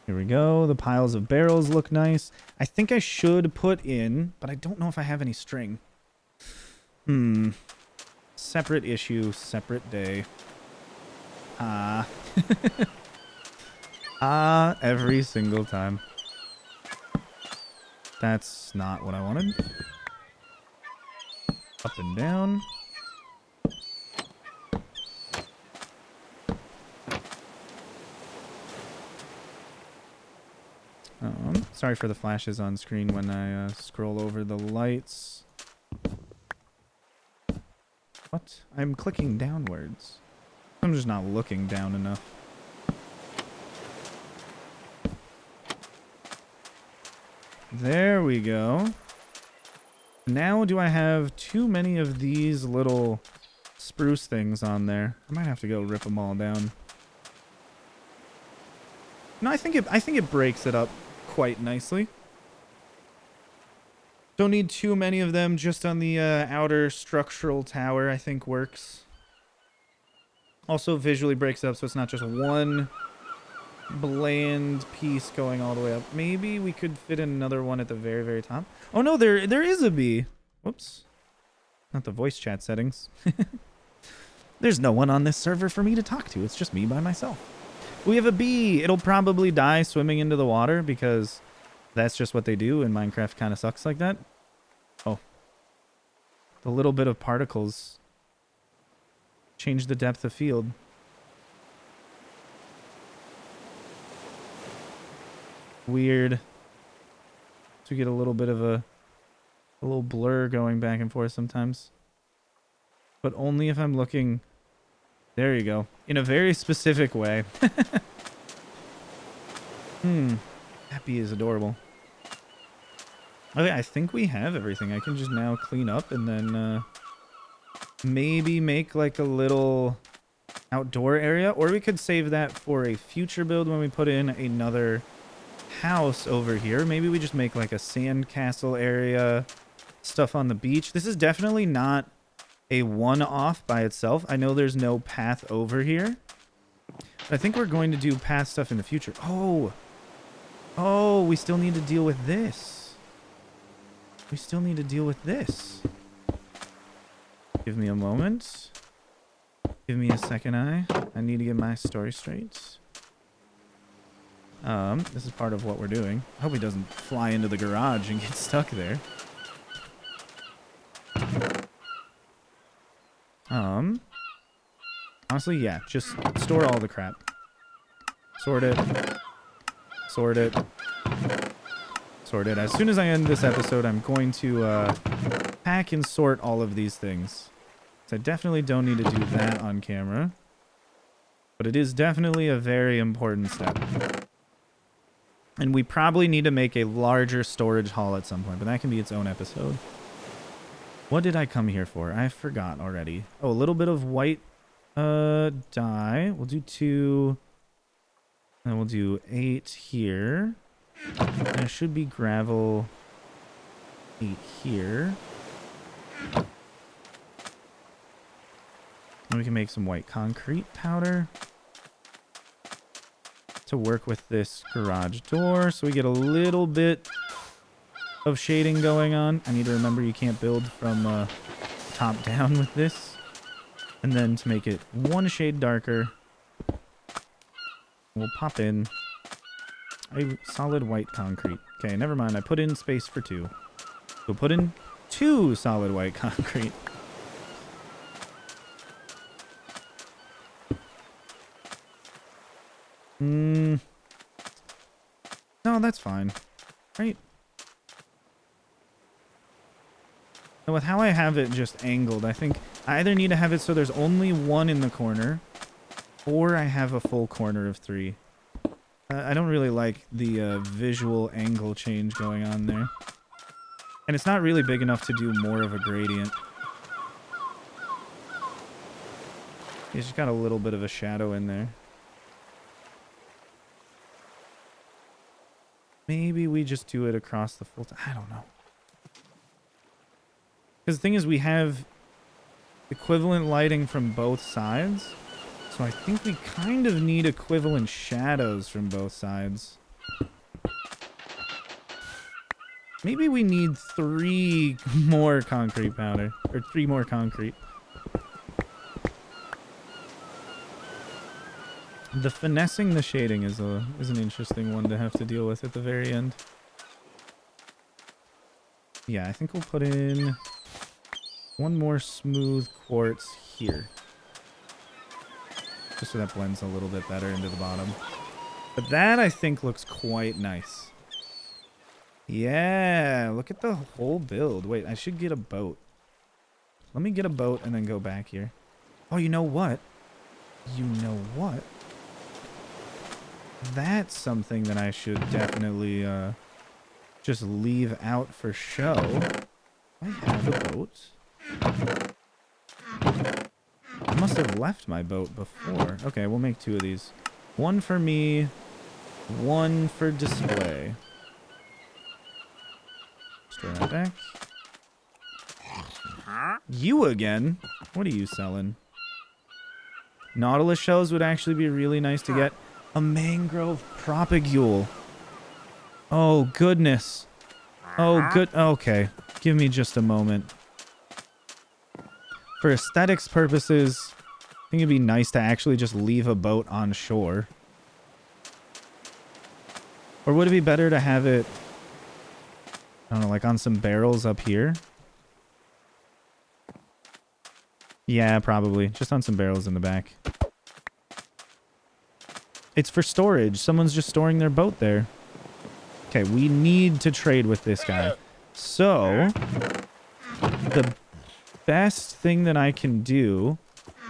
B: Here we go. The piles of barrels look nice. I think I should put in, but I don't know if I have any string. Separate issue, separate day. Every single time. That's not what I wanted. Up and down. Sorry for the flashes on screen when I scroll over the lights. What? I'm clicking downwards. I'm just not looking down enough. There we go. Now do I have too many of these little spruce things on there? I might have to go rip them all down. No, I think it breaks it up quite nicely. Don't need too many of them, just on the outer structural tower, I think works. Also visually breaks up, so it's not just one bland piece going all the way up. Maybe we could fit in another one at the very, very top. Oh no, there is a bee. Whoops. Not the voice chat settings. There's no one on this server for me to talk to. It's just me by myself. We have a bee. It'll probably die swimming into the water because that's just what they do, and Minecraft kind of sucks like that. Oh. The little bit of particles change the depth of field. Weird. So we get a little bit of a little blur going back and forth sometimes. But only if I'm looking... There you go. In a very specific way. That bee is adorable. Okay, I think we have everything. I can just now clean up and then maybe make like a little outdoor area. Or we could save that for a future build when we put in another house over here. Maybe we just make like a sand castle area, stuff on the beach. This is definitely not a one-off by itself. I know there's no path over here, but I think we're going to do path stuff in the future. Oh, we still need to deal with this. We still need to deal with this. Give me a moment. Give me a second eye. I need to get my story straight. This is part of what we're doing. I hope he doesn't fly into the garage and get stuck there. Honestly, yeah, just store all the crap. Sort it. Sort it. Sort it. As soon as I end this episode, I'm going to pack and sort all of these things. So I definitely don't need to do that on camera. But it is definitely a very important step. And we probably need to make a larger storage hall at some point, but that can be its own episode. What did I come here for? I forgot already. Oh, a little bit of white dye. We'll do 2. And we'll do 8 here. And it should be gravel 8 here. And we can make some white concrete powder to work with this garage door, so we get a little bit of shading going on. I need to remember you can't build from top down with this. And then to make it one shade darker, we'll pop in a solid white concrete. Okay, never mind. I put in space for 2. We'll put in 2 solid white concrete. No, that's fine. Right? And with how I have it just angled, I think I either need to have it so there's only 1 in the corner, or I have a full corner of 3. I don't really like the visual angle change going on there. And it's not really big enough to do more of a gradient. It's just got a little bit of a shadow in there. Maybe we just do it across the full time. I don't know. Because the thing is, we have equivalent lighting from both sides. So I think we kind of need equivalent shadows from both sides. Maybe we need 3 more concrete powder. Or 3 more concrete. The finessing the shading is an interesting one to have to deal with at the very end. Yeah, I think we'll put in 1 more smooth quartz here. Just so that blends a little bit better into the bottom. But that, I think, looks quite nice. Yeah, look at the whole build. Wait, I should get a boat. Let me get a boat and then go back here. Oh, you know what? You know what? That's something that I should definitely just leave out for show. I have a boat. I must have left my boat before. Okay, we'll make 2 of these. 1 for me, 1 for display. Store that back. You again? What are you selling? Nautilus shells would actually be really nice to get. A mangrove propagule. Oh, goodness. Oh, good. Okay. Give me just a moment. For aesthetics purposes, I think it'd be nice to actually just leave a boat on shore. Or would it be better to have it, I don't know, like on some barrels up here? Yeah, probably. Just on some barrels in the back. It's for storage. Someone's just storing their boat there. Okay, we need to trade with this guy. So, the best thing that I can do,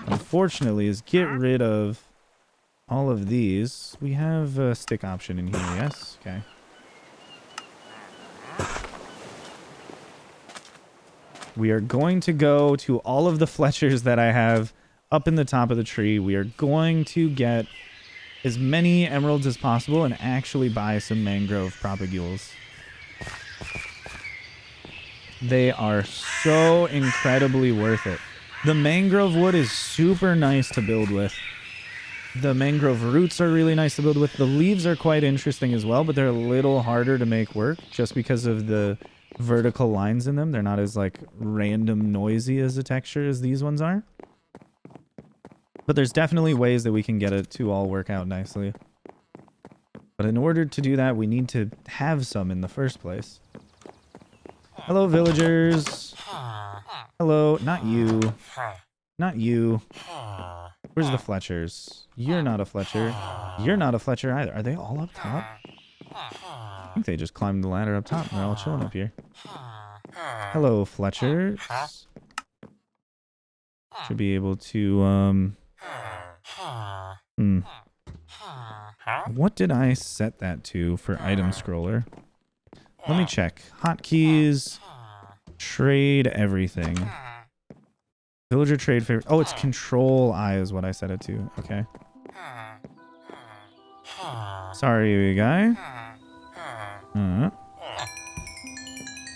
B: unfortunately, is get rid of all of these. We have a stick option in here, yes? Okay. We are going to go to all of the Fletchers that I have up in the top of the tree. We are going to get as many emeralds as possible and actually buy some mangrove propagules. They are so incredibly worth it. The mangrove wood is super nice to build with. The mangrove roots are really nice to build with. The leaves are quite interesting as well, but they're a little harder to make work just because of the vertical lines in them. They're not as like random noisy as a texture as these ones are. But there's definitely ways that we can get it to all work out nicely. But in order to do that, we need to have some in the first place. Hello, villagers. Hello. Not you. Not you. Where's the Fletchers? You're not a Fletcher. You're not a Fletcher either. Are they all up top? I think they just climbed the ladder up top and they're all chilling up here. Hello, Fletchers. Should be able to, What did I set that to for item scroller? Let me check. Hotkeys. Trade everything. Villager trade favorite. Oh, it's control I is what I set it to. Okay. Sorry, guy.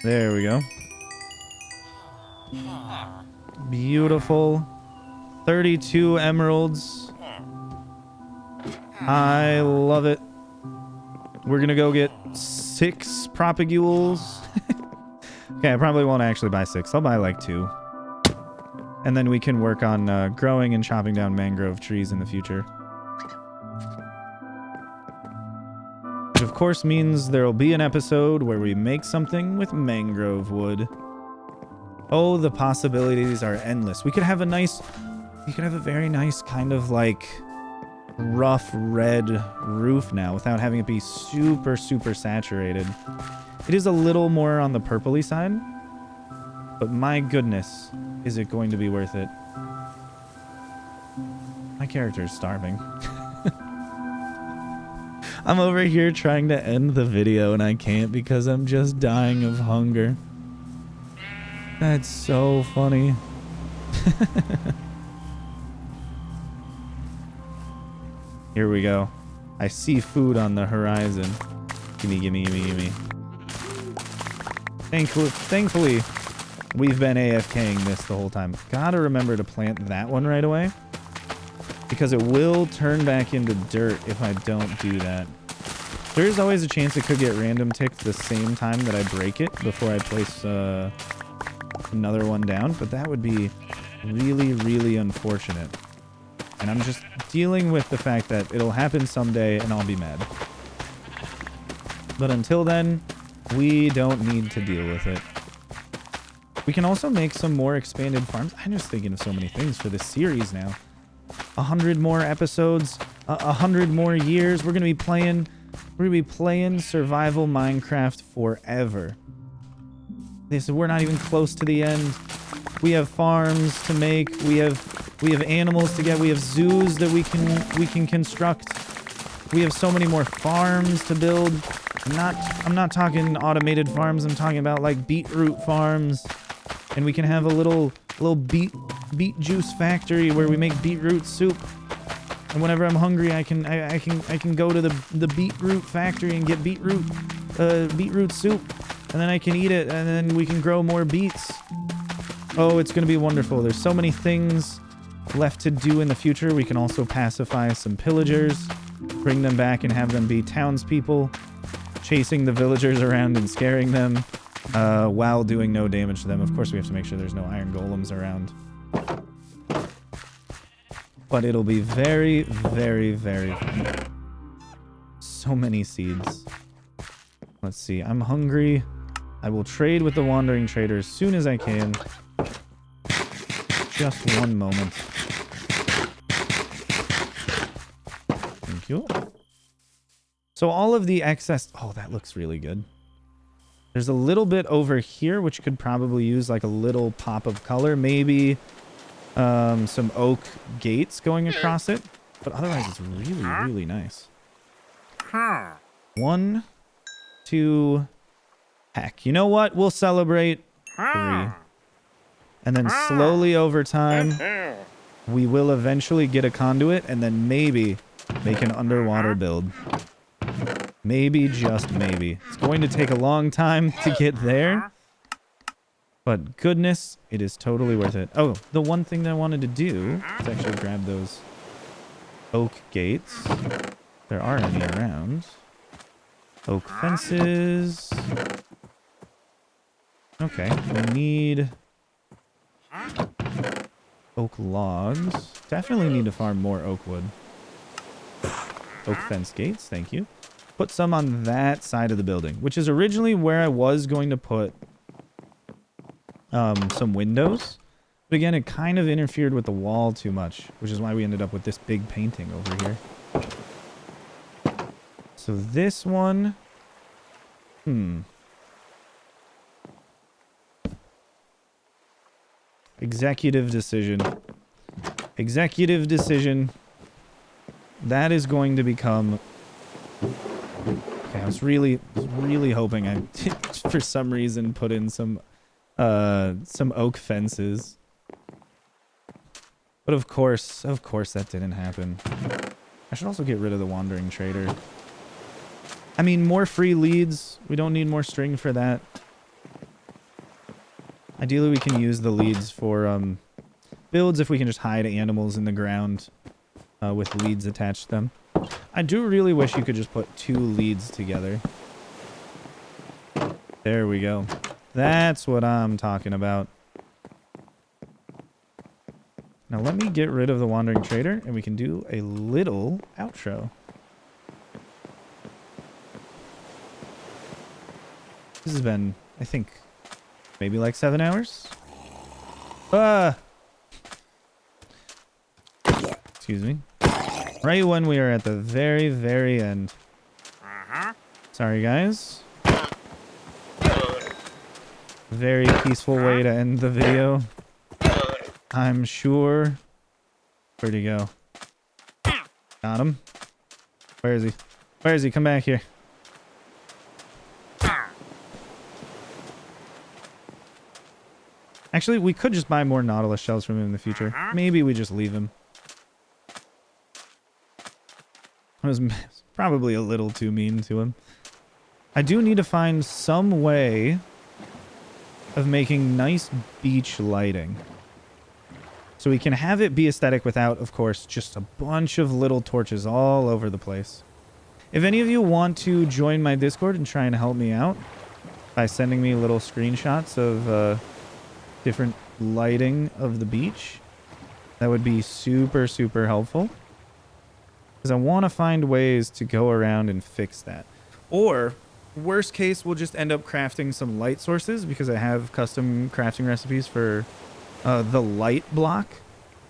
B: There we go. Beautiful. 32 emeralds. I love it. We're gonna go get 6 propagules. Okay, I probably won't actually buy 6. I'll buy like 2. And then we can work on growing and chopping down mangrove trees in the future. Which of course means there will be an episode where we make something with mangrove wood. Oh, the possibilities are endless. We could have a very nice kind of like rough red roof now without having it be super, super saturated. It is a little more on the purpley side, but my goodness, is it going to be worth it? My character is starving. I'm over here trying to end the video and I can't because I'm just dying of hunger. That's so funny. Here we go. I see food on the horizon. Gimme, gimme, gimme, gimme. Thankfully, we've been AFKing this the whole time. Gotta remember to plant that one right away, because it will turn back into dirt if I don't do that. There is always a chance it could get random ticked the same time that I break it before I place another one down, but that would be really, really unfortunate. And I'm just dealing with the fact that it'll happen someday and I'll be mad. But until then, we don't need to deal with it. We can also make some more expanded farms. I'm just thinking of so many things for this series now. 100 more episodes, 100 more years. We're gonna be playing survival Minecraft forever. We're not even close to the end. We have farms to make. We have animals to get. We have zoos that we can construct. We have so many more farms to build. I'm not talking automated farms. I'm talking about like beetroot farms, and we can have a little beet juice factory where we make beetroot soup. And whenever I'm hungry, I can go to the beetroot factory and get beetroot soup, and then I can eat it, and then we can grow more beets. Oh, it's gonna be wonderful. There's so many things left to do in the future. We can also pacify some pillagers. bring them back and have them be townspeople, chasing the villagers around and scaring them, while doing no damage to them. Of course, we have to make sure there's no iron golems around. But it'll be very, very, very fun. So many seeds. Let's see. I'm hungry. I will trade with the wandering trader as soon as I can. Just one moment. Thank you. So all of the excess... Oh, that looks really good. There's a little bit over here, which could probably use like a little pop of color. Maybe some oak gates going across it. But otherwise, it's really, really nice. 1, 2... Heck, you know what? We'll celebrate 3. And then slowly over time, we will eventually get a conduit and then maybe make an underwater build. Maybe, just maybe. It's going to take a long time to get there. But goodness, it is totally worth it. Oh, the one thing that I wanted to do is actually grab those oak gates. There are any around. Oak fences. Okay, we need oak logs. Definitely need to farm more oak wood. Oak fence gates, thank you. Put some on that side of the building, which is originally where I was going to put some windows. But again, it kind of interfered with the wall too much, which is why we ended up with this big painting over here. So this one... Executive decision. Executive decision. That is going to become... Okay, I was really hoping I did, for some reason, put in some oak fences. But of course that didn't happen. I should also get rid of the wandering trader. I mean, more free leads. We don't need more string for that. Ideally, we can use the leads for builds if we can just hide animals in the ground with leads attached to them. I do really wish you could just put 2 leads together. There we go. That's what I'm talking about. Now let me get rid of the wandering trader and we can do a little outro. This has been, I think, maybe like 7 hours? Excuse me. Right when we are at the very, very end. Sorry, guys. Very peaceful way to end the video. I'm sure. Where'd he go? Got him. Where is he? Where is he? Come back here. Actually, we could just buy more Nautilus shells from him in the future. Maybe we just leave him. I was probably a little too mean to him. I do need to find some way of making nice beach lighting. So we can have it be aesthetic without, of course, just a bunch of little torches all over the place. If any of you want to join my Discord and try and help me out by sending me little screenshots of different lighting of the beach, that would be super, super helpful. Because I want to find ways to go around and fix that. Or, worst case, we'll just end up crafting some light sources because I have custom crafting recipes for the light block.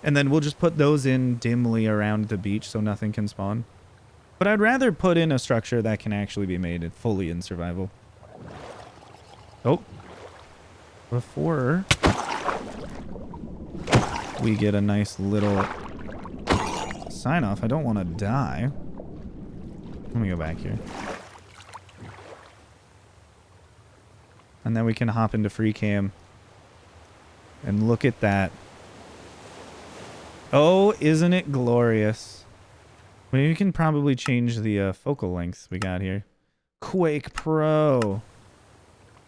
B: And then we'll just put those in dimly around the beach so nothing can spawn. But I'd rather put in a structure that can actually be made fully in survival. Oh. Before we get a nice little sign off, I don't want to die. Let me go back here. And then we can hop into free cam. And look at that. Oh, isn't it glorious? Maybe we can probably change the focal length we got here. Quake Pro.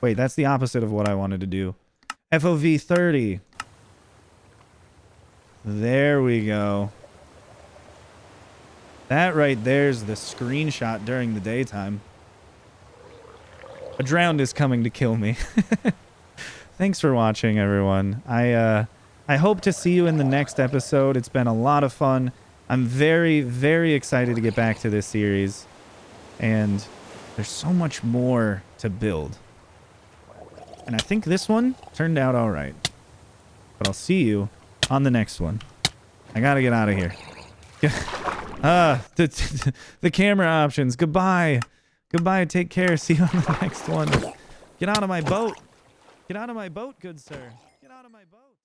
B: Wait, that's the opposite of what I wanted to do. FOV 30. There we go. That right there's the screenshot during the daytime. A drowned is coming to kill me. Thanks for watching, everyone. I hope to see you in the next episode. It's been a lot of fun. I'm very, very excited to get back to this series. And there's so much more to build. And I think this one turned out all right. But I'll see you on the next one. I gotta get out of here. The camera options. Goodbye. Goodbye. Take care. See you on the next one. Get out of my boat. Get out of my boat, good sir. Get out of my boat.